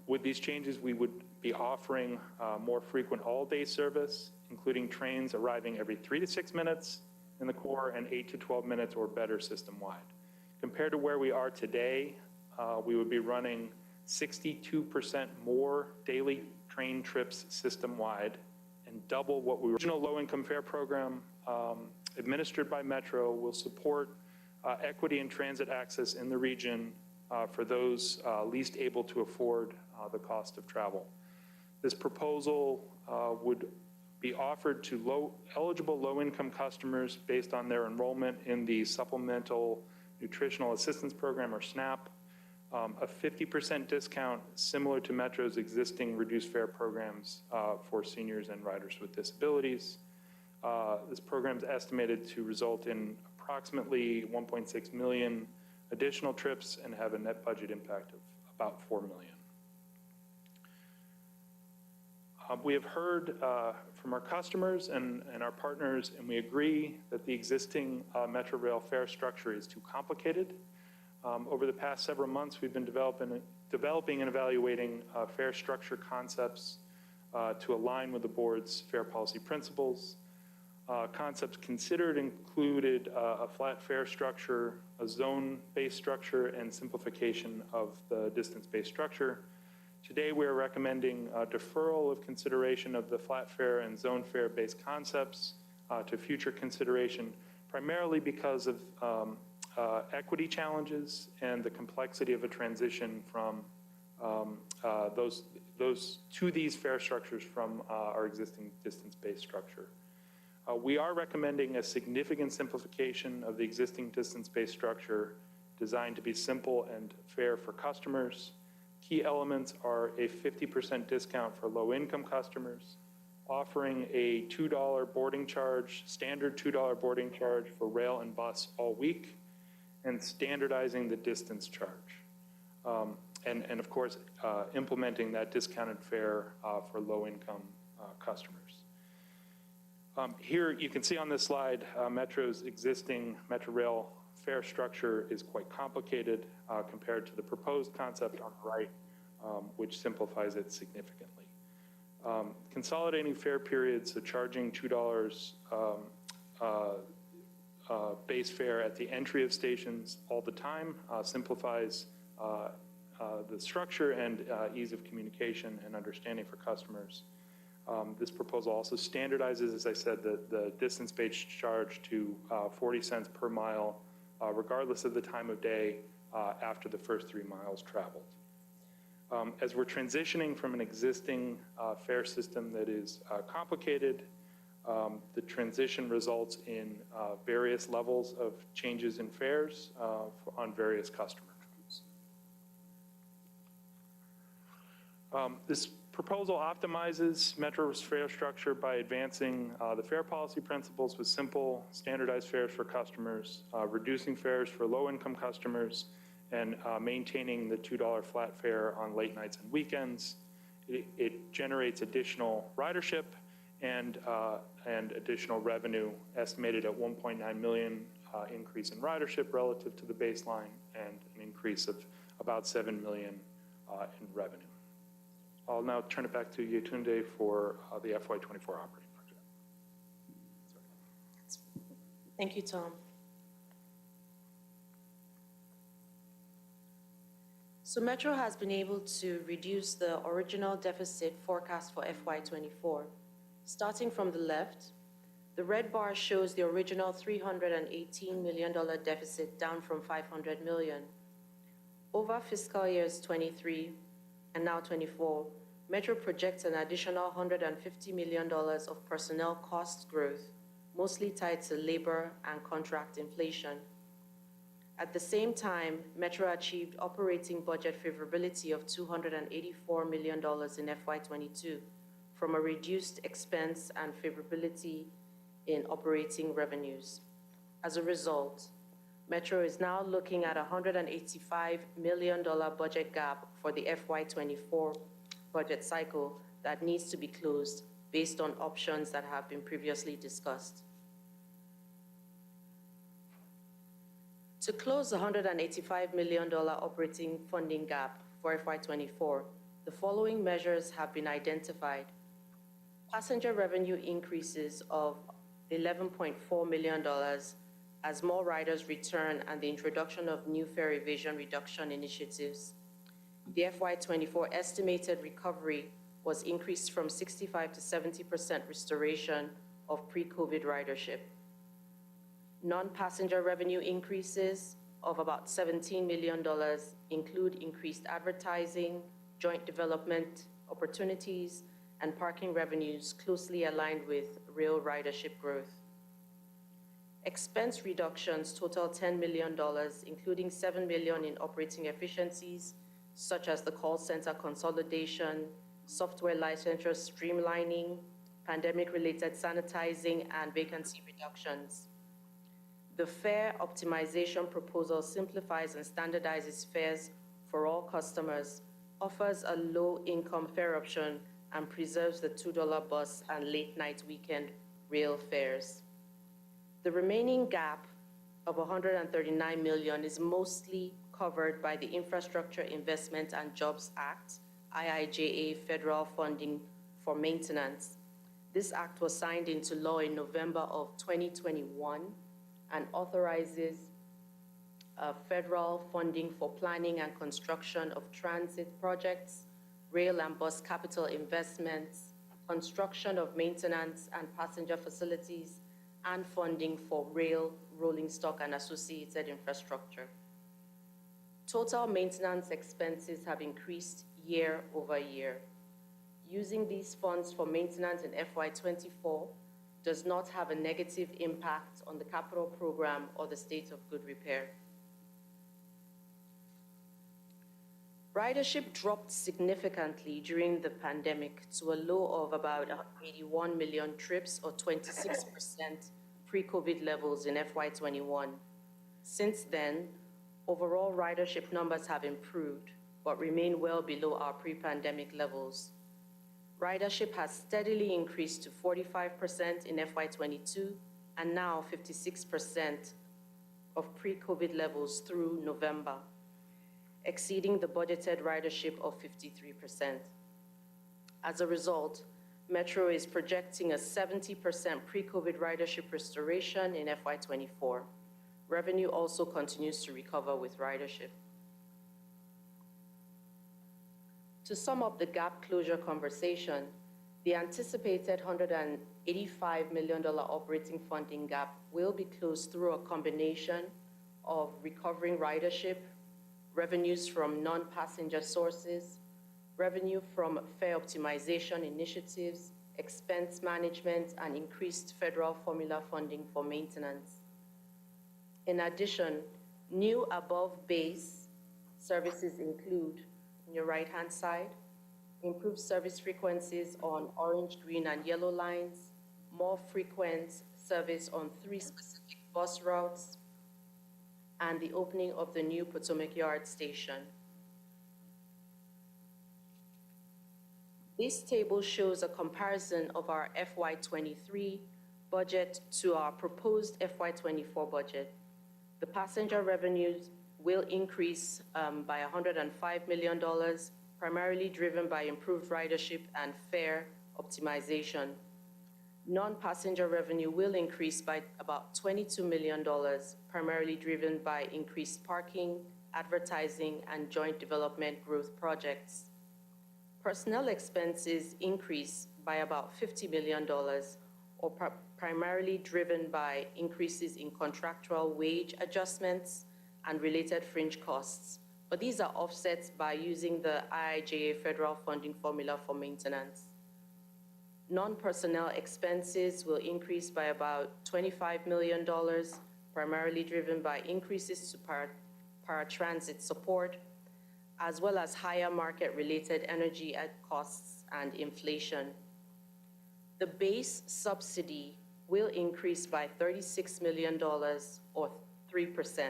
With these changes, we would be offering more frequent all-day service, including trains arriving every 3 to 6 minutes in the core and 8 to 12 minutes or better system-wide. Compared to where we are today, we would be running 62% more daily train trips system-wide and double what we were. Regional low-income fare program administered by Metro will support equity and transit access in the region for those least able to afford the cost of travel. This proposal would be offered to eligible low-income customers based on their enrollment in the Supplemental Nutritional Assistance Program, or SNAP, a 50% discount similar to Metro's existing reduced fare programs for seniors and riders with disabilities. This program is estimated to result in approximately 1.6 million additional trips and have a net budget impact of about $4 million. We have heard from our customers and our partners, and we agree that the existing Metro Rail fare structure is too complicated. Over the past several months, we've been developing and evaluating fare structure concepts to align with the board's fare policy principles. Concepts considered included a flat fare structure, a zone-based structure, and simplification of the distance-based structure. Today, we're recommending a deferral of consideration of the flat fare and zone fare-based concepts to future consideration, primarily because of equity challenges and the complexity of a transition from these fare structures from our existing distance-based structure. We are recommending a significant simplification of the existing distance-based structure designed to be simple and fair for customers. Key elements are a 50% discount for low-income customers, offering a $2 boarding charge, standard $2 boarding charge for rail and bus all week, and standardizing the distance charge. And of course, implementing that discounted fare for low-income customers. Here you can see on this slide, Metro's existing Metro Rail fare structure is quite complicated compared to the proposed concept on the right, which simplifies it significantly. Consolidating fare periods, so charging $2 base fare at the entry of stations all the time, simplifies the structure and ease of communication and understanding for customers. This proposal also standardizes, as I said, the distance-based charge to 40 cents per mile, regardless of the time of day after the first 3 miles traveled. As we're transitioning from an existing fare system that is complicated, the transition results in various levels of changes in fares on various customer groups. This proposal optimizes Metro's fare structure by advancing the fare policy principles with simple, standardized fares for customers, reducing fares for low-income customers, and maintaining the $2 flat fare on late nights and weekends. It generates additional ridership and additional revenue, estimated at $1.9 million increase in ridership relative to the baseline, and an increase of about $7 million in revenue. I'll now turn it back to Yetunde for the FY24 operating budget. Thank you, Tom. So Metro has been able to reduce the original deficit forecast for FY24. Starting from the left, the red bar shows the original $318 million deficit, down from $500 million. Over fiscal years 23 and now 24, Metro projects an additional $150 million of personnel cost growth, mostly tied to labor and contract inflation. At the same time, Metro achieved operating budget favorability of $284 million in FY22 from a reduced expense and favorability in operating revenues. As a result, Metro is now looking at a $185 million budget gap for the FY24 budget cycle that needs to be closed based on options that have been previously discussed. To close the $185 million operating funding gap for FY24, the following measures have been identified. Passenger revenue increases of $11.4 million as more riders return and the introduction of new fare evasion reduction initiatives. The FY24 estimated recovery was increased from 65 to 70% restoration of pre-COVID ridership. Non-passenger revenue increases of about $17 million include increased advertising, joint development opportunities, and parking revenues closely aligned with rail ridership growth. Expense reductions total $10 million, including $7 million in operating efficiencies, such as the call center consolidation, software licensure streamlining, pandemic-related sanitizing, and vacancy reductions. The fare optimization proposal simplifies and standardizes fares for all customers, offers a low-income fare option, and preserves the $2 bus and late-night weekend rail fares. The remaining gap of $139 million is mostly covered by the Infrastructure Investment and Jobs Act, IIJA federal funding for maintenance. This act was signed into law in November of 2021 and authorizes federal funding for planning and construction of transit projects, rail and bus capital investments, construction of maintenance and passenger facilities, and funding for rail, rolling stock, and associated infrastructure. Total maintenance expenses have increased year over year. Using these funds for maintenance in FY24 does not have a negative impact on the capital program or the state of good repair. Ridership dropped significantly during the pandemic to a low of about 81 million trips, or 26% pre-COVID levels in FY21. Since then, overall ridership numbers have improved, but remain well below our pre-pandemic levels. Ridership has steadily increased to 45% in FY22 and now 56% of pre-COVID levels through November, exceeding the budgeted ridership of 53%. As a result, Metro is projecting a 70% pre-COVID ridership restoration in FY24. Revenue also continues to recover with ridership. To sum up the gap closure conversation, the anticipated $185 million operating funding gap will be closed through a combination of recovering ridership, revenues from non-passenger sources, revenue from fare optimization initiatives, expense management, and increased federal formula funding for maintenance. In addition, new above base services include, on your right-hand side, improved service frequencies on orange, green, and yellow lines, more frequent service on 3 specific bus routes, and the opening of the new Potomac Yard station. This table shows a comparison of our FY23 budget to our proposed FY24 budget. The passenger revenues will increase by $105 million, primarily driven by improved ridership and fare optimization. Non-passenger revenue will increase by about $22 million, primarily driven by increased parking, advertising, and joint development growth projects. Personnel expenses increase by about $50 million, or primarily driven by increases in contractual wage adjustments and related fringe costs, but these are offset by using the IIJA federal funding formula for maintenance. Non-personnel expenses will increase by about $25 million, primarily driven by increases to paratransit support, as well as higher market-related energy costs and inflation. The base subsidy will increase by $36 million, or 3%.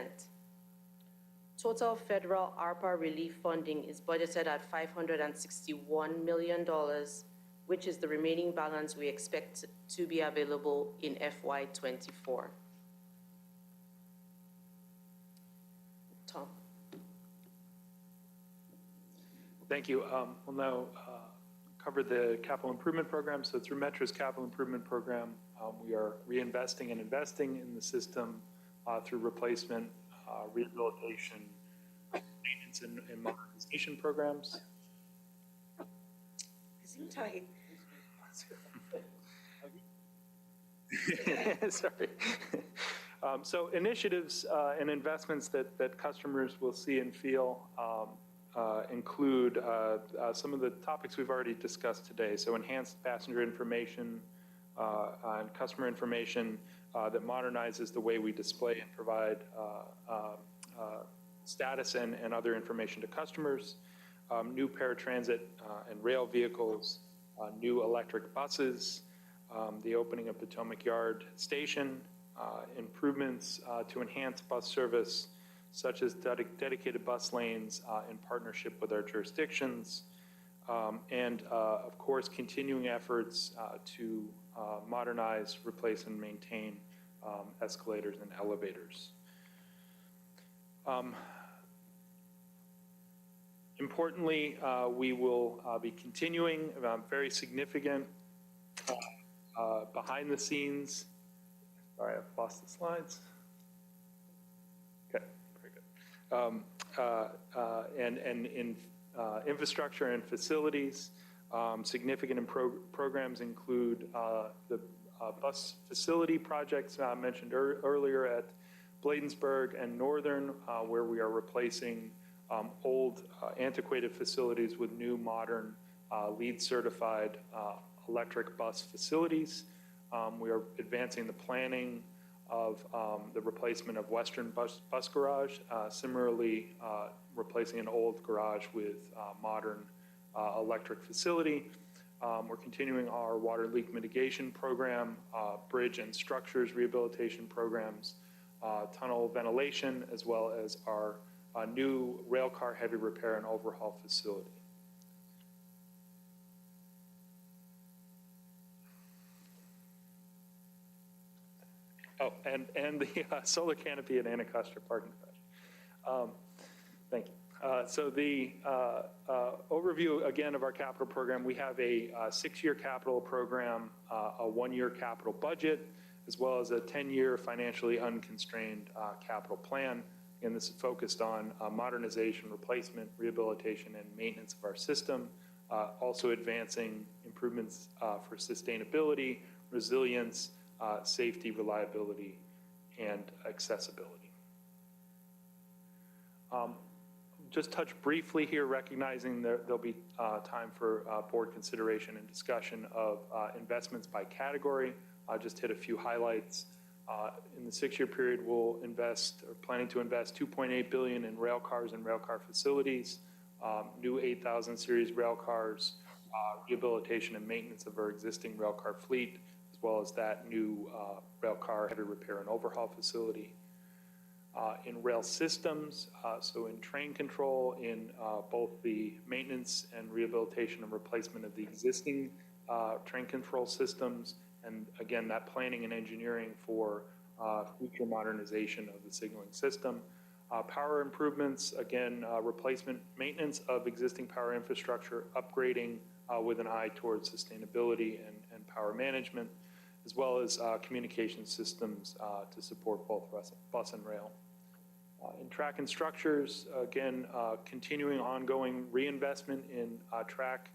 Total federal ARPA relief funding is budgeted at $561 million, which is the remaining balance we expect to be available in FY24. Tom. Thank you. We'll now cover the capital improvement program. So through Metro's capital improvement program, we are reinvesting and investing in the system through replacement, rehabilitation, maintenance, and modernization programs. Zoom tight. Sorry. So initiatives and investments that customers will see and feel include some of the topics we've already discussed today. So enhanced passenger information and customer information that modernizes the way we display and provide status and other information to customers, new paratransit and rail vehicles, new electric buses, the opening of Potomac Yard Station, improvements to enhance bus service, such as dedicated bus lanes in partnership with our jurisdictions, and of course, continuing efforts to modernize, replace, and maintain escalators and elevators. Importantly, we will be continuing very significant behind the scenes. Sorry, I've lost the slides. Okay, very good. And in infrastructure and facilities, significant programs include the bus facility projects mentioned earlier at Bladensburg and Northern, where we are replacing old antiquated facilities with new modern LEED certified electric bus facilities. We are advancing the planning of the replacement of Western Bus Garage, similarly replacing an old garage with modern electric facility. We're continuing our water leak mitigation program, bridge and structures rehabilitation programs, tunnel ventilation, as well as our new rail car heavy repair and overhaul facility. Oh, and the solar canopy at Anacostia parking garage. Thank you. So the overview again of our capital program, we have a 6-year capital program, a 1-year capital budget, as well as a 10-year financially unconstrained capital plan. And this is focused on modernization, replacement, rehabilitation, and maintenance of our system, also advancing improvements for sustainability, resilience, safety, reliability, and accessibility. Just touch briefly here, recognizing that there'll be time for board consideration and discussion of investments by category. I'll just hit a few highlights. In the 6-year period, we'll invest, or planning to invest, $2.8 billion in rail cars and rail car facilities, new 8,000 series rail cars, rehabilitation and maintenance of our existing rail car fleet, as well as that new rail car heavy repair and overhaul facility. In rail systems, so in train control, in both the maintenance and rehabilitation and replacement of the existing train control systems, and again, that planning and engineering for future modernization of the signaling system. Power improvements, again, replacement, maintenance of existing power infrastructure, upgrading with an eye towards sustainability and power management, as well as communication systems to support both bus and rail. In track and structures, again, continuing ongoing reinvestment in track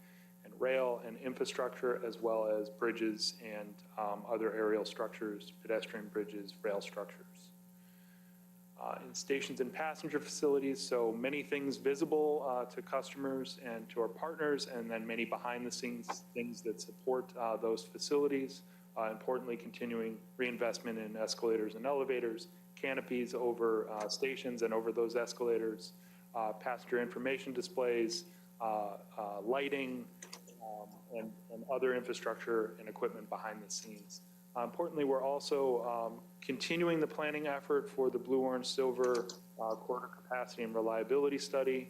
and rail and infrastructure, as well as bridges and other aerial structures, pedestrian bridges, rail structures. In stations and passenger facilities, so many things visible to customers and to our partners, and then many behind the scenes things that support those facilities. Importantly, continuing reinvestment in escalators and elevators, canopies over stations and over those escalators, passenger information displays, lighting, and other infrastructure and equipment behind the scenes. Importantly, we're also continuing the planning effort for the Blue Orange Silver corridor capacity and reliability study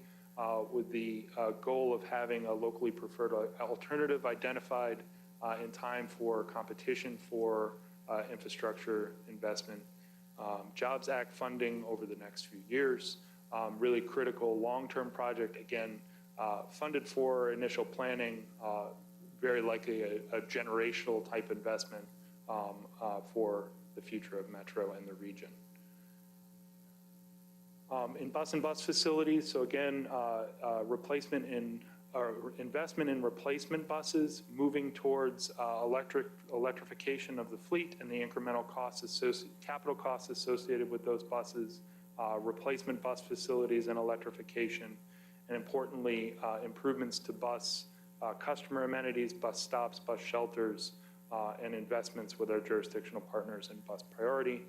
with the goal of having a locally preferred alternative identified in time for competition for infrastructure investment. Jobs Act funding over the next few years. Really critical long-term project, again, funded for initial planning, very likely a generational type investment for the future of Metro and the region. In bus and bus facilities, so again, investment in replacement buses, moving towards electrification of the fleet and the incremental capital costs associated with those buses, replacement bus facilities and electrification, and importantly, improvements to bus customer amenities, bus stops, bus shelters, and investments with our jurisdictional partners in bus priority.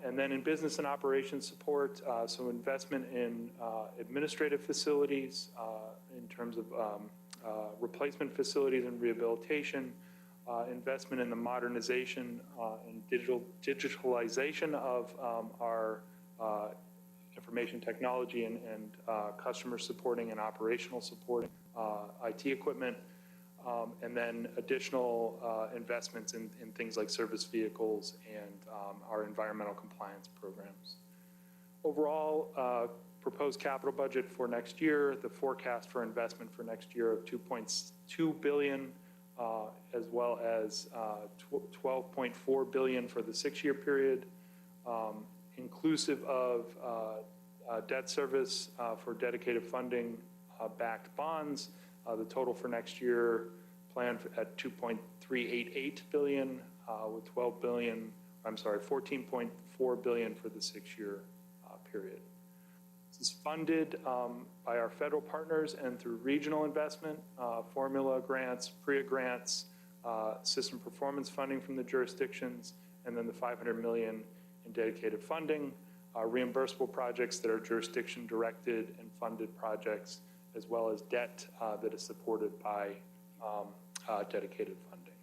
And then in business and operations support, so investment in administrative facilities in terms of replacement facilities and rehabilitation, investment in the modernization and digitalization of our information technology and customer supporting and operational supporting IT equipment, and then additional investments in things like service vehicles and our environmental compliance programs. Overall, proposed capital budget for next year, the forecast for investment for next year of $2.2 billion, as well as $12.4 billion for the 6-year period, inclusive of debt service for dedicated funding backed bonds. The total for next year planned at $2.388 billion, with $14.4 billion for the 6-year period. This is funded by our federal partners and through regional investment, formula grants, PRIA grants, system performance funding from the jurisdictions, and then the $500 million in dedicated funding, reimbursable projects that are jurisdiction directed and funded projects, as well as debt that is supported by dedicated funding.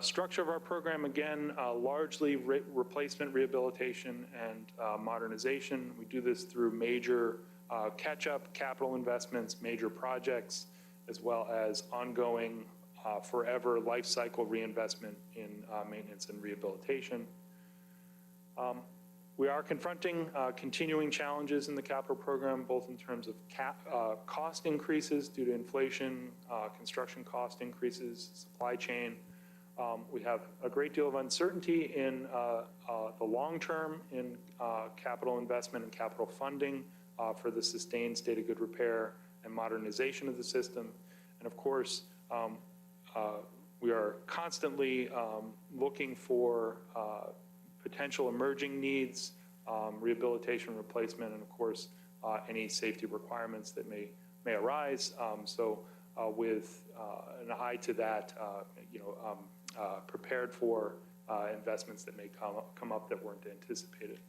Structure of our program, again, largely replacement, rehabilitation, and modernization. We do this through major catch-up capital investments, major projects, as well as ongoing forever life cycle reinvestment in maintenance and rehabilitation. We are confronting continuing challenges in the capital program, both in terms of cost increases due to inflation, construction cost increases, supply chain. We have a great deal of uncertainty in the long term in capital investment and capital funding for the sustained state of good repair and modernization of the system. And of course, we are constantly looking for potential emerging needs, rehabilitation, replacement, and of course, any safety requirements that may arise. With an eye to that, prepared for investments that may come up that weren't anticipated.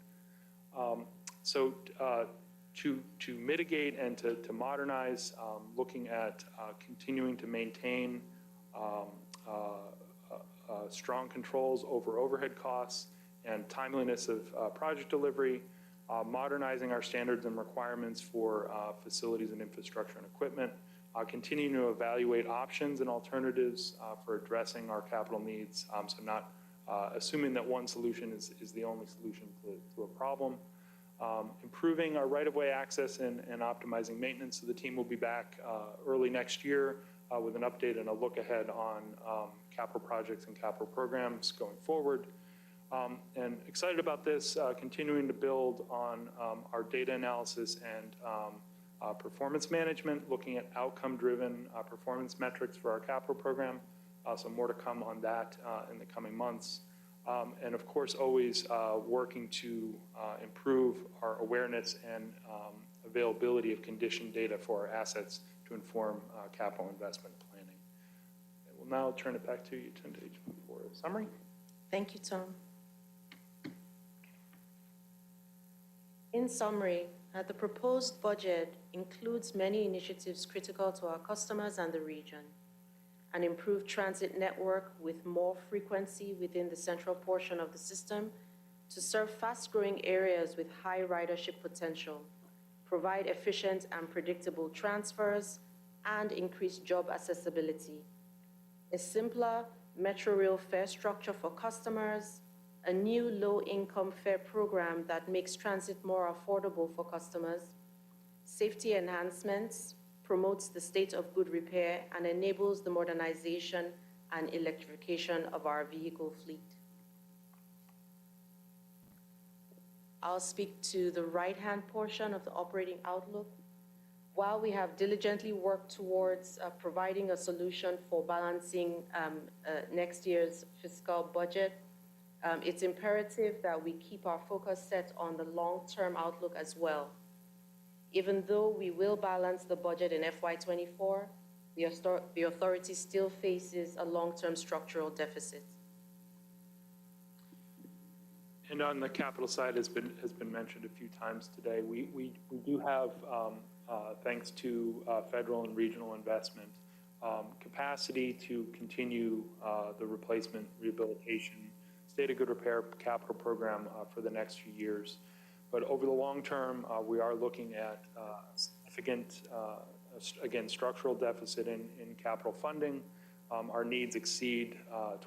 To mitigate and to modernize, looking at continuing to maintain strong controls over overhead costs and timeliness of project delivery, modernizing our standards and requirements for facilities and infrastructure and equipment, continuing to evaluate options and alternatives for addressing our capital needs, so not assuming that one solution is the only solution to a problem. Improving our right-of-way access and optimizing maintenance. So the team will be back early next year with an update and a look ahead on capital projects and capital programs going forward. And excited about this, continuing to build on our data analysis and performance management, looking at outcome-driven performance metrics for our capital program. So more to come on that in the coming months. And of course, always working to improve our awareness and availability of condition data for our assets to inform capital investment planning. And we'll now turn it back to you, Tunde, for a summary. Thank you, Tom. In summary, the proposed budget includes many initiatives critical to our customers and the region. An improved transit network with more frequency within the central portion of the system to serve fast-growing areas with high ridership potential, provide efficient and predictable transfers, and increase job accessibility. A simpler Metro Rail fare structure for customers, a new low-income fare program that makes transit more affordable for customers, safety enhancements, promotes the state of good repair, and enables the modernization and electrification of our vehicle fleet. I'll speak to the right-hand portion of the operating outlook. While we have diligently worked towards providing a solution for balancing next year's fiscal budget, it's imperative that we keep our focus set on the long-term outlook as well. Even though we will balance the budget in FY24, the authority still faces a long-term structural deficit. And on the capital side, has been mentioned a few times today, we do have, thanks to federal and regional investment, capacity to continue the replacement, rehabilitation, state of good repair capital program for the next few years. But over the long term, we are looking at significant, again, structural deficit in capital funding. Our needs exceed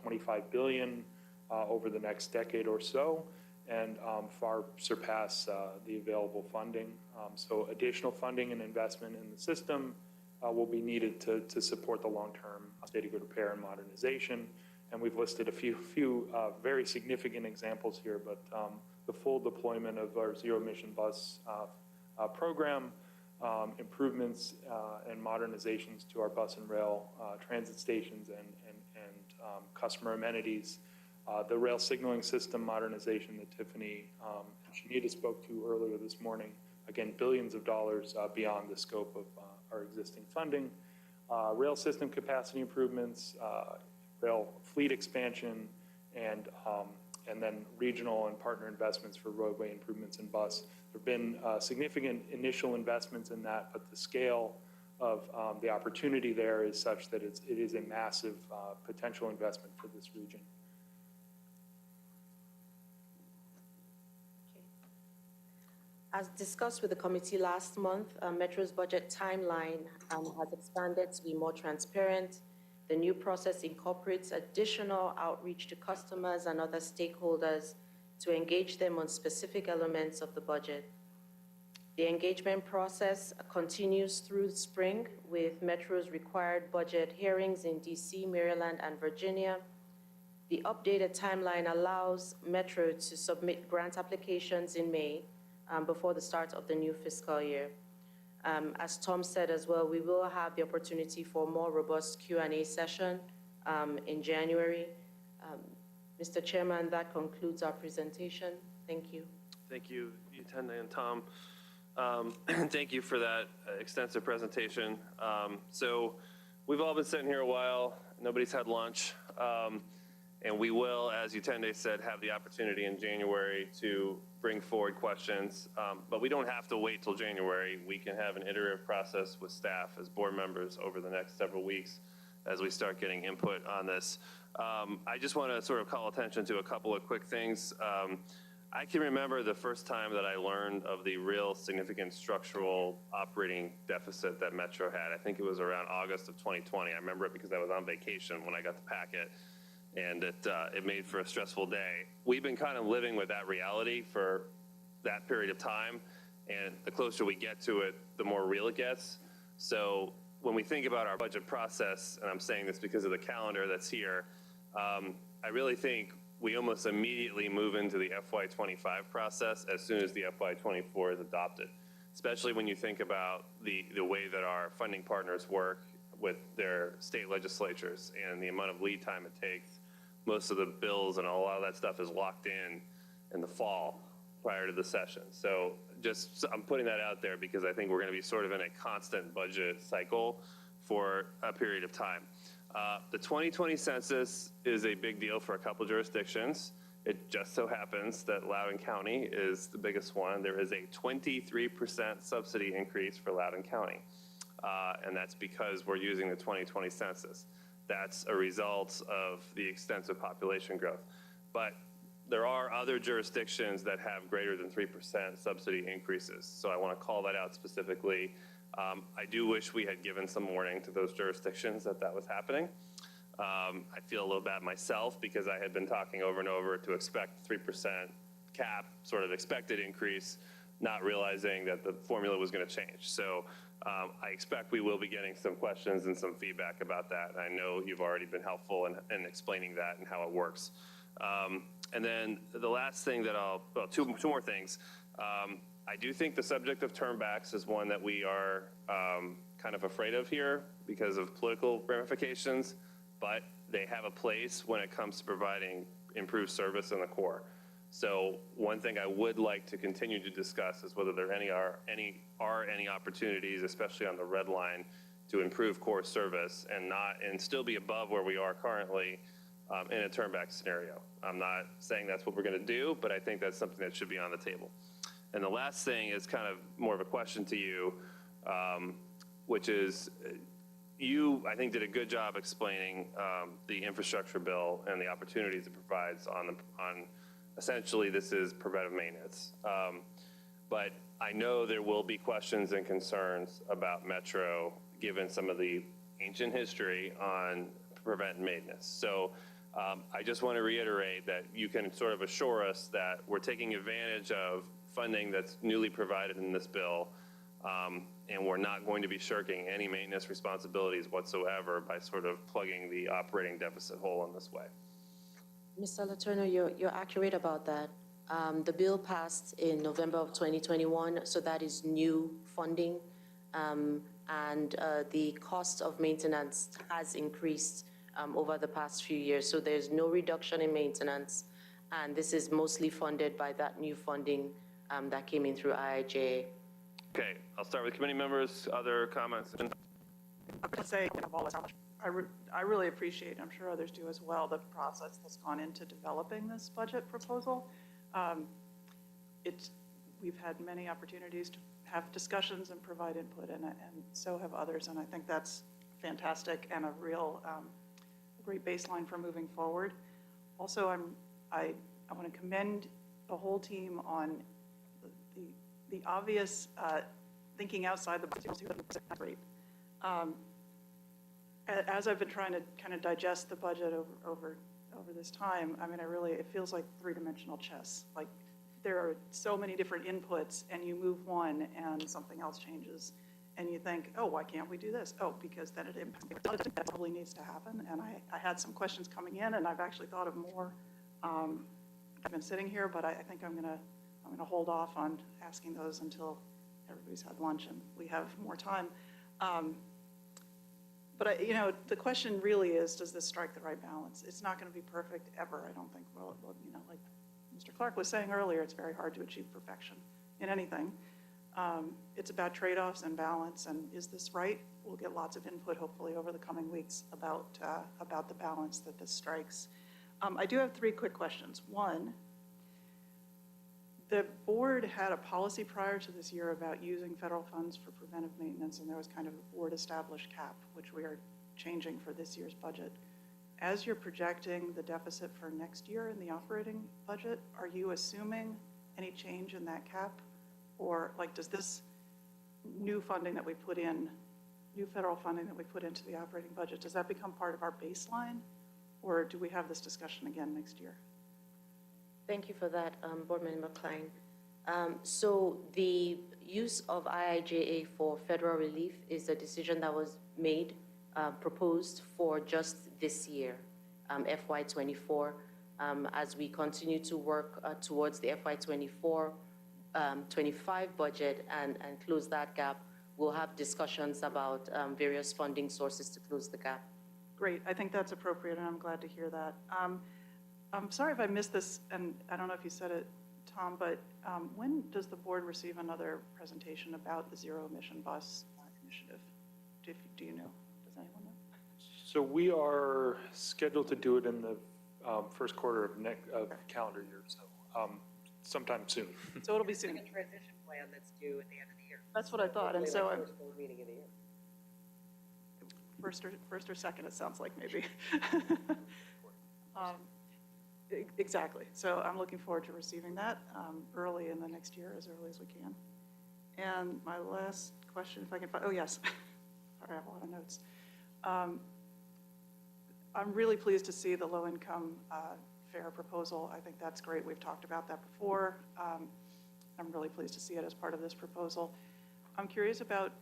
$25 billion over the next decade or so, and far surpass the available funding. So additional funding and investment in the system will be needed to support the long-term state of good repair and modernization. And we've listed a few very significant examples here, but the full deployment of our zero-emission bus program, improvements and modernizations to our bus and rail transit stations and customer amenities, the rail signaling system modernization that Tiffany and Shanita spoke to earlier this morning, again, billions of dollars beyond the scope of our existing funding, rail system capacity improvements, rail fleet expansion, and then regional and partner investments for roadway improvements and bus. There have been significant initial investments in that, but the scale of the opportunity there is such that it is a massive potential investment for this region. As discussed with the committee last month, Metro's budget timeline has expanded to be more transparent. The new process incorporates additional outreach to customers and other stakeholders to engage them on specific elements of the budget. The engagement process continues through spring with Metro's required budget hearings in DC, Maryland, and Virginia. The updated timeline allows Metro to submit grant applications in May before the start of the new fiscal year. As Tom said as well, we will have the opportunity for a more robust Q&A session in January. Mr. Chairman, that concludes our presentation. Thank you. Thank you, Yatende and Tom. Thank you for that extensive presentation. So we've all been sitting here a while. Nobody's had lunch. And we will, as Yatende said, have the opportunity in January to bring forward questions. But we don't have to wait till January. We can have an iterative process with staff as board members over the next several weeks as we start getting input on this. I just want to sort of call attention to a couple of quick things. I can remember the first time that I learned of the real significant structural operating deficit that Metro had. I think it was around August of 2020. I remember it because I was on vacation when I got the packet, and it made for a stressful day. We've been kind of living with that reality for that period of time, and the closer we get to it, the more real it gets. So when we think about our budget process, and I'm saying this because of the calendar that's here, I really think we almost immediately move into the FY25 process as soon as the FY24 is adopted, especially when you think about the way that our funding partners work with their state legislatures and the amount of lead time it takes. Most of the bills and a lot of that stuff is locked in the fall prior to the session. So I'm putting that out there because I think we're going to be sort of in a constant budget cycle for a period of time. The 2020 census is a big deal for a couple jurisdictions. It just so happens that Loudoun County is the biggest one. There is a 23% subsidy increase for Loudoun County, and that's because we're using the 2020 census. That's a result of the extensive population growth. But there are other jurisdictions that have greater than 3% subsidy increases. So I want to call that out specifically. I do wish we had given some warning to those jurisdictions that was happening. I feel a little bad myself because I had been talking over and over to expect 3% cap, sort of expected increase. not realizing that the formula was going to change. So I expect we will be getting some questions and some feedback about that. I know you've already been helpful in explaining that and how it works. And then the last thing that two more things. I do think the subject of turnbacks is one that we are kind of afraid of here because of political ramifications, but they have a place when it comes to providing improved service in the core. So one thing I would like to continue to discuss is whether there are any opportunities, especially on the red line, to improve core service and still be above where we are currently in a turnback scenario. I'm not saying that's what we're going to do, but I think that's something that should be on the table. And the last thing is kind of more of a question to you, which is you, I think, did a good job explaining the infrastructure bill and the opportunities it provides on essentially this is preventive maintenance. But I know there will be questions and concerns about Metro given some of the ancient history on preventive maintenance. So I just want to reiterate that you can sort of assure us that we're taking advantage of funding that's newly provided in this bill, and we're not going to be shirking any maintenance responsibilities whatsoever by sort of plugging the operating deficit hole in this way. Mr. Letourneau, you're accurate about that. The bill passed in November of 2021, so that is new funding, and the cost of maintenance has increased over the past few years. So there's no reduction in maintenance, and this is mostly funded by that new funding that came in through IIJA. Okay, I'll start with committee members. Other comments? I would say I really appreciate, I'm sure others do as well, the process that's gone into developing this budget proposal. We've had many opportunities to have discussions and provide input, and so have others, and I think that's fantastic and a real great baseline for moving forward. Also, I want to commend the whole team on the obvious thinking outside the box. Great. As I've been trying to kind of digest the budget over this time, I mean, it feels like three-dimensional chess. Like there are so many different inputs, and you move one, and something else changes, and you think, oh, why can't we do this? Oh, because then it impacts. That probably needs to happen. And I had some questions coming in, and I've actually thought of more. I've been sitting here, but I think I'm gonna hold off on asking those until everybody's had lunch and we have more time. But the question really is, does this strike the right balance? It's not going to be perfect ever, I don't think. Well, like Mr. Clark was saying earlier, it's very hard to achieve perfection in anything. It's about trade-offs and balance, and is this right? We'll get lots of input, hopefully, over the coming weeks about the balance that this strikes. I do have three quick questions. One, the board had a policy prior to this year about using federal funds for preventive maintenance, and there was kind of a board-established cap, which we are changing for this year's budget. As you're projecting the deficit for next year in the operating budget, are you assuming any change in that cap? Or like, does this new funding that we put in, new federal funding that we put into the operating budget, does that become part of our baseline? Or do we have this discussion again next year? Thank you for that, Board Member Klein. So the use of IIJA for federal relief is a decision that was made, proposed for just this year, FY24. As we continue to work towards the FY24 25 budget and close that gap, we'll have discussions about various funding sources to close the gap. Great, I think that's appropriate, and I'm glad to hear that. I'm sorry if I missed this, and I don't know if you said it, Tom, but when does the board receive another presentation about the zero emission bus initiative? Do you know? Does anyone know? So we are scheduled to do it in the first quarter of calendar year, so sometime soon. So it'll be soon. A transition plan that's due at the end of the year. That's what I thought, and so I'm first board meeting of the year. First or second, it sounds like maybe. Exactly. So I'm looking forward to receiving that early in the next year, as early as we can. And my last question, if I can find, oh yes, sorry, I have a lot of notes. I'm really pleased to see the low-income fare proposal. I think that's great. We've talked about that before. I'm really pleased to see it as part of this proposal. I'm curious about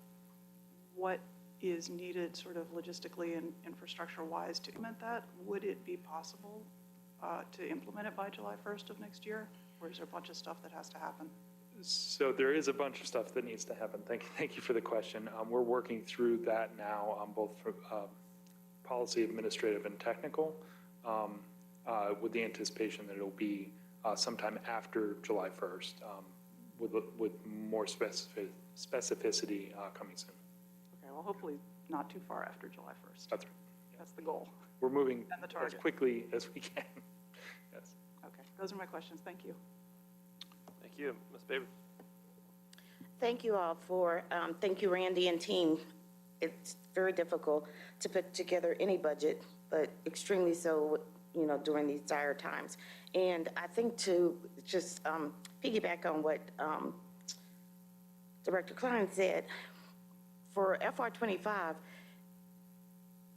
what is needed sort of logistically and infrastructure-wise to implement that. Would it be possible to implement it by July 1st of next year? Or is there a bunch of stuff that has to happen? So there is a bunch of stuff that needs to happen. Thank you for the question. We're working through that now, both for policy, administrative, and technical, with the anticipation that it'll be sometime after July 1st, with more specificity coming soon. Okay, well, hopefully not too far after July 1st. That's right. That's the goal. We're moving And the as target. quickly as we can. Yes. Okay, those are my questions. Thank you. Thank you. Ms. Baber. Thank you all thank you, Randy and team. It's very difficult to put together any budget, but extremely so, during these dire times. And I think to just piggyback on what Director Klein said, for FY25,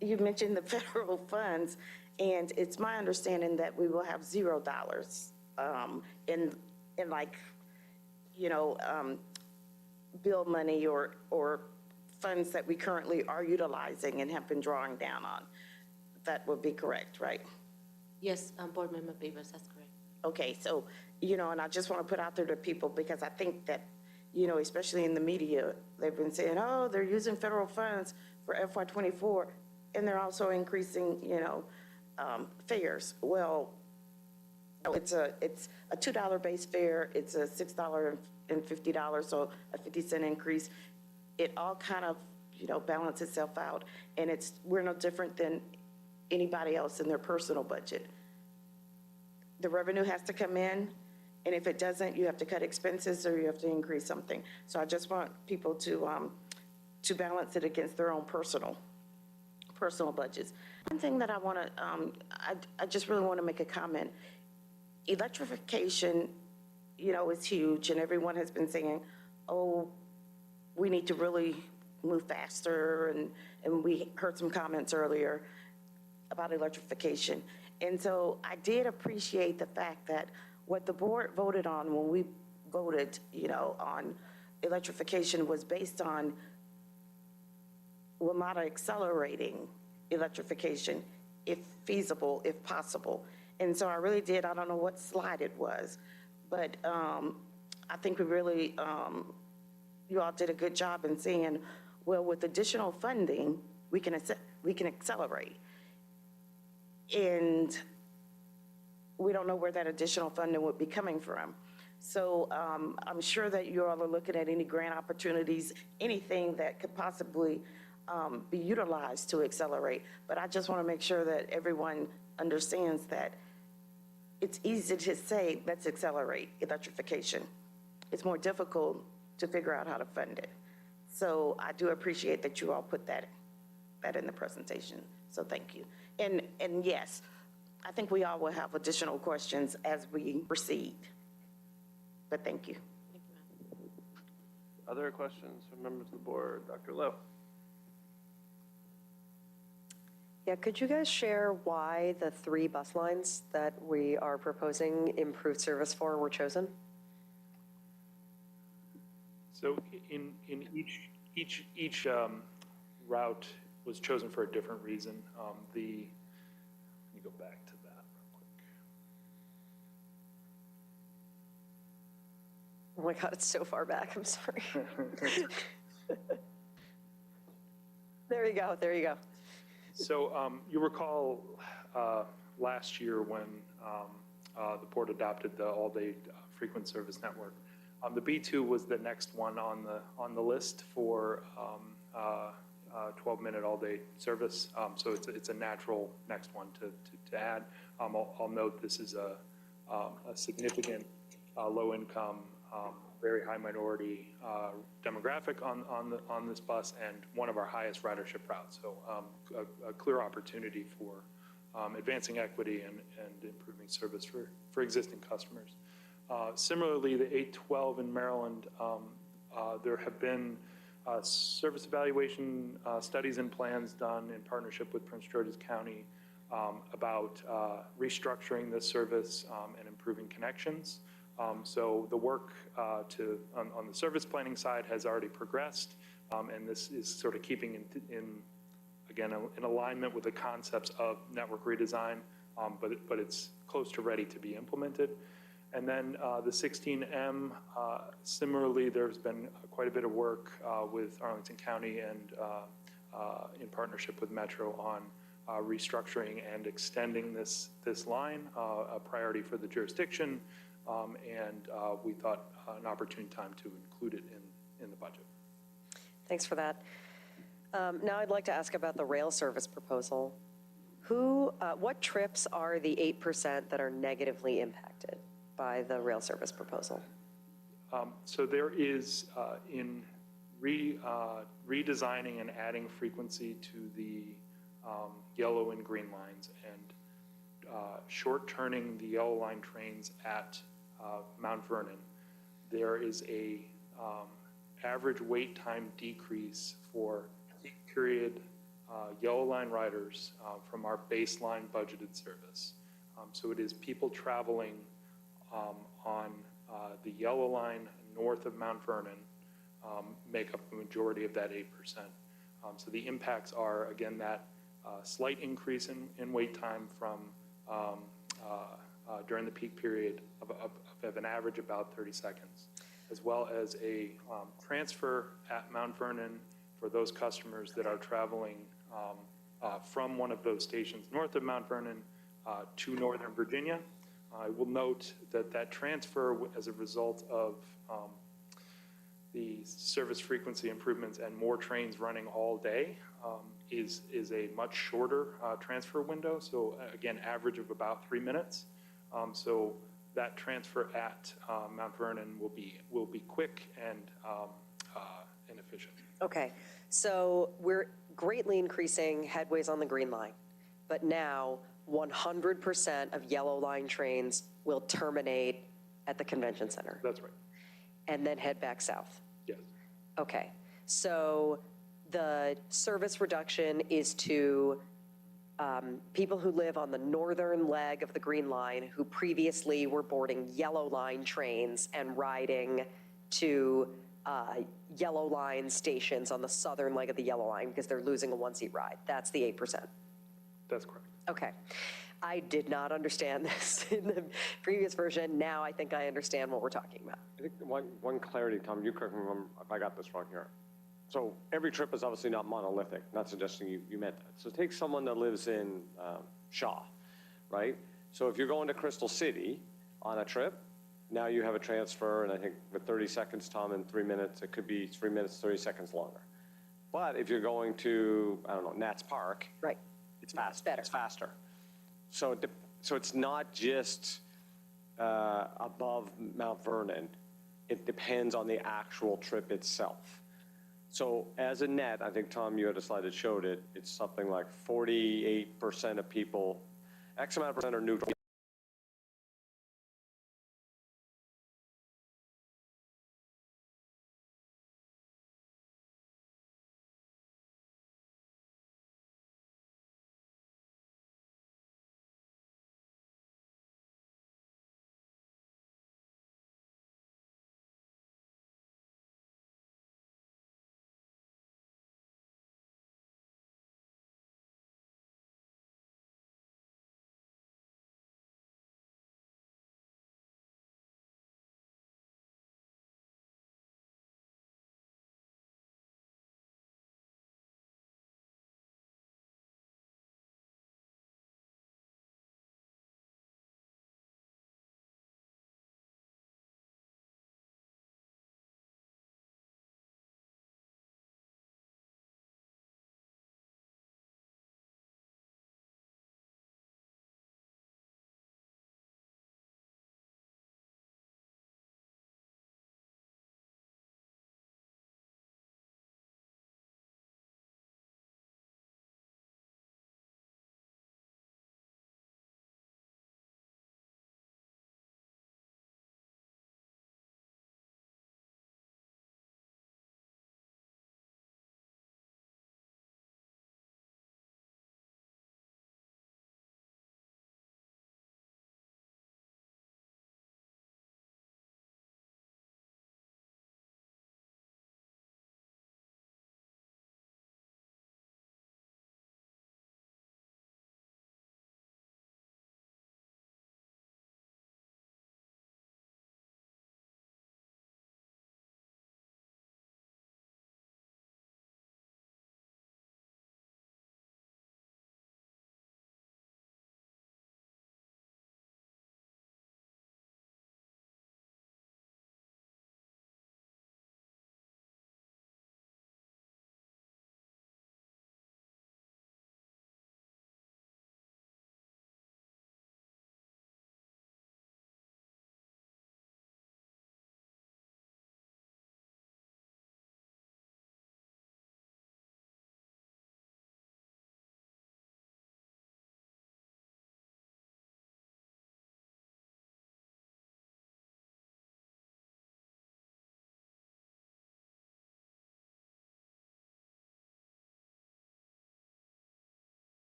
you mentioned the federal funds, and it's my understanding that we will have $0 in bill money or funds that we currently are utilizing and have been drawing down on. That would be correct, right? Yes, Board Member Babers, that's correct. Okay, so, and I just want to put out there to people, because I think that, especially in the media, they've been saying, oh, they're using federal funds for FY24, and they're also increasing, fares. Well, it's a $2 base fare, it's a $6.50, so a 50-cent increase. It all kind of, balance itself out, and we're no different than anybody else in their personal budget. The revenue has to come in, and if it doesn't, you have to cut expenses or you have to increase something. So I just want people to balance it against their own personal budgets. One thing that I want to, I just really want to make a comment. Electrification, is huge, and everyone has been saying, oh, we need to really move faster, and we heard some comments earlier about electrification. And so I did appreciate the fact that what the board voted on when we voted, on electrification was based on WMATA accelerating electrification, if feasible, if possible. And so I really did, I don't know what slide it was, but I think we really, you all did a good job in saying, well, with additional funding, we can accelerate. And we don't know where that additional funding would be coming from. So I'm sure that you all are looking at any grant opportunities, anything that could possibly be utilized to accelerate. But I just want to make sure that everyone understands that it's easy to say, let's accelerate electrification. It's more difficult to figure out how to fund it. So I do appreciate that you all put that in the presentation. So thank you. And yes, I think we all will have additional questions as we proceed. But thank you. Other questions from members of the board? Dr. Lowe. Yeah, could you guys share why the 3 bus lines that we are proposing improved service for were chosen? So in each route was chosen for a different reason. Let me go back to that real quick. Oh my God, it's so far back, I'm sorry. There you go, there you go. So you recall last year when the board adopted the all-day frequent service network. The B2 was the next one on the list for 12-minute all-day service. So it's a natural next one to add. I'll note this is a significant low-income, very high minority demographic on this bus, and one of our highest ridership routes. So a clear opportunity for advancing equity and improving service for existing customers. Similarly, the 812 in Maryland, there have been service evaluation studies and plans done in partnership with Prince George's County about restructuring this service and improving connections. So the work on the service planning side has already progressed, and this is sort of keeping again, in alignment with the concepts of network redesign, but it's close to ready to be implemented. And then the 16M, similarly, there's been quite a bit of work with Arlington County and in partnership with Metro on restructuring and extending this line, a priority for the jurisdiction, and we thought an opportune time to include it in the budget. Thanks for that. Now I'd like to ask about the rail service proposal. What trips are the 8% that are negatively impacted by the rail service proposal? So there is, in redesigning and adding frequency to the yellow and green lines and short-turning the yellow line trains at Mount Vernon, there is a average wait time decrease for peak period yellow line riders from our baseline budgeted service. So it is people traveling on the yellow line north of Mount Vernon make up the majority of that 8%. So the impacts are, again, that slight increase in wait time from during the peak period of an average about 30 seconds, as well as a transfer at Mount Vernon for those customers that are traveling from one of those stations north of Mount Vernon to Northern Virginia. I will note that that transfer, as a result of the service frequency improvements and more trains running all day, is a much shorter transfer window. So again, average of about 3 minutes. So that transfer at Mount Vernon will be quick and efficient. Okay, so we're greatly increasing headways on the green line, but now 100% of yellow line trains will terminate at the convention center. That's right. And then head back south. Yes. Okay, so the service reduction is to people who live on the northern leg of the green line who previously were boarding yellow line trains and riding to yellow line stations on the southern leg of the yellow line because they're losing a one-seat ride. That's the 8%. That's correct. Okay. I did not understand this in the previous version. Now I think I understand what we're talking about. I think one clarity, Tom, you correct me if I got this wrong here. So every trip is obviously not monolithic, not suggesting you meant that. So take someone that lives in Shaw, right? So if you're going to Crystal City on a trip, now you have a transfer, and I think with 30 seconds, Tom, in 3 minutes, it could be 3 minutes, 30 seconds longer. But if you're going to, I don't know, Nats Park, right, it's fast. Better. It's faster. So it's not just above Mount Vernon. It depends on the actual trip itself. So as a net, I think, Tom, you had a slide that showed it, it's something like 48% of people, X amount of percent are neutral.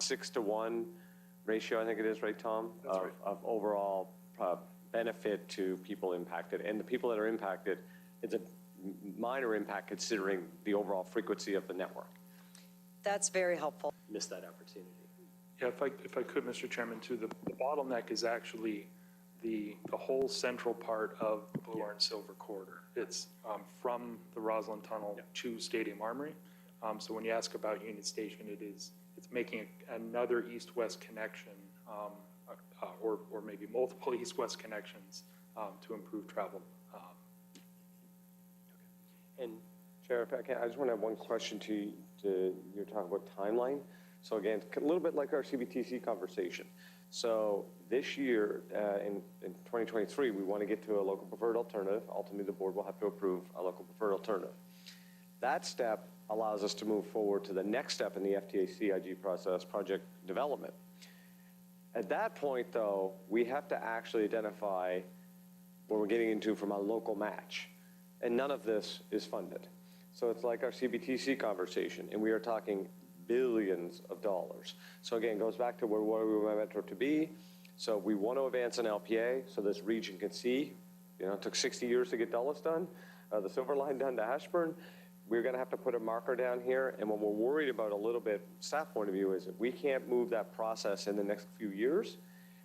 6-to-1 ratio, I think it is, right, Tom? That's right. Of overall benefit to people impacted. And the people that are impacted, it's a minor impact considering the overall frequency of the network. That's very helpful. Missed that opportunity. Yeah, if I could, Mr. Chairman, too, the bottleneck is actually the whole central part of the Blue Orange Silver Corridor. It's from the Roslyn Tunnel to Stadium Armory. So when you ask about Union Station, it's making another east-west connection, or maybe multiple east-west connections to improve travel. And Sheriff, I just want to have one question to you're talking about timeline. So again, a little bit like our CBTC conversation. So this year, in 2023, we want to get to a local preferred alternative. Ultimately, the board will have to approve a local preferred alternative. That step allows us to move forward to the next step in the FTA CIG process, project development. At that point, though, we have to actually identify what we're getting into from a local match. And none of this is funded. So it's like our CBTC conversation, and we are talking billions of dollars. So again, it goes back to where we want Metro to be. So we want to advance an LPA so this region can see. It took 60 years to get Dulles done, the Silver Line done to Ashburn. We're going to have to put a marker down here. And what we're worried about a little bit, staff point of view, is if we can't move that process in the next few years,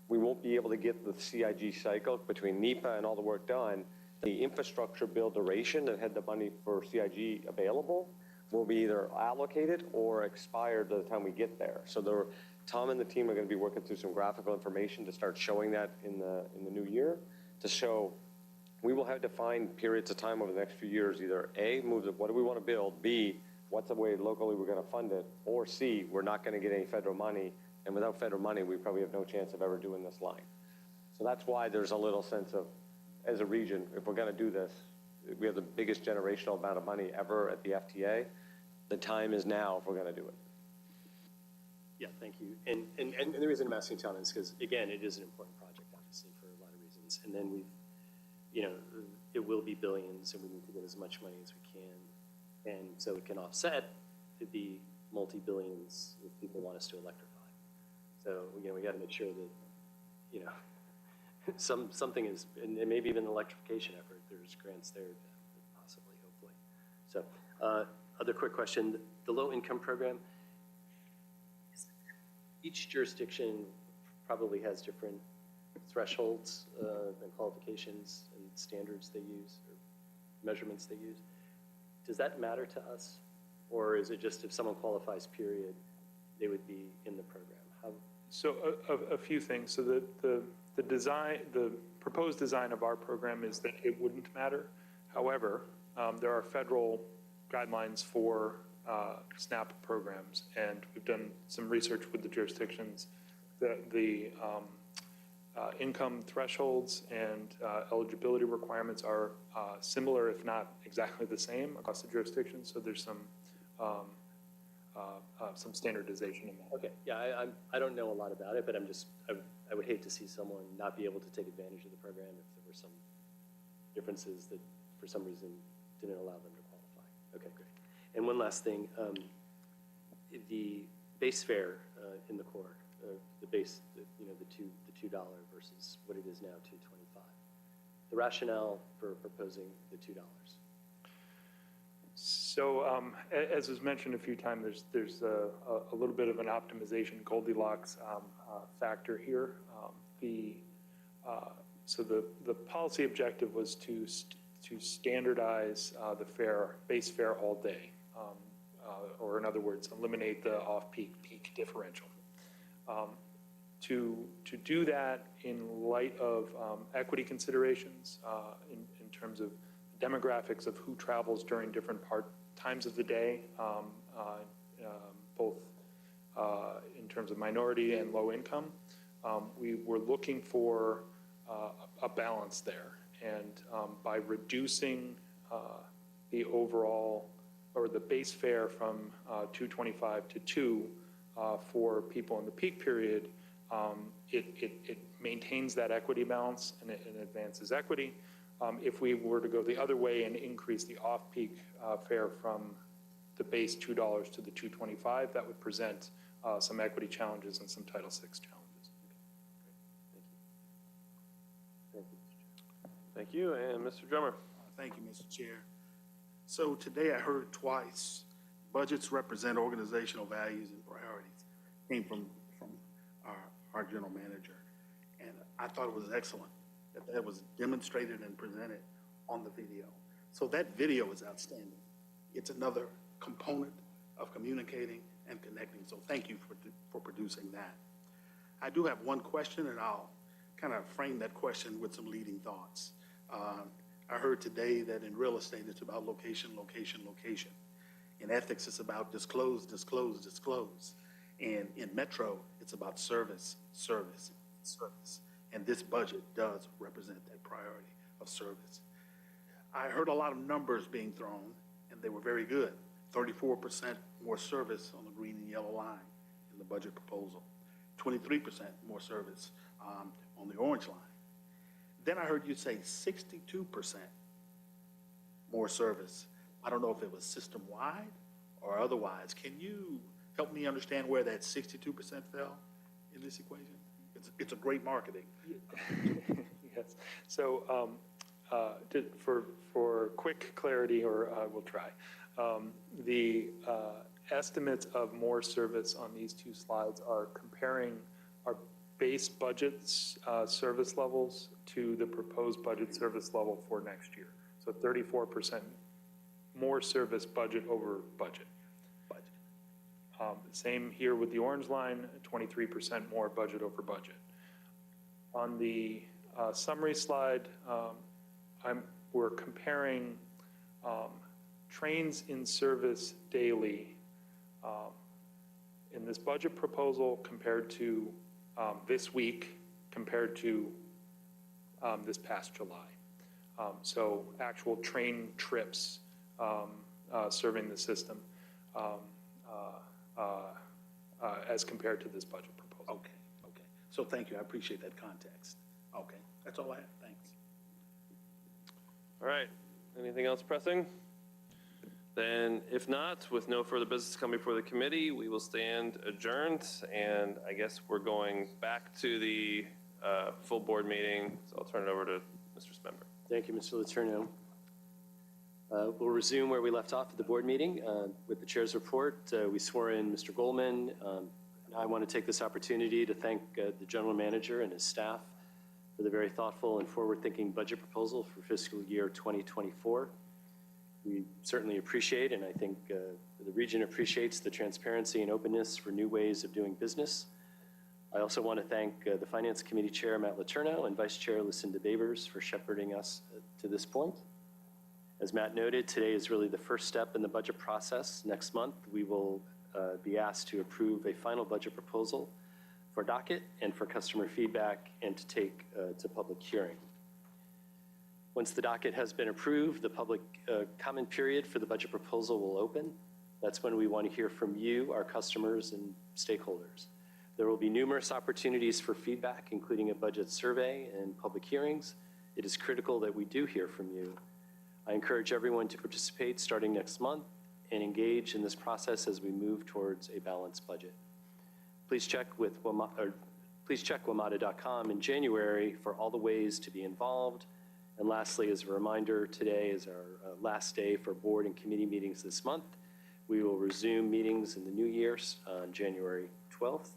we won't be able to get the CIG cycle between NEPA and all the work done. The infrastructure bill duration that had the money for CIG available will be either allocated or expired by the time we get there. So Tom and the team are going to be working through some graphical information to start showing that in the new year, to show we will have defined periods of time over the next few years, either A, what do we want to build, B, what's the way locally we're going to fund it, or C, we're not going to get any federal money, and without federal money, we probably have no chance of ever doing this line. So that's why there's a little sense of, as a region, if we're going to do this, we have the biggest generational amount of money ever at the FTA. The time is now if we're going to do it. Yeah, thank you. And the reason I'm asking Tom is because, again, it is an important project, obviously, for a lot of reasons. And then it will be billions, and we need to get as much money as we can. And so it can offset the multi-billions if people want us to electrify. So, we got to make sure that, something is, and maybe even an electrification effort, there's grants there possibly, hopefully. So, other quick question, the low-income program, each jurisdiction probably has different thresholds and qualifications and standards they use, or measurements they use. Does that matter to us? Or is it just if someone qualifies, period, they would be in the program? So a few things. So the proposed design of our program is that it wouldn't matter. However, there are federal guidelines for SNAP programs, and we've done some research with the jurisdictions. The income thresholds and eligibility requirements are similar, if not exactly the same, across the jurisdictions. So there's some standardization in that. Okay, yeah, I don't know a lot about it, but I would hate to see someone not be able to take advantage of the program if there were some differences that for some reason didn't allow them to qualify. Okay, great. And one last thing, the base fare in the core, the base, the $2 versus what it is now, $2.25. The rationale for proposing the $2. So as was mentioned a few times, there's a little bit of an optimization Goldilocks factor here. So the policy objective was to standardize the base fare all day, or in other words, eliminate the off-peak differential. To do that in light of equity considerations in terms of demographics of who travels during different times of the day, both in terms of minority and low income, we were looking for a balance there. And by reducing the overall, or the base fare from $2.25 to $2 for people in the peak period, it maintains that equity balance and it advances equity. If we were to go the other way and increase the off-peak fare from the base $2 to the $2.25, that would present some equity challenges and some Title VI challenges. Thank you, and Mr. Drummer. Thank you, Mr. Chair. So today I heard twice, budgets represent organizational values and priorities. Came from our general manager. And I thought it was excellent that was demonstrated and presented on the video. So that video is outstanding. It's another component of communicating and connecting. So thank you for producing that. I do have one question, and I'll kind of frame that question with some leading thoughts. I heard today that in real estate, it's about location, location, location. In ethics, it's about disclose, disclose, disclose. And in Metro, it's about service, service, service. And this budget does represent that priority of service. I heard a lot of numbers being thrown, and they were very good. 34% more service on the green and yellow line in the budget proposal. 23% more service on the orange line. Then I heard you say 62% more service. I don't know if it was system-wide or otherwise. Can you help me understand where that 62% fell in this equation? It's a great marketing. Yes. So for quick clarity, or we'll try, the estimates of more service on these two slides are comparing our base budget's service levels to the proposed budget service level for next year. So 34% more service budget over budget. Same here with the orange line, 23% more budget over budget. On the summary slide, we're comparing trains in service daily in this budget proposal compared to this week, compared to this past July. So actual train trips serving the system as compared to this budget proposal. Okay. So thank you. I appreciate that context. Okay. That's all I have. Thanks. All right. Anything else pressing? Then if not, with no further business coming before the committee, we will stand adjourned. And I guess we're going back to the full board meeting. So I'll turn it over to Mr. Smedberg. Thank you, Mr. Letourneau. We'll resume where we left off at the board meeting with the chair's report. We swore in Mr. Goldman. I want to take this opportunity to thank the general manager and his staff for the very thoughtful and forward-thinking budget proposal for fiscal year 2024. We certainly appreciate, and I think the region appreciates, the transparency and openness for new ways of doing business. I also want to thank the Finance Committee Chair, Matt Letourneau, and Vice Chair Lucinda Babers for shepherding us to this point. As Matt noted, today is really the first step in the budget process. Next month, we will be asked to approve a final budget proposal for docket and for customer feedback and to take to public hearing. Once the docket has been approved, the public comment period for the budget proposal will open. That's when we want to hear from you, our customers and stakeholders. There will be numerous opportunities for feedback, including a budget survey and public hearings. It is critical that we do hear from you. I encourage everyone to participate starting next month and engage in this process as we move towards a balanced budget. Please check WMATA.com in January for all the ways to be involved. And lastly, as a reminder, today is our last day for board and committee meetings this month. We will resume meetings in the new year on January 12th.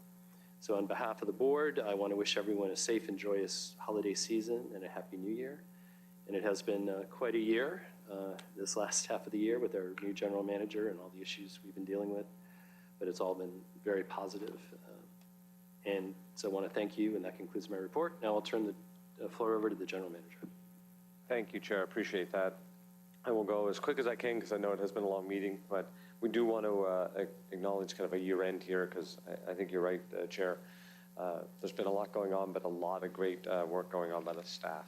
So on behalf of the board, I want to wish everyone a safe and joyous holiday season and a happy new year. And it has been quite a year, this last half of the year with our new general manager and all the issues we've been dealing with, but it's all been very positive. And so I want to thank you, and that concludes my report. Now I'll turn the floor over to the general manager. Thank you, Chair. I appreciate that. I will go as quick as I can because I know it has been a long meeting, but we do want to acknowledge kind of a year end here because I think you're right, Chair. There's been a lot going on, but a lot of great work going on by the staff.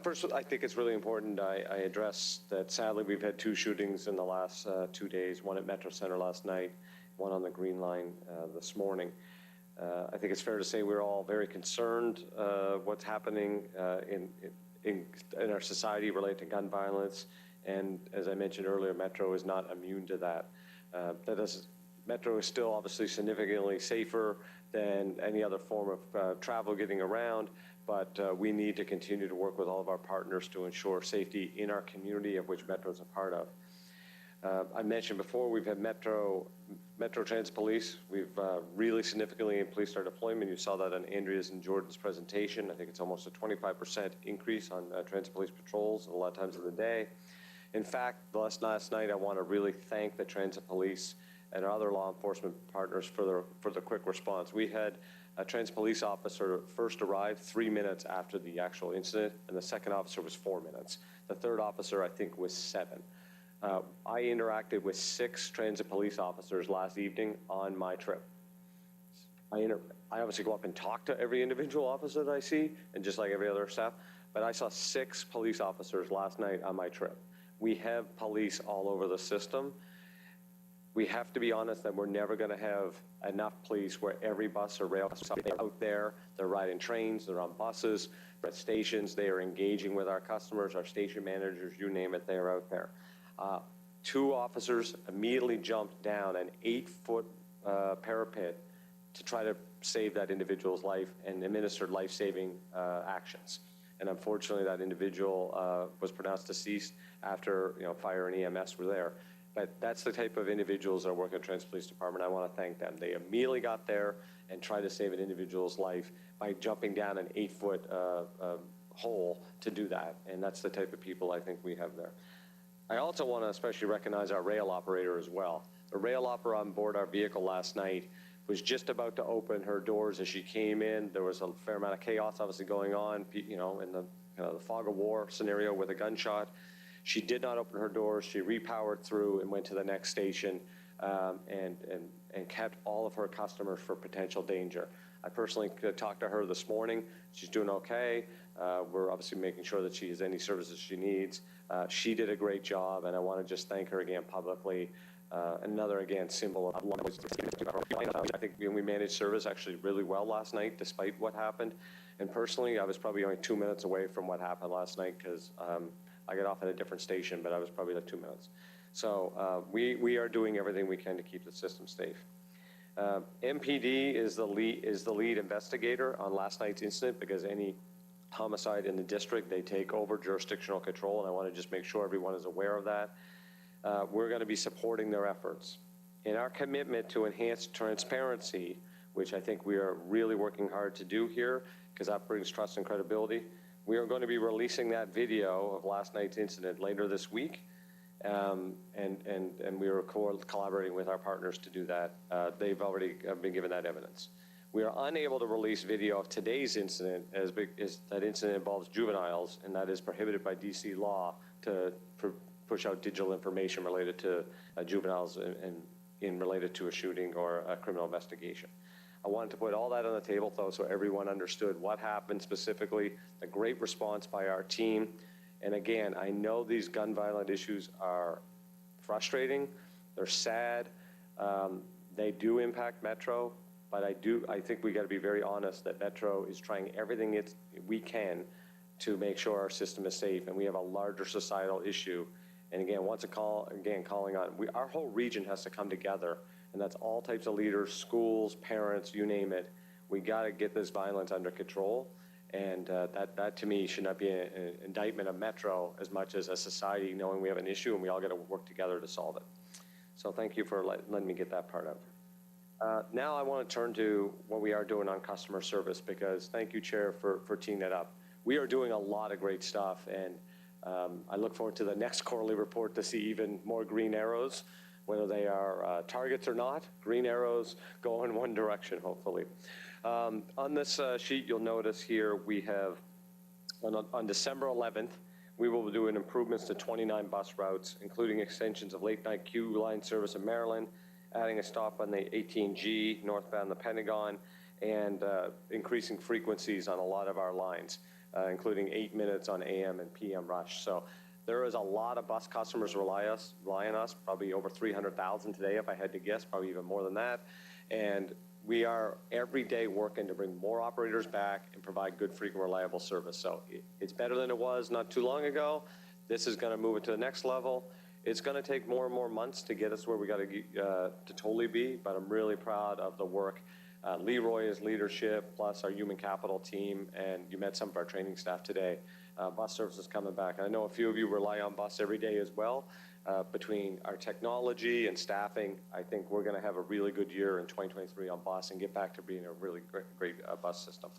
First, I think it's really important I address that sadly we've had 2 shootings in the last 2 days, one at Metro Center last night, one on the Green Line this morning. I think it's fair to say we're all very concerned what's happening in our society related to gun violence And as I mentioned earlier, Metro is not immune to that. Metro is still obviously significantly safer than any other form of travel getting around, but we need to continue to work with all of our partners to ensure safety in our community, of which Metro is a part of. I mentioned before, we've had Metro Transit Police. We've really significantly increased our deployment. You saw that on Andrea's and Jordan's presentation. I think it's almost a 25% increase on transit police patrols a lot of times of the day. In fact, last night, I want to really thank the transit police and our other law enforcement partners for the quick response. We had a transit police officer first arrive 3 minutes after the actual incident, and the second officer was 4 minutes. The third officer, I think, was 7. I interacted with 6 transit police officers last evening on my trip. I obviously go up and talk to every individual officer that I see, and just like every other staff, but I saw 6 police officers last night on my trip. We have police all over the system. We have to be honest that we're never going to have enough police where every bus or rail is out there. They're riding trains, they're on buses, they're at stations, they are engaging with our customers, our station managers, you name it, they're out there. 2 officers immediately jumped down an 8-foot parapet to try to save that individual's life and administered life-saving actions. And unfortunately, that individual was pronounced deceased after fire and EMS were there. But that's the type of individuals that work at the Transit Police Department. I want to thank them. They immediately got there and tried to save an individual's life by jumping down an 8-foot hole to do that. And that's the type of people I think we have there. I also want to especially recognize our rail operator as well. The rail operator on board our vehicle last night was just about to open her doors as she came in. There was a fair amount of chaos obviously going on, in the the fog of war scenario with a gunshot. She did not open her doors. She repowered through and went to the next station and kept all of her customers for potential danger. I personally talked to her this morning. She's doing okay. We're obviously making sure that she has any services she needs. She did a great job, and I want to just thank her again publicly. Another, again, symbol of I think we managed service actually really well last night, despite what happened. And personally, I was probably only 2 minutes away from what happened last night because I got off at a different station, but I was probably like 2 minutes. So we are doing everything we can to keep the system safe. MPD is the lead investigator on last night's incident because any homicide in the district, they take over jurisdictional control, and I want to just make sure everyone is aware of that. We're going to be supporting their efforts. In our commitment to enhance transparency, which I think we are really working hard to do here because that brings trust and credibility, we are going to be releasing that video of last night's incident later this week. And we are collaborating with our partners to do that. They've already been given that evidence. We are unable to release video of today's incident as that incident involves juveniles, and that is prohibited by DC law to push out digital information related to juveniles and related to a shooting or a criminal investigation. I wanted to put all that on the table though so everyone understood what happened specifically, the great response by our team. And again, I know these gun violent issues are frustrating, they're sad, they do impact Metro, but I think we got to be very honest that Metro is trying everything we can to make sure our system is safe, and we have a larger societal issue. And again, calling on, our whole region has to come together, and that's all types of leaders, schools, parents, you name it. We got to get this violence under control. And that to me should not be an indictment of Metro as much as a society knowing we have an issue and we all got to work together to solve it. So thank you for letting me get that part out. Now I want to turn to what we are doing on customer service because thank you, Chair, for teeing that up. We are doing a lot of great stuff, and I look forward to the next quarterly report to see even more green arrows, whether they are targets or not. Green arrows go in one direction, hopefully. On this sheet, you'll notice here we have, on December 11th, we will be doing improvements to 29 bus routes, including extensions of late-night Q line service in Maryland, adding a stop on the 18G northbound the Pentagon, and increasing frequencies on a lot of our lines, including 8 minutes on AM and PM rush. So there is a lot of bus customers rely on us, probably over 300,000 today, if I had to guess, probably even more than that. And we are every day working to bring more operators back and provide good, frequent, reliable service. So it's better than it was not too long ago. This is going to move it to the next level. It's going to take more and more months to get us where we got to totally be, but I'm really proud of the work. Leroy's leadership, plus our human capital team, and you met some of our training staff today. Bus service is coming back. I know a few of you rely on bus every day as well. Between our technology and staffing, I think we're going to have a really good year in 2023 on bus and get back to being a really great bus system.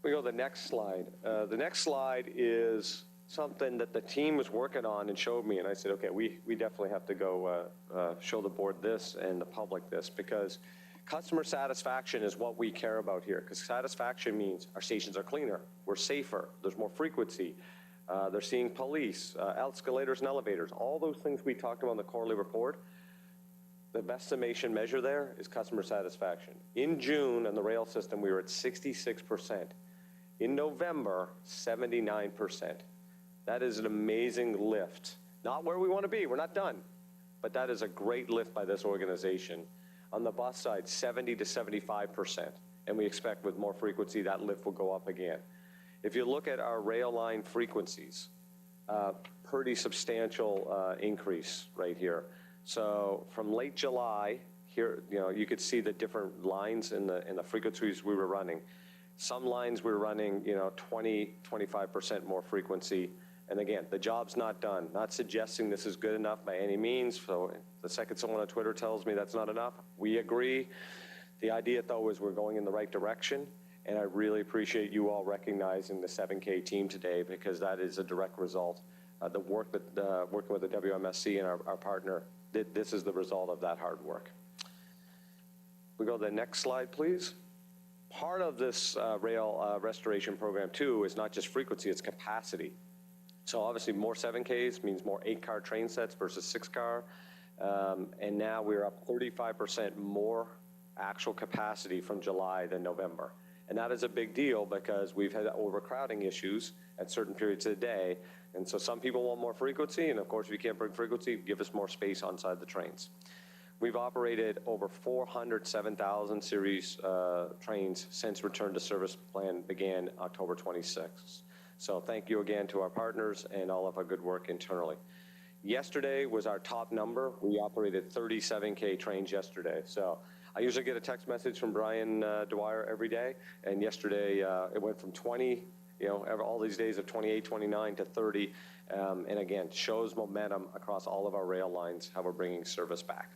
We go to the next slide. The next slide is something that the team was working on and showed me, and I said, okay, we definitely have to go show the board this and the public this, because customer satisfaction is what we care about here, because satisfaction means our stations are cleaner, we're safer, there's more frequency, they're seeing police, escalators and elevators, all those things we talked about in the quarterly report. The best summation measure there is customer satisfaction. In June, on the rail system, we were at 66%. In November, 79%. That is an amazing lift. Not where we want to be, we're not done, but that is a great lift by this organization. On the bus side, 70 to 75%, and we expect with more frequency that lift will go up again. If you look at our rail line frequencies, pretty substantial increase right here. So from late July, here, you could see the different lines in the frequencies we were running. Some lines we were running, 20, 25% more frequency. And again, the job's not done. Not suggesting this is good enough by any means. So the second someone on Twitter tells me that's not enough, we agree. The idea, though, is we're going in the right direction. And I really appreciate you all recognizing the 7K team today, because that is a direct result. The work that working with the WMSC and our partner, this is the result of that hard work. We go to the next slide, please. Part of this rail restoration program, too, is not just frequency, it's capacity. So obviously more 7Ks means more 8-car train sets versus 6-car. And now we're up 35% more actual capacity from July than November. And that is a big deal because we've had overcrowding issues at certain periods of the day. And so some people want more frequency, and of course, if you can't bring frequency, give us more space onside the trains. We've operated over 407,000 series trains since return to service plan began October 26th. So thank you again to our partners and all of our good work internally. Yesterday was our top number. We operated 37K trains yesterday. So I usually get a text message from Brian Dwyer every day, and yesterday it went from 20, all these days of 28, 29 to 30, and again, shows momentum across all of our rail lines, how we're bringing service back.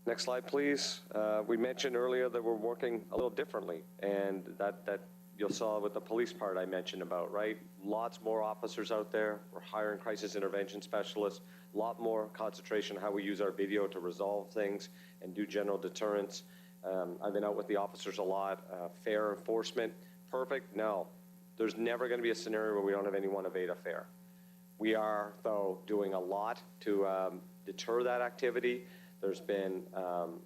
Next slide, please. We mentioned earlier that we're working a little differently, and that you'll saw with the police part I mentioned about, right? Lots more officers out there. We're hiring crisis intervention specialists. A lot more concentration on how we use our video to resolve things and do general deterrence. I've been out with the officers a lot. Fare enforcement, perfect? No. There's never going to be a scenario where we don't have anyone evade a fare. We are, though, doing a lot to deter that activity. There's been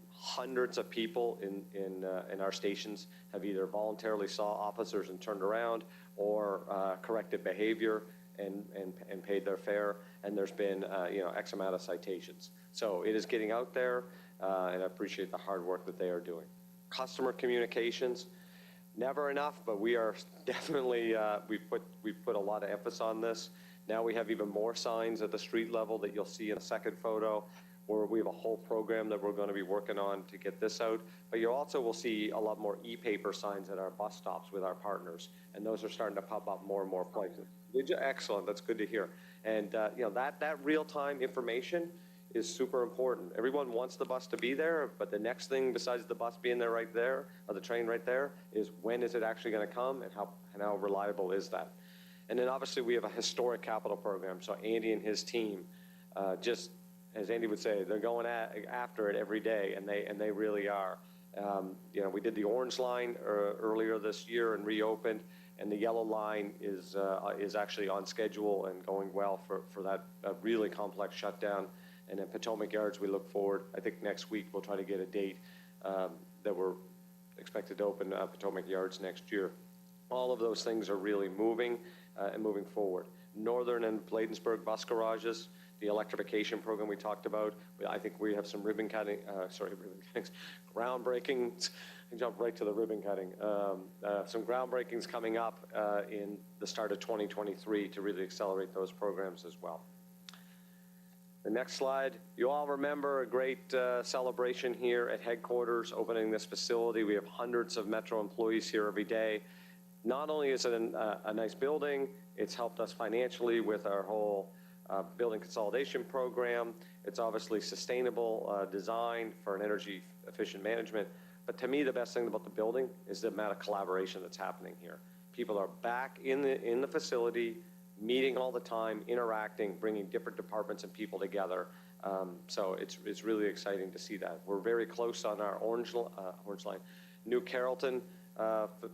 hundreds of people in our stations have either voluntarily saw officers and turned around or corrected behavior and paid their fare. And there's been X amount of citations. So it is getting out there, and I appreciate the hard work that they are doing. Customer communications, never enough, but we are definitely, we've put a lot of emphasis on this. Now we have even more signs at the street level that you'll see in a second photo, where we have a whole program that we're going to be working on to get this out. But you also will see a lot more e-paper signs at our bus stops with our partners, and those are starting to pop up more and more places. Excellent, that's good to hear. And that real-time information is super important. Everyone wants the bus to be there, but the next thing besides the bus being there right there, or the train right there, is when is it actually going to come, and how reliable is that? And then obviously we have a historic capital program, so Andy and his team just, as Andy would say, they're going after it every day, and they really are. We did the orange line earlier this year and reopened, and the yellow line is actually on schedule and going well for that really complex shutdown. And then Potomac Yards, we look forward. I think next week we'll try to get a date that we're expected to open Potomac Yards next year. All of those things are really moving and moving forward. Northern and Bladensburg bus garages, the electrification program we talked about. I think we have some groundbreakings. I jump right to the ribbon cutting. Some groundbreakings coming up in the start of 2023 to really accelerate those programs as well. The next slide. You all remember a great celebration here at headquarters, opening this facility. We have hundreds of Metro employees here every day. Not only is it a nice building, it's helped us financially with our whole building consolidation program. It's obviously sustainable design for an energy efficient management. But to me, the best thing about the building is the amount of collaboration that's happening here. People are back in the facility, meeting all the time, interacting, bringing different departments and people together. So it's really exciting to see that. We're very close on our Orange Line, New Carrollton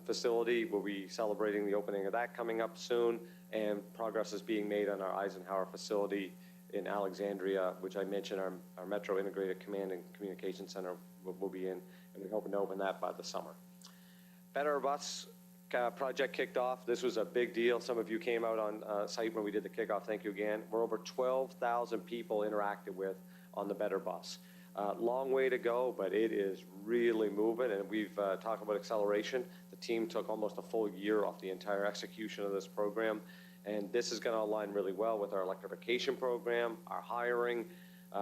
facility. We'll be celebrating the opening of that coming up soon, and progress is being made on our Eisenhower facility in Alexandria, which I mentioned our Metro Integrated Command and Communication Center will be in, and we hope to open that by the summer. Better Bus project kicked off. This was a big deal. Some of you came out on site when we did the kickoff. Thank you again. We're over 12,000 people interacted with on the Better Bus. Long way to go, but it is really moving, and we've talked about acceleration. The team took almost a full year off the entire execution of this program, and this is going to align really well with our electrification program, our hiring.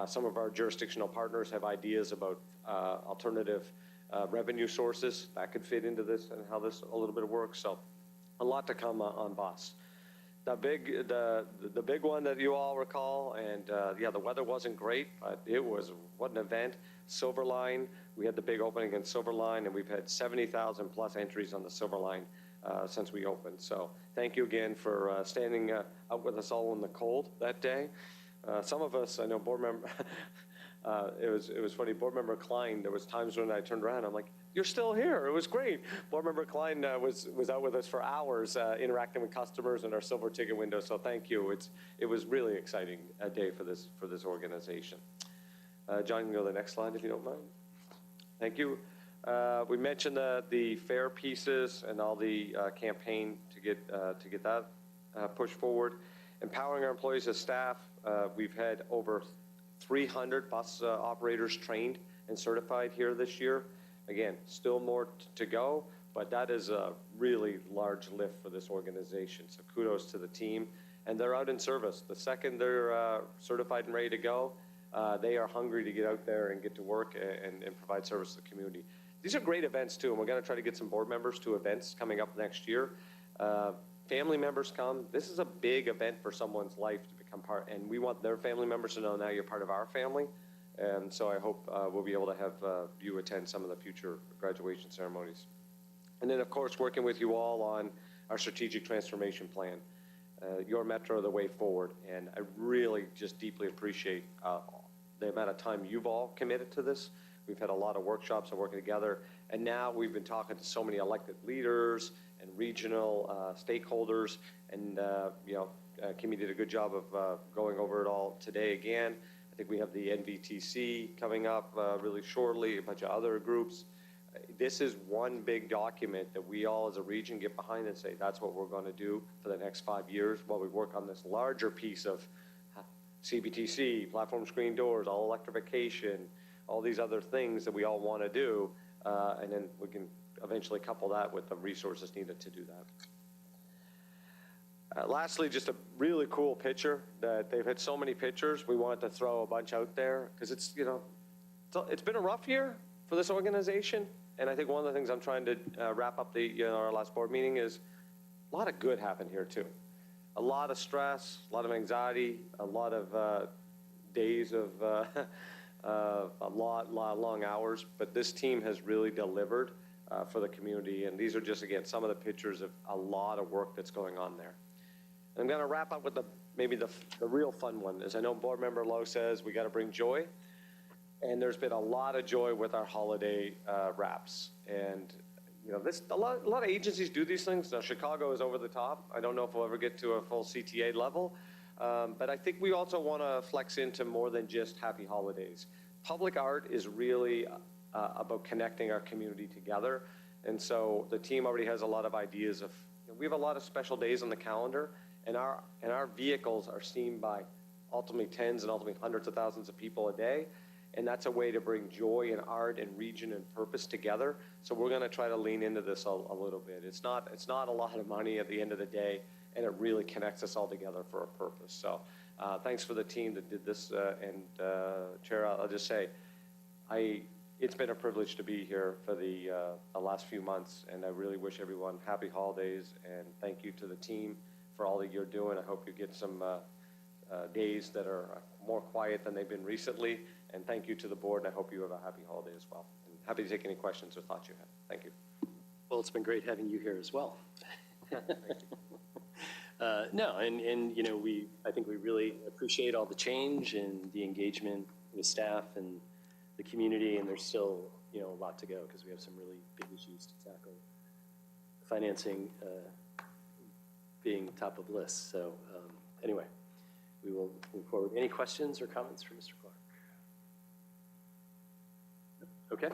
Some of our jurisdictional partners have ideas about alternative revenue sources that could fit into this and how this a little bit works. So a lot to come on bus. The big one that you all recall, and yeah, the weather wasn't great, but what an event. Silver Line, we had the big opening in Silver Line, and we've had 70,000 plus entries on the Silver Line since we opened. So thank you again for standing out with us all in the cold that day. Some of us, I know board member, it was funny, board member Klein, there was times when I turned around, I'm like, you're still here, it was great. Board member Klein was out with us for hours interacting with customers in our silver ticket window, so thank you. It was really exciting day for this organization. John, you can go to the next slide if you don't mind. Thank you. We mentioned the fair pieces and all the campaign to get that pushed forward. Empowering our employees as staff, we've had over 300 bus operators trained and certified here this year. Again, still more to go, but that is a really large lift for this organization. So kudos to the team. And they're out in service. The second they're certified and ready to go, they are hungry to get out there and get to work and provide service to the community. These are great events too, and we're going to try to get some board members to events coming up next year. Family members come. This is a big event for someone's life to become part, and we want their family members to know now you're part of our family. And so I hope we'll be able to have you attend some of the future graduation ceremonies. And then, of course, working with you all on our strategic transformation plan, your Metro, the way forward. And I really just deeply appreciate the amount of time you've all committed to this. We've had a lot of workshops and working together. And now we've been talking to so many elected leaders and regional stakeholders. And, Kimmy did a good job of going over it all today again. I think we have the NVTC coming up really shortly, a bunch of other groups. This is one big document that we all as a region get behind and say, that's what we're going to do for the next 5 years while we work on this larger piece of CBTC, platform screen doors, all electrification, all these other things that we all want to do. And then we can eventually couple that with the resources needed to do that. Lastly, just a really cool picture that they've had so many pictures. We wanted to throw a bunch out there because it's been a rough year for this organization. And I think one of the things I'm trying to wrap up our last board meeting is a lot of good happened here too. A lot of stress, a lot of anxiety, a lot of days of a lot long hours. But this team has really delivered for the community. And these are just, again, some of the pictures of a lot of work that's going on there. I'm going to wrap up with maybe the real fun one. As I know Board Member Lowe says, we got to bring joy. And there's been a lot of joy with our holiday wraps. And a lot of agencies do these things. Now, Chicago is over the top. I don't know if we'll ever get to a full CTA level. But I think we also want to flex into more than just happy holidays. Public art is really about connecting our community together. And so the team already has a lot of ideas we have a lot of special days on the calendar. And our vehicles are seen by ultimately tens and ultimately hundreds of thousands of people a day. And that's a way to bring joy and art and region and purpose together. So we're going to try to lean into this a little bit. It's not a lot of money at the end of the day, and it really connects us all together for a purpose. So thanks for the team that did this. Chair, I'll just say, it's been a privilege to be here for the last few months, and I really wish everyone happy holidays, and thank you to the team for all that you're doing. I hope you get some days that are more quiet than they've been recently, and thank you to the board, and I hope you have a happy holiday as well. And happy to take any questions or thoughts you have. Thank you. Well, it's been great having you here as well. No, and you know, I think we really appreciate all the change and the engagement with staff and the community, and there's still, you know, a lot to go because we have some really big issues to tackle. Financing being top of the list. So anyway, we will move forward. Any questions or comments for Mr. Clark? Okay.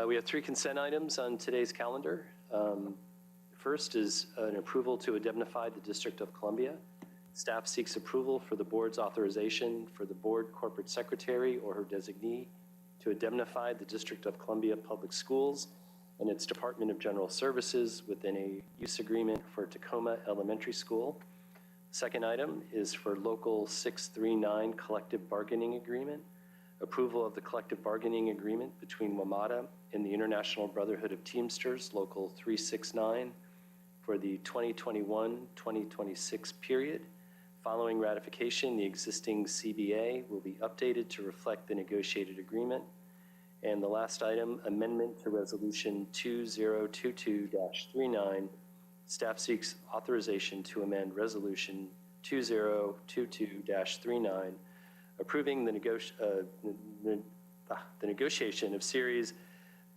We have 3 consent items on today's calendar. First is an approval to indemnify the District of Columbia. Staff seeks approval for the board's authorization for the board corporate secretary or her designee to indemnify the District of Columbia Public Schools and its Department of General Services within a use agreement for Tacoma Elementary School. Second item is for Local 639 Collective Bargaining Agreement. Approval of the collective bargaining agreement between WMATA and the International Brotherhood of Teamsters, Local 369, for the 2021-2026 period. Following ratification, the existing CBA will be updated to reflect the negotiated agreement. And the last item, amendment to Resolution 2022-39. Staff seeks authorization to amend Resolution 2022-39, approving the negotiation of Series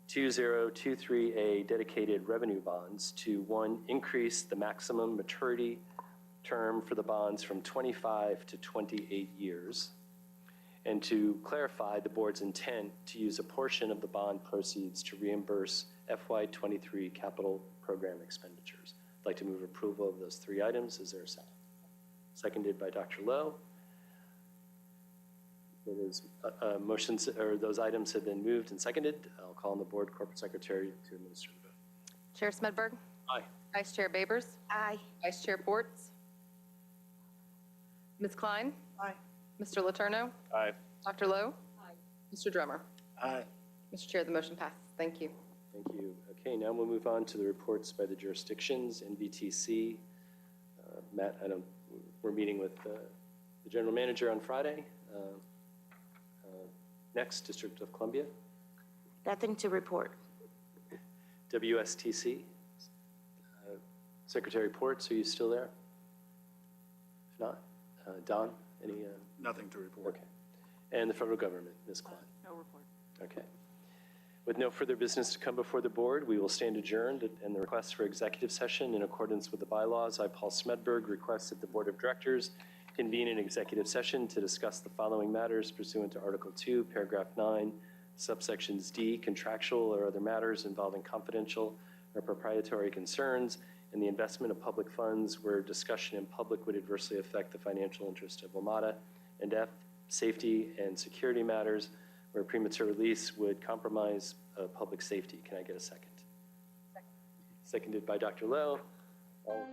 2023A dedicated revenue bonds to 1, increase the maximum maturity term for the bonds from 25 to 28 years, and to clarify the board's intent to use a portion of the bond proceeds to reimburse FY23 capital program expenditures. I'd like to move approval of those 3 items. Is there a second? Seconded by Dr. Lowe. Those motions or those items have been moved and seconded. I'll call on the board corporate secretary to administer the vote. Chair Smedberg? Aye. Vice Chair Babers? Aye. Vice Chair Ports? Ms. Klein? Aye. Mr. Letourneau? Aye. Dr. Lowe? Aye. Mr. Drummer? Aye. Mr. Chair, the motion passes. Thank you. Thank you. Okay, now we'll move on to the reports by the jurisdictions. NBTC, Matt, we're meeting with the general manager on Friday. Next, District of Columbia. Nothing to report. WSTC. Secretary Ports, are you still there? If not, Don, any? Nothing to report. Okay. And the federal government, Ms. Klein. No report. Okay. With no further business to come before the board, we will stand adjourned, and the request for executive session in accordance with the bylaws. I, Paul Smedberg, request that the Board of Directors convene an executive session to discuss the following matters pursuant to Article 2, Paragraph 9, subsections D, contractual or other matters involving confidential or proprietary concerns, and the investment of public funds where discussion in public would adversely affect the financial interest of WMATA, and F, safety and security matters where premature release would compromise public safety. Can I get a second? Second. Seconded by Dr. Lowe. All